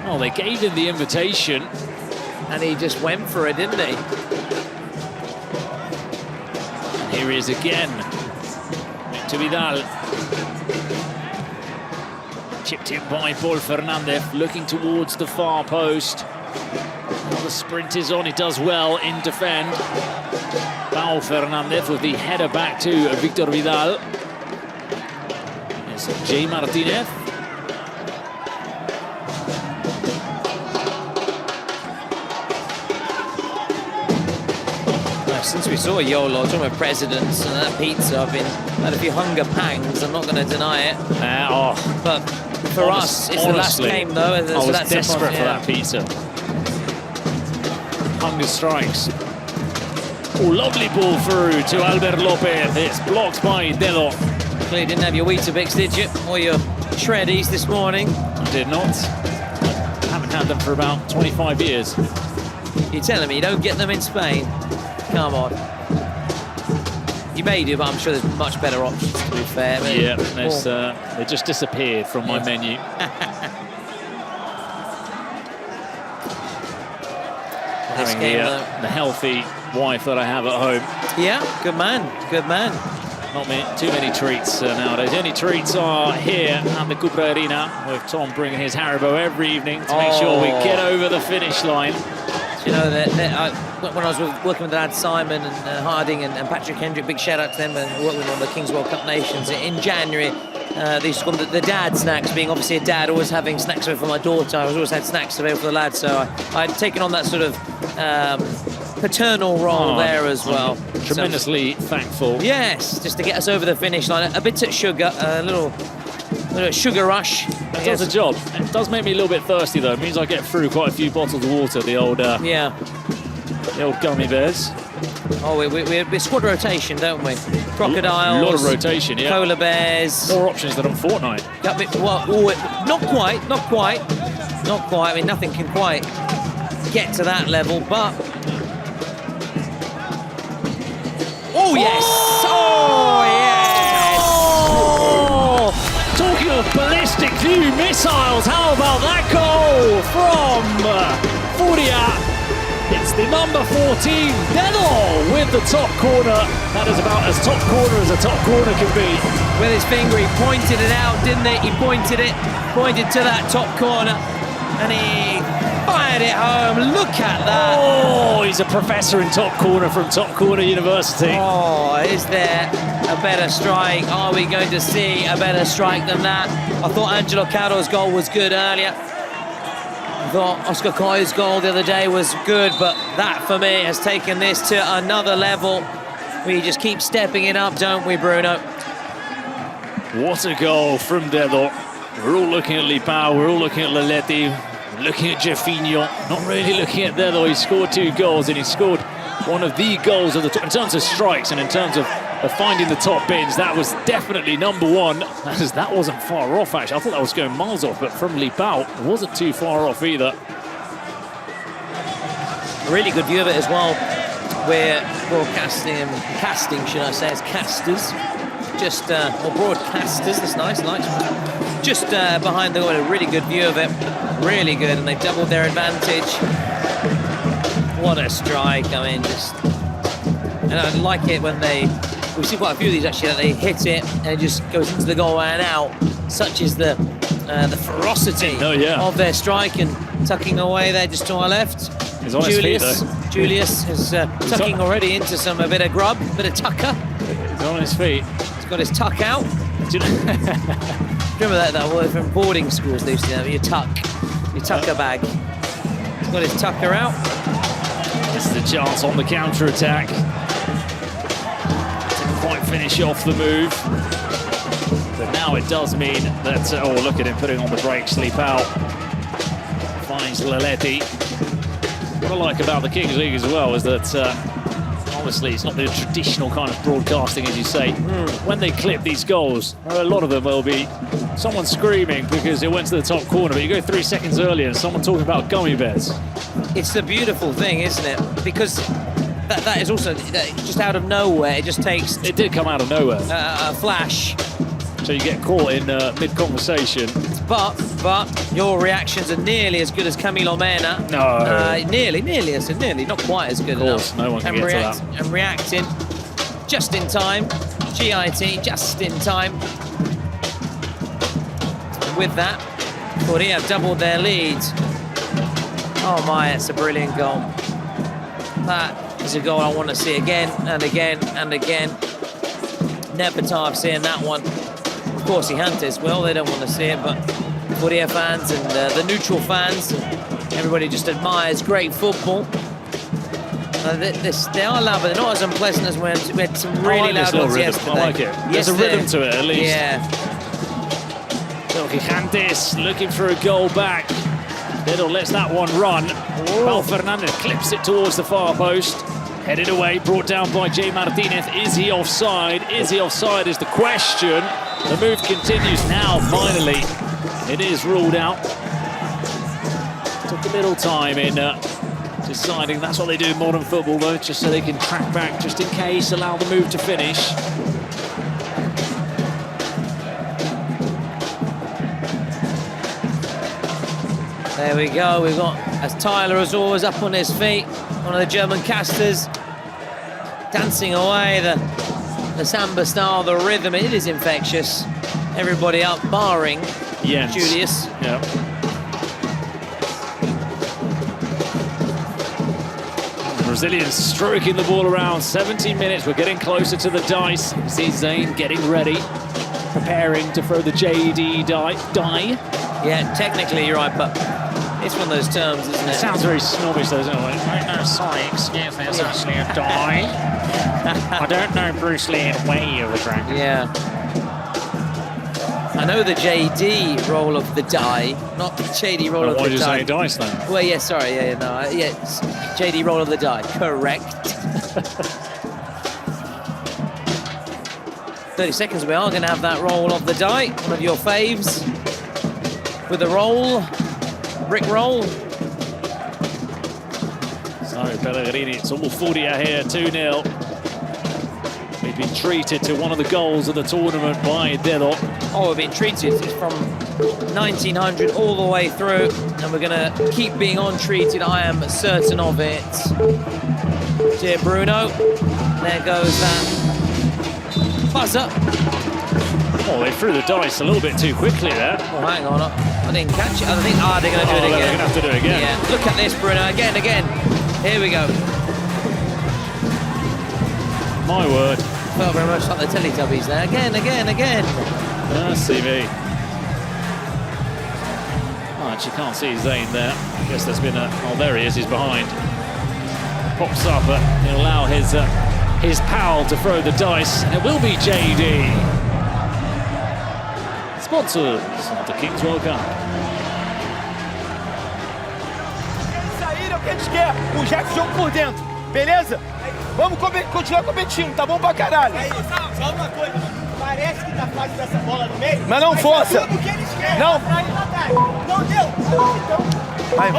Oh, they gave him the invitation. And he just went for it, didn't he? And here he is again. To Vidal. Chipped in by Paul Fernandez, looking towards the far post. Now the sprint is on, he does well in defend. Paul Fernandez with the header back to Victor Vidal. It's J. Martinez. Since we saw YOLO, talking about presidents and that pizza, I've had a few hunger pangs, I'm not going to deny it. But for us, it's the last game though. I was desperate for that pizza. Hunger strikes. Oh, lovely ball through to Albert Lopez. It's blocked by Dedo. Clearly didn't have your Weetabix, did you? Or your Shreddies this morning? I did not. Haven't had them for about 25 years. You're telling me you don't get them in Spain? Come on. You may do, but I'm sure there's much better options, to be fair. Yeah, they just disappeared from my menu. Having the healthy wife that I have at home. Yeah, good man, good man. Not too many treats nowadays. The only treats are here at the Cupra Arena, with Tom bringing his Haribo every evening to make sure we get over the finish line. You know, when I was working with the lads Simon and Harding and Patrick Hendrick, big shout out to them, and working with one of the Kings World Cup nations in January. They used to call them the dad snacks, being obviously a dad, always having snacks available for my daughter. I always had snacks available for the lads, so I'd taken on that sort of paternal role there as well. Tremendously thankful. Yes, just to get us over the finish line. A bit of sugar, a little sugar rush. It does the job. It does make me a little bit thirsty though. It means I get through quite a few bottles of water. The old gummy bears. Oh, we squad rotation, don't we? Crocodiles. A lot of rotation, yeah. Polar bears. More options than on Fortnite. Not quite. I mean, nothing can quite get to that level, but. Oh yes! Oh yes! Oh! Talking of ballistic new missiles, how about that goal from Furia? It's the number 14, Dedo, with the top corner. That is about as top corner as a top corner can be. With his finger, he pointed it out, didn't he? He pointed to that top corner, and he fired it home. Look at that. Oh, he's a professor in top corner from Top Corner University. Oh, is there a better strike? Are we going to see a better strike than that? I thought Angelo Caro's goal was good earlier. I thought Oscar Coy's goal the other day was good, but that for me has taken this to another level. We just keep stepping it up, don't we, Bruno? What a goal from Dedo. We're all looking at Lipao, we're all looking at Laletti, looking at Jeffinho, not really looking at Dedo. He scored 2 goals, and he scored one of the goals of the in terms of strikes and in terms of finding the top bins. That was definitely number 1. That wasn't far off, actually. I thought that was going miles off, but from Lipao, it wasn't too far off either. A really good view of it as well. We're casting, should I say, as casters. Just, or broadcasters, that's nice. Just behind the goal, a really good view of it. Really good, and they've doubled their advantage. What a strike, I mean, and I like it when we see quite a few of these actually, that they hit it and it just goes into the goal and out. such is the ferocity of their strike, and tucking away there just to our left. He's on his feet, though. Julius is tucking already into a bit of grub, bit of tucker. He's on his feet. He's got his tuck out. Remember that word from boarding schools, Lucy? Your tuck, your tucker bag. He's got his tucker out. This is the chance on the counter-attack. Didn't quite finish off the move. But now it does mean that, oh, look at him putting on the brakes, leap out. Finds Laletti. What I like about the Kings League as well is that, obviously, it's not the traditional kind of broadcasting, as you say. When they clip these goals, a lot of them will be someone screaming because it went to the top corner, but you go 3 seconds earlier and someone talking about gummy bears. It's the beautiful thing, isn't it? Because that is also just out of nowhere. It just takes... It did come out of nowhere. A flash. So you get caught in mid-conversation. But your reactions are nearly as good as Camilo Mena. No. Nearly, I said nearly, not quite as good enough. No one can get to that. And reacting just in time. GIT, just in time. With that, Korea have doubled their lead. Oh my, it's a brilliant goal. That is a goal I want to see again and again and again. Never tired of seeing that one. Of course, Gigantes will. They don't want to see it, but Korea fans and the neutral fans, everybody just admires great football. They are loud, but they're not as unpleasant as when we had some really loud ones yesterday. I like it. There's a rhythm to it, at least. Yeah. So Gigantes looking for a goal back. Little lets that one run. Val Fernandez clips it towards the far post. Headed away, brought down by Jay Martinez. Is he offside? Is he offside is the question. The move continues now, finally. It is ruled out. Took a little time in deciding. That's what they do in modern football, though, just so they can track back, just in case, allow the move to finish. There we go. We've got, as Tyler is always up on his feet, one of the German casters, dancing away the samba style, the rhythm. It is infectious. Everybody up, barring Julius. Yeah. Brazilians stroking the ball around. 17 minutes. We're getting closer to the dice. You see Zayn getting ready, preparing to throw the JD die. Yeah, technically you're right, but it's one of those terms, isn't it? It sounds very snobbish, though, doesn't it? No, sorry, excuse me, it's actually a die. I don't know Bruce Lee in Way of a Dragon. Yeah. I know the JD roll of the die, not the JD roll of the die. Why did you say dice, then? Well, yeah, sorry, yes, JD roll of the die, correct. 30 seconds, we are going to have that roll of the die, one of your faves. With a roll, brick roll. So Pellegrini, it's all 40 here, 2-0. We've been treated to one of the goals of the tournament by Delo. Oh, we've been treated from 1900 all the way through, and we're going to keep being on-treated, I am certain of it. Dear Bruno, there goes that buzzer. Oh, they threw the dice a little bit too quickly there. Oh, hang on. I didn't catch it. I think, they're going to do it again. They're going to have to do it again. Yeah, look at this, Bruno. Again. Here we go. My word. Felt very much like the Teletubbies there. Again. CV. Oh, and you can't see Zayn there. I guess there's been a... Oh, there he is. He's behind. Pops up, but he'll allow his pal to throw the dice. And it will be JD. Sponsors of the Kings World Cup. Saíram o que a gente quer. O Jackson joga por dentro. Beleza? Vamos continuar competindo. Tá bom pra caralho. Só uma coisa. Parece que tá fácil dessa bola no meio. Mas não força. Não. Não deu. A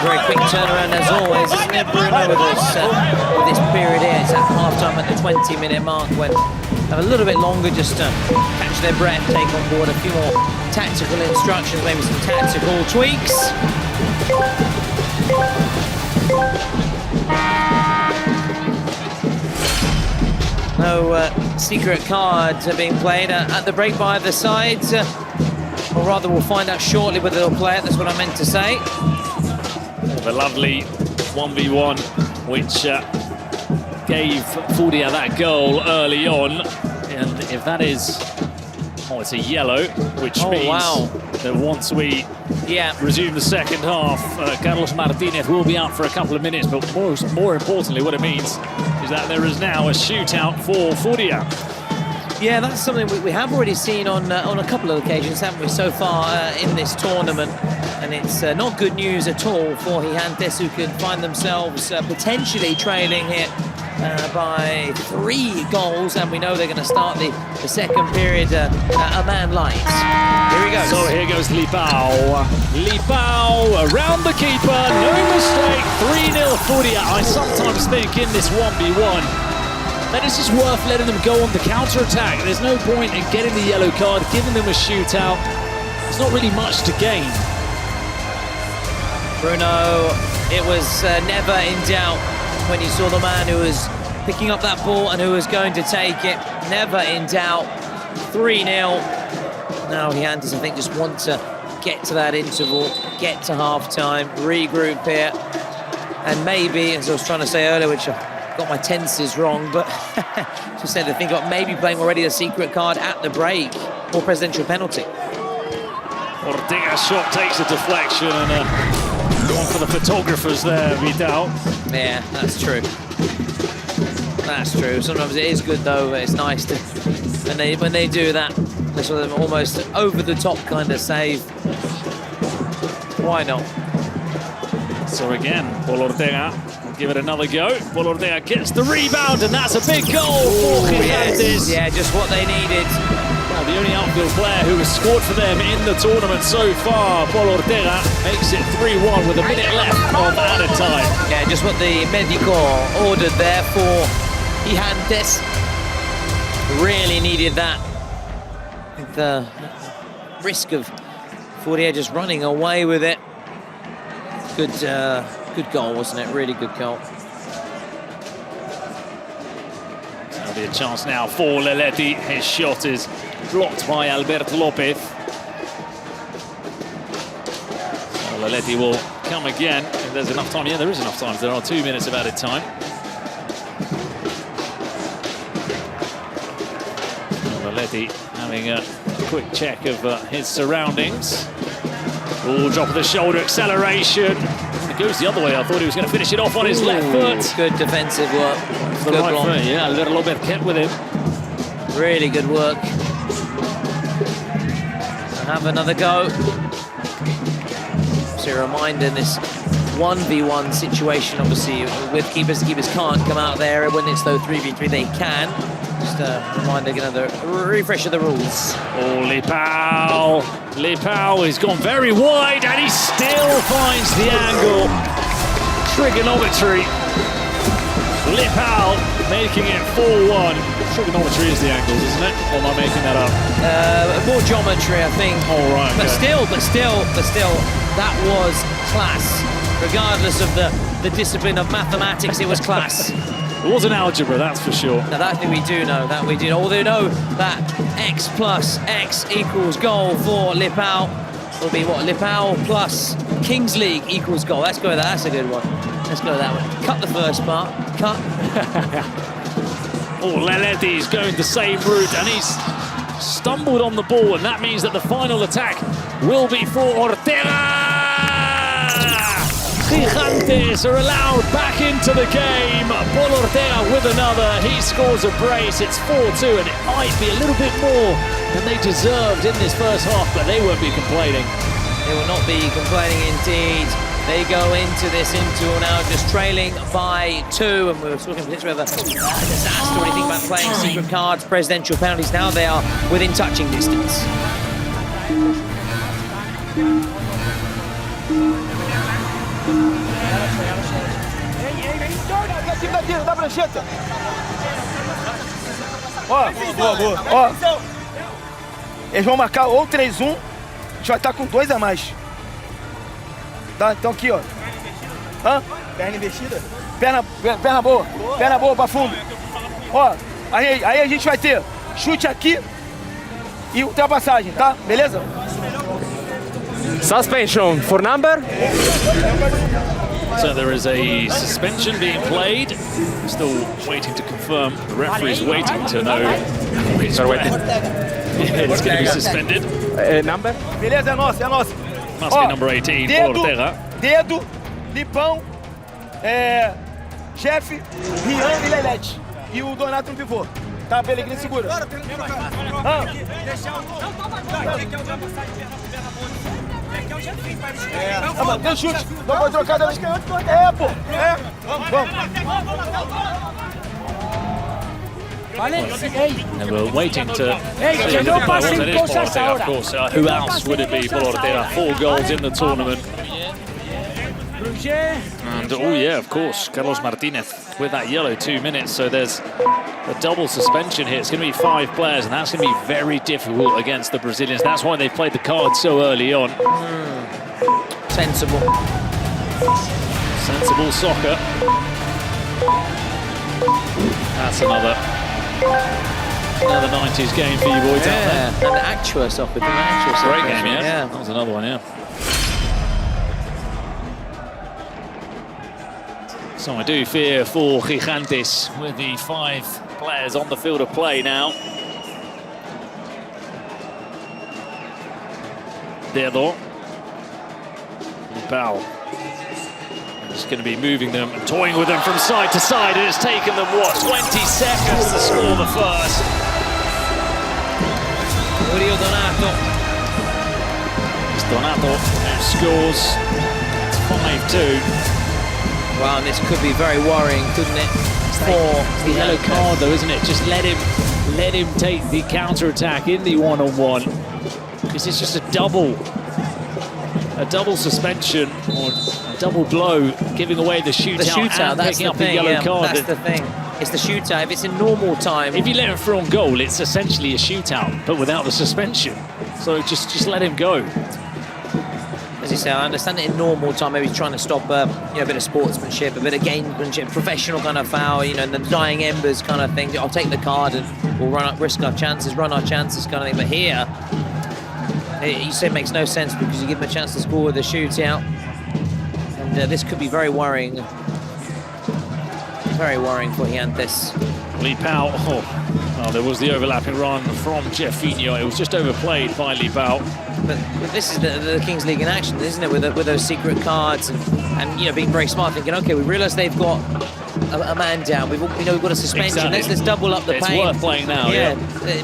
very quick turnaround as always, isn't it, Bruno, with this period here. It's at half-time at the 20-minute mark when have a little bit longer just to catch their breath, take on board a few more tactical instructions, maybe some tactical tweaks. No secret cards are being played at the break by the sides. or rather we'll find out shortly whether they'll play it, that's what I meant to say. The lovely 1v1, which gave Furia that goal early on. And if that is, oh, it's a yellow, which means that once we resume the second half, Carlos Martinez will be out for a couple of minutes. But more importantly, what it means is that there is now a shootout for Furia. Yeah, that's something we have already seen on a couple of occasions, haven't we, so far in this tournament. And it's not good news at all for Gigantes, who could find themselves potentially trailing here by 3 goals. And we know they're going to start the second period a man light. Here he goes. So here goes Lipao. Lipao around the keeper, no mistake, 3-0 Furia. I sometimes think in this 1v1, that it's just worth letting them go on the counter-attack. There's no point in getting the yellow card, giving them a shootout. There's not really much to gain. Bruno, it was never in doubt when you saw the man who was picking up that ball and who was going to take it. Never in doubt. 3-0. Now Gigantes, I think, just want to get to that interval, get to half-time, regroup here. And maybe, as I was trying to say earlier, which I got my tenses wrong, but just said to think about maybe playing already a secret card at the break or presidential penalty. Ortega's shot takes a deflection and one for the photographers there, Vidal. Yeah, that's true. That's true. Sometimes it is good though. It's nice to when they do that, they sort of almost over the top kind of save. Why not? So again, Paul Ortega will give it another go. Paul Ortega gets the rebound, and that's a big goal for Gigantes. Yeah, just what they needed. Well, the only outfield player who has scored for them in the tournament so far, Paul Ortega, makes it 3-1 with a minute left of added time. Yeah, just what the Medico ordered there for Gigantes. Really needed that. The risk of Furia just running away with it. Good goal, wasn't it? Really good goal. There'll be a chance now for Leleti. His shot is blocked by Alberto Lopez. So Leleti will come again if there's enough time. Yeah, there is enough time. There are 2 minutes of added time. Leleti having a quick check of his surroundings. Oh, drop of the shoulder, acceleration. It goes the other way. I thought he was going to finish it off on his left foot. Good defensive work. The right foot, yeah, a little bit kept with him. Really good work. Have another go. So a reminder in this 1v1 situation, obviously, with keepers can't come out there. When it's though 3v3, they can. Just a reminder, another refresh of the rules. Oh, Lipao. Lipao has gone very wide and he still finds the angle. Trigonometry. Lipao making it 4-1. Trigonometry is the angles, isn't it? Or am I making that up? More geometry, I think. Oh, right. But still, that was class. Regardless of the discipline of mathematics, it was class. It wasn't algebra, that's for sure. Now that we do know, Although we know that X plus X equals goal for Lipao will be what? Lipao plus Kings League equals goal. Let's go with that. That's a good one. Let's go with that one. Cut the first part. Cut. Oh, Leleti's going the same route and he's stumbled on the ball, and that means that the final attack will be for Ortega. Gigantes are allowed back into the game. Paul Ortega with another. He scores a brace. It's 4-2, and it might be a little bit more than they deserved in this first half, but they won't be complaining. They will not be complaining indeed. They go into this interval now just trailing by 2, and we were talking particularly about a disaster when you think about playing secret cards, presidential penalties. Now they are within touching distance. Ó, boa. Ó, eles vão marcar ou 3-1, a gente vai estar com 2 a mais. Tá? Então aqui, ó. Hã? Perna investida? Perna boa. Perna boa pra fundo. Ó, aí a gente vai ter chute aqui e ultrapassagem, tá? Beleza? Suspension for number. So there is a suspension being played. Still waiting to confirm. The referee's waiting to know. It's going to be suspended. Number. Beleza, é nossa, é nossa. Must be number 18 for Ortega. Dedo, Lipão, Jeff, Rian e Lelete. E o Donato no pivô. Tá, Pelegrini segura. Tem chute. Não pode trocar da esquerda. Pô. Vamos. And we're waiting to see who the player was. It is Paul Ortega, of course. Who else would it be? Paul Ortega, 4 goals in the tournament. And oh yeah, of course, Carlos Martinez with that yellow 2 minutes. So there's a double suspension here. It's going to be 5 players, and that's going to be very difficult against the Brazilians. That's why they played the card so early on. Sensible soccer. That's another 90s game for you boys. Yeah, and Actua soccer. Great game, yeah. That was another one, yeah. So I do fear for Gigantes with the 5 players on the field of play now. Dedo. Pau. Just going to be moving them and toying with them from side to side. It has taken them, what, 20 seconds to score the first. Donato scores. It's 5-2. Wow, and this could be very worrying, couldn't it? It's the yellow card, though, isn't it? Just let him take the counter-attack in the one-on-one. Because it's just a double suspension or a double blow, giving away the shootout and that's picking the up thing, the yellow card. That's the thing. It's the shootout. If it's in normal time, if you let him through on goal, it's essentially a shootout, but without the suspension. So just let him go. As you say, I understand it in normal time. Maybe he's trying to stop a bit of sportsmanship, a bit of gamesmanship, professional kind of foul, and the dying embers kind of thing. I'll take the card and we'll risk our chances, run our chances kind of thing. But here, you say it makes no sense because you give him a chance to score with a shootout. And this could be very worrying. Very worrying for Gigantes. Lipao, well, there was the overlapping run from Jeffinho. It was just overplayed by Lipao. But this is the Kings League in action, isn't it? With those secret cards and being very smart, thinking, okay, we realise they've got a man down. We know we've got a suspension. Exactly. Let's double up the pain. It's worth playing now. Yeah.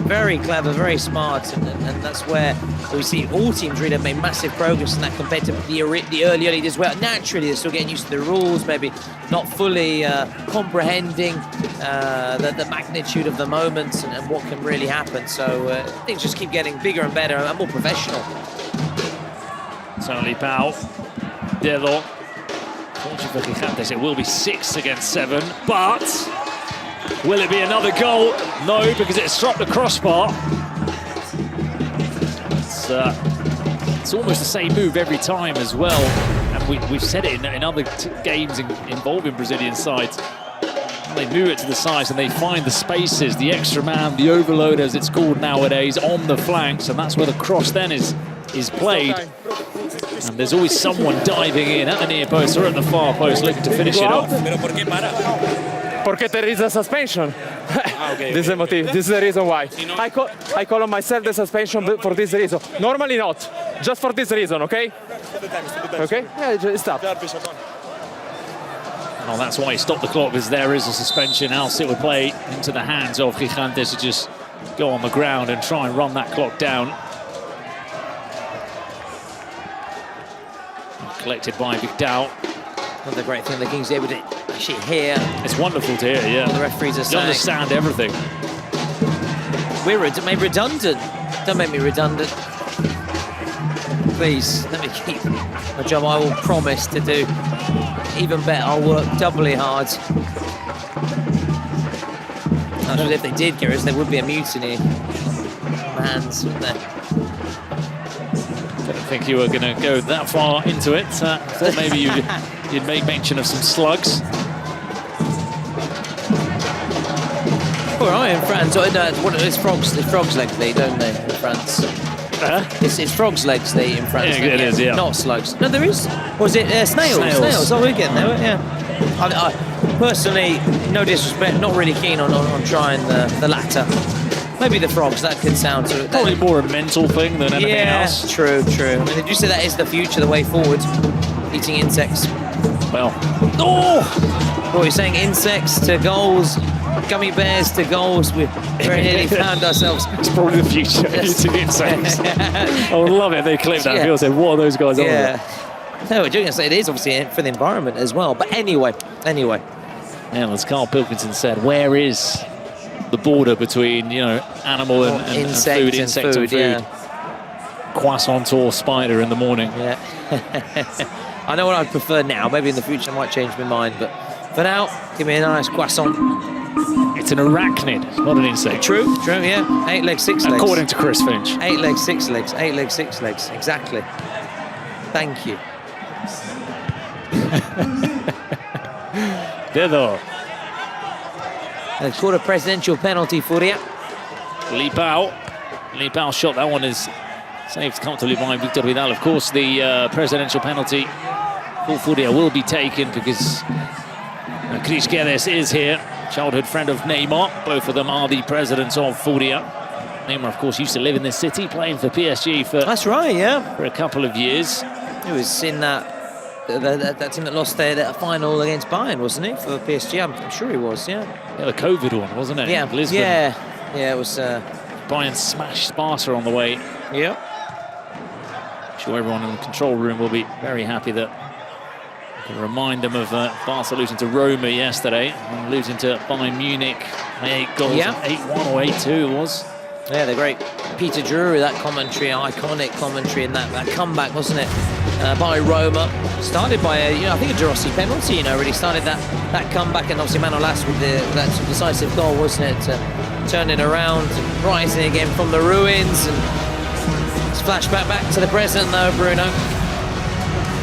Very clever, very smart, and that's where we see all teams really have made massive progress in that compared to the early as well. Naturally, they're still getting used to the rules, maybe not fully comprehending the magnitude of the moments and what can really happen. So things just keep getting bigger and better and more professional. So Lipao, Dedo. Fortunately for Gigantes, it will be 6 against 7, but will it be another goal? No, because it struck the crossbar. It's almost the same move every time as well, and we've said it in other games involving Brazilian sides. They move it to the sides and they find the spaces, the extra man, the overload as it's called nowadays, on the flanks, and that's where the cross then is played. And there's always someone diving in at the near post or at the far post looking to finish it off. Porque there is a suspension. This is the motive. This is the reason why. I call on myself the suspension for this reason. Normally not. Just for this reason, okay? Okay? Yeah, stop. Well, that's why he stopped the clock, because there is a suspension. Else it would play into the hands of Gigantes to just go on the ground and try and run that clock down. Collected by Vidal. Another great thing the Kings are able to actually hear. It's wonderful to hear, yeah. The referees are saying. You understand everything. We're made redundant. Don't make me redundant. Please, let me keep my job. I will promise to do even better. I'll work doubly hard. Actually, if they did get us, there would be a mutiny. Hands, wouldn't there? Didn't think you were going to go that far into it. Thought maybe you'd make mention of some slugs. All right, in France, it's frogs legs they eat, don't they, in France? It's frogs legs they eat in France. Yeah, it is, yeah. Not slugs. No, there is. Was it snails? Snails. Oh, we're getting there, yeah. I personally, no disrespect, not really keen on trying the latter. Maybe the frogs, that could sound to it. Probably more a mental thing than anything else. Yeah, true. I mean, did you say that is the future, the way forward? Eating insects. Well. Oh! Well, you're saying insects to goals, gummy bears to goals. We very nearly found ourselves. It's probably the future, eating insects. I would love it if they clipped that and said, what are those guys on with? No, we're going to say it is obviously for the environment as well. But anyway. Yeah, as Carl Pilkington said, where is the border between, animal and food, insect and food? Yeah. Croissant or spider in the morning. Yeah. I know what I'd prefer now. Maybe in the future I might change my mind, but for now, give me a nice croissant. It's an arachnid, not an insect. True, yeah. 8 legs, 6 legs. According to Chris Finch. 8 legs, 6 legs. 8 legs, 6 legs. Exactly. Thank you. Dedo. A quarter presidential penalty for you. Lipao shot. That one is saved comfortably by Victor Vidal. Of course, the presidential penalty for Furia will be taken because Chris Guedes is here, childhood friend of Neymar. Both of them are the presidents of Furia. Neymar, of course, used to live in this city, playing for PSG for that's right, yeah, for a couple of years. He was in that team that lost their final against Bayern, wasn't he, for PSG? I'm sure he was, yeah. Yeah, the COVID one, wasn't it? Yeah, Lisbon. Yeah, it was. Bayern smashed Sparta on the way. Yep. I'm sure everyone in the control room will be very happy that we can remind them of Barca losing to Roma yesterday and losing to Bayern Munich. 8 goals, 8-1 or 8-2 it was. Yeah, the great Peter Drury, that commentary, iconic commentary, and that comeback, wasn't it, by Roma. Started by I think a De Rossi penalty, really started that comeback, and obviously Manolas with that decisive goal, wasn't it, turn it around, and rising again from the ruins, and it's flashback back to the present though, Bruno.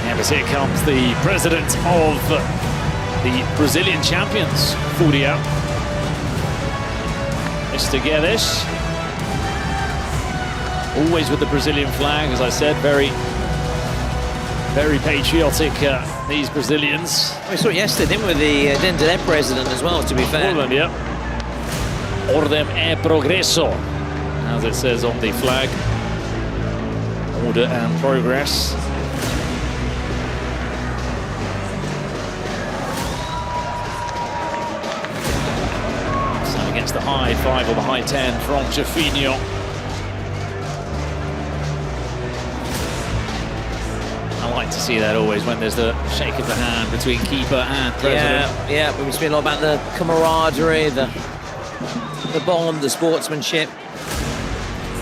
Yeah, but here comes the president of the Brazilian champions, Furia, Mr. Guedes. Always with the Brazilian flag, as I said, very, very patriotic, these Brazilians. We saw it yesterday, didn't we, with the Dendele president as well, to be fair. All of them, yeah. Ordem e progresso, as it says on the flag. Order and progress. So against the high 5 or the high 10 from Jafinho. I like to see that always when there's the shake of the hand between keeper and president. Yeah, we speak a lot about the camaraderie, the bond, the sportsmanship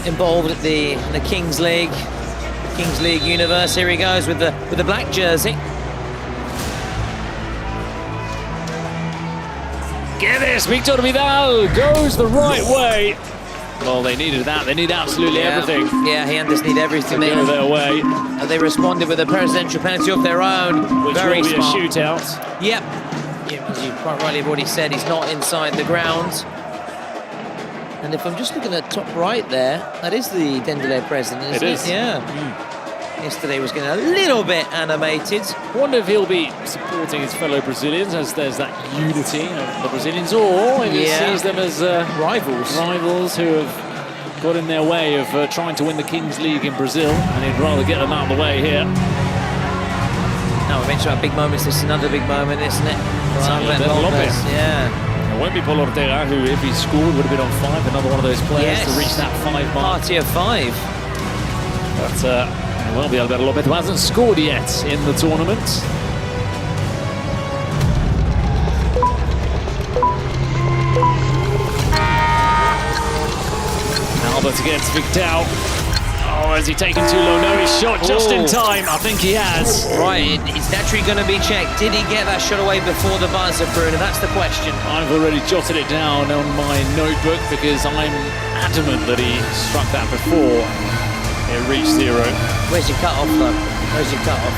involved at the Kings League universe. Here he goes with the black jersey. Guedes, Victor Vidal goes the right way. Well, they needed that. They need absolutely everything. Yeah, he and this need everything. To go their way. They responded with a presidential penalty of their own. Which very will be smart. a shootout. Yep. As you quite rightly have already said, he's not inside the ground. And if I'm just looking at top right there, that is the Dendele president, isn't it? Is. Yeah. Yesterday was getting a little bit animated. I wonder if he'll be supporting his fellow Brazilians as there's that unity of the Brazilians, or if he sees them as rivals who have got in their way of trying to win the Kings League in Brazil, and he'd rather get them out of the way here. Now we mentioned about big moments. This is another big moment, isn't it? Lopez. Yeah. It won't be Paul Ortega, who, if he scored, would have been on 5. Another one of those players to reach that 5 mark. Party of 5. But well, the Alberto Lopez who hasn't scored yet in the tournament. Albert against Victor. Oh, has he taken too low? No, he's shot just in time. I think he has. Right, it's naturally going to be checked. Did he get that shot away before the buzzer, Bruno? That's the question. I've already jotted it down on my notebook because I'm adamant that he struck that before it reached 0. Where's your cut-off, though? Where's your cut-off?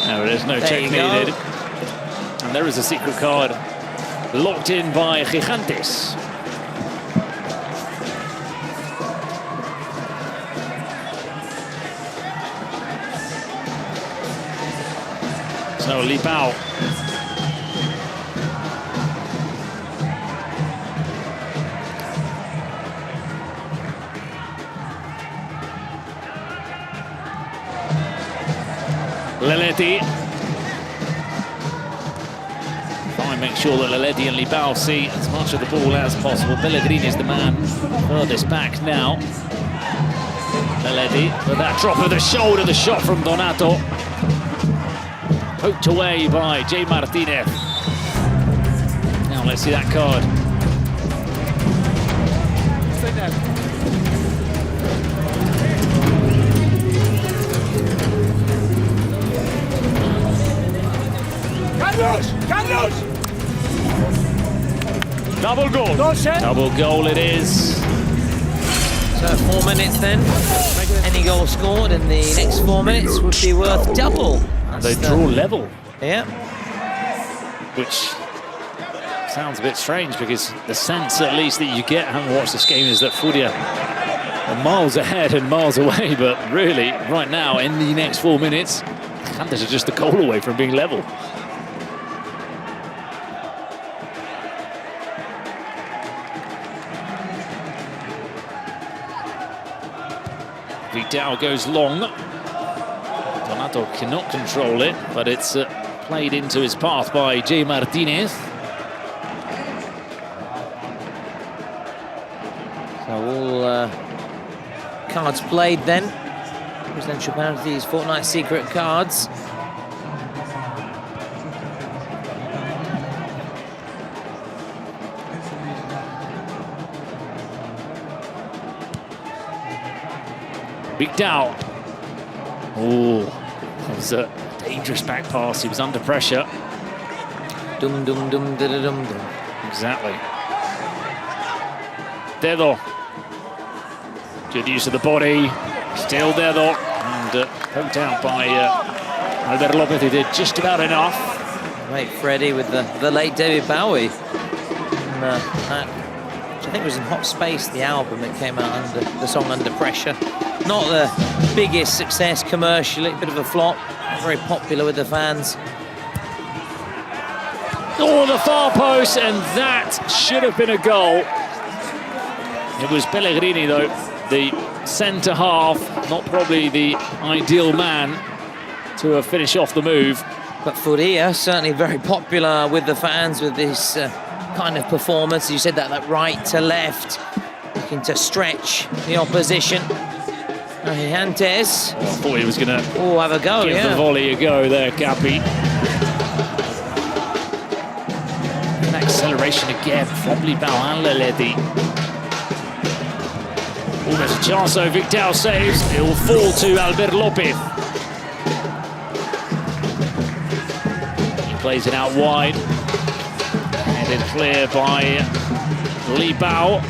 Now So there's no check needed. And there is a secret card locked in by Gigantes. So Lipao. Leleti. Try and make sure that Leleti and Lipao see as much of the ball as possible. Pellegrini is the man furthest back now. Leleti with that drop of the shoulder, the shot from Donato. Poked away by J. Martinez. Now let's see that card. Carlos! Double goal. Double goal it is. So 4 minutes then. Any goal scored in the next 4 minutes would be worth double. They draw level. Yeah. Which sounds a bit strange because the sense, at least, that you get having watched this game is that Furia are miles ahead and miles away. But really, right now, in the next 4 minutes, Gigantes are just a goal away from being level. Vidal goes long. Donato cannot control it, but it's played into his path by J. Martinez. So all cards played then. Presidential penalties, fortnight secret cards. Vidal. Oh, that was a dangerous back pass. He was under pressure. Dum dum dum da da dum dum. Exactly. Dedo. Good use of the body. Still Dedo. And poked out by Albert Lopez. He did just about enough. Right, Freddie with the late David Bowie. And, that, which I think was in Hot Space, the album. It came out under the song Under Pressure. Not the biggest success commercially, a bit of a flop. Very popular with the fans. Oh, the far post, and that should have been a goal. It was Pellegrini, though, the centre half, not probably the ideal man to finish off the move. But Furia, certainly very popular with the fans with this kind of performance. You said that right to left, looking to stretch the opposition. Gigantes. Oh, I thought he was going to have a go, give the volley a go there, Capi. An acceleration again from Libao and Leledi. Almost a chance, though. Vidal saves. It will fall to Albert Lopez. He plays it out wide. Headed clear by Libao.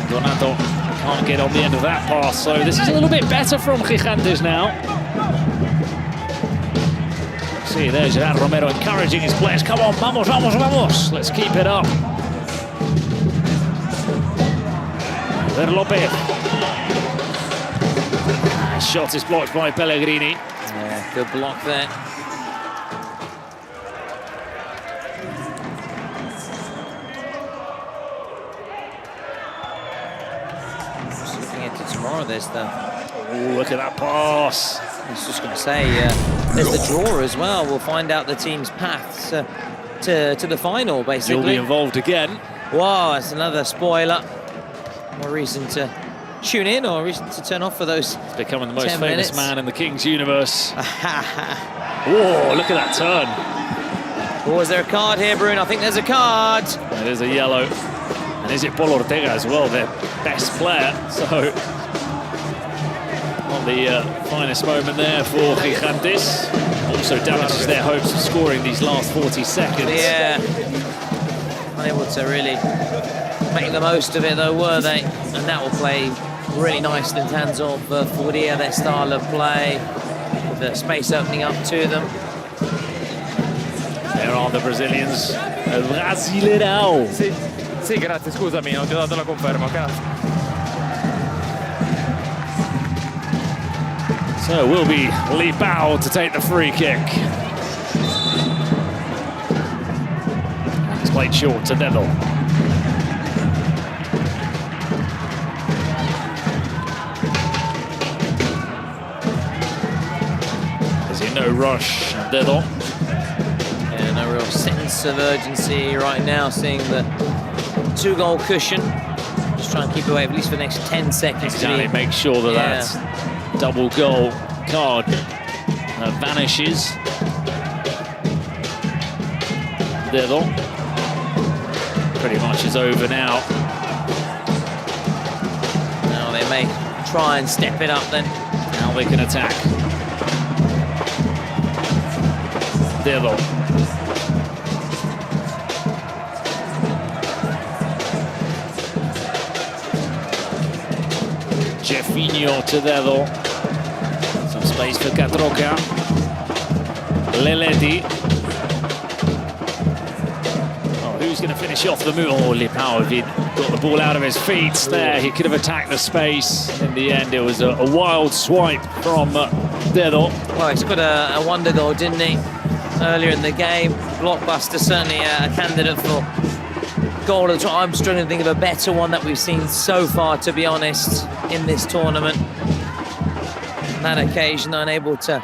Donato can't get on the end of that pass, so this is a little bit better from Gigantes now. See, there's Gerard Romero encouraging his players. Come on, vamos, vamos, vamos. Let's keep it up. There, Lopez. Shot is blocked by Pellegrini. Yeah, good block there. Tomorrow there's the... Oh, look at that pass. I was just going to say, there's the draw as well. We'll find out the team's paths to the final, basically. You'll be involved again. Wow, that's another spoiler. More reason to tune in or reason to turn off for those It's becoming the most famous minutes. man in the King's universe. Whoa, look at that turn. Oh, is there a card here, Bruno? I think there's a card. It is a yellow. And is it Paul Ortega as well, their best player? So, not the finest moment there for Gigantes. Also damages their hopes of scoring these last 40 seconds. Yeah. Unable to really make the most of it, though, were they? And that will play really nicely in terms of Furia, their style of play, with the space opening up to them. There are the Brazilians. Brasileirão. Sì, sì, grazie, scusami, non ti ho dato la conferma, grazie. So it will be Li Bao to take the free kick. And it's played short to Neville. No rush, Dedo. Yeah, no real sense of urgency right now, seeing the 2-goal cushion. Just try and keep away at least for the next 10 seconds. Exactly, make sure that that double goal card vanishes. Dedo. Pretty much is over now. Now they may try and step it up then. Now they can attack. Dedo. Jeffinho to Dedo. Some space for Catroca. Leledi. Oh, who's going to finish off the move? Oh, Li Bao got the ball out of his feet there. He could have attacked the space. In the end, it was a wild swipe from Dedo. Well, he's got a wonder goal, didn't he? Earlier in the game. Blockbuster, certainly a candidate for goal. I'm struggling to think of a better one that we've seen so far, to be honest, in this tournament. On that occasion, unable to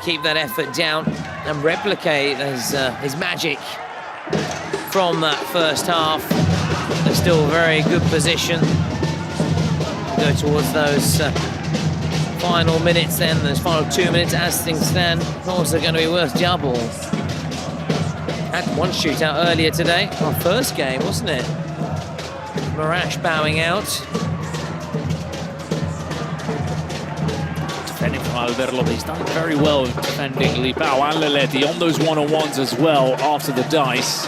keep that effort down and replicate his magic from that first half. They're still very good position. Go towards those final minutes then, those final 2 minutes as things stand. Also going to be worth double. Had one shootout earlier today, our first game, wasn't it? Murash bowing out. Defending from Alberto, he's done very well defending Li Bao and Leledi on those one-on-ones as well after the dice.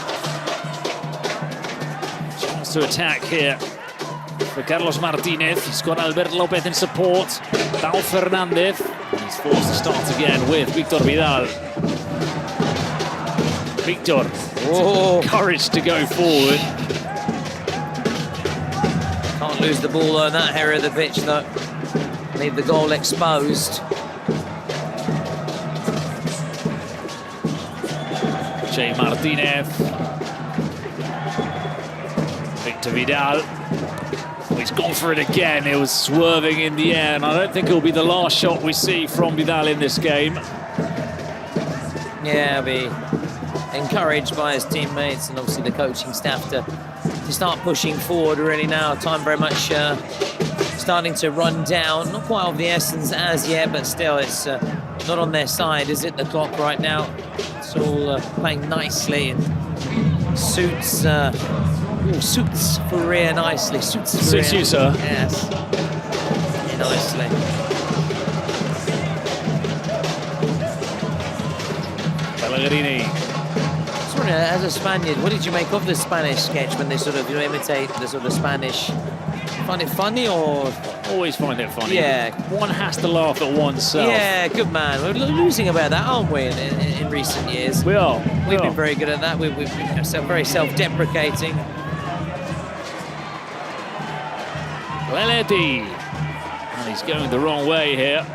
Chance to attack here for Carlos Martinez. He's got Alberto Lopez in support. Bao Fernandez. He's forced to start again with Victor Vidal. Victor, courage to go forward. Can't lose the ball on that area of the pitch though. Leave the goal exposed. Jay Martinez. Victor Vidal. He's gone for it again. It was swerving in the air, and I don't think it'll be the last shot we see from Vidal in this game. Yeah, I'll be encouraged by his teammates and obviously the coaching staff to start pushing forward really now. Time very much starting to run down. Not quite of the essence as yet, but still it's not on their side, is it? The clock right now. It's all playing nicely and suits suits Faria nicely. Suits you, sir. Yes. Yeah, nicely. Pellegrini. Sorry, as a Spaniard, what did you make of the Spanish sketch when they sort of imitate the sort of Spanish? Find it funny or? Always find it funny. Yeah. One has to laugh at oneself. Yeah, good man. We're losing about that, aren't we, in recent years? We are. We've been very good at that. We've been very self-deprecating. Leledi. And he's going the wrong way here.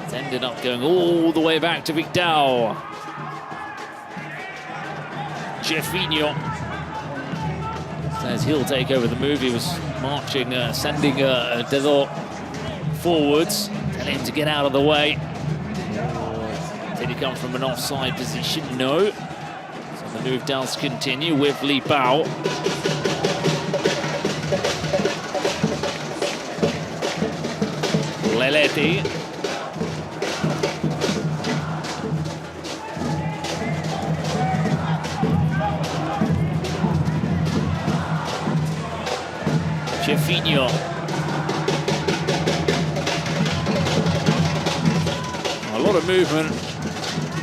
It's ended up going all the way back to Vidal. Jeffinho says he'll take over the move. He was marching, sending Dedo forwards, telling him to get out of the way. Did he come from an offside position? No. So the move does continue with Li Bao. Leledi. Jeffinho. A lot of movement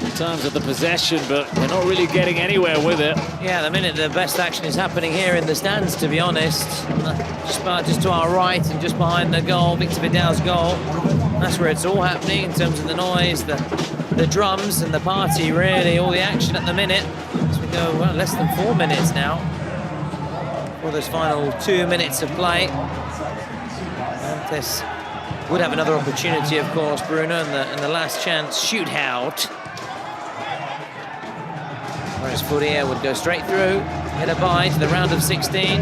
in terms of the possession, but they're not really getting anywhere with it. Yeah, the minute the best action is happening here in the stands, to be honest. Just to our right and just behind the goal, Victor Vidal's goal. That's where it's all happening in terms of the noise, the the drums and the party, really, all the action at the minute. As we go, well, less than 4 minutes now for those final 2 minutes of play. And this would have another opportunity, of course, Bruno, in the last chance shootout. Whereas Fourier would go straight through, get a bye to the round of 16.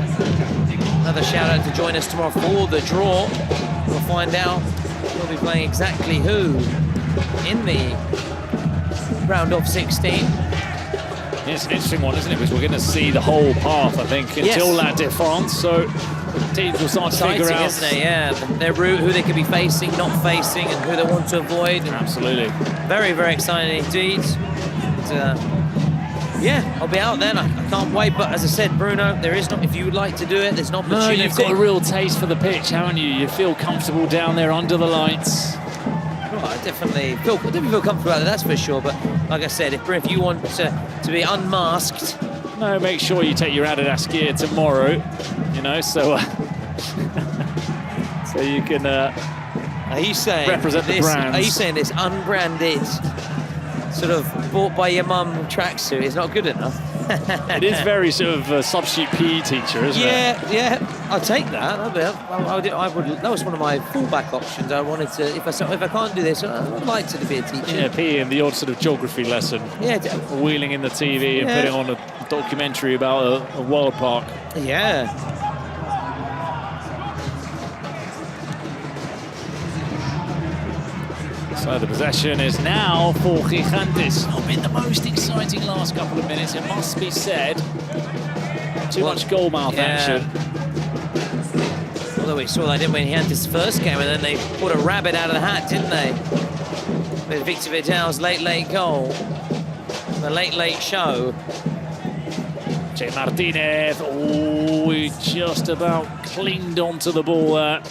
Another shout out to join us tomorrow for the draw. We'll find out we'll be playing exactly who in the round of 16. It's an interesting one, isn't it? Because we're going to see the whole path, I think, until La Défense. So teams will start to figure out, isn't it? Yeah, their route, who they could be facing, not facing, and who they want to avoid. Absolutely. Very, very exciting indeed. But, yeah, I'll be out then. I can't wait. But as I said, Bruno, there is not. If you would like to do it, there's an opportunity. No, you've got a real taste for the pitch, haven't you? You feel comfortable down there under the lights. Well, I definitely feel comfortable about it, that's for sure. But like I said, if you want to be unmasked, no, make sure you take your Adidas gear tomorrow. You know, so so you can. Are you saying represent the brands? Are you saying this unbranded, sort of bought by your mum tracksuit is not good enough? It is very sort of a substitute PE teacher, isn't it? Yeah, I'll take that. I would. That was one of my fallback options. I wanted to, if I can't do this, I'd like to be a teacher. Yeah, PE and the odd sort of geography lesson. Yeah, wheeling in the TV and putting on a documentary about a wild park. Yeah. So the possession is now for Gigantes. Not been the most exciting last couple of minutes, it must be said. Too much goalmouth action. Although we saw that, didn't we? He had his first game, and then they put a rabbit out of the hat, didn't they? With Victor Vidal's late goal. The late show. Che Martinez, oh, he just about clinged onto the ball there.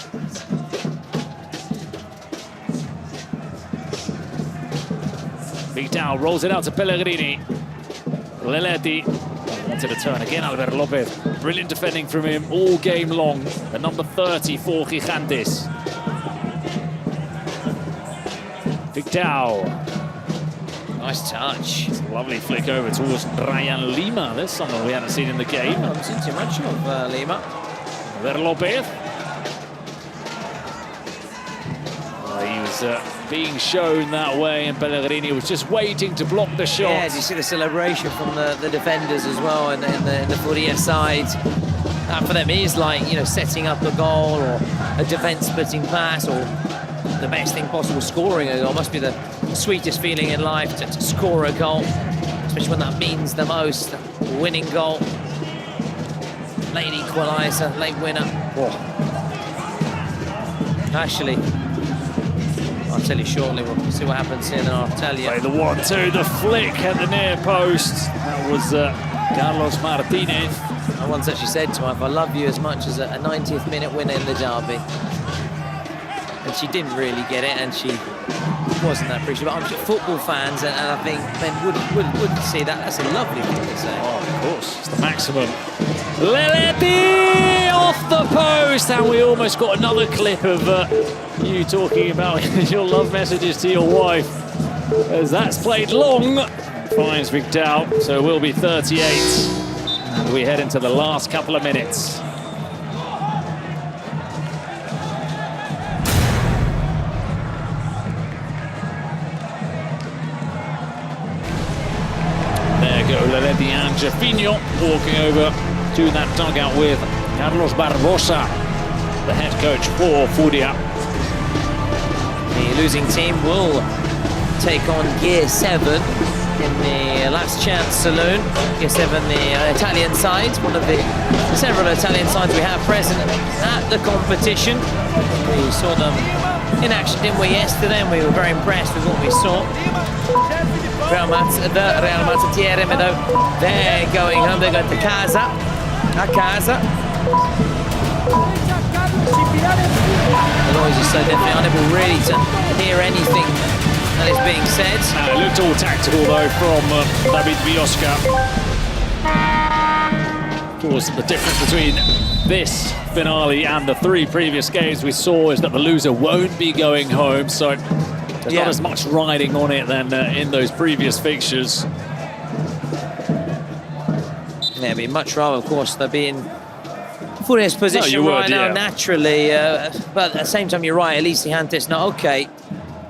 Vidal rolls it out to Pellegrini. Leletti wanted a turn again, Albert Lopez. Brilliant defending from him all game long. The number 30 for Gigantes. Vidal. Nice touch. It's a lovely flick over towards Ryan Lima. There's someone we haven't seen in the game. I haven't seen too much of Lima. Albert Lopez. He was being shown that way, and Pellegrini was just waiting to block the shot. Yeah, do you see the celebration from the defenders as well in the Fourier side? That for them is like, you know, setting up a goal or a defense-splitting pass or the best thing possible, scoring a goal. Must be the sweetest feeling in life to score a goal, especially when that means the most. Winning goal, late equaliser, late winner. Oh. Actually, I'll tell you shortly. We'll see what happens here, then I'll tell you. Play the 1-2, the flick at the near post. That was Carlos Martinez. I once actually said to her, if I love you as much as a 90th minute winner in the derby. And she didn't really get it, and she wasn't that appreciative. But I'm sure football fans, and I think men would see that. That's a lovely thing to say. Oh, of course, it's the maximum. Leletti off the post, and we almost got another clip of you talking about your love messages to your wife, as that's played long. Finds Vidal, so it will be 38, and we head into the last couple of minutes. There go Leletti and Jafinho walking over to that dugout with Carlos Barbosa, the head coach for Fourier. The losing team will take on Gear 7 in the last chance saloon. Gear 7, the Italian side, one of the several Italian sides we have present at the competition. We saw them in action, didn't we, yesterday, and we were very impressed with what we saw. The Real Mazatiere, they're going home, they're going to casa. A casa. The noise is so definitely unable really to hear anything that is being said. It looked all tactical though from David Biosca. Of course, the difference between this finale and the 3 previous games we saw is that the loser won't be going home, so There's not as much riding on it than in those previous fixtures. Yeah, I'd be much rather, of course, they're being Furia's position right now, naturally. But at the same time, you're right, at least Gigantes not okay.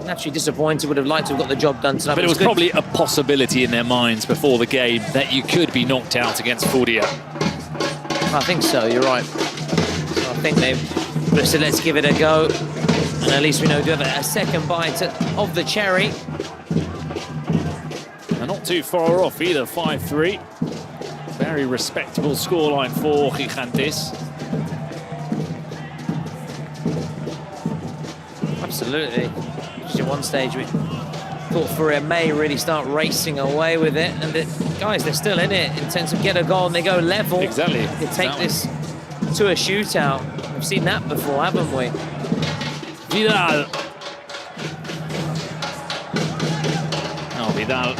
Naturally disappointed, would have liked to have got the job done tonight. But it was probably a possibility in their minds before the game that you could be knocked out against Furia. I think so, you're right. So I think they said, let's give it a go. And at least we know we do have a second bite of the cherry. And not too far off either, 5-3. Very respectable scoreline for Gigantes. Absolutely. Just at one stage we thought Furia may really start racing away with it, and guys, they're still in it in terms of get a goal and they go level. Exactly. They take this to a shootout. We've seen that before, haven't we? Vidal. Oh, Vidal,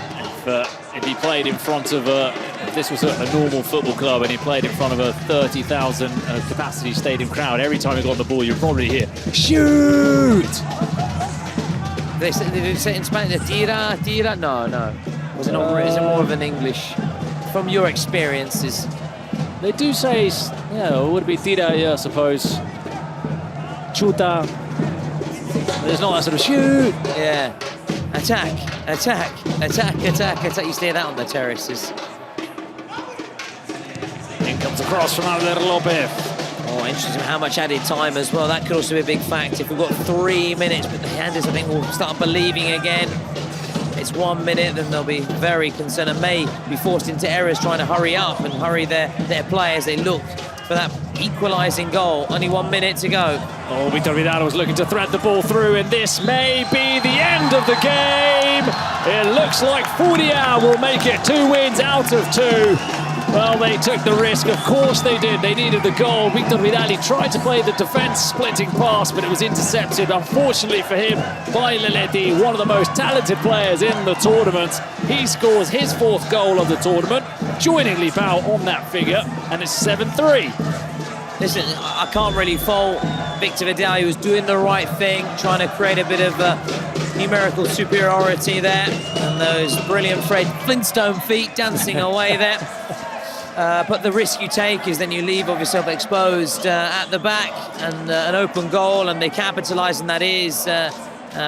if he played in front of if this was a normal football club and he played in front of a 30,000 capacity stadium crowd, every time he got the ball, you'd probably hear, shoot! They say in Spanish, tira, tira? No. Was it not? Is it more of an English? From your experiences, they do say, yeah, it would be tira, yeah, I suppose. Chuta. There's not that sort of shoot. Yeah. Attack. You see that on the terraces. In comes across from Albert Lopez. Oh, interesting how much added time as well. That could also be a big factor. If we've got 3 minutes, but the Handers, I think, will start believing again. It's 1 minute, then they'll be very concerned and may be forced into errors trying to hurry up and hurry their play as they look for that equalising goal. Only 1 minute to go. Oh, Víctor Vidal was looking to thread the ball through, and this may be the end of the game. It looks like Furia will make it 2 wins out of 2. Well, they took the risk. Of course they did. They needed the goal. Víctor Vidal tried to play the defence-splitting pass, but it was intercepted, unfortunately for him, by Leleti, one of the most talented players in the tournament. He scores his 4th goal of the tournament, joining Lipao on that figure, and it's 7-3. Listen, I can't really fault Víctor Vidal. He was doing the right thing, trying to create a bit of numerical superiority there, and those brilliant Fred Flintstone feet dancing away there. But the risk you take is then you leave yourself exposed at the back, and an open goal, and they capitalise, and that is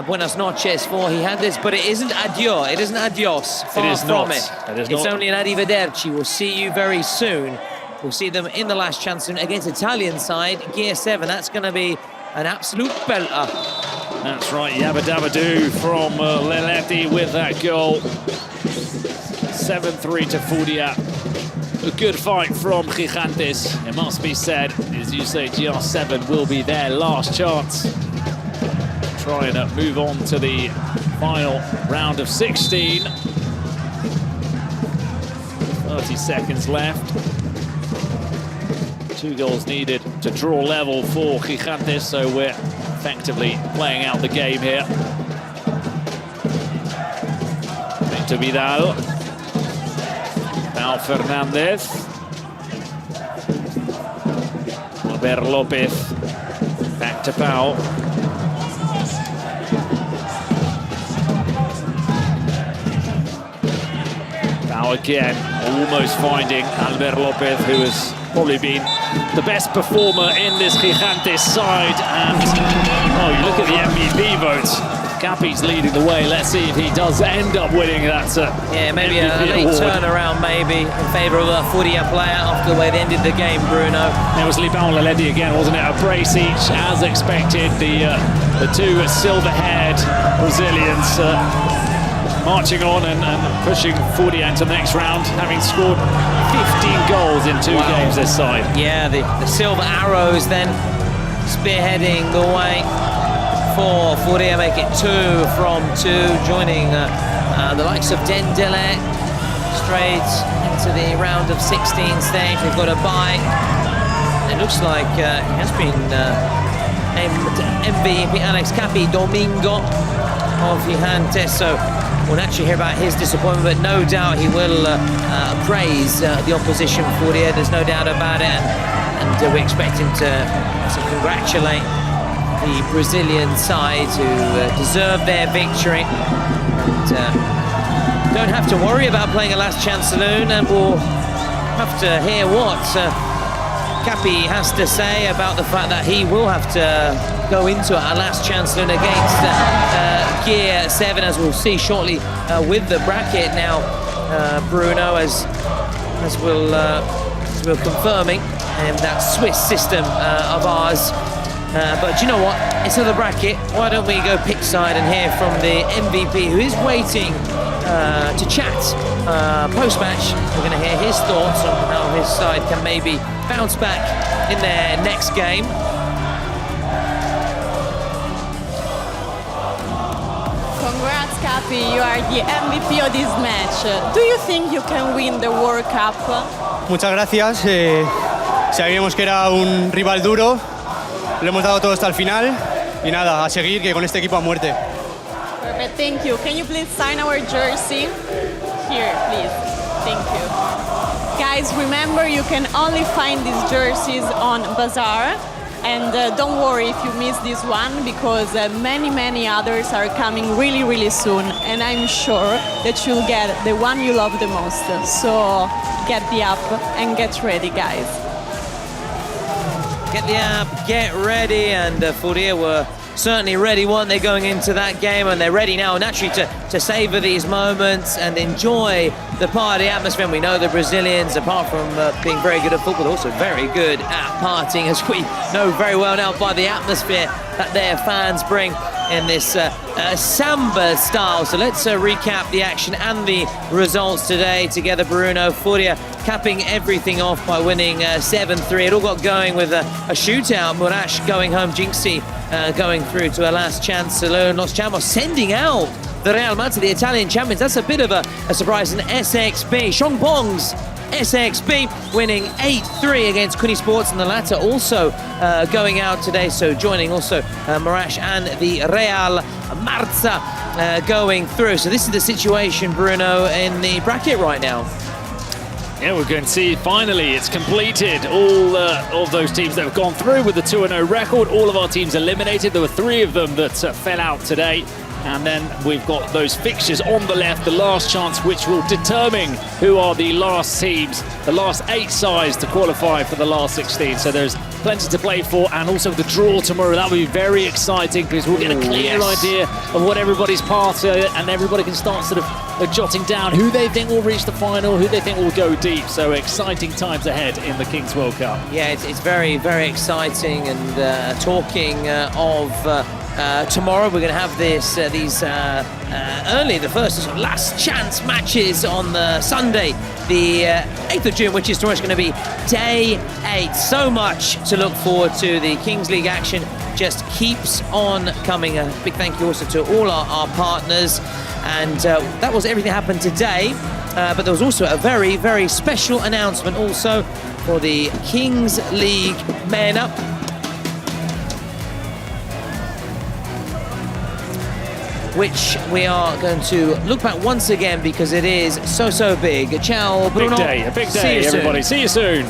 buenas noches for Gigantes, but it isn't adios. It isn't adios. Far from it. It's only an arrivederci. We'll see you very soon. We'll see them in the last chance against Italian side, Gear 7. That's going to be an absolute belter. That's right, Yabba Dabba Doo from Leleti with that goal. 7-3 to Furia. A good fight from Gigantes. It must be said, as you say, GR7 will be their last chance. Try and move on to the final round of 16. 30 seconds left. 2 goals needed to draw level for Gigantes, so we're effectively playing out the game here. Víctor Vidal. Pau Fernandez. Albert Lopez. Back to Pau. Pau again, almost finding Albert Lopez, who has probably been the best performer in this Gigantes side. And, oh, you look at the MVP votes. Capi's leading the way. Let's see if he does end up winning that yeah, maybe MVP a late award. turnaround maybe in favour of a Furia player after the way they ended the game, Bruno. It was Lipao and Leleti again, wasn't it? A brace each, as expected. The 2 silver-haired Brazilians marching on and pushing Furia into the next round, having scored 15 goals in 2 games this side. Yeah, the silver arrows then spearheading the way for Furia, make it 2 from 2, joining the likes of Dendele straight into the round of 16 stage. We've got a bye. It looks like he has been named MVP Alex Capi Domingo of Gigantes, so we'll naturally hear about his disappointment, but no doubt he will praise the opposition Furia. There's no doubt about it, and we expect him to congratulate the Brazilian side who deserve their victory. And don't have to worry about playing a last chance saloon, and we'll have to hear what Capi has to say about the fact that he will have to go into a last chance saloon against Gear 7, as we'll see shortly with the bracket now, Bruno, as we're confirming, and that Swiss system of ours. But do you know what? Instead of the bracket, why don't we go pitch side and hear from the MVP, who is waiting to chat post-match. We're going to hear his thoughts on how his side can maybe bounce back in their next game. Congrats, Capi, you are the MVP of this match. Do you think you can win the World Cup? Muchas gracias. Sabíamos que era un rival duro, lo hemos dado todo hasta el final y nada, a seguir, que con este equipo a muerte. Perfect, thank you. Can you please sign our jersey? Here, please. Thank you. Guys, remember you can only find these jerseys on Bazaar. And don't worry if you miss this one, because many others are coming really soon. And I'm sure that you'll get the one you love the most. So get the app and get ready, guys. Get the app, get ready, and Furia were certainly ready, weren't they, going into that game, and they're ready now naturally to savour these moments and enjoy the party atmosphere. And we know the Brazilians, apart from being very good at football, also very good at partying, as we know very well now by the atmosphere that their fans bring in this samba style. So let's recap the action and the results today together. Bruno, Furia capping everything off by winning 7-3. It all got going with a shootout. Murash going home, Jinxzi going through to a last chance saloon. Los Chamos sending out the Real Madrid, the Italian champions. That's a bit of a surprise. And SXB, Shongbong's SXB winning 8-3 against Kuni Sports, and the latter also going out today. So joining also Murash and the Real Marza going through. So this is the situation, Bruno, in the bracket right now. Yeah, we're going to see finally it's completed. All of those teams that have gone through with the 2-0 record, all of our teams eliminated. There were 3 of them that fell out today. And then we've got those fixtures on the left, the last chance, which will determine who are the last teams, the last 8 sides to qualify for the last 16. So there's plenty to play for, and also the draw tomorrow. That will be very exciting, because we'll get a clear idea of what everybody's path is, and everybody can start sort of jotting down who they think will reach the final, who they think will go deep. So exciting times ahead in the Kings World Cup. Yeah, it's very exciting. And talking of tomorrow, we're going to have these the first sort of last chance matches on the Sunday, the 8th of June, which is tomorrow. It's going to be day 8. So much to look forward to. The Kings League action just keeps on coming. A big thank you also to all our partners. And that was everything that happened today. But there was also a very special announcement also for the Kings League Men Up, which we are going to look back once again, because it is so big. Ciao, Bruno. A big day, everybody. See you soon.